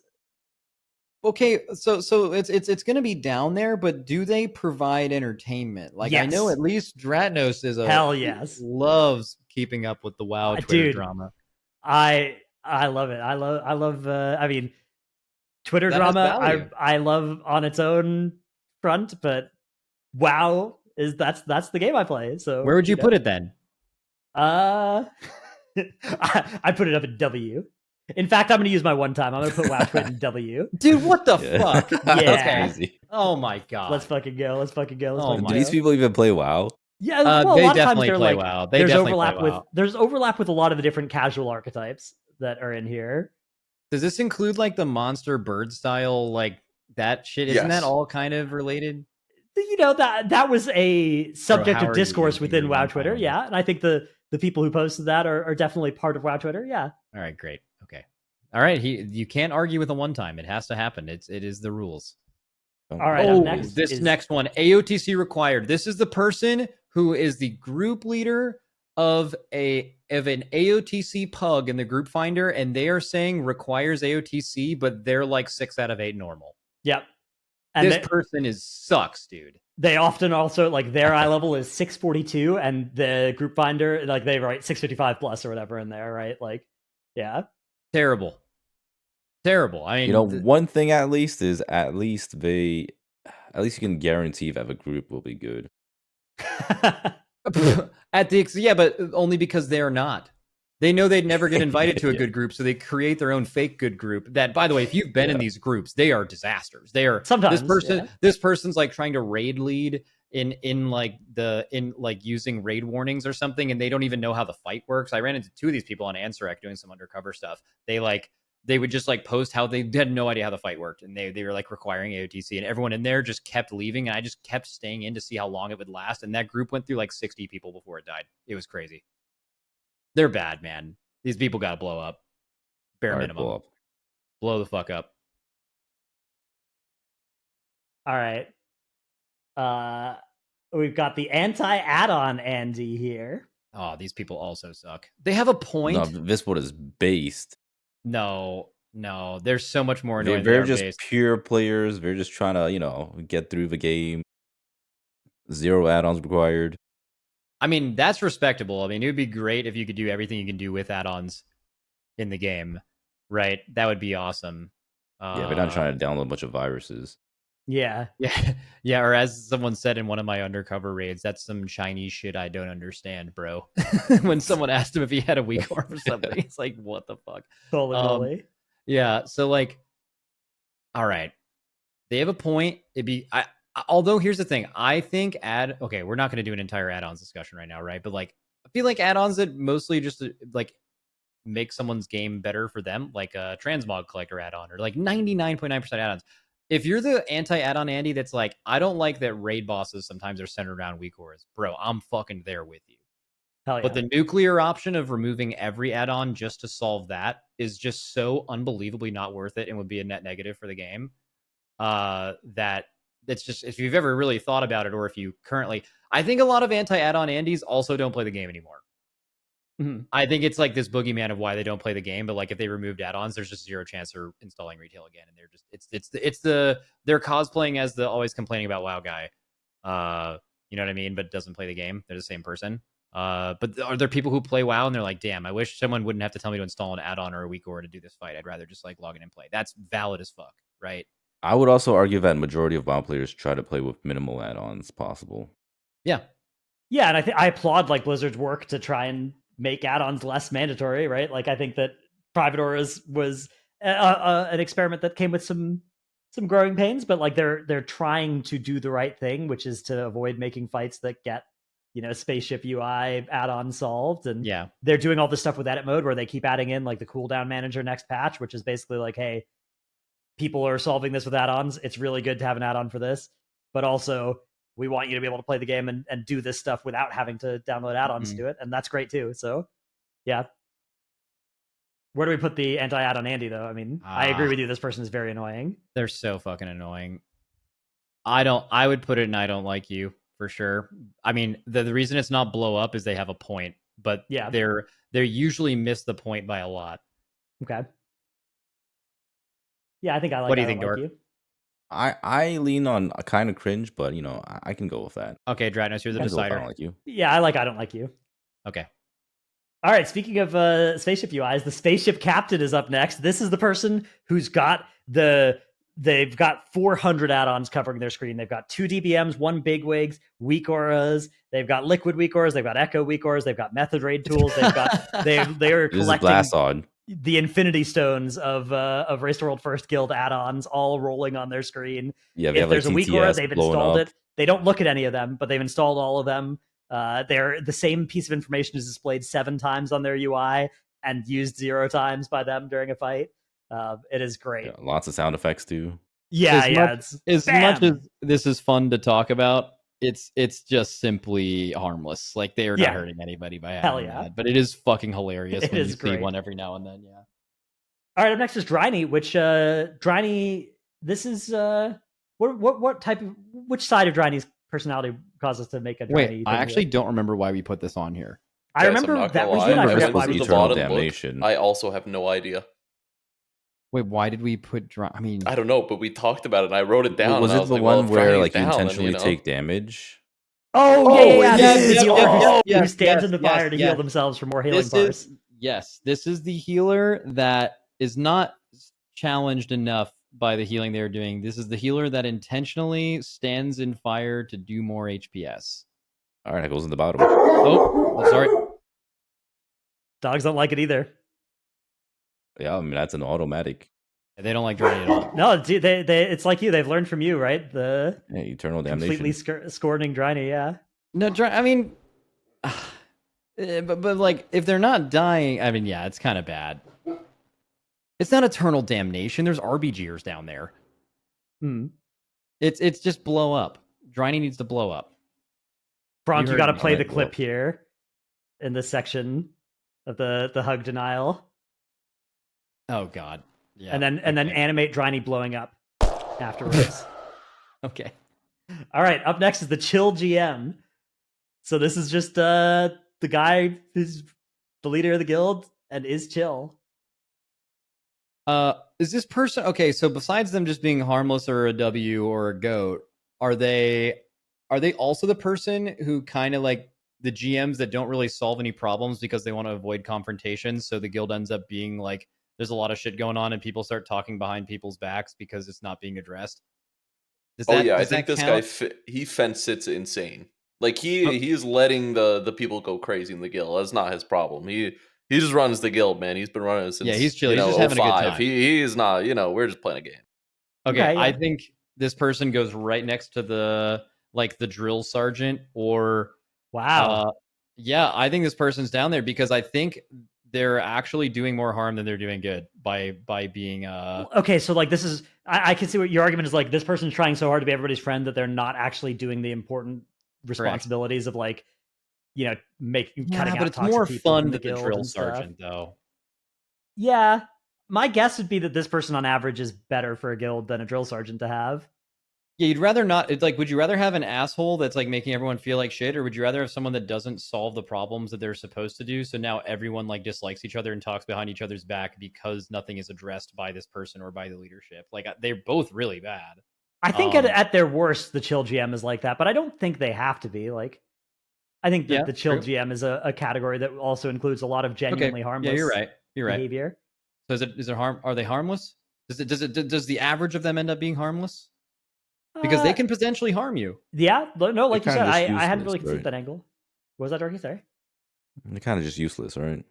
okay. So it's going to be down there, but do they provide entertainment? Like, yes. I know at least Dratnos is hell yes, loves keeping up with the WoW Twitter drama. I love it. I love. I mean, Twitter drama. I love on its own front, but WoW that's the game I play. So where would you put it then? I put it up in W. In fact, I'm going to use my one time. I'm going to put WOWTWT in W. Dude, what the fuck? Yeah. Crazy. Oh my god. Let's fucking go. Do these people even play WoW? Yeah, well, a they lot definitely of times play like, WoW. There's overlap with a lot of the different casual archetypes that are in here. Does this include like the monster bird style, like that shit? Isn't that all kind of related? That was a subject of discourse within WoWTwitter, yeah. And I think the people who posted that are definitely part of WoWTwitter, yeah. All right, great. Okay. All right, you can't argue with a one time. It has to happen. It is the rules. All right, next one, AOTC required. This is the person who is the group leader of an AOTC pug in the group finder, and they are saying requires AOTC, but they're like 6 out of 8 normal. Yep. And this person sucks, dude. They often also, like, their eye level is 642, and the group finder, like, they write 655 plus or whatever in there, right? Like, yeah. Terrible. I mean, one thing at least is at least you can guarantee that the group will be good. But only because they're not. They know they'd never get invited to a good group, so they create their own fake good group. That, by the way, if you've been in these groups, they are disasters. They are sometimes this person's like trying to raid lead in using raid warnings or something, and they don't even know how the fight works. I ran into 2 of these people on Ansarek doing some undercover stuff. They would just like post how they had no idea how the fight worked, and they were like requiring AOTC, and everyone in there just kept leaving, and I just kept staying in to see how long it would last, and that group went through like 60 people before it died. It was crazy. They're bad, man. These people got to blow up. Bare minimum. Blow the fuck up. All right. We've got the anti-Addon Andy here. Oh, these people also suck. They have a point. No, this one is based. No. There's so much more annoying. They're just pure players. They're just trying to, get through the game. 0 add-ons required. I mean, that's respectable. I mean, it would be great if you could do everything you can do with add-ons in the game, right? That would be awesome. Yeah, we're not trying to download a bunch of viruses. Yeah. Or as someone said in one of my undercover raids, that's some Chinese shit I don't understand, bro. When someone asked him if he had a weak arm or something, it's like, what the fuck? Totally. Yeah, so like, all right. They have a point. Although here's the thing, I think okay, we're not going to do an entire add-ons discussion right now, right? But like, I feel like add-ons that mostly just like make someone's game better for them, like a transmog collector add-on or like 99.9% add-ons. If you're the anti-add-on Andy that's like, I don't like that raid bosses sometimes are centered around weak auras, bro, I'm fucking there with you. Hell yeah. But the nuclear option of removing every add-on just to solve that is just so unbelievably not worth it and would be a net negative for the game. That it's just, if you've ever really thought about it, or if you currently, I think a lot of anti-add-on Andys also don't play the game anymore. Mm-hmm. I think it's like this boogeyman of why they don't play the game, but like if they removed add-ons, there's just 0 chance they're installing retail again, and they're just they're cosplaying as the always complaining about WoW guy. You know what I mean? But doesn't play the game. They're the same person. But are there people who play WoW and they're like, damn, I wish someone wouldn't have to tell me to install an add-on or a weak aura to do this fight. I'd rather just like log in and play. That's valid as fuck, right? I would also argue that majority of WoW players try to play with minimal add-ons possible. Yeah, and I applaud like Blizzard's work to try and make add-ons less mandatory, right? Like I think that Private Auras was an experiment that came with some growing pains, but like they're trying to do the right thing, which is to avoid making fights that get Spaceship UI add-on solved. And they're doing all this stuff with edit mode where they keep adding in like the cooldown manager next patch, which is basically like, hey, people are solving this with add-ons. It's really good to have an add-on for this, but also we want you to be able to play the game and do this stuff without having to download add-ons to do it. And that's great too. So yeah. Where do we put the anti-add-on Andy though? I mean, I agree with you. This person is very annoying. They're so fucking annoying. I would put it in I don't like you for sure. I mean, the reason it's not blow up is they have a point, but they're usually miss the point by a lot. Okay. Yeah, I think I like. What do you think, Dork? I lean on a kind of cringe, but I can go with that. Okay, Dratnos, you're the decider. I don't like you. Yeah, I don't like you. Okay. All right. Speaking of spaceship UIs, the Spaceship Captain is up next. This is the person who's got they've got 400 add-ons covering their screen. They've got 2 DBMs, 1 bigwigs, weak auras. They've got liquid weak auras. They've got echo weak auras. They've got method raid tools. They've got they are collecting the Infinity Stones of Race to World First Guild add-ons all rolling on their screen. Yeah, if there's like a weak aura, they've installed it. They don't look at any of them, but they've installed all of them. They're the same piece of information is displayed 7 times on their UI and used 0 times by them during a fight. It is great. Yeah, lots of sound effects too. As much as this is fun to talk about, it's just simply harmless. Like they are not hurting anybody by having that. But it is fucking hilarious when you see one every now and then. Yeah. All right, up next is Driney, which Driney. This is what type of which side of Driney's personality causes us to make a Driney? Wait, I actually don't remember why we put this on here. I remember that was good. I forgot why we Eternal Damnation. I also have no idea. Wait, why did we put I mean, I don't know, but we talked about it and I wrote it down. Was it the one where like you intentionally take damage? Oh, yeah. This is the healer who stands in the fire to heal themselves for more healing bars. This is the healer that is not challenged enough by the healing they're doing. This is the healer that intentionally stands in fire to do more HPS. All right, it goes in the bottom. Oh, sorry. Dogs don't like it either. Yeah, I mean that's an automatic. They don't like Driney at all. No, dude, they it's like you. They've learned from you, right? The Eternal Damnation. Completely scorning Driney, yeah. No, I mean, but like if they're not dying, I mean, yeah, it's kind of bad. It's not Eternal Damnation. There's RBG'ers down there. It's just blow up. Driney needs to blow up. Fronk, you got to play the clip here in this section of the hug denial. Oh God, yeah. And then animate Driney blowing up afterwards. Okay. All right. Up next is the Chill GM. So this is just the guy who's the leader of the guild and is chill. Is this person okay? So besides them just being harmless or a W or a goat, are they also the person who kind of like the GMs that don't really solve any problems because they want to avoid confrontations? So the guild ends up being like there's a lot of shit going on and people start talking behind people's backs because it's not being addressed. I think this guy he fence sits insane. Like he is letting the people go crazy in the guild. That's not his problem. He just runs the guild, man. He's been running it since he's chill. He's just having a good time. He is not. We're just playing a game. Okay, I think this person goes right next to the drill sergeant or wow. I think this person's down there because I think they're actually doing more harm than they're doing good by being okay, so like this is I can see what your argument is. Like this person's trying so hard to be everybody's friend that they're not actually doing the important responsibilities of like cutting out. But it's more fun than the drill sergeant though. Yeah, my guess would be that this person on average is better for a guild than a drill sergeant to have. Yeah, you'd rather not. It's like, would you rather have an asshole that's like making everyone feel like shit, or would you rather have someone that doesn't solve the problems that they're supposed to do? So now everyone like dislikes each other and talks behind each other's back because nothing is addressed by this person or by the leadership. Like they're both really bad. I think at their worst, the chill GM is like that, but I don't think they have to be. Like, I think that the chill GM is a category that also includes a lot of genuinely harmless. Yeah, you're right. Behavior. So is it harm? Are they harmless? Does the average of them end up being harmless? because they can potentially harm you. Yeah, no, like you said, I hadn't really useless, considered right? that angle. What was that, Dorki? Sorry. They're kind of just useless, right?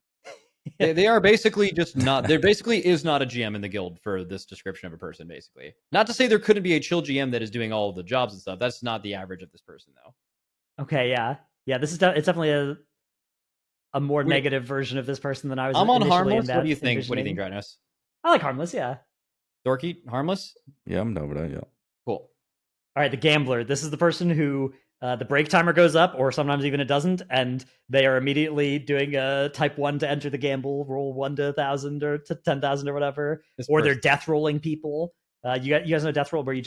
They are basically just not. There basically is not a GM in the guild for this description of a person. Basically, not to say there couldn't be a chill GM that is doing all of the jobs and stuff. That's not the average of this person, though. Okay, yeah. This is it's definitely a more negative version of this person than I was. I'm on initially harmless. What do you think? envisioning. What do you think, Dratnos? I like harmless. Yeah. Dorki, harmless. Yeah, I'm done with that. Yeah. Cool. All right, the gambler. This is the person who the break timer goes up, or sometimes even it doesn't, and they are immediately doing a type 1 to enter the gamble, roll 1 to 1,000 or to 10,000 or whatever, or they're death rolling people. You guys know death roll, where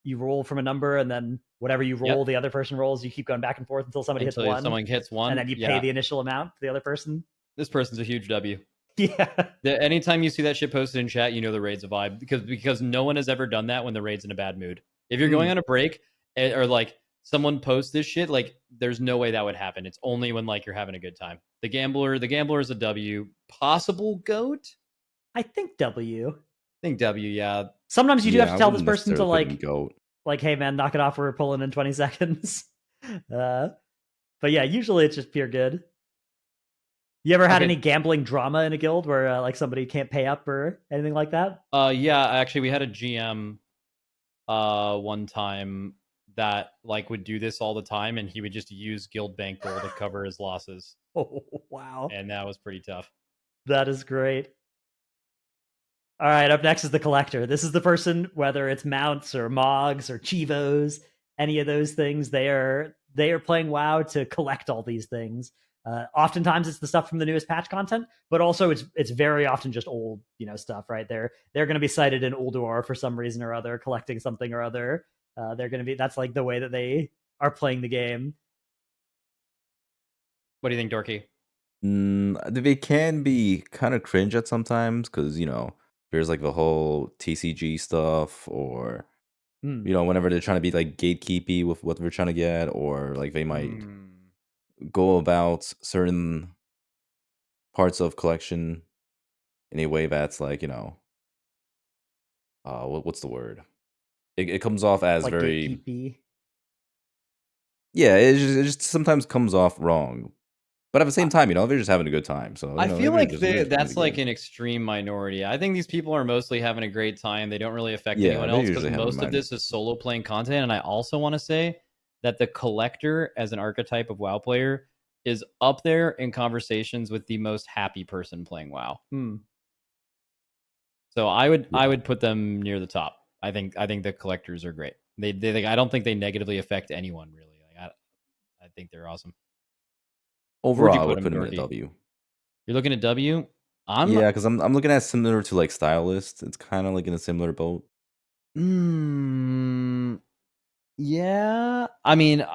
you roll from a number, and then whatever you roll, the other person rolls. You keep going back and forth until somebody hits 1. Someone hits 1, and then you pay the initial amount to the other person. This person's a huge W. Yeah. Anytime you see that shit posted in chat, you know the raid's a vibe, because no one has ever done that when the raid's in a bad mood. If you're going on a break, or like someone posts this shit, like there's no way that would happen. It's only when like you're having a good time. The gambler is a W. Possible goat? I think W. Yeah. Sometimes you do have to tell this person to goat. Like, hey man, knock it off. We're pulling in 20 seconds. But yeah, usually it's just pure good. You ever had any gambling drama in a guild where like somebody can't pay up or anything like that? Yeah, actually we had a GM one time that like would do this all the time, and he would just use guild bankroll to cover his losses. Oh wow. And that was pretty tough. That is great. All right, up next is the collector. This is the person, whether it's mounts or mogs or chivos, any of those things, they are playing WoW to collect all these things. Oftentimes it's the stuff from the newest patch content, but also it's very often just old, stuff, right? They're going to be cited in Ulduar for some reason or other, collecting something or other. That's like the way that they are playing the game. What do you think, Dorki? They can be kind of cringe at sometimes, because there's like the whole TCG stuff, or whenever they're trying to be like gatekeepy with what they're trying to get, or like they might go about certain parts of collection in a way that's like what's the word? It comes off as like very gatekeepy. Yeah, it just sometimes comes off wrong. But at the same time, they're just having a good time. So I feel like that's like an extreme minority. I think these people are mostly having a great time. They don't really affect anyone else, because most of this is solo playing content. And I also want to say that the collector as an archetype of WoW player is up there in conversations with the most happy person playing WoW. So I would put them near the top. I think the collectors are great. They I don't think they negatively affect anyone really. I think they're awesome. Overall, I would put him in a W. You're looking at W? Yeah, because I'm looking at similar to like Stylist. It's kind of like in a similar boat. Yeah. I mean,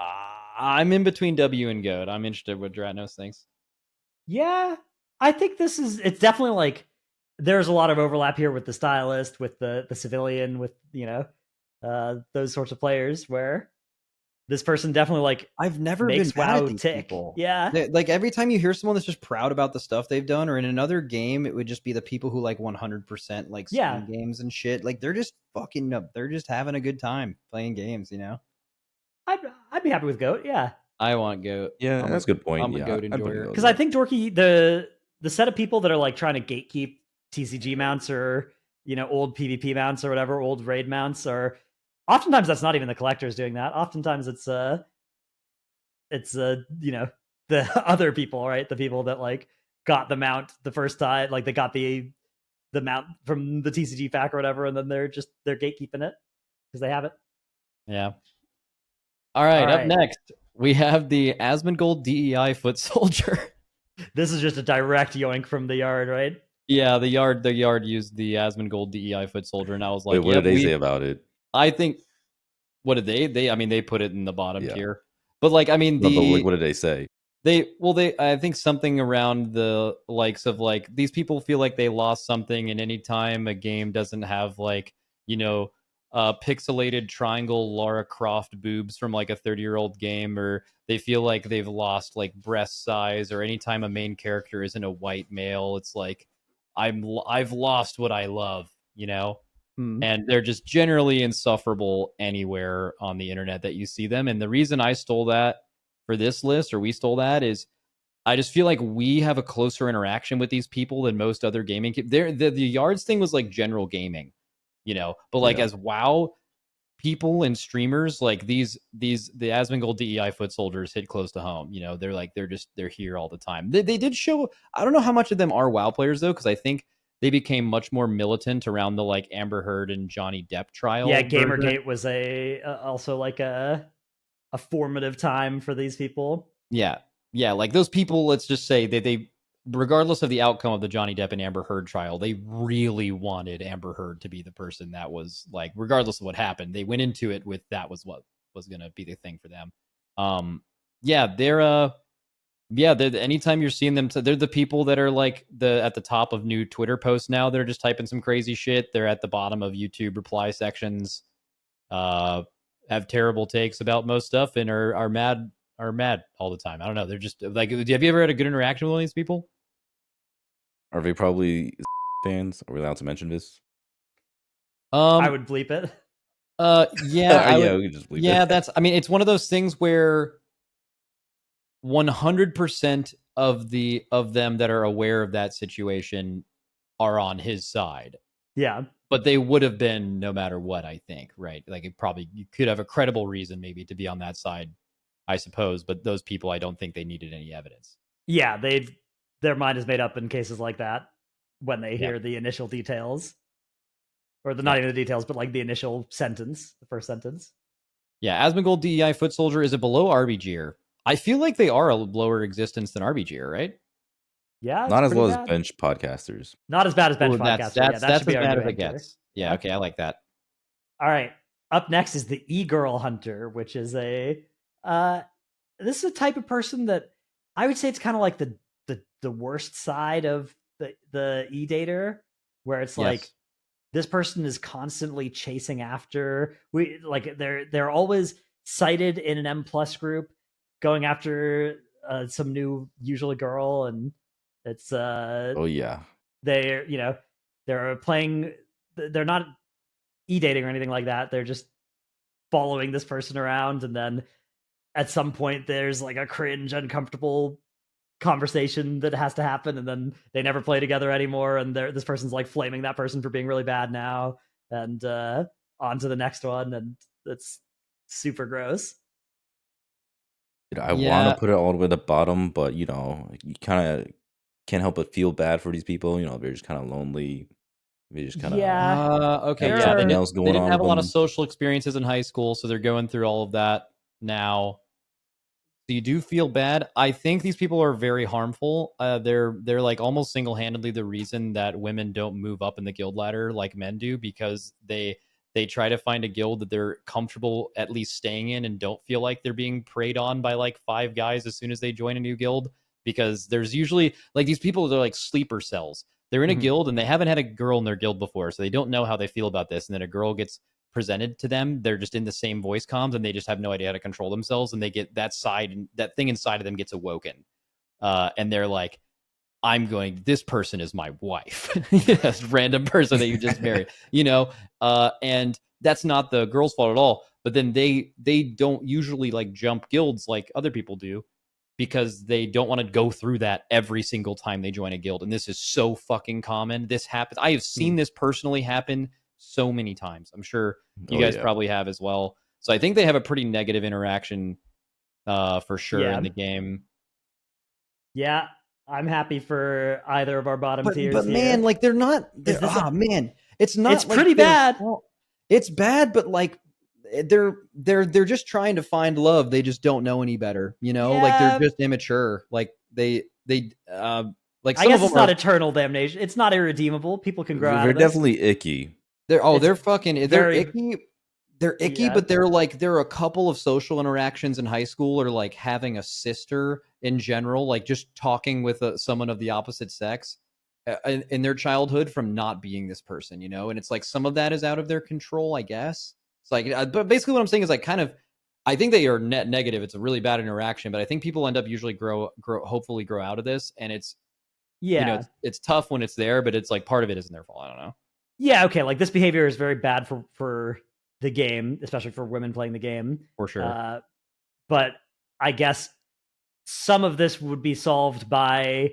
I'm in between W and Goat. I'm interested what Dratnos thinks. Yeah, I think it's definitely like there's a lot of overlap here with the Stylist, with the civilian, with those sorts of players, where this person definitely like I've never makes been mad WoW at these tick. people. Yeah, like every time you hear someone that's just proud about the stuff they've done, or in another game, it would just be the people who like 100% like Steam games and shit. Like they're just fucking up. They're just having a good time playing games. I'd be happy with Goat. Yeah, I want Goat. Yeah, that's a good point. I'm a Goat enjoyer, because I think Dorki, the set of people that are like trying to gatekeep TCG mounts or old PvP mounts or whatever, old raid mounts, or oftentimes that's not even the collectors doing that. Oftentimes it's the other people, right? The people that like got the mount the first time, like they got the mount from the TCG pack or whatever, and then they're gatekeeping it because they have it. Yeah. All right, up next we have the Asmongold DEI Footsoldier. This is just a direct yoink from the yard, right? Yeah, the yard used the Asmongold DEI Footsoldier, and I was like, wait, what did they say about it? I think, what did they? I mean, they put it in the bottom tier, but like, I mean, but what did they say? I think something around the likes of like, these people feel like they lost something, and anytime a game doesn't have like, pixelated triangle Lara Croft boobs from like a 30-year-old game, or they feel like they've lost like breast size, or anytime a main character isn't a white male, it's like I've lost what I love, And they're just generally insufferable anywhere on the internet that you see them. And the reason I stole that for this list, or we stole that, is I just feel like we have a closer interaction with these people than most other gaming. The yards thing was like general gaming, but like as WoW people and streamers, like the Asmongold DEI Footsoldiers hit close to home. They're here all the time. They did show. I don't know how much of them are WoW players though, because I think they became much more militant around the like Amber Heard and Johnny Depp trial. Yeah, Gamergate was also like a formative time for these people. Yeah, like those people. Let's just say they regardless of the outcome of the Johnny Depp and Amber Heard trial, they really wanted Amber Heard to be the person that was like, regardless of what happened, they went into it with that was what was going to be the thing for them. They're anytime you're seeing them, they're the people that are like at the top of new Twitter posts now. They're just typing some crazy shit. They're at the bottom of YouTube reply sections, have terrible takes about most stuff, and are mad all the time. I don't know. They're just like, have you ever had a good interaction with one of these people? Are they probably fans? Are we allowed to mention this? I would bleep it. We could just bleep it. It's one of those things where 100% of them that are aware of that situation are on his side. Yeah. But they would have been no matter what, I think, right? Like you could have a credible reason maybe to be on that side, I suppose, but those people, I don't think they needed any evidence. Yeah, their mind is made up in cases like that when they hear the initial details. Or not even the details, but like the initial sentence, the first sentence. Yeah, Asmongold DEI Footsoldier, is it below RBG'er? I feel like they are a lower existence than RBG'er, right? Yeah, not as well as bench podcasters. Not as bad as bench podcasters. That's as bad as it gets. Yeah, okay, I like that. All right, up next is the e-girl hunter, which is this is a type of person that I would say it's kind of like the worst side of the e-dater, where it's like this person is constantly chasing after they're always cited in an M+ group going after some new, usually girl, and it's they're playing, they're not e-dating or anything like that, they're just following this person around, and then at some point there's like a cringe, uncomfortable conversation that has to happen, and then they never play together anymore, and this person's like flaming that person for being really bad now, and on to the next one, and it's super gross. I want to put it all the way at the bottom, but you kind of can't help but feel bad for these people. They're just kind of lonely. They just kind of okay. They didn't have a lot of social experiences in high school, so they're going through all of that now. So you do feel bad. I think these people are very harmful. They're like almost single-handedly the reason that women don't move up in the guild ladder like men do, because they try to find a guild that they're comfortable at least staying in and don't feel like they're being preyed on by like 5 guys as soon as they join a new guild, because there's usually like these people, they're like sleeper cells. They're in a guild and they haven't had a girl in their guild before, so they don't know how they feel about this, and then a girl gets presented to them, they're just in the same voice comms and they just have no idea how to control themselves, and they get that side, and that thing inside of them gets awoken, and they're like, this person is my wife. This random person that you just married, and that's not the girl's fault at all, but then they don't usually like jump guilds like other people do, because they don't want to go through that every single time they join a guild, and this is so fucking common. This happens. I have seen this personally happen so many times. I'm sure you guys probably have as well. So I think they have a pretty negative interaction for sure in the game. Yeah, I'm happy for either of our bottom tiers. But man, like they're not. It's not. It's like pretty bad. It's bad, but like they're just trying to find love. They just don't know any better. Like they're just immature. Like they like. I guess it's not eternal damnation. It's not irredeemable. People can grow out of They're this. definitely icky. They're icky. They're icky, but there are a couple of social interactions in high school, or like having a sister in general, like just talking with someone of the opposite sex in their childhood from not being this person, and it's like some of that is out of their control, I guess. It's like, but basically what I'm saying is like kind of, I think they are net negative. It's a really bad interaction, but I think people end up usually hopefully grow out of this, and it's it's tough when it's there, but it's like part of it isn't their fault. I don't know. Yeah, okay, like this behavior is very bad for the game, especially for women playing the game. For sure. But I guess some of this would be solved by,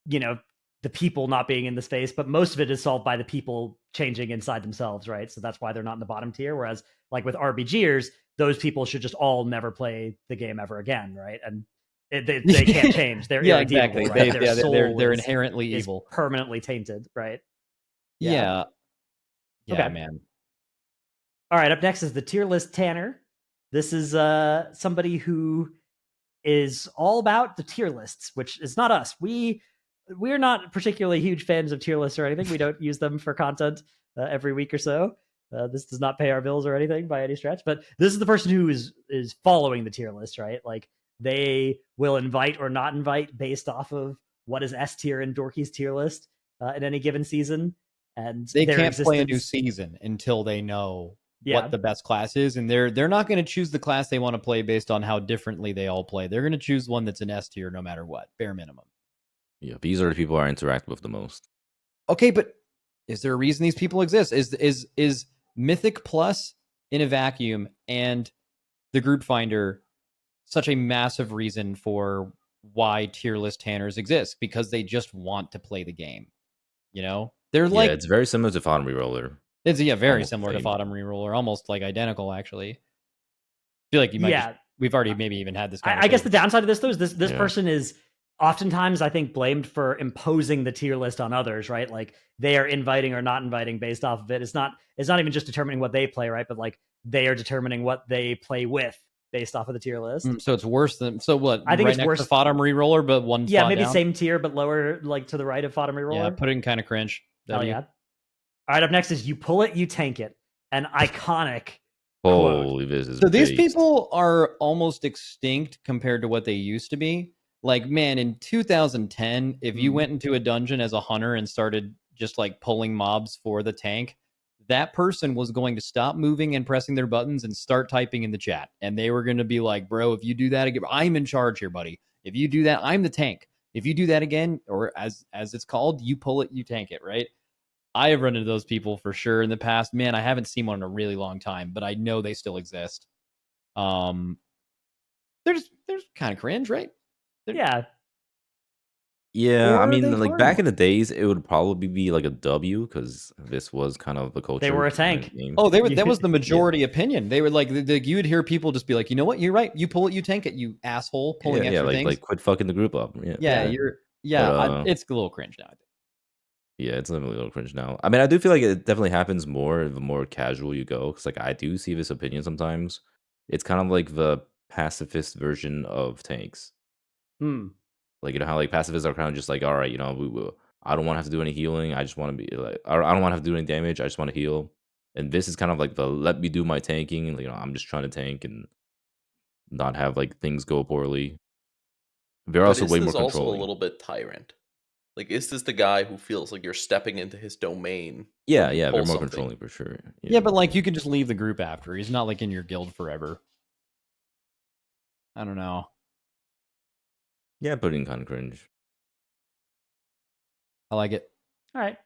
the people not being in the space, but most of it is solved by the people changing inside themselves, right? So that's why they're not in the bottom tier. Whereas, like with RBG'ers, those people should just all never play the game ever again, right? And they can't change. They're irredeemable, exactly. Right? They're inherently evil, permanently tainted, right? Yeah, Okay. Man. All right, up next is the tier list Tanner. This is somebody who is all about the tier lists, which is not us. We're not particularly huge fans of tier lists or anything. We don't use them for content every week or so. This does not pay our bills or anything by any stretch. But this is the person who is following the tier list, right? Like they will invite or not invite based off of what is S tier in Dorki's tier list in any given season. And they can't play a new season until they know what the best class is, and they're not going to choose the class they want to play based on how differently they all play. They're going to choose one that's an S tier no matter what, bare minimum. Yeah, these are the people I interact with the most. Okay, but is there a reason these people exist? Is Mythic Plus in a vacuum and the Group Finder such a massive reason for why tier list Tanners exist? Because they just want to play the game. They're like, it's very similar to FOTM Reroller. It's very similar to FOTM Reroller, almost like identical actually. I feel like you might we've already maybe even had this conversation. I guess the downside of this though is this person is oftentimes I think blamed for imposing the tier list on others, right? Like they are inviting or not inviting based off of it. It's not even just determining what they play, right? But like they are determining what they play with based off of the tier list. So it's worse than what? I think right it's next worse to FOTM Reroller, but one spot maybe down? Same tier but lower, like to the right of FOTM Reroller. Yeah, put it in kind of cringe. Oh yeah. All right, up next is you pull it, you tank it. An iconic Holy, this is so these people are almost extinct compared to what they used to be. Like, man, in 2010, if you went into a dungeon as a hunter and started just like pulling mobs for the tank, that person was going to stop moving and pressing their buttons and start typing in the chat. And they were going to be like, bro, if you do that again, I'm in charge here, buddy. If you do that, I'm the tank. If you do that again, or as it's called, you pull it, you tank it, right? I have run into those people for sure in the past. Man, I haven't seen one in a really long time, but I know they still exist. They're kind of cringe, right? Yeah. Yeah, I mean, like back in the days, it would probably be like a W because this was kind of the culture. They were a tank. Oh, that was the majority opinion. They were like, you would hear people just be like, you know what, you're right. You pull it, you tank it, you asshole, pulling extra things. Like quit fucking the group up. It's a little cringe now, I think. Yeah, it's definitely a little cringe now. I mean, I do feel like it definitely happens more the more casual you go. Because like I do see this opinion sometimes. It's kind of like the pacifist version of tanks. Like, how like pacifists are kind of just like, all right, I don't want to have to do any healing. I just want to be like, I don't want to have to do any damage. I just want to heal. And this is kind of like the let me do my tanking. And I'm just trying to tank and not have like things go poorly. They're also way more controlling. Also a little bit tyrant. Like, is this the guy who feels like you're stepping into his domain? Yeah, they're more controlling for sure. Yeah, but like you can just leave the group after. He's not like in your guild forever. I don't know. Yeah, but in kind of cringe. I like it. All right.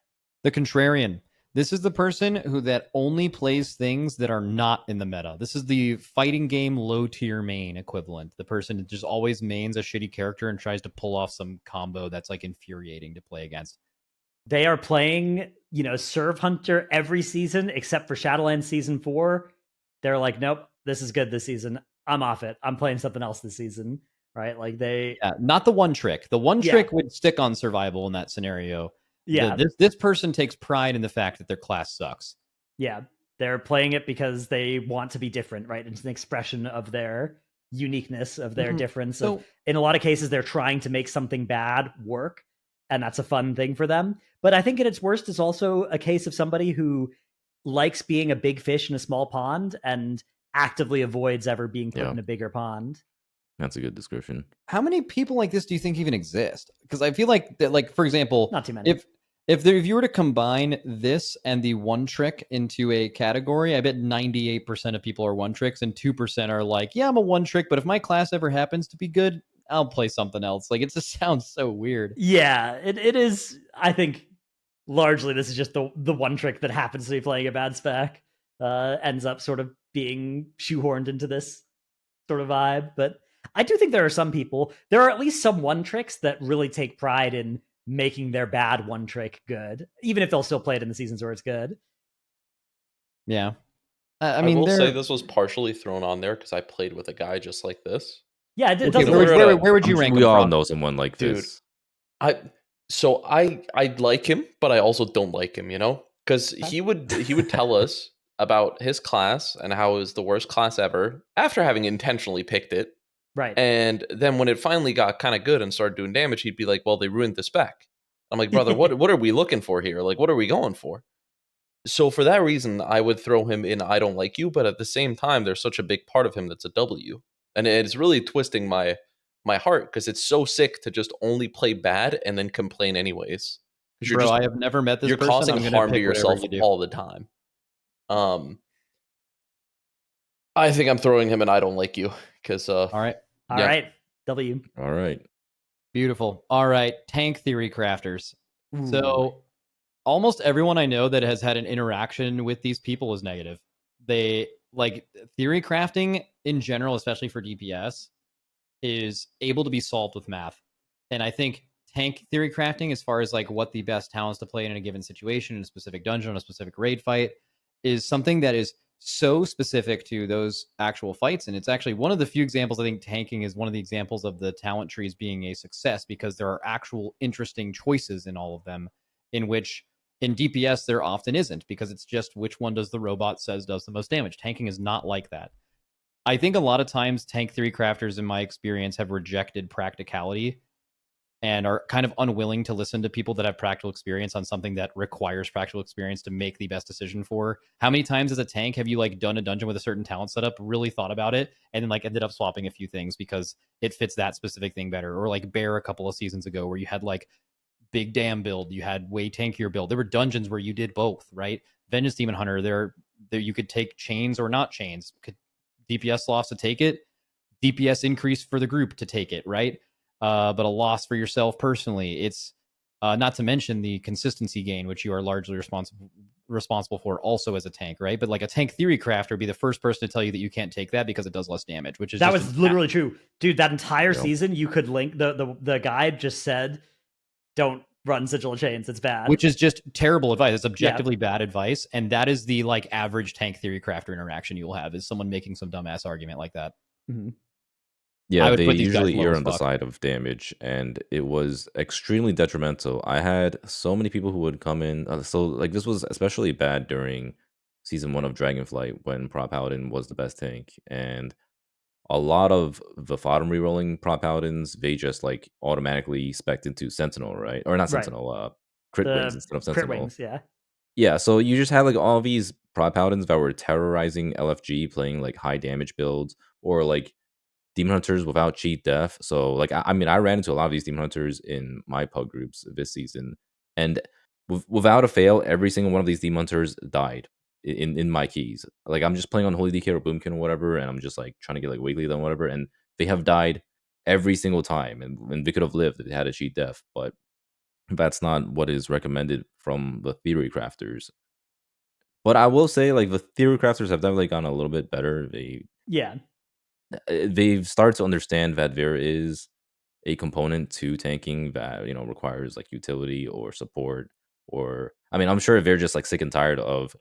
The Contrarian. This is the person that only plays things that are not in the meta. This is the fighting game low tier main equivalent. The person that just always mains a shitty character and tries to pull off some combo that's like infuriating to play against. They are playing, Serve Hunter every season except for Shadowlands Season 4. They're like, nope, this is good this season. I'm off it. I'm playing something else this season. Right? Like not the one trick. The one trick would stick on survival in that scenario. Yeah. This person takes pride in the fact that their class sucks. Yeah. They're playing it because they want to be different, right? It's an expression of their uniqueness, of their difference. So, in a lot of cases, they're trying to make something bad work, and that's a fun thing for them. But I think at its worst is also a case of somebody who likes being a big fish in a small pond and actively avoids ever being put in a bigger pond. That's a good description. How many people like this do you think even exist? Because I feel like that, like, for example, not too many. If you were to combine this and the one trick into a category, I bet 98% of people are one tricks and 2% are like, yeah, I'm a one trick, but if my class ever happens to be good, I'll play something else. Like, it just sounds so weird. Yeah, it is, I think, largely this is just the one trick that happens to be playing a bad spec ends up sort of being shoehorned into this sort of vibe. But I do think there are at least some one tricks that really take pride in making their bad one trick good, even if they'll still play it in the seasons where it's good. Yeah. I will say this was partially thrown on there because I played with a guy just like this. Yeah, it okay, does. Where would you rank him? We all know someone like Dude, this. I like him, but I also don't like him, because he would tell us about his class and how it was the worst class ever after having intentionally picked it. Right. And then when it finally got kind of good and started doing damage, he'd be like, well, they ruined the spec. I'm like, brother, what are we looking for here? Like, what are we going for? So for that reason, I would throw him in I don't like you, but at the same time, there's such a big part of him that's a W. And it's really twisting my heart because it's so sick to just only play bad and then complain anyways. Bro, I have never met this you're person. Causing harm to yourself all the time. I think I'm throwing him in I don't like you because all right. All right. W. All right. Beautiful. All right. Tank theory crafters. Ooh. So almost everyone I know that has had an interaction with these people is negative. They like theory crafting in general, especially for DPS, is able to be solved with math. And I think tank theory crafting, as far as like what the best talents to play in a given situation, in a specific dungeon, a specific raid fight, is something that is so specific to those actual fights. And it's actually one of the few examples. I think tanking is one of the examples of the talent trees being a success because there are actual interesting choices in all of them, in which in DPS there often isn't, because it's just which one does the robot says does the most damage. Tanking is not like that. I think a lot of times tank theory crafters, in my experience, have rejected practicality and are kind of unwilling to listen to people that have practical experience on something that requires practical experience to make the best decision for. How many times as a tank have you like done a dungeon with a certain talent setup, really thought about it, and then like ended up swapping a few things because it fits that specific thing better? Or like Bear a couple of seasons ago where you had like big damn build, you had way tankier build. There were dungeons where you did both, right? Vengeance Demon Hunter, there you could take chains or not chains. DPS loss to take it, DPS increase for the group to take it, right? But a loss for yourself personally. It's not to mention the consistency gain, which you are largely responsible for also as a tank, right? But like a tank theory crafter would be the first person to tell you that you can't take that because it does less damage, which is that was literally true, dude. That entire season, you could link the guide just said, "Don't run Sigil of Chains, it's bad," which is just terrible advice. It's objectively bad advice, and that is the like average tank theory crafter interaction you will have, is someone making some dumbass argument like that. Mm-hmm. Yeah, they usually err on the side of damage, and it was extremely detrimental. I had so many people who would come in. So, like, this was especially bad during season 1 of Dragonflight when Prop Paladin was the best tank, and a lot of the FOTM rerolling Prop Paladins, they just like automatically spec'd into Sentinel, right? Or not Sentinel, crit wings instead of Sentinel. Crit wings, yeah. Yeah, so you just had like all these Prop Paladins that were terrorizing LFG, playing like high damage builds, or like Demon Hunters without cheat death. So like I mean, I ran into a lot of these Demon Hunters in my pug groups this season, and without a fail, every single one of these Demon Hunters died in my keys. Like I'm just playing on Holy DK or Boomkin or whatever, and I'm just like trying to get like Wiggly then whatever, and they have died every single time, and they could have lived if they had a cheat death, but that's not what is recommended from the theory crafters. But I will say, like, the theory crafters have definitely gone a little bit better. They've started to understand that there is a component to tanking that requires like utility or support, or I mean, I'm sure they're just like sick and tired of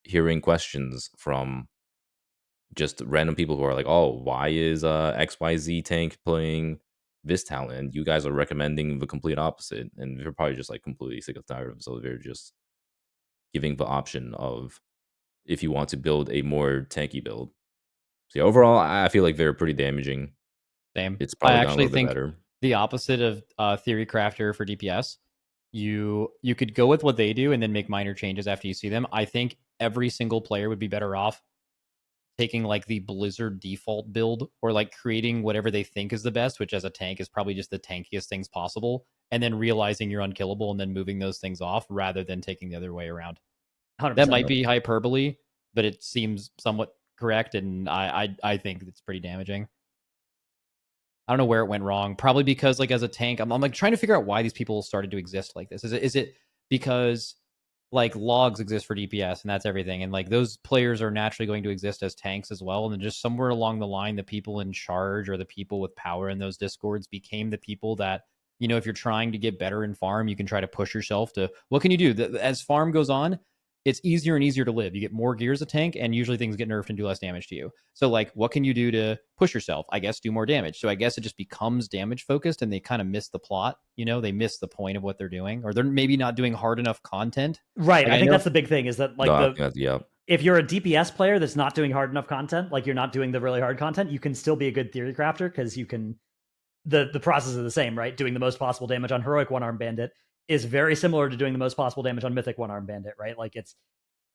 hearing questions from just random people who are like, oh, why is XYZ tank playing this talent? You guys are recommending the complete opposite, and they're probably just like completely sick and tired of it. So they're just giving the option of if you want to build a more tanky build. So yeah, overall, I feel like they're pretty damaging. Same. It's probably I gone a actually little think bit better. The opposite of Theory Crafter for DPS. You could go with what they do and then make minor changes after you see them. I think every single player would be better off taking like the Blizzard default build, or like creating whatever they think is the best, which as a tank is probably just the tankiest things possible, and then realizing you're unkillable and then moving those things off rather than taking the other way around. 100%. That might be hyperbole, but it seems somewhat correct, and I think it's pretty damaging. I don't know where it went wrong. Probably because like as a tank, I'm like trying to figure out why these people started to exist like this. Is it because like logs exist for DPS and that's everything, and like those players are naturally going to exist as tanks as well, and then just somewhere along the line the people in charge or the people with power in those discords became the people that, you know, if you're trying to get better in farm, you can try to push yourself to what can you do. As farm goes on, it's easier and easier to live. You get more gear as a tank, and usually things get nerfed and do less damage to you. So like, what can you do to push yourself? I guess do more damage. So I guess it just becomes damage focused, and they kind of miss the plot. You know, they miss the point of what they're doing, or they're maybe not doing hard enough content. Right. Like, I think that's the big thing is that like if you're a DPS player that's not doing hard enough content, like you're not doing the really hard content, you can still be a good Theorycrafter because you can. The process is the same, right? Doing the most possible damage on Heroic One-Armed Bandit is very similar to doing the most possible damage on Mythic One-Armed Bandit, right? Like it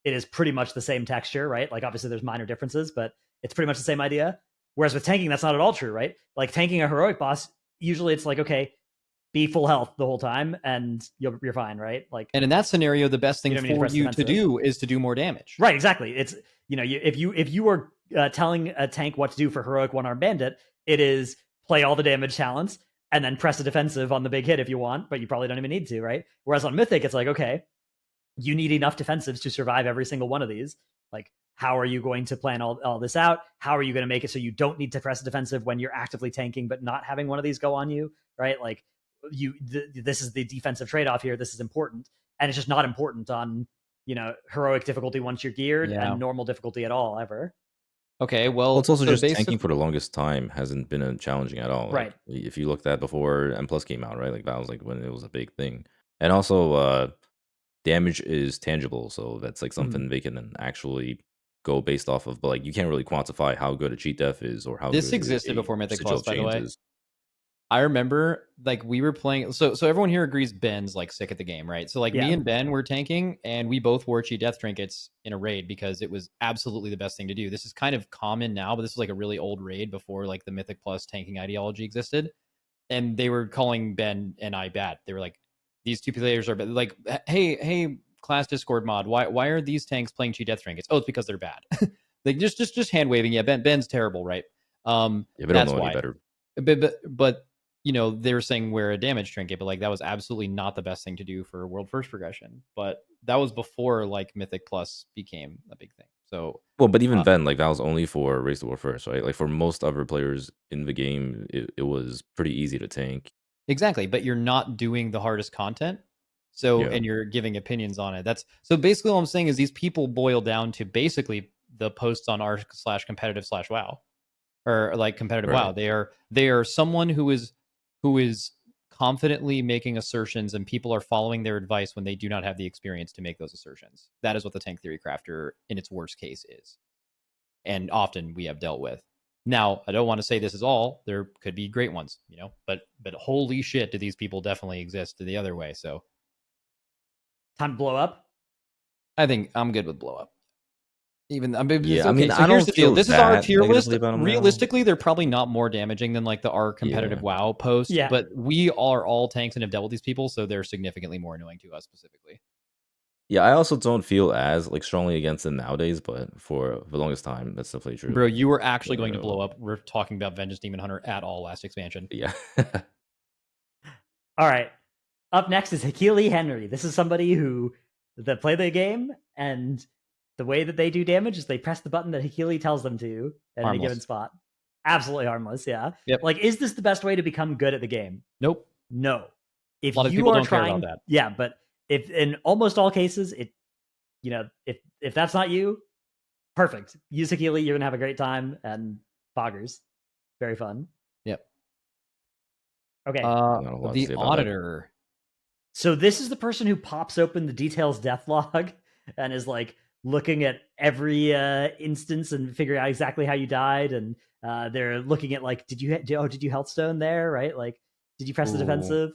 is pretty much the same texture, right? Like obviously there's minor differences, but it's pretty much the same idea. Whereas with tanking, that's not at all true, right? Like tanking a heroic boss, usually it's like, okay, be full health the whole time and you're fine, right? Like, and in that scenario, the best thing for you to do is to do more damage. Right, exactly. It's, you know, if you are telling a tank what to do for Heroic One-Armed Bandit, it is play all the damage talents and then press a defensive on the big hit if you want, but you probably don't even need to, right? Whereas on Mythic, it's like, okay, you need enough defensives to survive every single one of these. Like, how are you going to plan all this out? How are you going to make it so you don't need to press a defensive when you're actively tanking, but not having one of these go on you, right? Like, this is the defensive trade-off here. This is important. And it's just not important on, you know, heroic difficulty once you're geared and normal difficulty at all, ever. Okay, well, it's also just tanking for the longest time hasn't been challenging at all. Right. Like, if you looked at before M+ came out, right? Like that was like when it was a big thing. And also, damage is tangible, so that's like something they can actually go based off of. But like you can't really quantify how good a cheat def is or how this good existed before Mythic Plus, by the way. Is. I remember like we were playing, so everyone here agrees Ben's like sick at the game, right? So like me and Ben were tanking, and we both wore cheat death trinkets in a raid because it was absolutely the best thing to do. This is kind of common now, but this was like a really old raid before like the Mythic Plus tanking ideology existed, and they were calling Ben and I bad. They were like, these two players are like, hey, class Discord mod, why are these tanks playing cheat death trinkets? Oh, it's because they're bad. Like just hand waving. Yeah, Ben's terrible, right? But that's why. Better. But you know, they were saying wear a damage trinket, but like that was absolutely not the best thing to do for world first progression. But that was before like Mythic Plus became a big thing. So but even then, like that was only for Race to War First, right? Like for most other players in the game, it was pretty easy to tank. Exactly, but you're not doing the hardest content. So and you're giving opinions on it. That's so basically all I'm saying is these people boil down to basically the posts on r/competitive/WoW or like competitive WoW. They are someone who is confidently making assertions, and people are following their advice when they do not have the experience to make those assertions. That is what the tank Theorycrafter in its worst case is, and often we have dealt with. Now, I don't want to say this is all. There could be great ones, you know, but holy shit, do these people definitely exist the other way. So time to blow up. I think I'm good with blow up. Even I mean, yeah, okay. I mean, so I here's don't the deal. This is our tier list. Realistically, they're probably not more damaging than like the our competitive WoW post. Yeah. But we are all tanks and have dealt with these people, so they're significantly more annoying to us specifically. Yeah, I also don't feel as like strongly against them nowadays, but for the longest time, that's definitely true. Bro, you were actually going to blow up. We're talking about Vengeance Demon Hunter at all last expansion. Yeah. All right. Up next is Hekili Henry. This is somebody that play the game, and the way that they do damage is they press the button that Hekili tells them to at any given spot. Absolutely harmless, yeah. Yep. Like, is this the best way to become good at the game? Nope. No. If a lot of you people are don't trying, care about that. Yeah, but if in almost all cases, if that's not you, perfect. Use Hekili, you're gonna have a great time, and Poggers. Very fun. Yep. Okay. The Auditor. So this is the person who pops open the details death log and is like looking at every instance and figuring out exactly how you died, and they're looking at like, did you healthstone there, right? Like, did you press the defensive?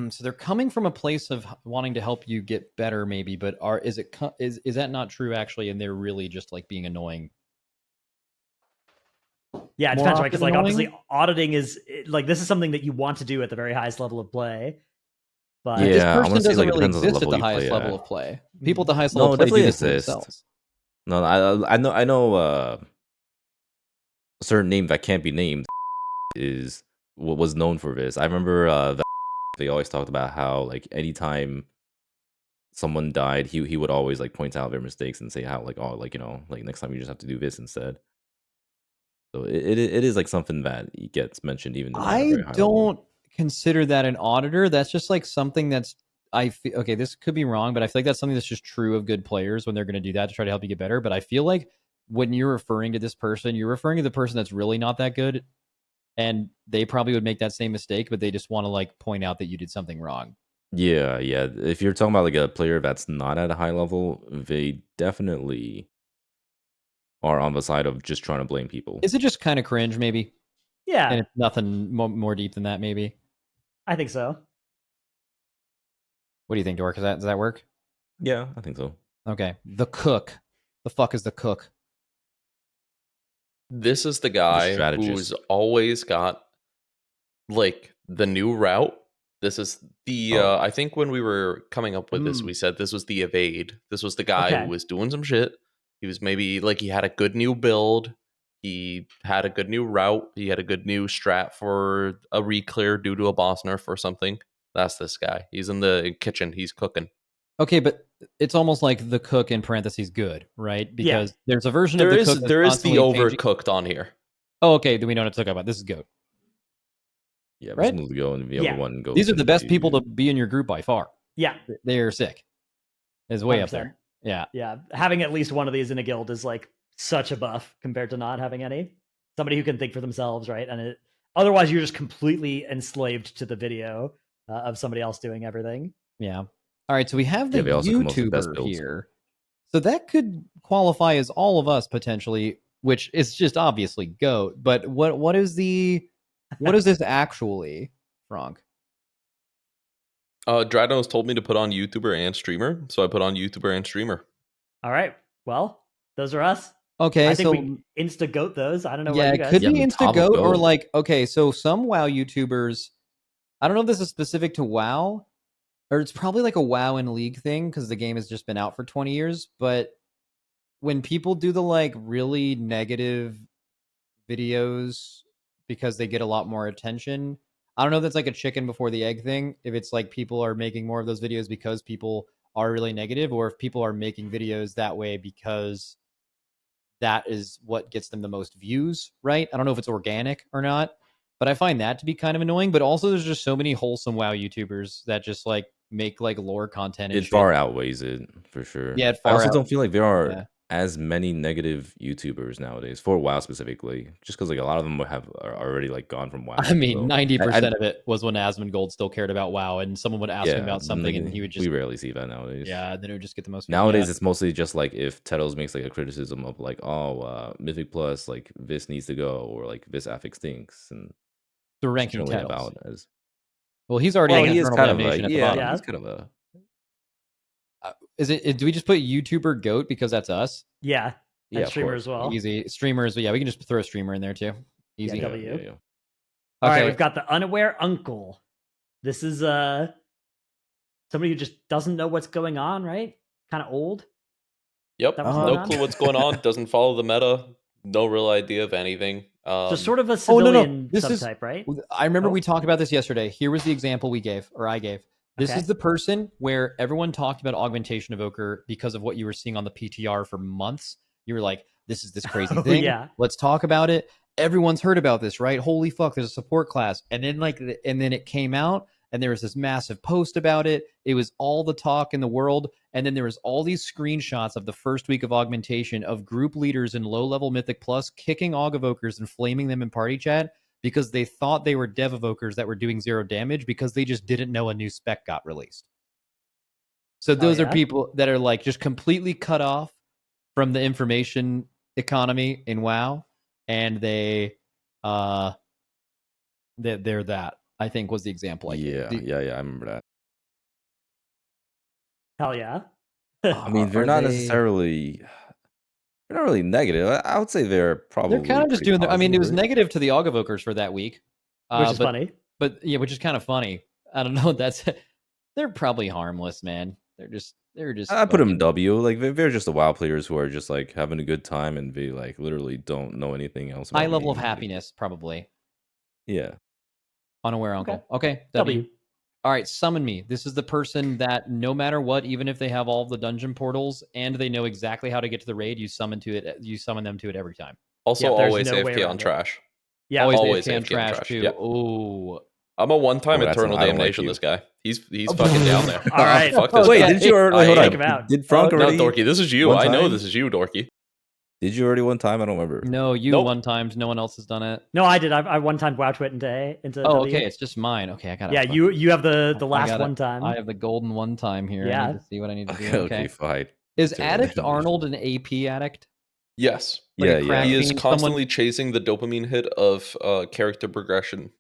So they're coming from a place of wanting to help you get better, maybe, but is that not true actually? And they're really just like being annoying. Yeah, it depends, right? Because like obviously auditing is like, this is something that you want to do at the very highest level of play. But this person doesn't really exist at the highest level of play. People at the highest level of play do this themselves. No, I know a certain name that can't be named is what was known for this. I remember they always talked about how like anytime someone died, he would always like point out their mistakes and say how like, oh, like, like next time you just have to do this instead. So it is like something that gets mentioned even though at a I very high don't level. consider that an auditor. That's just like something that's I feel okay. This could be wrong, but I feel like that's something that's just true of good players when they're going to do that to try to help you get better. But I feel like when you're referring to this person, you're referring to the person that's really not that good, and they probably would make that same mistake, but they just want to like point out that you did something wrong. Yeah. If you're talking about like a player that's not at a high level, they definitely are on the side of just trying to blame people. Is it just kind of cringe, maybe? Yeah, And it's nothing more deep than that, maybe. I think so. What do you think, Dork? Does that work? Yeah, I think so. Okay. The cook. The fuck is the cook? This is the guy strategist. who's always got like the new route. This is the I think when we were coming up with this, we said this was the evade. This was the guy who was doing some shit. He was maybe like he had a good new build. He had a good new route. He had a good new strat for a reclear due to a boss nerf or something. That's this guy. He's in the kitchen. He's cooking. Okay, but it's almost like the cook in parentheses good, right? Because there's a version of the cook. There is the constantly overcooked on here. Oh, okay. Then we know what to talk about. This is goat. Yeah, right? Right? Go and the other one goes. These are the best people to be in your group by far. Yeah, They're sick. It's way 100%. up there. Yeah. Yeah, having at least one of these in a guild is like such a buff compared to not having any. Somebody who can think for themselves, right? And otherwise, you're just completely enslaved to the video of somebody else doing everything. Yeah. All right. So we have the they also come up with the best YouTuber builds. here. So that could qualify as all of us potentially, which is just obviously goat. But what is this actually, Fronk? Dratnos told me to put on YouTuber and streamer, so I put on YouTuber and streamer. All right. Well, those are us. Okay, I think so we insta goat those. I don't know. yeah, what you it guys could Yeah, be the insta top of goat or goat. like okay. So some WoW YouTubers, I don't know if this is specific to WoW, or it's probably like a WoW and League thing because the game has just been out for 20 years. But when people do the like really negative videos because they get a lot more attention, I don't know if that's like a chicken before the egg thing. If it's like people are making more of those videos because people are really negative, or if people are making videos that way because that is what gets them the most views, right? I don't know if it's organic or not, but I find that to be kind of annoying. But also, there's just so many wholesome WoW YouTubers that just like make like lore content. And It far outweighs it for sure. Yeah, it I far also don't feel like there are yeah. as many negative YouTubers nowadays for WoW specifically, just because like a lot of them are already like gone from WoW. I mean, so 90% of it was when Asmongold still cared about WoW, and someone would ask him about something, like, and he would just we rarely see that nowadays. yeah, then it would just get the most. Nowadays, yeah. it's mostly just like if Tetos makes like a criticism of like, oh, Mythic Plus, like this needs to go, or like this affix stinks, and the it's ranking generally titles. about as Well, he's already well, an he is eternal kind of damnation like at the bottom. Yeah. he's kind of a Is it? Do we just put YouTuber goat because that's us? Yeah, yeah, and of streamer course. as well. Easy streamers, but yeah, we can just throw a streamer in there too. Easy. Yeah, W. Yeah. All right, Okay. we've got the unaware uncle. This is somebody who just doesn't know what's going on, right? Kind of old. Yep, That was no going on? clue what's going on. Doesn't follow the meta. No real idea of anything. So sort of a Oh, no, no. civilian This is- subtype, right? I remember Oh. we talked about this yesterday. Here was the example we gave, or I gave. This Okay. is the person where everyone talked about augmentation evoker because of what you were seeing on the PTR for months. You were like, this is this crazy Oh, thing. yeah. Let's talk about it. Everyone's heard about this, right? Holy fuck, there's a support class. And then and then it came out and there was this massive post about it. It was all the talk in the world. And then there was all these screenshots of the first week of augmentation of group leaders in low-level Mythic Plus kicking aug evokers and flaming them in party chat because they thought they were dev evokers that were doing 0 damage because they just didn't know a new spec got released. So those are yeah? people that are like just completely cut off from the information economy in WoW, and they're that, I think, was the example I gave. Yeah, I remember that. Hell yeah. I mean, they're not necessarily. They're not really negative. I would say they're probably. They're kind of just pretty doing. I mean, it was positive, right? negative to the aug evokers for that week, Which is but, funny. But yeah, which is kind of funny. I don't know. They're probably harmless, man. They're just. I put them W. Like they're just the WoW players who are just like having a good time and they like literally don't know anything else. about high the level of game. happiness, probably. Yeah. Unaware uncle. Okay. W. All right, summon me. This is the person that no matter what, even if they have all of the dungeon portals and they know exactly how to get to the raid, you summon them to it every time. Also, Yeah, there's always no way AFK on around it. trash. Yeah, always AFK on AFK on trash too. Yeah. Oh, I'm a one-time that's eternal I don't like damnation. you. This guy, he's fucking down there. All right. Fuck this Wait, guy. did you already I hold take on? him out. Did Fronk No, already? Dorki, this is you. one I know time? this is you, Dorki. Did you already one time? I don't remember. no, you Nope. one times. No one else has done it. No, I did. I one time WOWTWT into Oh, W. okay. It's just mine. Okay, I got it. Yeah, you have the I last got it. one time. I have the golden one time here. I Yeah. need to see what I need to do. Okay, Okay. fine. Is Terrible Addict damnation. Arnold an AP addict? Yes, Like a Yeah, yeah. crack he is fiend, constantly chasing the dopamine hit of character progression.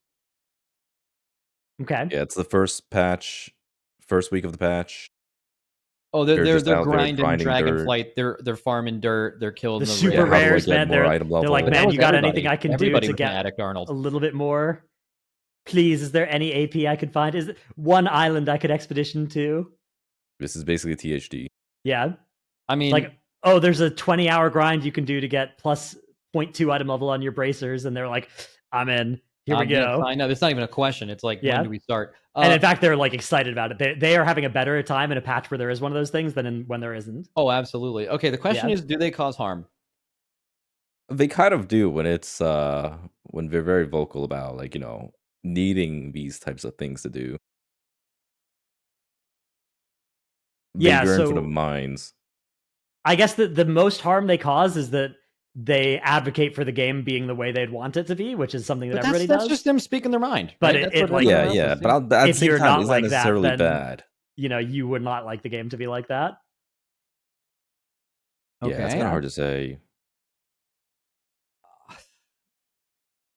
Okay. Yeah, it's the first patch, first week of the patch. Oh, They're they're just out there grinding grinding Dragonflight. They're farming dirt. They're killing The the super Yeah, how do I rares, get man. more They're item like, level? That man, was you got everybody. anything I can do Everybody to was an get Addict Arnold. a little bit more? Please, is there any AP I could find? Is it one island I could expedition to? This is basically THD. Yeah. I mean, Like, oh, there's a 20-hour grind you can do to get plus 0.2 item level on your bracers, and they're like, I'm in. Here we go. I know. It's not even a question. It's like, Yeah. when do we start? And in fact, they're like excited about it. They are having a better time in a patch where there is one of those things than when there isn't. Oh, absolutely. Okay, the question Yeah. is, do they cause harm? They kind of do when it's when they're very vocal about needing these types of things to do. They Yeah, yearn for the so- mines. I guess the most harm they cause is that they advocate for the game being the way they'd want it to be, which is something that But everybody that's does. just them speaking their mind. But right? it- That's it, what like- everyone Yeah, else yeah, is but doing. at the If same you're time, not it's like not that, necessarily then- bad. You would not like the game to be like that. Yeah, it's kind of hard to say.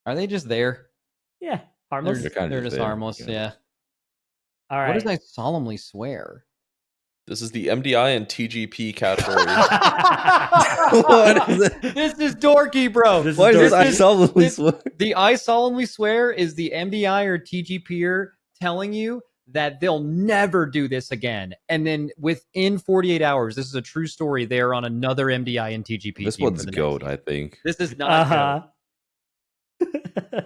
Are they just there? Yeah, harmless. They're kinda They're just just there, harmless. yeah. Yeah. All What right. does I solemnly swear? This is the MDI and TGP category. What is it? This is dorky, bro. This is Why dorky. is I solemnly this- swear? The I solemnly swear is the MDI or TGPer telling you that they'll never do this again. And then within 48 hours, this is a true story, they are on another MDI and TGP This team for one's the next goat, season. I think. This is not Uh-huh. goat,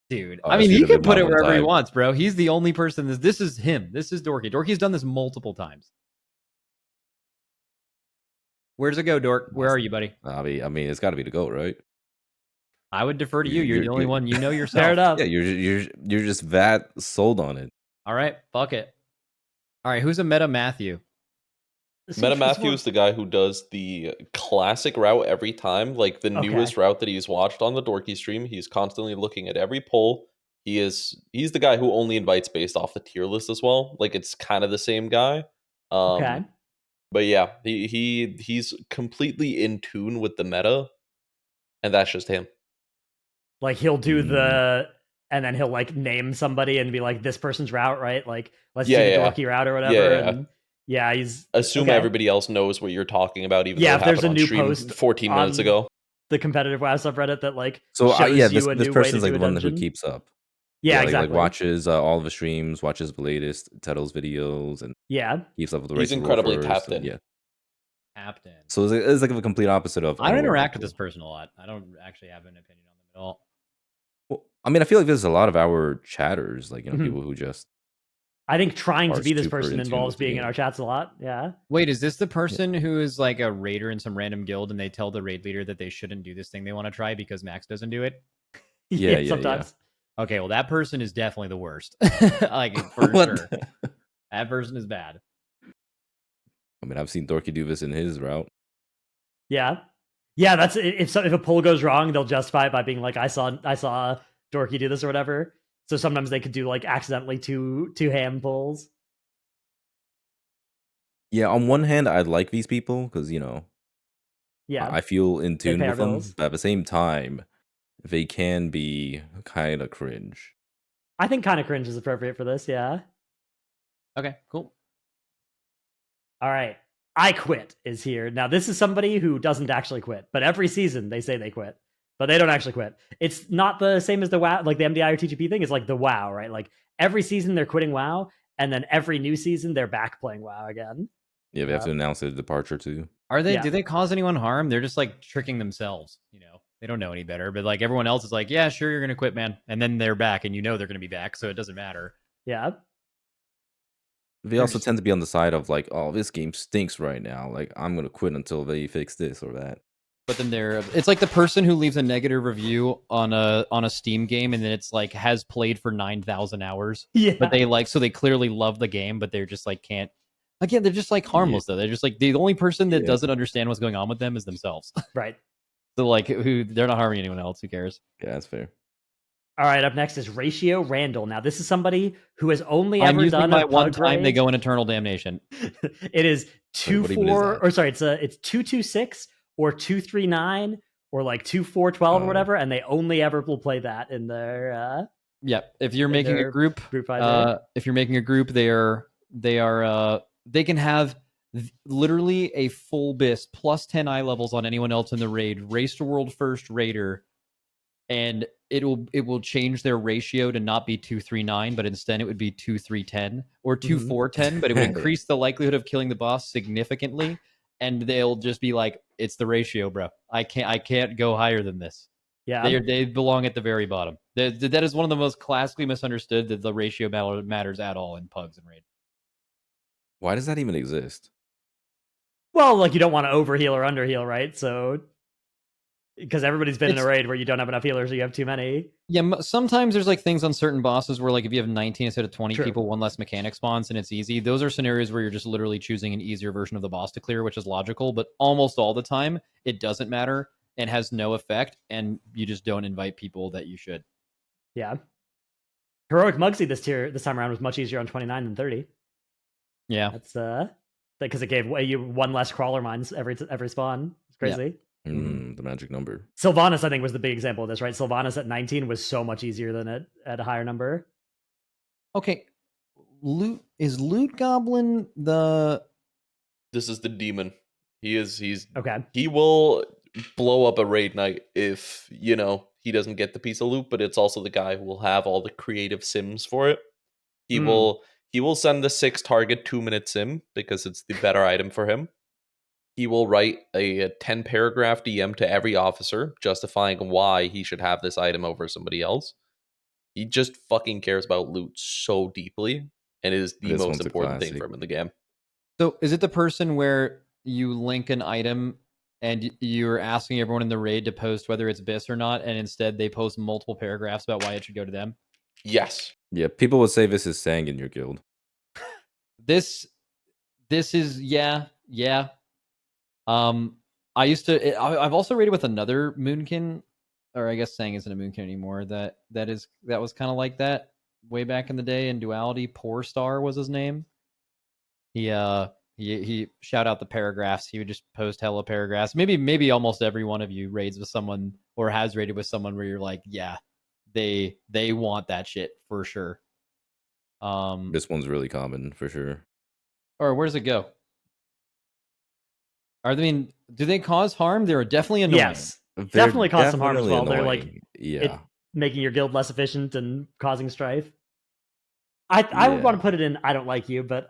dude. Oh, I that mean, he should've can been put my it one wherever he time. wants, bro. He's the only person. This is him. This is Dorky. Dorky's done this multiple times. Where does it go, Dork? Where are you, buddy? I mean, it's got to be the goat, right? I would defer to you. You're the only You're- one. You know yourself. Fair enough. Yeah, you're just that sold on it. All right, fuck it. All right, who's a Meta Matthew? Meta Matthew is the guy who does the classic route every time, like the Okay. newest route that he's watched on the Dorky stream. He's constantly looking at every poll. He's the guy who only invites based off the tier list as well. Like it's kind of the same guy. Okay. But yeah, he's completely in tune with the meta, and that's just him. Like he'll do and then he'll like name somebody and be like, this person's route, right? Like, let's do the dorky route or whatever. Yeah. And yeah, he's Assume okay. everybody else knows what you're talking about, even Yeah, though if it there's happened a on new stream post 14 minutes on ago. the competitive WoW subreddit that like So shows yeah, you this a new way person's to like do the a one who dungeon. keeps up. Yeah, like, exactly. Like watches all of the streams, watches the latest Tettle's videos, and Yeah. keeps up with the He's race incredibly warfare, tapped so, in. Yeah. Captain. So it's like the complete opposite of. I don't other interact with people. this person a lot. I don't actually have an opinion on them at all. Well, I mean, I feel like there's a lot of our chatters, like Mhm. people who just. I think trying to Are be this super person in tune involves with the being in game. our chats a lot. Yeah. Wait, is this the person who is like a raider in some random guild and they tell the raid leader that they shouldn't do this thing they want to try because Max doesn't do it? Yeah, sometimes. Okay, well, that person is definitely the worst. Like, for What sure. the- That person is bad. I mean, I've seen Dorky do this in his route. Yeah. Yeah, that's if a poll goes wrong, they'll justify it by being like, I saw Dorky do this or whatever. So sometimes they could do like accidentally two ham polls. Yeah, on one hand, I like these people because Yeah. I feel in tune pay our with them, bills. but at the same time, they can be kind of cringe. I think kind of cringe is appropriate for this. Yeah. Okay, cool. All right. I quit is here. Now, this is somebody who doesn't actually quit, but every season they say they quit, but they don't actually quit. It's not the same as the WoW, like the MDI or TGP thing. It's like the WoW, right? Like every season they're quitting WoW, and then every new season they're back playing WoW again. Yeah, they have to announce their departure too. Are they? Yeah. Do they cause anyone harm? They're just like tricking themselves. They don't know any better. But like everyone else is like, yeah, sure, you're gonna quit, man, and then they're back, and they're gonna be back, so it doesn't matter. Yeah. They also tend to be on the side of like, oh, this game stinks right now. Like, I'm gonna quit until they fix this or that. But then it's like the person who leaves a negative review on a Steam game and then it's like has played for 9,000 hours. Yeah. But so they clearly love the game, but they're just like can't. Again, they're just like harmless though. They're just like the only person that doesn't understand what's going on with them is themselves. Right. So like they're not harming anyone else. Who cares? Yeah, that's fair. All right, up next is Ratio Randall. Now, this is somebody who has only I'm ever using done my a one pug time. They raid. go in eternal damnation. It is What even is 2-4, that? or sorry, it's 2-2-6 or 2-3-9 or like 2-4-12 or whatever, and they only ever will play that in their Yeah, if you're making a their group, group fight. if you're making a group, they can have literally a full BIS plus 10 eye levels on anyone else in the raid, race to world first raider, and it will change their ratio to not be 2-3-9, but instead it would be 2-3-10 or 2-4-10, but it would increase the likelihood of killing the boss significantly, and they'll just be like, it's the ratio, bro. I can't go higher than this. Yeah. They belong at the very bottom. That is one of the most classically misunderstood, that the ratio matters at all in pugs and raid. Why does that even exist? Well, like you don't want to overheal or underheal, right? So, because everybody's been in a raid where you don't have enough healers or you have too many. Yeah, sometimes there's like things on certain bosses where like if you have 19 instead of 20 True. people, one less mechanic spawns and it's easy. Those are scenarios where you're just literally choosing an easier version of the boss to clear, which is logical, but almost all the time it doesn't matter and has no effect, and you just don't invite people that you should. Yeah. Heroic Mugsy this time around was much easier on 29 than 30. Yeah. That's because it gave you one less crawler mines every spawn. It's crazy. The magic number. Sylvanas, I think, was the big example of this, right? Sylvanas at 19 was so much easier than it at a higher number. Okay. Loot Goblin the... This is the demon. He's okay. He will blow up a raid night if, he doesn't get the piece of loot, but it's also the guy who will have all the creative sims for it. He will send the 6 target 2-minute sim because it's the better item for him. He will write a 10-paragraph DM to every officer justifying why he should have this item over somebody else. He just fucking cares about loot so deeply, and it is the most important thing for him in the game. So is it the person where you link an item and you're asking everyone in the raid to post whether it's BIS or not, and instead they post multiple paragraphs about why it should go to them? Yes. Yeah, people would say this is saying in your guild. This is yeah. I've also raided with another Moonkin, or I guess Sang isn't a Moonkin anymore. That was kind of like that way back in the day in Duality. Poor Star was his name. He shout out the paragraphs. He would just post hella paragraphs. Maybe almost every one of you raids with someone or has raided with someone where you're like, yeah, they want that shit for sure. This one's really common for sure. Or where does it go? Do they cause harm? They're definitely annoying. Yes, definitely cause some harm as well. Annoying. They're like, making your guild less efficient and causing strife. I would want to put it in I don't like you, but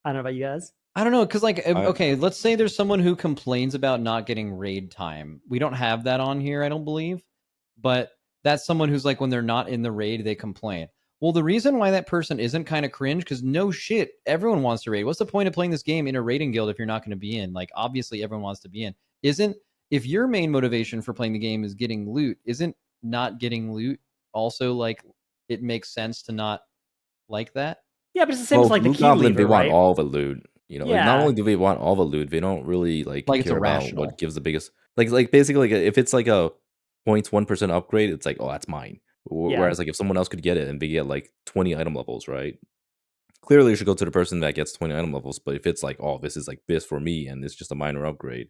I don't know about you guys. I don't know, because okay, let's say there's someone who complains about not getting raid time. We don't have that on here, I don't believe. But that's someone who's like, when they're not in the raid, they complain. Well, the reason why that person isn't kind of cringe, because no shit, everyone wants to raid. What's the point of playing this game in a raiding guild if you're not going to be in? Like, obviously, everyone wants to be in. If your main motivation for playing the game is getting loot, isn't not getting loot also like it makes sense to not like that? Yeah, but it's the same as like the key Goblin, lever, they want right? all the loot. Like, not only do they want all the loot, they don't really care about what gives the biggest. Like basically, if it's like a 0.1% upgrade, it's like, oh, that's mine. Whereas like if someone else could get it and they get like 20 item levels, right? Clearly, you should go to the person that gets 20 item levels. But if it's like, oh, this is like this for me and it's just a minor upgrade,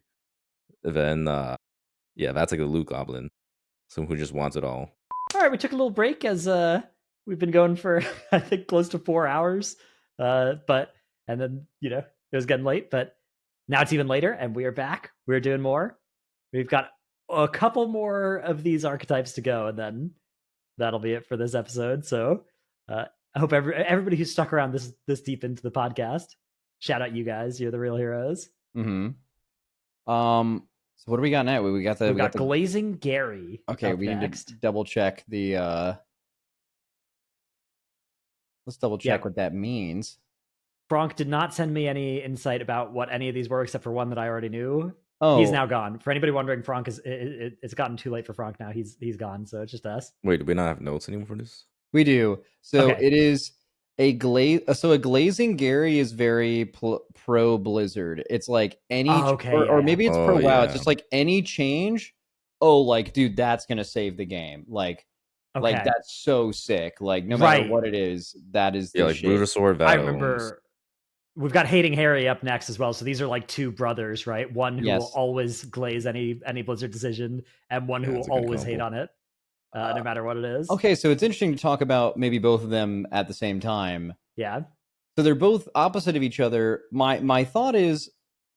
then that's like a loot goblin, someone who just wants it all. All right, we took a little break as we've been going for I think close to 4 hours, and then it was getting late, but now it's even later, and we are back. We're doing more. We've got a couple more of these archetypes to go, and then that'll be it for this episode. So I hope everybody who's stuck around this deep into the podcast, shout out you guys. You're the real heroes. Mm-hmm. So what do we got now? We got the Glazing Gary. Okay, we need to double check the. Let's double check what that means. Fronk did not send me any insight about what any of these were, except for one that I already knew. Oh, He's now gone. For anybody wondering, Fronk it's gotten too late for Fronk now. He's gone, so it's just us. Wait, do we not have notes anymore for this? we do. So Okay. it is a glazing Gary is very pro Blizzard. It's like any, or maybe it's pro WoW. It's just like any change. Oh, like dude, that's gonna save the game. Like that's so sick. Like no matter what it is, that is the like shit. Brutosaur. I remember. We've got Hating Harry up next as well. So these are like two brothers, right? One who will always glaze any Blizzard decision, and one who will always hate on it, no matter what it is. Okay, so it's interesting to talk about maybe both of them at the same time. Yeah. So they're both opposite of each other. My thought is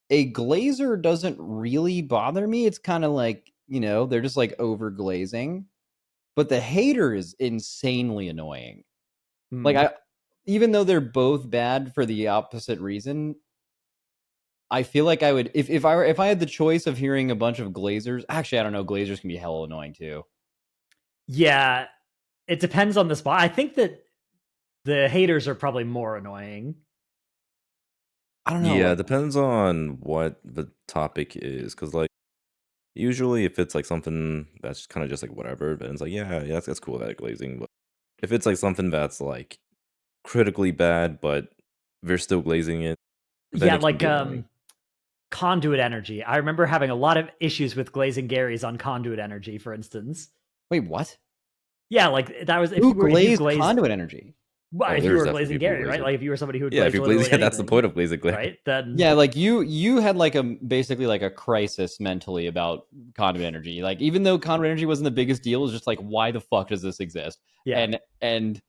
a glazer doesn't really bother me. It's kind of like, they're just like over glazing. But the hater is insanely annoying. Like even though they're both bad for the opposite reason, I feel like I would if I had the choice of hearing a bunch of glazers. Actually, I don't know. Glazers can be hella annoying too. Yeah, it depends on the spot. I think that the haters are probably more annoying. I don't know. Yeah, it depends on what the topic is, because like usually if it's like something that's kind of just like whatever, then it's like yeah, that's cool, that glazing. But if it's like something that's like critically bad, but they're still glazing it. Yeah, like Conduit Energy. I remember having a lot of issues with glazing Garys on Conduit Energy, for instance. Wait, what? Yeah, like that was who glazed Conduit Energy. Well, if you were glazing Gary, right? Like if you were somebody who would if you glaze, that's the point of glazing Gary, right? Then like you had like basically like a crisis mentally about Conduit Energy. Like even though Conduit Energy wasn't the biggest deal, it was just like why the fuck does this exist? Yeah, and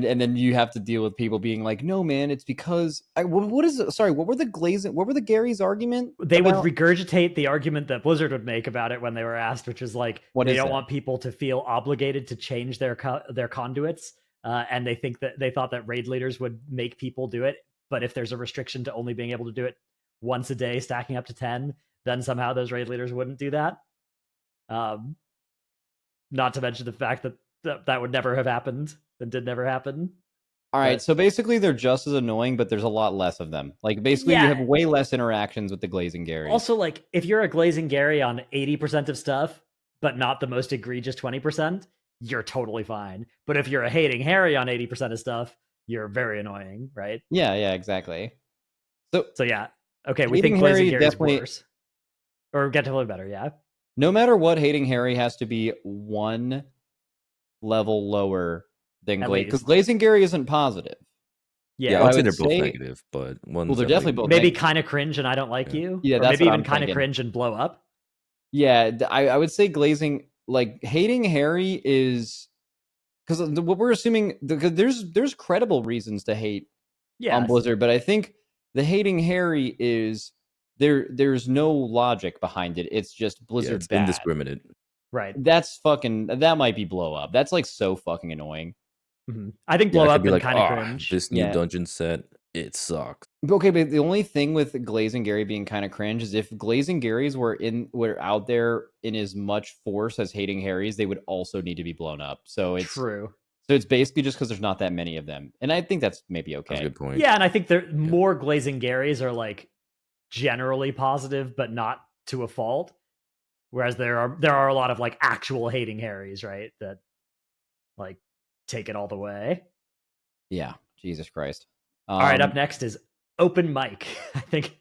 then you have to deal with people being like, no man, it's because what were the Gary's argument? They would regurgitate the argument that Blizzard would make about it when they were asked, which is like they don't want people to feel obligated to change their conduits. And they thought that raid leaders would make people do it, but if there's a restriction to only being able to do it once a day, stacking up to 10, then somehow those raid leaders wouldn't do that. Not to mention the fact that would never have happened and did never happen. All right, so basically they're just as annoying, but there's a lot less of them. Like basically you have way less interactions with the glazing Gary. Also, like if you're a glazing Gary on 80% of stuff, but not the most egregious 20%, you're totally fine. But if you're a Hating Harry on 80% of stuff, you're very annoying, right? Yeah, exactly. So yeah. Okay, we think glazing Gary is worse. Or get to live better, yeah. No matter what, Hating Harry has to be one level lower than glazing, because glazing Gary isn't positive. Yeah, I would say they're both negative, but they're definitely both maybe kind of cringe and I don't like you. Yeah, or that's maybe even kind of cringe and blow up. Yeah, I would say glazing, like Hating Harry is because what we're assuming, because there's credible reasons to hate on Blizzard, but I think the Hating Harry is there's no logic behind it. It's just Blizzard bad. Indiscriminate. Right. That might be blow up. That's like so fucking annoying. Mm-hmm. I think blow up and kind of cringe. This new dungeon set, it sucks. Okay, but the only thing with glazing Gary being kind of cringe is if glazing Garys were out there in as much force as Hating Harry's, they would also need to be blown up. So it's true. So it's basically just because there's not that many of them, and I think that's maybe okay. That's a good point. Yeah, and I think more glazing Garys are like generally positive, but not to a fault. Whereas there are a lot of like actual Hating Harrys, right? That like take it all the way. Yeah, Jesus Christ. All right, up next is Open Mic. I think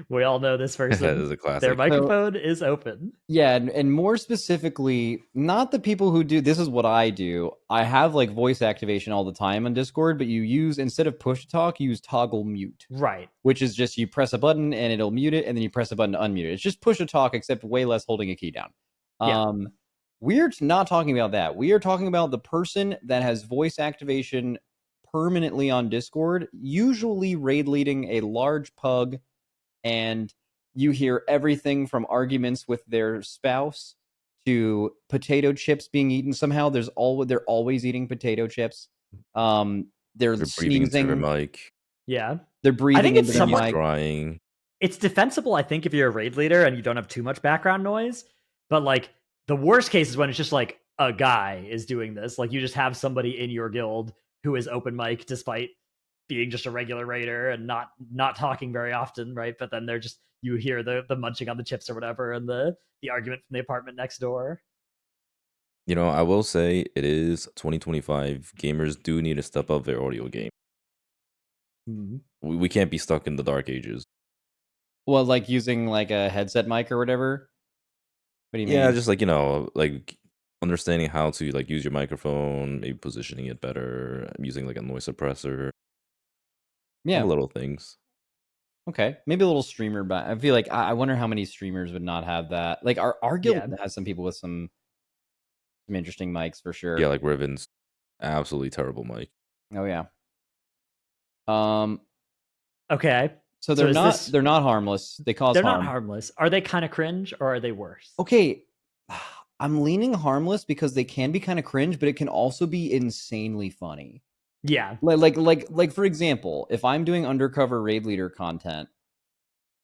we all know this person. That is a classic. Their microphone is open. Yeah, and more specifically, not the people who do, this is what I do. I have like voice activation all the time on Discord, but you use, instead of push to talk, you use toggle mute. Right. Which is just you press a button and it'll mute it, and then you press a button to unmute it. It's just push to talk, except way less holding a key down. Yeah. We're not talking about that. We are talking about the person that has voice activation permanently on Discord, usually raid leading a large pug, and you hear everything from arguments with their spouse to potato chips being eaten. Somehow they're always eating potato chips. They're breathing into their mic. Yeah. They're breathing into their mic. Crying. It's defensible, I think, if you're a raid leader and you don't have too much background noise. But like the worst case is when it's just like a guy is doing this. Like you just have somebody in your guild who is open mic despite being just a regular raider and not talking very often, right? But then they're just, you hear the munching on the chips or whatever, and the argument from the apartment next door. I will say it is 2025. Gamers do need to step up their audio game. We can't be stuck in the dark ages. Well, like using like a headset mic or whatever. What do you mean? Yeah, just like like understanding how to like use your microphone, maybe positioning it better, using like a noise suppressor. Yeah, little things. Okay, maybe a little streamer, but I feel like I wonder how many streamers would not have that. Like our guild has some people with some interesting mics for sure. Yeah, like Riven's absolutely terrible mic. Oh yeah. Okay. So they're not harmless. They cause they're harm. not harmless. Are they kind of cringe or are they worse? Okay. I'm leaning harmless because they can be kind of cringe, but it can also be insanely funny. Yeah. Like for example, if I'm doing undercover raid leader content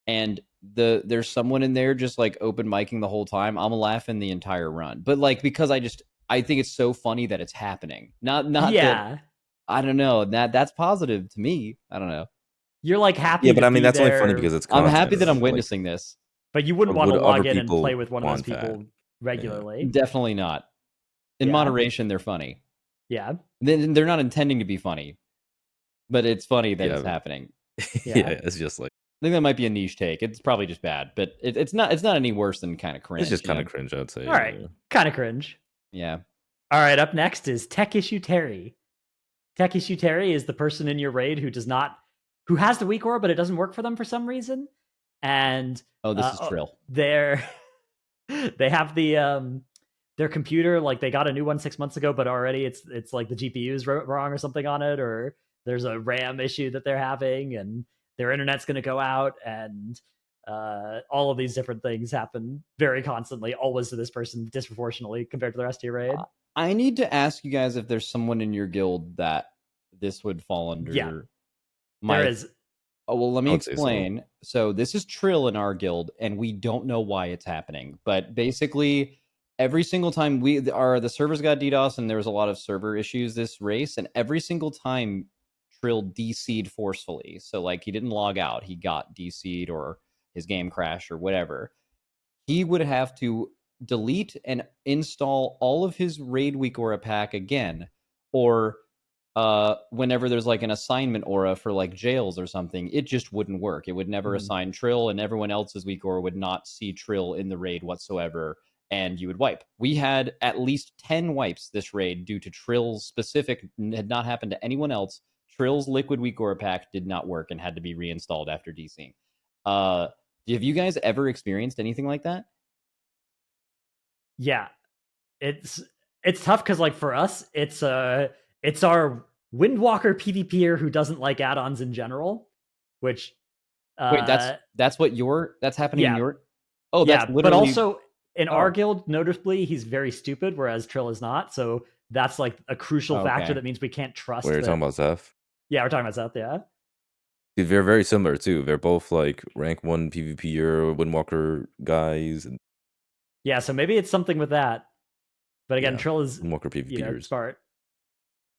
and there's someone in there just like open micing the whole time, I'm laughing the entire run. But like because I think it's so funny that it's happening. Not that, I don't know. That's positive to me. I don't know. You're like happy. Yeah, but I mean that's only funny because it's content. I'm happy that I'm witnessing this. But you wouldn't want to log in and play with one of those people regularly. Yeah. Definitely not. In moderation, they're funny. Yeah. They're not intending to be funny, but it's funny that it's happening. Yeah, it's just like I think that might be a niche take. It's probably just bad, but it's not any worse than kind of cringe. It's just kind of cringe, I'd say. All right, kind of cringe. Yeah. All right, up next is Tech Issue Terry. Tech Issue Terry is the person in your raid who has the weak aura, but it doesn't work for them for some reason. And this is Trill. They have their computer, like they got a new one 6 months ago, but already it's like the GPU is wrong or something on it, or there's a RAM issue that they're having, and their internet's going to go out, and all of these different things happen very constantly, always to this person disproportionately compared to the rest of your raid. I need to ask you guys if there's someone in your guild that this would fall under. Yeah, there is. Oh, well, let me explain. So this is Trill in our guild, and we don't know why it's happening. But basically, every single time the servers got DDoS, and there was a lot of server issues this race, and every single time Trill DC'd forcefully. So like he didn't log out, he got DC'd or his game crashed or whatever. He would have to delete and install all of his raid weak aura pack again, or whenever there's like an assignment aura for like jails or something, it just wouldn't work. It would never assign Trill, and everyone else's weak aura would not see Trill in the raid whatsoever, and you would wipe. We had at least 10 wipes this raid due to Trill's specific, had not happened to anyone else. Trill's liquid weak aura pack did not work and had to be reinstalled after DCing. Have you guys ever experienced anything like that? Yeah, it's tough because like for us, it's our Windwalker PvPer who doesn't like add-ons in general, which wait, that's happening in your. Oh, that's literally. But also in our guild, notably, he's very stupid, whereas Trill is not. So that's like a crucial factor that means we can't trust. We're talking about Zeph. Yeah, we're talking about Zeph. Yeah. Dude, they're very similar too. They're both like rank 1 PvPer, Windwalker guys. Yeah, so maybe it's something with that. But again, Trill is Windwalker PvPers. Smart.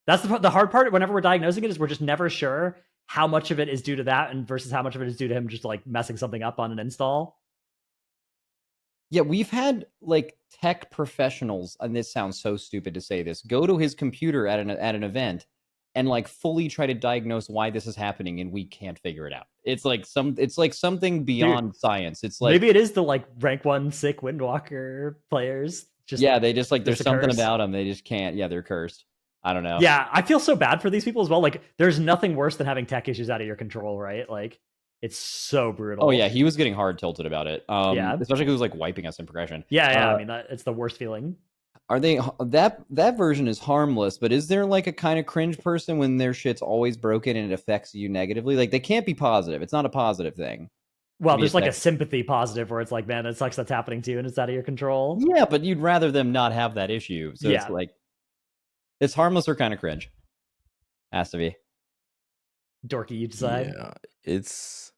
That's the hard part. Whenever we're diagnosing it, is we're just never sure how much of it is due to that, and versus how much of it is due to him just like messing something up on an install. Yeah, we've had like tech professionals, and this sounds so stupid to say this, go to his computer at an event and like fully try to diagnose why this is happening, and we can't figure it out. It's like something beyond science. It's like maybe it is the like rank 1 sick Windwalker players. They just like there's something about them. They just can't. Yeah, they're cursed. I don't know. Yeah, I feel so bad for these people as well. Like, there's nothing worse than having tech issues out of your control, right? Like, it's so brutal. Oh yeah, he was getting hard tilted about it. Yeah, especially because he was like wiping us in progression. Yeah. I mean, it's the worst feeling. Are they that version is harmless? But is there like a kind of cringe person when their shit's always broken and it affects you negatively? Like they can't be positive. It's not a positive thing. Well, there's like a sympathy positive where it's like, man, it sucks that's happening to you and it's out of your control. Yeah, but you'd rather them not have that issue. So it's like. It's harmless or kind of cringe. Has to be. Dorky, you decide. Yeah, it's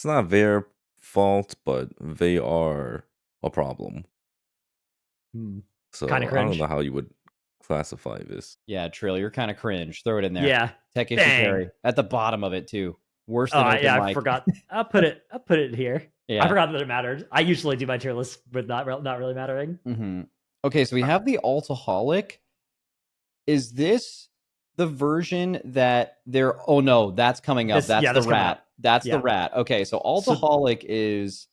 not their fault, but they are a problem. Hmm. So kind of cringe. I don't know how you would classify this? Yeah, Trill, you're kind of cringe. Throw it in there. Yeah. Tech issue Dang. carry at the bottom of it too. Worse Oh than open yeah, mic. I forgot. I'll put it here. Yeah. I forgot that it mattered. I usually do my tier list with not really mattering. Mm-hmm. Okay, so we have the Altaholic. Is this the version that they're? Oh no, that's coming up. That's the rat. That's the rat. Okay, so Altaholic is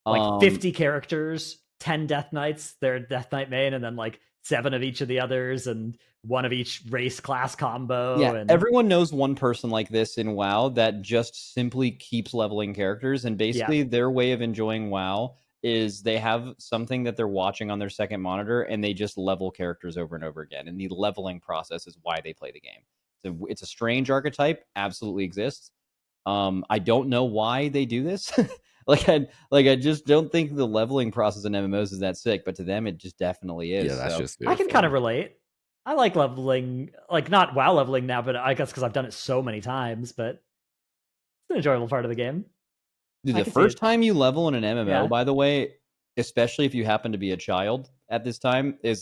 like 50 characters, 10 Death Knights. They're Death Knight main, and then like 7 of each of the others, and 1 of each race class combo. Yeah, and everyone knows one person like this in WoW that just simply keeps leveling characters, and basically their way of enjoying WoW is they have something that they're watching on their second monitor, and they just level characters over and over again. And the leveling process is why they play the game. So it's a strange archetype, absolutely exists. I don't know why they do this. I just don't think the leveling process in MMOs is that sick, but to them it just definitely is. Yeah, that's just. I can kind of relate. I like leveling, like not WoW leveling now, but I guess because I've done it so many times. But it's an enjoyable part of the game. Dude, the first time you level in an MMO, by the way, especially if you happen to be a child at this time, is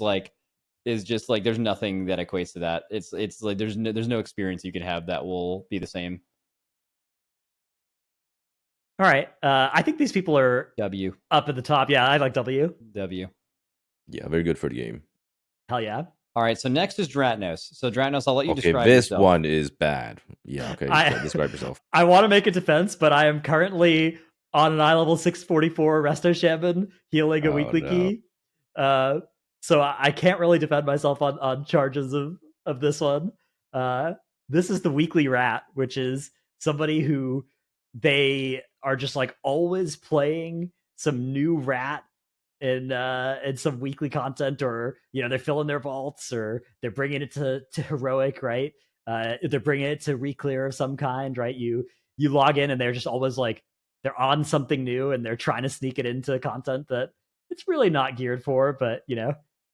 just like there's nothing that equates to that. It's like there's no experience you can have that will be the same. All right, I think these people are W up at the top. Yeah, I like W. Yeah, very good for the game. Hell yeah. All right, so next is Dratnos. So Dratnos, I'll let you describe this yourself. one is bad. Yeah, okay. Describe yourself. I want to make a defense, but I am currently on an eye level 644 Resto Shaman healing a weekly key. So I can't really defend myself on charges of this one. This is the weekly rat, which is somebody who they are just like always playing some new rat in some weekly content, or they're filling their vaults, or they're bringing it to heroic, right? They're bringing it to reclear of some kind, right? You log in and they're just always like they're on something new, and they're trying to sneak it into content that it's really not geared for, but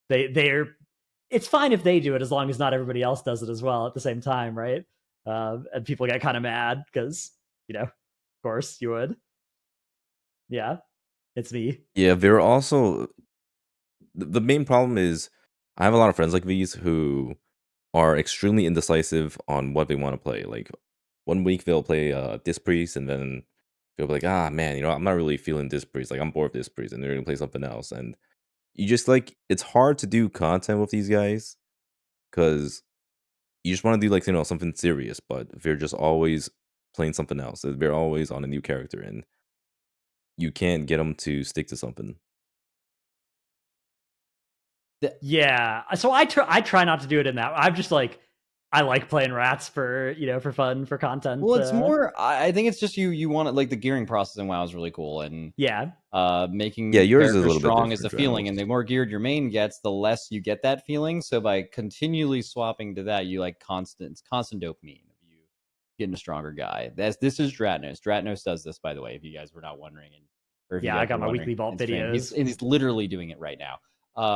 they're it's fine if they do it as long as not everybody else does it as well at the same time, right? And people get kind of mad because of course you would. Yeah. It's me. Yeah, they're also the main problem is I have a lot of friends like these who are extremely indecisive on what they want to play. Like 1 week they'll play Disc Priest, and then they'll be like, man, I'm not really feeling Disc Priest. Like I'm bored of Disc Priest, and they're gonna play something else. And you just it's hard to do content with these guys because you just want to do something serious, but they're just always playing something else. They're always on a new character, and you can't get them to stick to something. Yeah, so I try not to do it in that. I'm just like I like playing rats for for fun, for content. Well, it's more. I think it's just you want it. The gearing process in WoW is really cool, and making yours is a little strong bit is the feeling, and the more geared your main gets, the less you get that feeling. So by continually swapping to that, you constant dopamine. Getting a stronger guy. This is Dratnos. Dratnos does this, by the way, if you guys were not wondering. I got my weekly vault videos. He's literally doing it right now.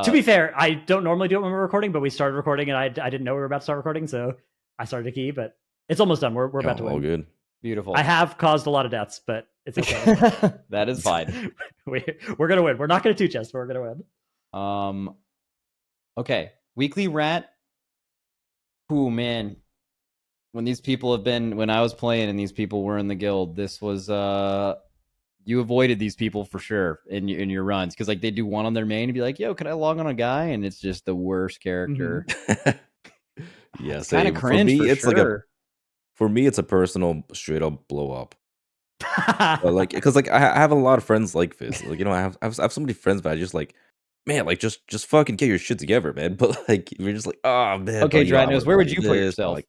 To be fair, I don't normally do it when we're recording, but we started recording and I didn't know we were about to start recording, so I started a key, but it's almost done. We're about to win. All good. Beautiful. I have caused a lot of deaths, but it's okay. That is fine. We're gonna win. We're not gonna 2-chest, but we're gonna win. Okay. Weekly rat. Ooh, man. When I was playing and these people were in the guild, this was you avoided these people for sure in your runs, because they do one on their main and be like, yo, can I log on a guy? And it's just the worst character. Mm-hmm. Yeah, it's kind of cringe. For me, it's a personal straight up blow up. Because I have a lot of friends like this. I have so many friends, but I just man, just fucking get your shit together, man. But we're just oh man. Okay, Dratnos, where would you put yourself?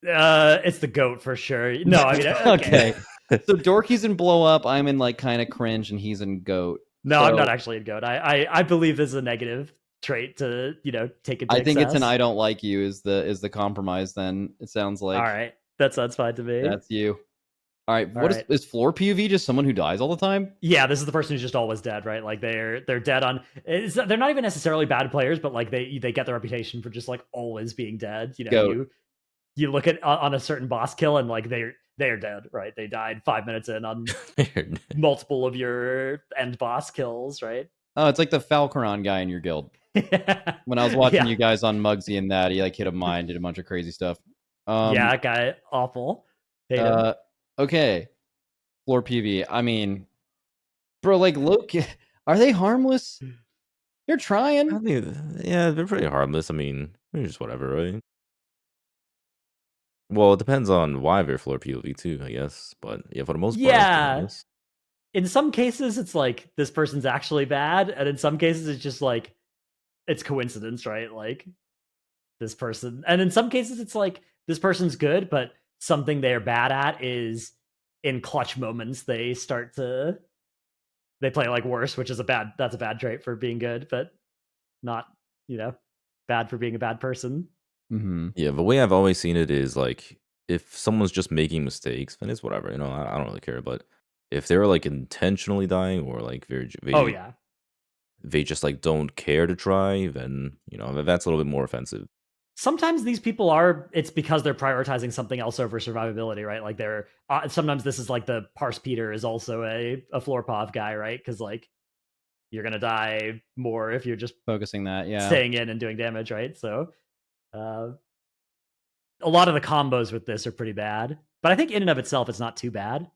It's the goat for sure. No, I mean okay. So Dorki's in blow up. I'm in kind of cringe, and he's in goat. No, I'm not actually in goat. I believe this is a negative trait to take it. I think it's an I don't like you is the compromise. Then it sounds like. All right, that sounds fine to me. That's you. All right. Is floor POV just someone who dies all the time? Yeah, this is the person who's just always dead, right? They're dead on. They're not even necessarily bad players, but they get the reputation for just always being dead. You look at on a certain boss kill and they're dead, right? They died 5 minutes in on multiple of your end boss kills, right? Oh, it's like the Falcaron guy in your guild. When I was watching you guys on Muggsy and that, he like hit a mine, did a bunch of crazy stuff. Yeah, that guy awful. Hate him. Okay, floor PV. I mean, bro, like, look, are they harmless? They're trying. I mean, yeah, they're pretty harmless. I mean, they're just whatever, right? Well, it depends on why they're floor POV too, I guess. But yeah, for the most part, it's pretty harmless. In some cases, it's like this person's actually bad, and in some cases, it's just like it's coincidence, right? Like this person, and in some cases, it's like this person's good, but something they're bad at is in clutch moments they play like worse, which is that's a bad trait for being good, but not bad for being a bad person. Mm-hmm. Yeah, the way I've always seen it is like if someone's just making mistakes, then it's whatever. I don't really care. But if they're like intentionally dying or like they just like don't care to try, then that's a little bit more offensive. Sometimes these people it's because they're prioritizing something else over survivability, right? Like they're sometimes this is like the Parse Peter is also a floor POV guy, right? Because like you're gonna die more if you're just focusing that, staying in and doing damage, right? So a lot of the combos with this are pretty bad, but I think in and of itself it's not too bad.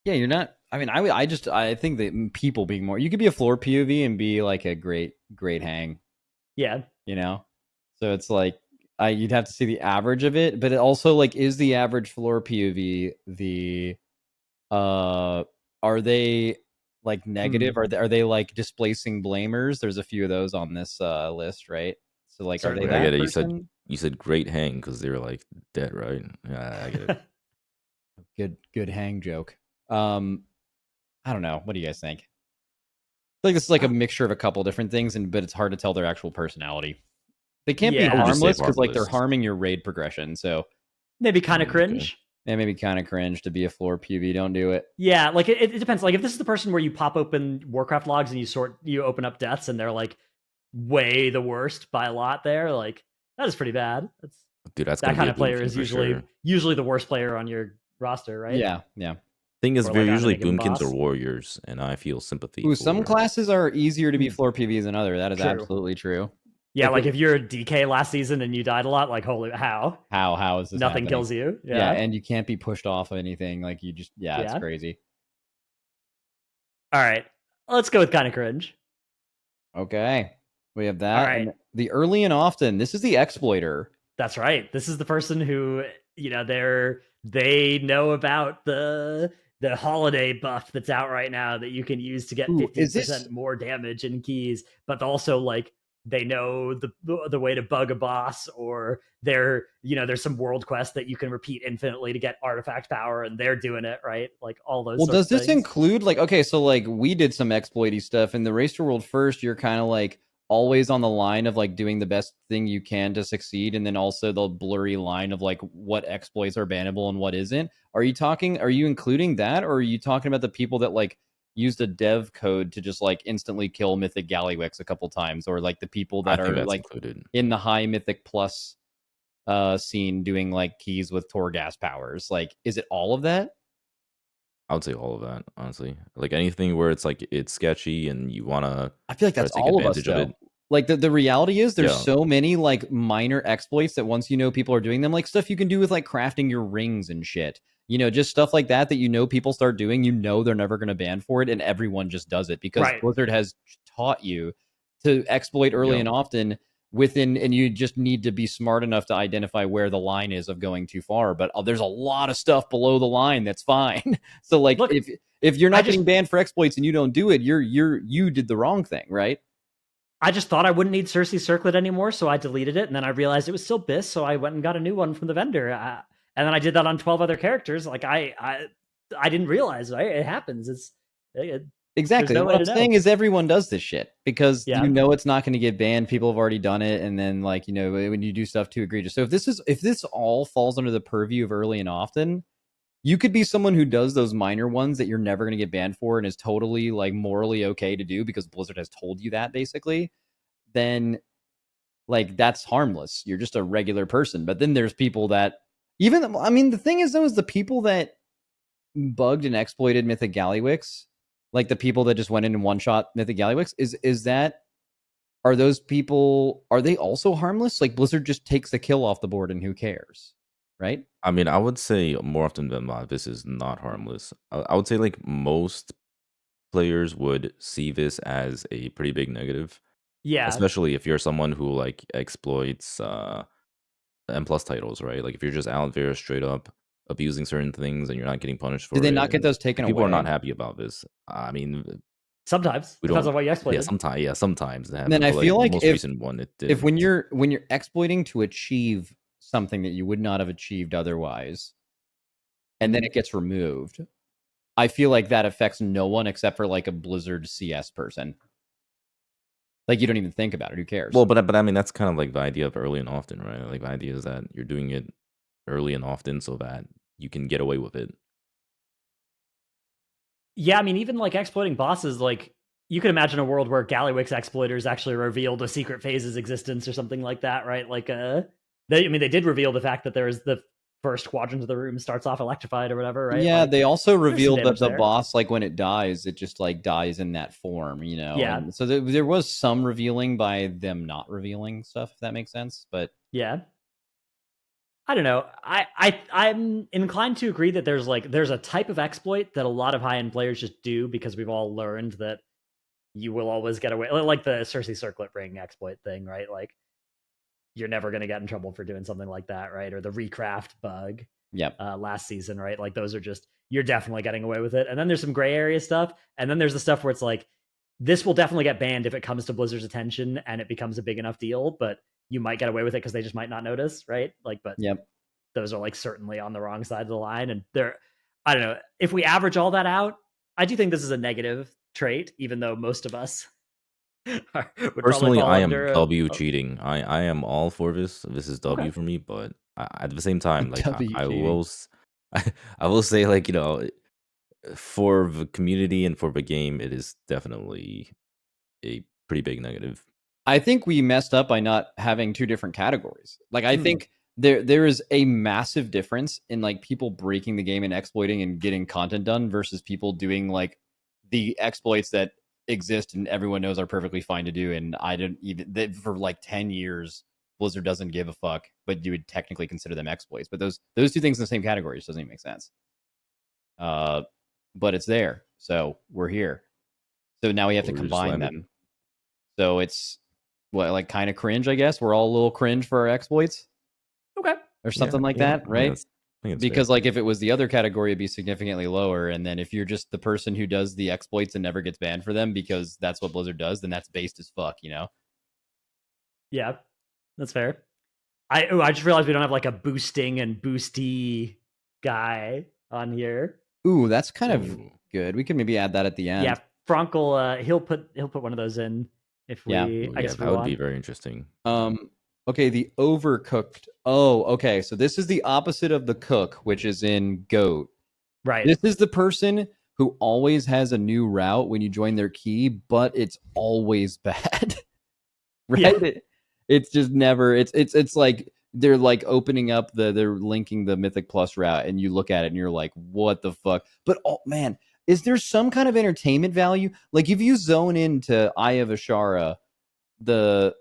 Yeah, you're not. I mean, I think that people being more, you could be a floor POV and be like a great hang. Yeah, So it's like you'd have to see the average of it, but it also like is the average floor POV are they like negative? Are they like displacing blamers? There's a few of those on this list, right? So like, certainly. Are they that I get it. person? You said great hang because they're like dead, right? Yeah, I get it. good hang joke. I don't know. What do you guys think? I feel like this is like a mixture of a couple different things, but it's hard to tell their actual personality. They can't be harmless because like they're harming your raid progression. So maybe kind of cringe. Yeah, maybe kind of cringe to be a floor PV. Don't do it. Yeah, like it depends. Like if this is the person where you pop open Warcraft logs and you open up deaths and they're like way the worst by a lot there, like that is pretty bad. That's that kind of player is usually the worst player on your roster, right? Yeah. Thing is, they're usually boomkins or warriors, and I feel sympathy. Ooh, some classes are easier to be floor PVs than other. That is absolutely true. Yeah, like if you're a DK last season and you died a lot, like holy how is this nothing happening? kills you? Yeah, and you can't be pushed off of anything. Like you just it's crazy. All right, let's go with kind of cringe. Okay, we have that. All right, and the early and often. This is the exploiter. That's right. This is the person who they know about the holiday buff that's out right now that you can use to get 50% more damage and keys, but also like they know the way to bug a boss, or there's some world quest that you can repeat infinitely to get artifact power, and they're doing it right. Like all those. Well, does this include like so like we did some exploity stuff in the Race to World first? You're kind of like always on the line of like doing the best thing you can to succeed, and then also the blurry line of like what exploits are bannable and what isn't. Are you including that, or are you talking about the people that like used a dev code to just like instantly kill Mythic Gallywix a couple times, or like the people that are like included in the high Mythic Plus scene doing like keys with Torghast powers? Like, is it all of that? I would say all of that, honestly. Like anything where it's like it's sketchy and you want to. I feel like that's all of us, though. Like the reality is there's so many like minor exploits that once people are doing them, like stuff you can do with like crafting your rings and shit. Just stuff like that people start doing, they're never going to ban for it, and everyone just does it because Blizzard has taught you to exploit early and often and you just need to be smart enough to identify where the line is of going too far. But there's a lot of stuff below the line that's fine. So like, look, if you're not getting banned for exploits and you don't do it, you did the wrong thing, right? I just thought I wouldn't need Cersei Circlet anymore, so I deleted it, and then I realized it was still BIS, so I went and got a new one from the vendor. And then I did that on 12 other characters. Like I didn't realize, right? It happens. Exactly. What I'm saying is everyone does this shit because it's not going to get banned. People have already done it, and then like when you do stuff too egregious. So if this all falls under the purview of early and often, you could be someone who does those minor ones that you're never going to get banned for and is totally like morally okay to do because Blizzard has told you that basically. Then like that's harmless. You're just a regular person. But then there's people that the thing is though, is the people that bugged and exploited Mythic Gallywix, like the people that just went in and one-shot Mythic Gallywix, are those people, are they also harmless? Like Blizzard just takes the kill off the board and who cares, right? I mean, I would say more often than not, this is not harmless. I would say like most players would see this as a pretty big negative. Yeah. Especially if you're someone who like exploits M+ titles, right? Like if you're just out there straight up abusing certain things and you're not getting punished for it. Did they not get those taken away? People are not happy about this. I mean, sometimes depends on what you exploit. Yeah, sometimes. And then I feel like the most recent one, it did. If when you're exploiting to achieve something that you would not have achieved otherwise, and then it gets removed, I feel like that affects no one except for like a Blizzard CS person. Like you don't even think about it. Who cares? Well, but I mean that's kind of like the idea of early and often, right? Like the idea is that you're doing it early and often so that you can get away with it. Yeah, I mean, even like exploiting bosses, like you could imagine a world where Gallywix exploiters actually revealed a secret phase's existence or something like that, right? Like, they did reveal the fact that there is the first quadrant of the room starts off electrified or whatever, right? Yeah, like, they also revealed that the there. boss, like when it dies, it just like dies in that form, you know? Yeah. And so there was some revealing by them not revealing stuff, if that makes sense. But yeah. I don't know. I'm inclined to agree that there's a type of exploit that a lot of high-end players just do because we've all learned that you will always get away, like the Cersei Circlet Ring exploit thing, right? Like you're never going to get in trouble for doing something like that, right? Or the recraft bug. Yep. Last season, right? Like those are just, you're definitely getting away with it. And then there's some gray area stuff, and then there's the stuff where it's like, this will definitely get banned if it comes to Blizzard's attention and it becomes a big enough deal, but you might get away with it because they just might not notice, right? Like, but yep. Those are like certainly on the wrong side of the line. And I don't know, if we average all that out, I do think this is a negative trait, even though most of us personally, I am W cheating. I am all for this. This is W for me, but at the same time, like I will say, like, you know, for the community and for the game, it is definitely a pretty big negative. I think we messed up by not having two different categories. Like, I think there is a massive difference in like people breaking the game and exploiting and getting content done versus people doing like the exploits that exist and everyone knows are perfectly fine to do. And I didn't even for like 10 years, Blizzard doesn't give a fuck, but you would technically consider them exploits. But those two things in the same category just doesn't even make sense. But it's there, so we're here. So now we have to combine them. So it's like kind of cringe, I guess. We're all a little cringe for our exploits. Okay. Or something like that, right? Because fair. like if it was the other category, it'd be significantly lower. And then if you're just the person who does the exploits and never gets banned for them because that's what Blizzard does, then that's based as fuck, you know? Yeah, that's fair. I just realized we don't have like a boosting and boosty guy on here. Ooh, that's kind of good. We could maybe add that at the end. Yeah, Fronk will he'll put one of those in if we. I guess that would be very interesting. Okay, the overcooked. Oh, okay. So this is the opposite of the cook, which is in GOAT. Right. This is the person who always has a new route when you join their key, but it's always bad. Right? Yeah. It's just never. It's like they're like opening up they're linking the Mythic Plus route, and you look at it and you're like, what the fuck? But oh man, is there some kind of entertainment value? Like if you zone into Eye of Ashara, the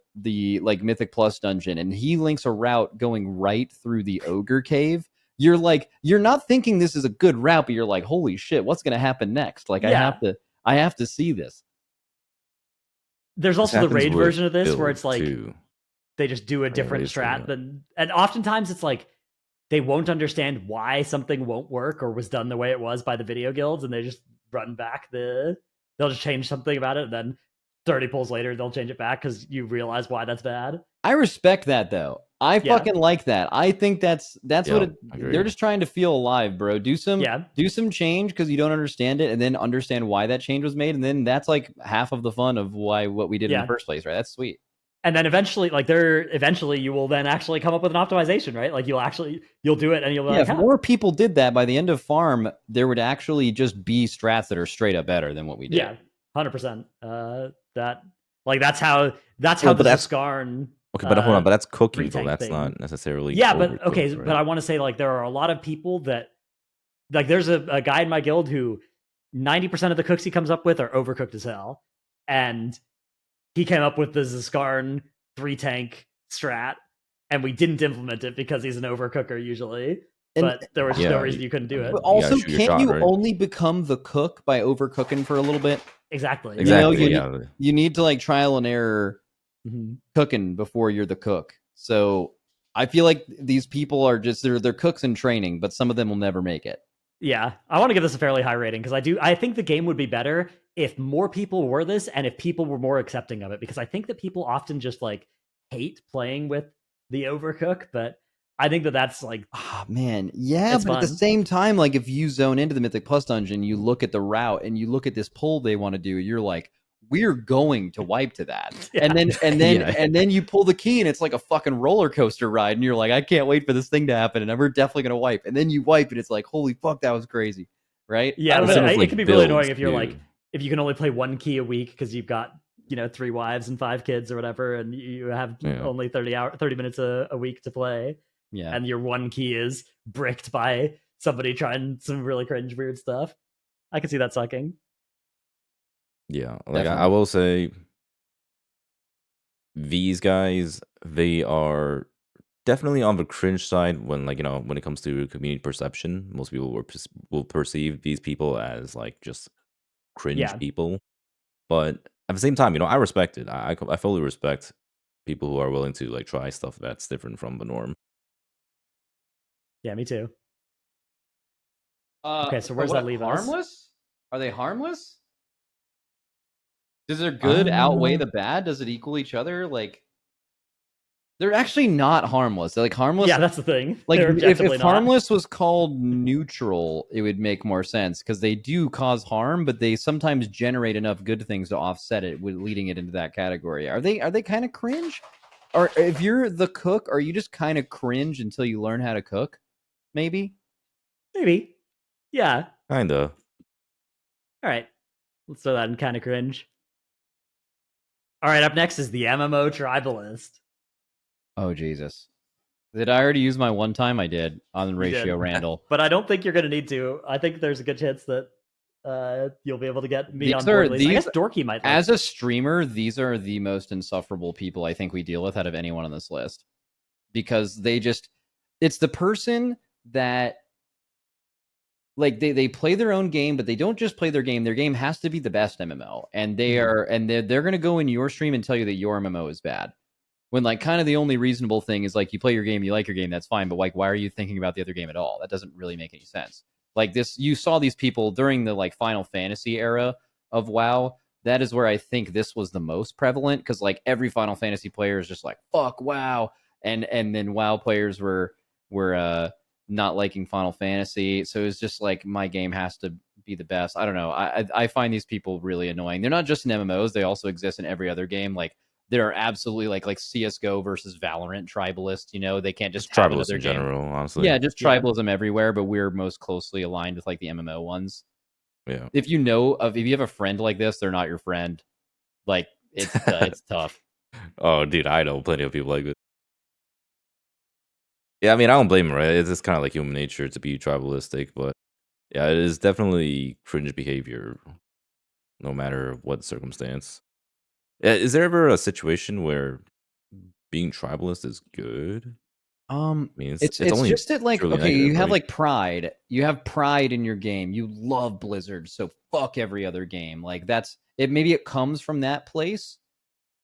like Mythic Plus dungeon, and he links a route going right through the ogre cave, you're not thinking this is a good route, but you're like, holy shit, what's gonna happen next? Like I have to see this. There's also the raid version of this where it's like too. They just do a different strat and oftentimes it's like they won't understand why something won't work or was done the way it was by the video guilds, and they just run back they'll just change something about it, and then 30 pulls later, they'll change it back because you realize why that's bad. I respect that, though. I fucking like that. I think that's what they're just trying to feel alive, bro. Do some change because you don't understand it, and then understand why that change was made, and then that's like half of the fun of what we did in the first place, right? That's sweet. And then eventually you will then actually come up with an optimization, right? Like you'll do it, and you'll be like, if more people did that by the end of farm, there would actually just be strats that are straight up better than what we did. Yeah, 100%. That's how the Skarn. Okay, but hold on, but that's cooking though. That's not necessarily. Yeah, but okay, right? But I want to say like there are a lot of people that like there's a guy in my guild who 90% of the cooks he comes up with are overcooked as hell, and he came up with the Zaskarn 3-tank strat, and we didn't implement it because he's an overcooker usually. But there was no reason you couldn't do it. But also, can't you right? only become the cook by overcooking for a little bit? Exactly. You need to like trial and error cooking before you're the cook. So I feel like these people are just they're cooks in training, but some of them will never make it. Yeah, I want to give this a fairly high rating because I think the game would be better if more people were this and if people were more accepting of it, because I think that people often just like hate playing with the overcook, but I think that's like, man, yeah, but fun. At the same time, like if you zone into the Mythic Plus dungeon, you look at the route and you look at this pull they want to do, you're like, we're going to wipe to that. Yeah. And then you pull the key and it's like a fucking roller coaster ride and you're like, I can't wait for this thing to happen and we're definitely going to wipe. And then you wipe and it's like, holy fuck, that was crazy. Right? Yeah, it can be really annoying if you're like, if you can only play one key a week because you've got, 3 wives and 5 kids or whatever, and you have only 30 minutes a week to play. Yeah. And your one key is bricked by somebody trying some really cringe weird stuff. I can see that sucking. Yeah, like I will say, these guys, they are definitely on the cringe side when when it comes to community perception. Most people will perceive these people as like just cringe people, but at the same time, I respect it. I fully respect people who are willing to like try stuff that's different from the norm. Yeah, me too. Okay, so where's that leave us? Harmless? Are they harmless? Does their good outweigh the bad? Does it equal each other? Like, they're actually not harmless. They're like harmless. Yeah, that's the thing. Like, if harmless was called neutral, it would make more sense because they do cause harm, but they sometimes generate enough good things to offset it, leading it into that category. Are they kind of cringe? Or if you're the cook, are you just kind of cringe until you learn how to cook? Maybe. Yeah. Kinda. All right. Let's throw that in kind of cringe. All right, up next is the MMO Tribalist. Oh, Jesus. Did I already use my one time? I did on Ratio Randall. But I don't think you're going to need to. I think there's a good chance that you'll be able to get me on board. I guess Dorki might. As a streamer, these are the most insufferable people I think we deal with out of anyone on this list. Because it's the person that like they play their own game, but they don't just play their game. Their game has to be the best MMO. And they're going to go in your stream and tell you that your MMO is bad. When like kind of the only reasonable thing is like you play your game, you like your game, that's fine. But like, why are you thinking about the other game at all? That doesn't really make any sense. Like this, you saw these people during the like Final Fantasy era of WoW. That is where I think this was the most prevalent because like every Final Fantasy player is just like, fuck WoW. And then WoW players were not liking Final Fantasy. So it was just like my game has to be the best. I don't know. I find these people really annoying. They're not just in MMOs. They also exist in every other game. Like there are absolutely like CSGO versus Valorant Tribalist. They can't just have Tribalist in general, honestly. Yeah, just tribalism everywhere, but we're most closely aligned with like the MMO ones. Yeah. If you have a friend like this, they're not your friend. Like it's tough. Oh, dude, I know plenty of people like this. Yeah, I mean, I don't blame him, right? It's just kind of like human nature to be tribalistic, but yeah, it is definitely cringe behavior, no matter what circumstance. Is there ever a situation where being tribalist is good? I mean, it's only just that like okay, negative, you have right? like pride. You have pride in your game. You love Blizzard, so fuck every other game. Like that's it. Maybe it comes from that place.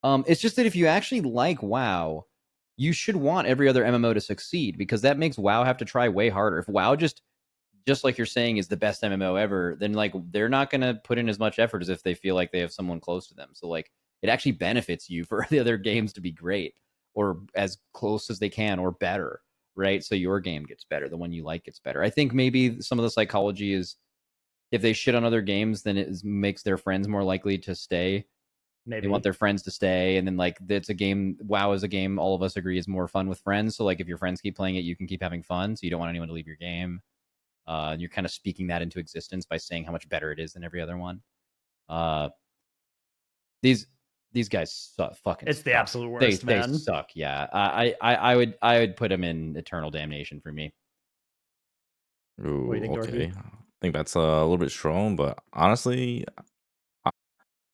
It's just that if you actually like WoW, you should want every other MMO to succeed because that makes WoW have to try way harder. If WoW just like you're saying is the best MMO ever, then like they're not going to put in as much effort as if they feel like they have someone close to them. So like it actually benefits you for the other games to be great or as close as they can or better, right? So your game gets better. The one you like gets better. I think maybe some of the psychology is if they shit on other games, then it makes their friends more likely to stay. Maybe they want their friends to stay, and then like it's a game. WoW is a game all of us agree is more fun with friends. So like if your friends keep playing it, you can keep having fun. So you don't want anyone to leave your game. You're kind of speaking that into existence by saying how much better it is than every other one. These guys suck. Fucking. It's suck. the absolute worst, man. They suck. Yeah, I would put them in eternal damnation for me. Ooh, What do you think, okay. Dorki? I think that's a little bit strong, but honestly,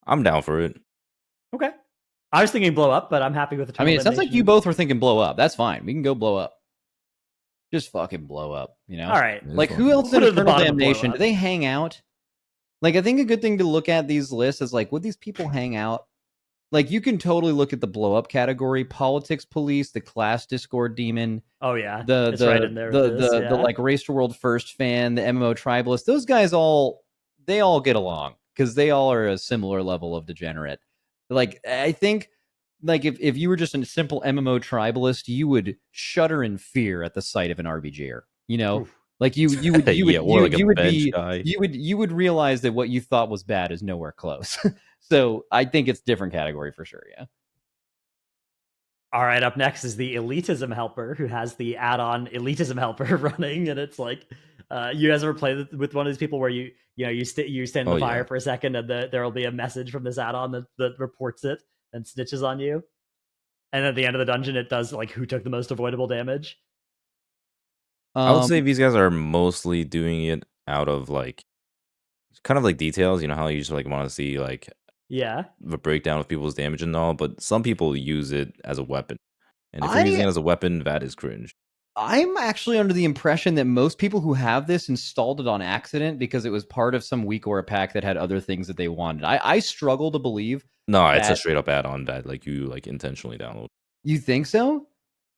I'm down for it. Okay. I was thinking blow up, but I'm happy with the. I mean, it sounds like you both were thinking blow up. That's fine. We can go blow up. Just fucking blow up, you know? All right. Like, who else in Eternal Damnation? Do they hang out? Like, I think a good thing to look at these lists is, like, would these people hang out? Like, you can totally look at the blow up category, politics police, the class Discord demon. Oh yeah, it's right in there. The like Race to World First fan, the MMO Tribalist. Those guys all get along because they all are a similar level of degenerate. Like, I think, like, if you were just a simple MMO Tribalist, you would shudder in fear at the sight of an RBG'er. You know. Oof. Like you would realize that what you thought was bad is nowhere close. So I think it's different category for sure. Yeah. All right. Up next is the Elitism Helper, who has the add-on Elitism Helper running, and it's like, you guys ever play with one of these people where you stand in the fire for a second, and there will be a message from this add-on that reports it and snitches on you, and at the end of the dungeon, it does like who took the most avoidable damage. I would say these guys are mostly doing it out of like kind of like details, you know, how you just like want to see like the breakdown of people's damage and all, but some people use it as a weapon. And if you're using it as a weapon, that is cringe. I'm actually under the impression that most people who have this installed it on accident because it was part of some week or a pack that had other things that they wanted. I struggle to believe. No, it's a straight up add-on that like you like intentionally download. You think so?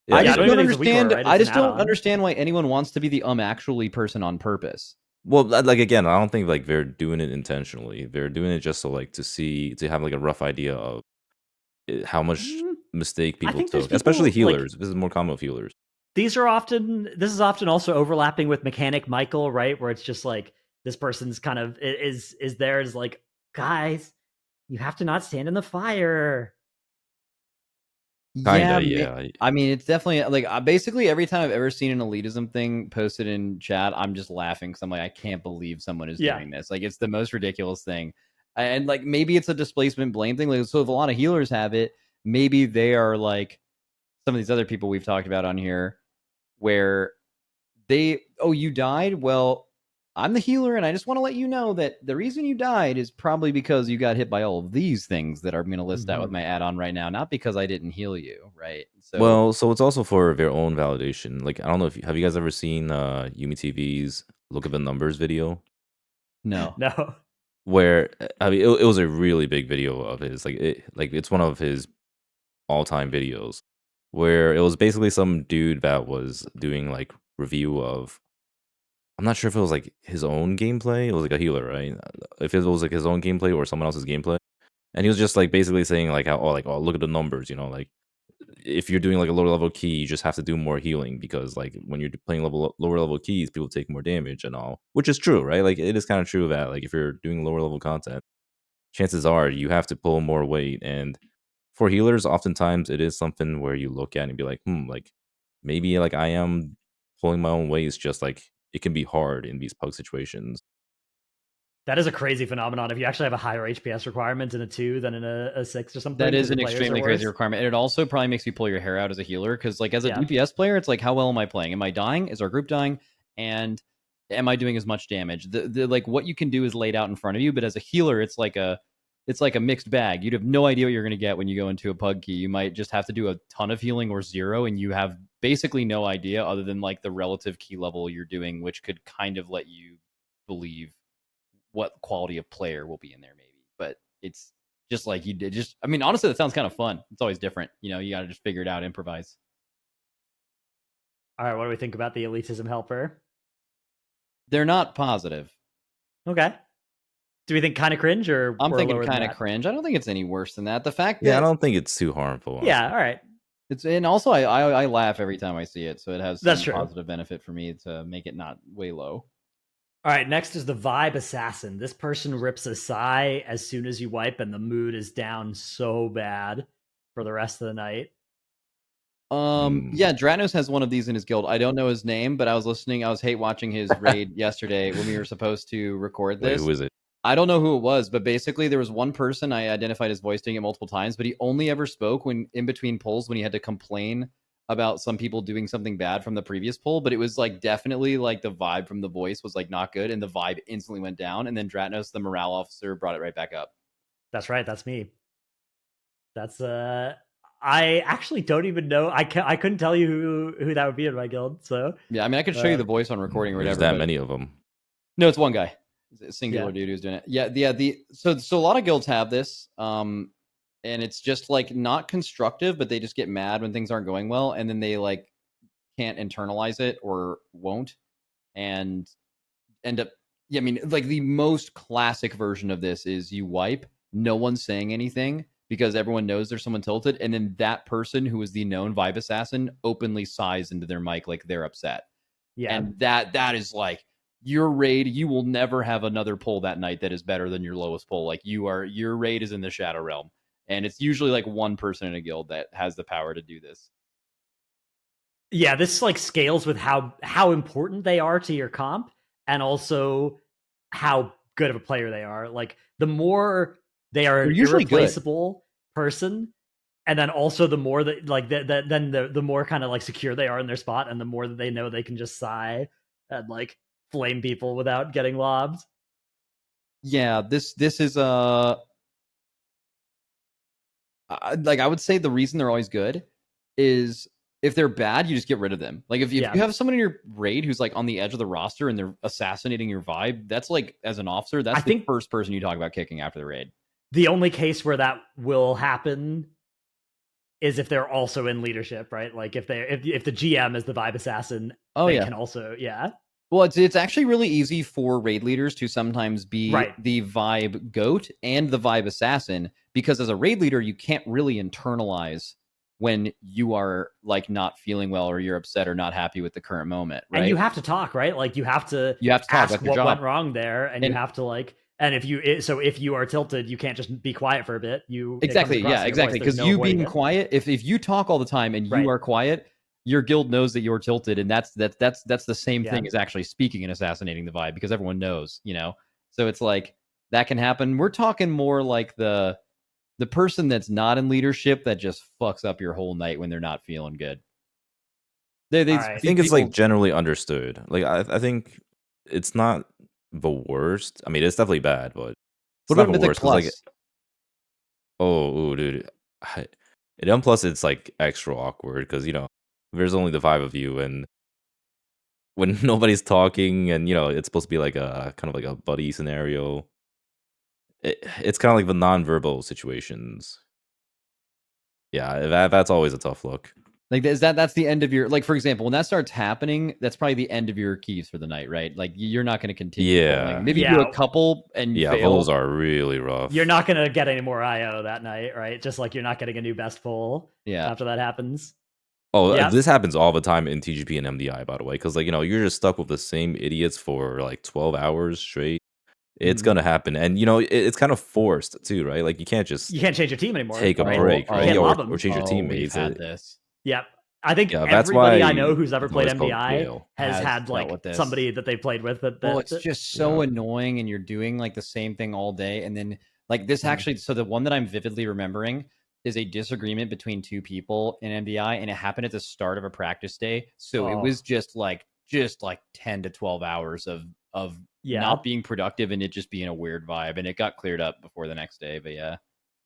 Yeah, I just don't understand. I just don't understand why anyone wants to be the actually person on purpose. Well, like again, I don't think like they're doing it intentionally. They're doing it just so like to have like a rough idea of how much mistake people took, especially healers. Like, this is more common with healers. This is often also overlapping with Mechanic Michael, right? Where it's just like this person's kind of is there as like, guys, you have to not stand in the fire. Kinda, yeah. I mean, it's definitely like basically every time I've ever seen an elitism thing posted in chat, I'm just laughing because I'm like, I can't believe someone is doing this. Like, it's the most ridiculous thing. And like, maybe it's a displacement blame thing. Like, so if a lot of healers have it, maybe they are like some of these other people we've talked about on here, where you died. Well, I'm the healer, and I just want to let you know that the reason you died is probably because you got hit by all of these things that I'm going to list out with my add-on right now, not because I didn't heal you, right? So it's also for their own validation. Like, I don't know have you guys ever seen Yumi TV's Look at the Numbers video? No. Where I mean, it was a really big video of his. It's one of his all-time videos, where it was basically some dude that was doing like review of. I'm not sure if it was like his own gameplay. It was like a healer, right? If it was like his own gameplay or someone else's gameplay, and he was just like basically saying like how look at the numbers, you know, like if you're doing like a lower level key, you just have to do more healing because like when you're playing lower level keys, people take more damage and all, which is true, right? Like it is kind of true that like if you're doing lower level content, chances are you have to pull more weight, and for healers, oftentimes it is something where you look at and be like, like maybe like I am pulling my own weight. It's just like. It can be hard in these pug situations. That is a crazy phenomenon. If you actually have a higher HPS requirement in a 2 than in a 6 or something. That is an extremely crazy requirement. And it also probably makes you pull your hair out as a healer. Because like as a DPS player, it's like, how well am I playing? Am I dying? Is our group dying? And am I doing as much damage? The like what you can do is laid out in front of you. But as a healer, it's like a mixed bag. You'd have no idea what you're going to get when you go into a pug key. You might just have to do a ton of healing or 0, and you have basically no idea other than like the relative key level you're doing, which could kind of let you believe what quality of player will be in there maybe. But it's just like you did. I mean, honestly, that sounds kind of fun. It's always different. You know, you got to just figure it out, improvise. All right, what do we think about the Elitism Helper? They're not positive. Okay. Do we think kind of cringe or I'm thinking kind of cringe. I don't think it's any worse than that. The fact that I don't think it's too harmful. Honestly. Yeah, all right. And also I laugh every time I see it, so it has some positive benefit for me to make it not way low. All right, next is the Vibe Assassin. This person rips a sigh as soon as you wipe, and the mood is down so bad for the rest of the night. Yeah, Dratnos has one of these in his guild. I don't know his name, but I was hate watching his raid yesterday when we were supposed to record this. Wait, who is it? I don't know who it was, but basically there was one person I identified his voice doing it multiple times, but he only ever spoke when in between polls when he had to complain about some people doing something bad from the previous poll. But it was like definitely like the vibe from the voice was like not good, and the vibe instantly went down. And then Dratnos, the morale officer, brought it right back up. That's right. That's me. That's I actually don't even know. I couldn't tell you who that would be in my guild. So yeah, I mean, I could show you the voice on recording or There's whatever. that many of them. No, it's one guy, a singular dude who's doing it. Yeah. So a lot of guilds have this, and it's just like not constructive, but they just get mad when things aren't going well, and then they like can't internalize it or won't, and end up. Yeah, I mean, like the most classic version of this is you wipe, no one's saying anything because everyone knows there's someone tilted, and then that person who is the known vibe assassin openly sighs into their mic like they're upset. Yeah, and that is like your raid. You will never have another pull that night that is better than your lowest pull. Like your raid is in the shadow realm, and it's usually like one person in a guild that has the power to do this. Yeah, this like scales with how important they are to your comp, and also how good of a player they are. Like the more they are an irreplaceable person, and then also the more that like then the more kind of like secure they are in their spot, and the more that they know they can just sigh and like flame people without getting lobbed. Yeah, this is like I would say the reason they're always good is if they're bad, you just get rid of them. Like if you have someone in your raid who's like on the edge of the roster and they're assassinating your vibe, that's like as an officer, that's the first person you talk about kicking after the raid. The only case where that will happen is if they're also in leadership, right? Like if the GM is the vibe assassin, they can also Well, it's actually really easy for raid leaders to sometimes be the vibe goat and the vibe assassin, because as a raid leader, you can't really internalize when you are like not feeling well or you're upset or not happy with the current moment, right? And you have to talk, right? Like you have to talk, ask what went wrong there, and you have to like, and if you are tilted, you can't just be quiet for a bit. Exactly, because you being quiet, if you talk all the time and you are quiet, your guild knows that you're tilted, and that's the same thing as actually speaking and assassinating the vibe, because everyone knows, you know. So it's like that can happen. We're talking more like the person that's not in leadership that just fucks up your whole night when they're not feeling good. I think it's like generally understood. Like I think it's not the worst. I mean, it's definitely bad, but it's not the worst. Like, dude, and plus it's like extra awkward because you know there's only the 5 of you, and when nobody's talking, and you know it's supposed to be like a kind of like a buddy scenario. It's kind of like the non-verbal situations. Yeah, that's always a tough look. Like that's the end of your, like, for example, when that starts happening, that's probably the end of your keys for the night, right? Like you're not going to continue. Yeah, maybe do a couple and fail. Those are really rough. You're not going to get any more IO that night, right? Just like you're not getting a new best pull. Yeah, after that happens. Oh, this happens all the time in TGP and MDI, by the way, because like you know you're just stuck with the same idiots for like 12 hours straight. It's gonna happen, and you know it's kind of forced too, right? Like you can't change your team anymore. Take a break, right? or change your teammates. Yep. I think that's everybody why I know who's ever played MDI has had like somebody that they played with. It's just so annoying, and you're doing like the same thing all day, and then like this actually. So the one that I'm vividly remembering is a disagreement between 2 people in MDI, and it happened at the start of a practice day. So it was just like 10 to 12 hours of not being productive, and it just being a weird vibe, and it got cleared up before the next day. But yeah.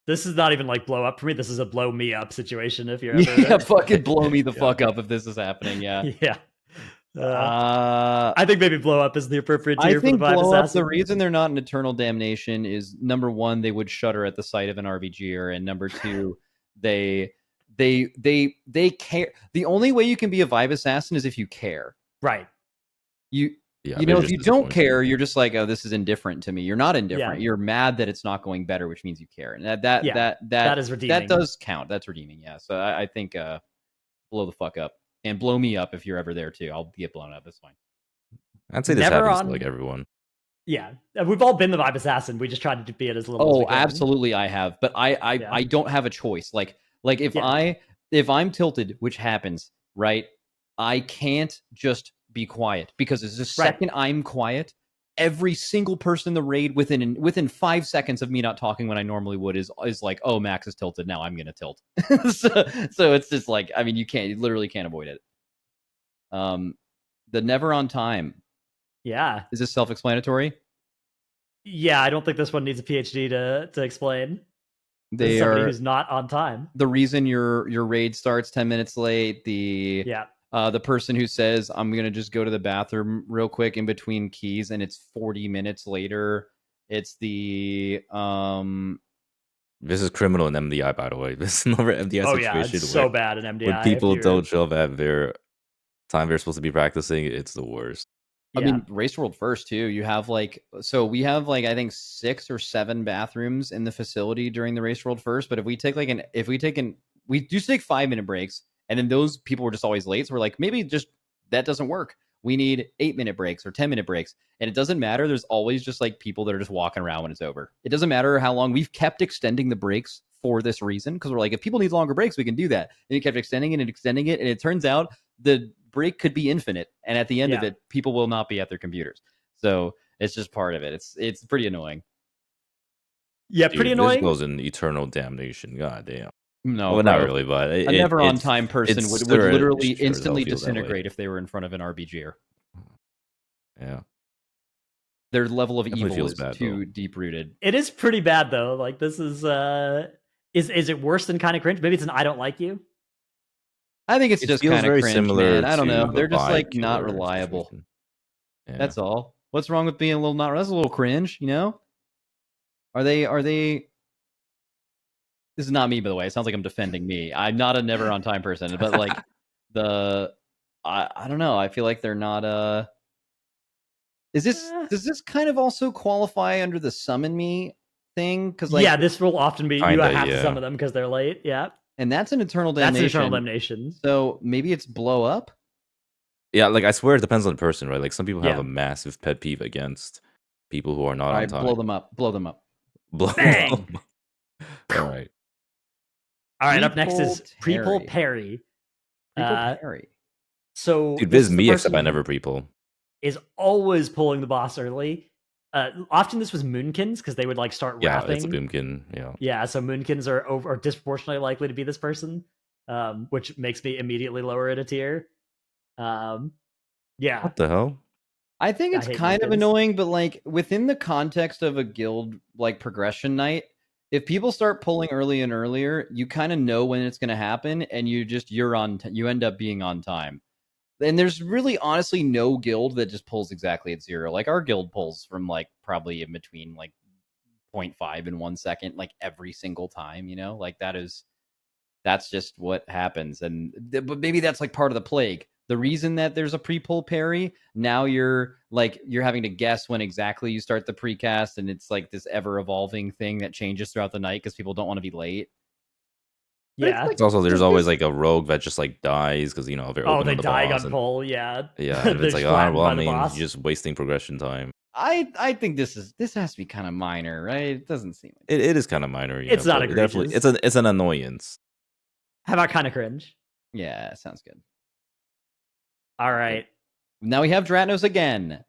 This is not even like blow up for me. This is a blow me up situation. If you're ever fucking blow me the fuck up if this is happening. Yeah. I think maybe blow up is the appropriate tier for the vibe assassin. The reason they're not in eternal damnation is number 1, they would shudder at the sight of an RBG'er, and number 2, they care. The only way you can be a vibe assassin is if you care. Right. You know, if you don't care, you're just like, oh, this is indifferent to me. You're not indifferent. You're mad that it's not going better, which means you care. And that is redeeming. That does count. That's redeeming. Yeah. So I think blow the fuck up, and blow me up if you're ever there too. I'll get blown up. That's fine. I'd say this happens to like everyone. Yeah, we've all been the vibe assassin. We just tried to be it as little. As we can. Absolutely, I have. But I don't have a choice. Like if I'm tilted, which happens, right? I can't just be quiet, because the second I'm quiet, every single person in the raid within 5 seconds of me not talking when I normally would is like, oh, Max is tilted, now I'm gonna tilt. so it's just like, I mean, you literally can't avoid it. The never on time. Yeah. Is this self-explanatory? Yeah, I don't think this one needs a PhD to explain. This is somebody who's not on time. The reason your raid starts 10 minutes late, the person who says, I'm going to just go to the bathroom real quick in between keys, and it's 40 minutes later. It's the... This is criminal in MDI, by the way. This is another MDI situation. Oh, yeah, it's so bad in MDI. When people don't show up at their time they're supposed to be practicing, it's the worst. I mean, Race World first, too. You have, like... So we have, like, I think 6 or 7 bathrooms in the facility during the Race World first, but if we take, like, we do take 5-minute breaks, and then those people were just always late, so we're like, maybe just that doesn't work. We need 8-minute breaks or 10-minute breaks. And it doesn't matter. There's always just like people that are just walking around when it's over. It doesn't matter how long. We've kept extending the breaks for this reason, because we're like, if people need longer breaks, we can do that. And we kept extending it and extending it. And it turns out the break could be infinite. And at the end of it, people will not be at their computers. So it's just part of it. It's pretty annoying. Yeah, Dude, pretty annoying. This goes in eternal damnation. God damn. No, well, not really, but a never on time person would literally instantly disintegrate if they were in front of an RBG'er. Yeah. Their level of evil is bad, too deep rooted. It is pretty bad though. Like this is it worse than kind of cringe? Maybe it's an I don't like you. I think it's just kind of cringe, man. I don't know. They're just like not killer reliable. Yeah. That's all. What's wrong with being a little not? That's a little cringe, you know? Are they? This is not me, by the way. It sounds like I'm defending me. I'm not a never on time person, but like I don't know. I feel like they're not. Does this kind of also qualify under the summon me thing? Because like, yeah, this will often be you have to summon them because they're late. Yeah, and that's an eternal damnation. That's an eternal damnation. So maybe it's blow up. Yeah, like I swear it depends on the person, right? Like some people have a massive pet peeve against people who are not on time. Blow them up. Blow them up. Bang! All right. All right, up next is pre-pull Perry. Perry. So dude, this is me, except I never pre-pull. Is always pulling the boss early. Often this was Moonkins because they would like start rapping. Yeah, it's a Boomkin. Yeah. Yeah, so Moonkins are disproportionately likely to be this person, which makes me immediately lower it a tier. Yeah. What the hell? I think it's kind of annoying, but like within the context of a guild like progression night, if people start pulling early and earlier, you kind of know when it's going to happen, and you end up being on time. And there's really honestly no guild that just pulls exactly at 0. Like our guild pulls from like probably in between like 0.5 and 1 second, like every single time, you know, like that's just what happens. And but maybe that's like part of the plague. The reason that there's a pre-pull parry, now you're having to guess when exactly you start the precast, and it's like this ever-evolving thing that changes throughout the night because people don't want to be late. Yeah. It's also there's always like a rogue that just like dies because, you know, they're they die on pull. Yeah. Yeah. And it's like, well, I mean, you're just wasting progression time. I think this has to be kind of minor, right? It doesn't seem like it is kind of minor. It's not egregious. It's an annoyance. How about kind of cringe? Yeah, sounds good. All right. Now we have Dratnos again.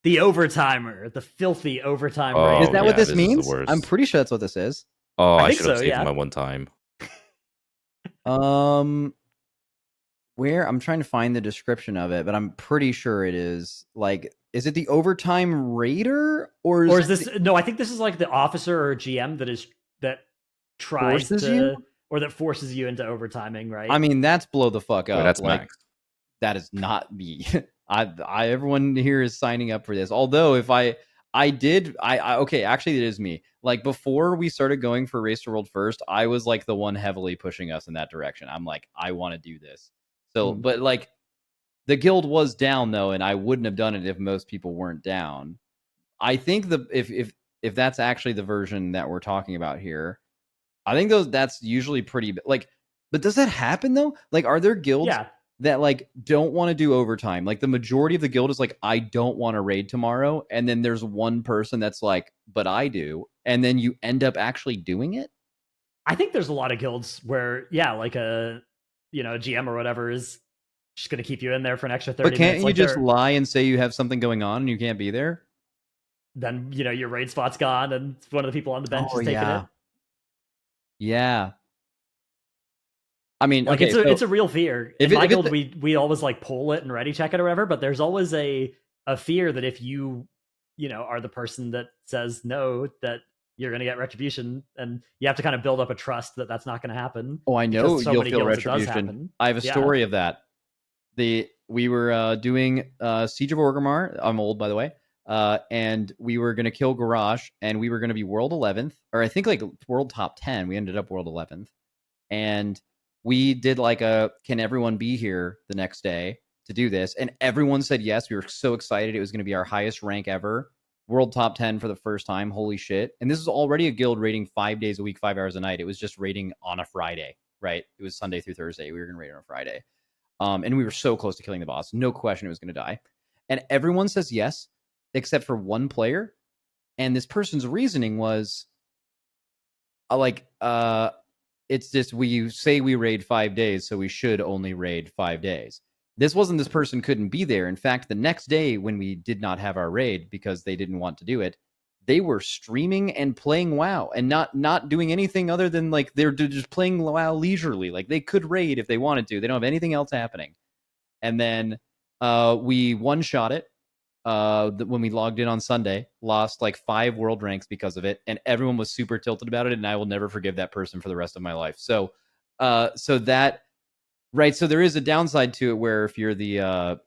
The overtimer, the filthy overtime raid. Is that what this means? I'm pretty sure that's what this is. Oh, I should have saved my one time. Where I'm trying to find the description of it, but I'm pretty sure it is like, is it the overtime raider or is this? No, I think this is like the officer or GM that tries to or that forces you into overtiming, right? I mean, that's blow the fuck up. Wait, that's like, Max. That is not me. Everyone here is signing up for this. Although if I okay, actually it is me. Like before we started going for Race to World first, I was like the one heavily pushing us in that direction. I'm like, I want to do this. So, but like the guild was down though, and I wouldn't have done it if most people weren't down. I think if that's actually the version that we're talking about here, I think that's usually pretty like. But does that happen though? Like, are there guilds that like don't want to do overtime? Like the majority of the guild is like, I don't want to raid tomorrow, and then there's one person that's like, but I do, and then you end up actually doing it. I think there's a lot of guilds where like a GM or whatever is just going to keep you in there for an extra 30 minutes. But can't you like just lie and say you have something going on and you can't be there? Then your raid spot's gone and one of the people on the bench is taking it. Yeah. I mean, like it's a real fear. In my guild, we always like pull it and ready check it or whatever, but there's always a fear that if you are the person that says no, that you're going to get retribution, and you have to kind of build up a trust that that's not going to happen. Oh, I know so you'll many feel guilds it does retribution. happen. I have a story of that. We were doing Siege of Orgrimmar. I'm old, by the way. And we were going to kill Garage, and we were going to be world 11th, or I think like world top 10. We ended up world 11th. And we did like a, can everyone be here the next day to do this? And everyone said yes. We were so excited. It was going to be our highest rank ever. World top 10 for the first time. Holy shit. And this is already a guild raiding 5 days a week, 5 hours a night. It was just raiding on a Friday, right? It was Sunday through Thursday. We were going to raid on a Friday. And we were so close to killing the boss. No question it was going to die. And everyone says yes, except for one player. And this person's reasoning was it's just, we say we raid 5 days, so we should only raid 5 days. This wasn't this person couldn't be there. In fact, the next day when we did not have our raid because they didn't want to do it, they were streaming and playing WoW and not doing anything other than like they're just playing WoW leisurely. Like they could raid if they wanted to. They don't have anything else happening. And then we one-shot it when we logged in on Sunday, lost like 5 world ranks because of it, and everyone was super tilted about it, and I will never forgive that person for the rest of my life. So that, right, so there is a downside to it where if you're the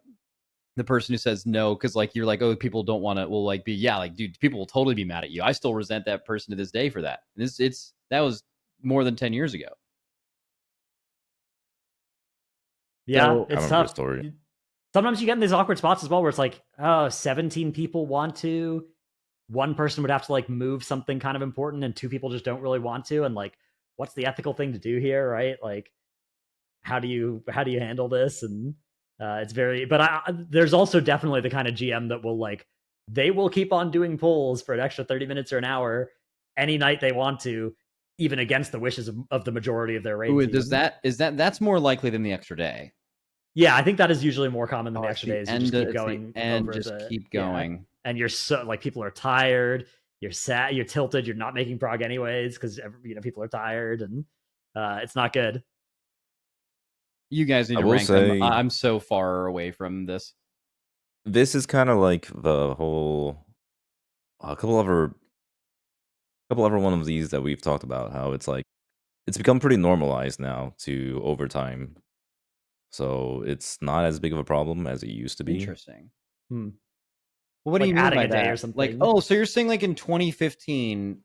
person who says no, because like you're like, oh, people don't want to, will like be, yeah, like dude, people will totally be mad at you. I still resent that person to this day for that. That was more than 10 years ago. Yeah, So, it's I remember tough. the story. Sometimes you get in these awkward spots as well where it's like, oh, 17 people want to. One person would have to like move something kind of important and 2 people just don't really want to. And like, what's the ethical thing to do here, right? Like, how do you handle this? And it's very, but there's also definitely the kind of GM that will like, they will keep on doing polls for an extra 30 minutes or an hour any night they want to, even against the wishes of the majority of their raid team. That's more likely than the extra day. Yeah, I think that is usually more common than the extra days. You just keep going and just keep going. Yeah. And you're so like, people are tired, you're sad, you're tilted, you're not making prog anyways because people are tired, and it's not good. You guys need to rank them. I'm so far away from this. This is kind of like the whole a couple other one of these that we've talked about, how it's like it's become pretty normalized now to overtime. So it's not as big of a problem as it used to be. Interesting. Well, what do Like you mean adding by a day that? or something. Like, oh, so you're saying like in 2015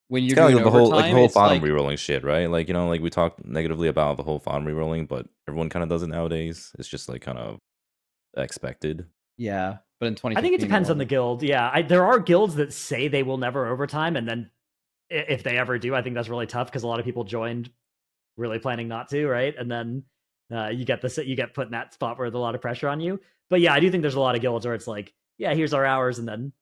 when you're It's kind doing of like the overtime, whole it's FOTM like, rerolling shit, right? Like, like we talked negatively about the whole FOTM rerolling, but everyone kind of does it nowadays. It's just like kind of expected. yeah, but in 2015, I think it depends on the guild. Yeah, there are guilds that say they will never overtime, and then if they ever do, I think that's really tough because a lot of people joined really planning not to, right? And then you get put in that spot where there's a lot of pressure on you. But yeah, I do think there's a lot of guilds where it's like, yeah, here's our hours, and then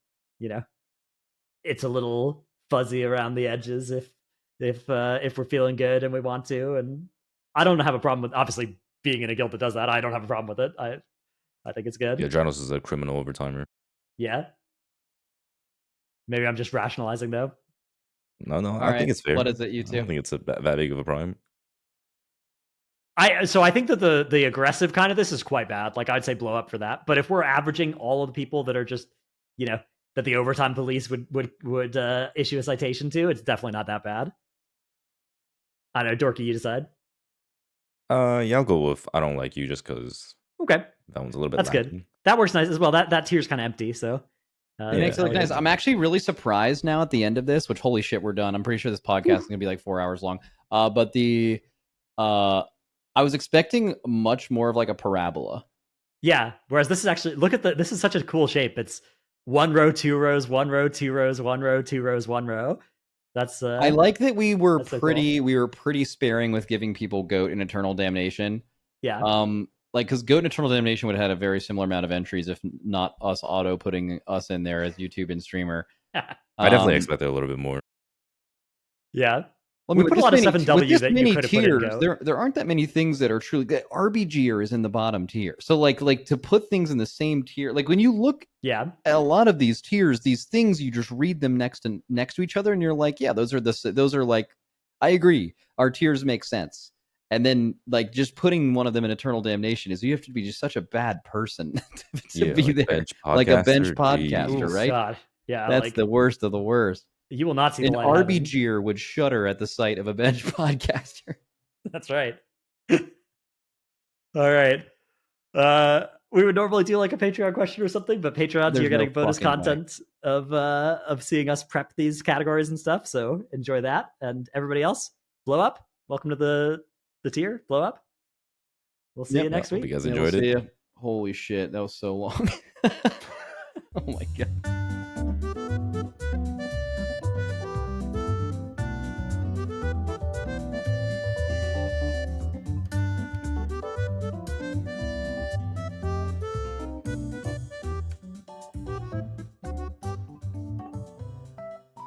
it's a little fuzzy around the edges if we're feeling good and we want to. And I don't have a problem with obviously being in a guild that does that. I don't have a problem with it. I think it's good. Yeah, Dratnos is a criminal overtimer. Yeah. Maybe I'm just rationalizing though. No, I think it's fair. What is it, you two? I don't think it's that big of a problem. So I think that the aggressive kind of this is quite bad. Like I'd say blow up for that. But if we're averaging all of the people that are just, that the overtime police would issue a citation to, it's definitely not that bad. I don't know, Dorki, you decide. Yeah, I'll go with I don't like you just because. Okay, that one's a little bit. That's lacking. good. That works nice as well. That tier's kind of empty, so. It makes it look nice. I'm actually really surprised now at the end of this, which holy shit, we're done. I'm pretty sure this podcast is gonna be like 4 hours long. But I was expecting much more of like a parabola. Yeah, whereas this is actually this is such a cool shape. It's 1 row, 2 rows, 1 row, 2 rows, 1 row, 2 rows, 1 row. That's I like that we were cool. We were pretty sparing with giving people GOAT and Eternal Damnation. Yeah. Like because GOAT and Eternal Damnation would have had a very similar amount of entries if not us auto putting us in there as YouTube and streamer. I definitely expected a little bit more. Yeah. Well, we put a lot of stuff in W that you could have put in Go. There aren't that many things that are truly good. RBG'er is in the bottom tier. So like to put things in the same tier, like when you look at a lot of these tiers, these things you just read them next to each other, and you're like, yeah, those are like, I agree, our tiers make sense. And then like just putting one of them in Eternal Damnation is you have to be just such a bad person to be there, like a bench podcaster, right? God. Yeah, that's the worst of the worst. You will not see An the light of heaven. RBG'er would shudder at the sight of a bench podcaster. That's right. All right. We would normally do like a Patreon question or something, but Patreons, There's you're getting no bonus fucking way. content of seeing us prep these categories and stuff. So enjoy that. And everybody else, blow up. Welcome to the tier. Blow up. We'll see you next Hope week. you guys Yeah, enjoyed we'll it. see ya. Holy shit, that was so long. Oh my god.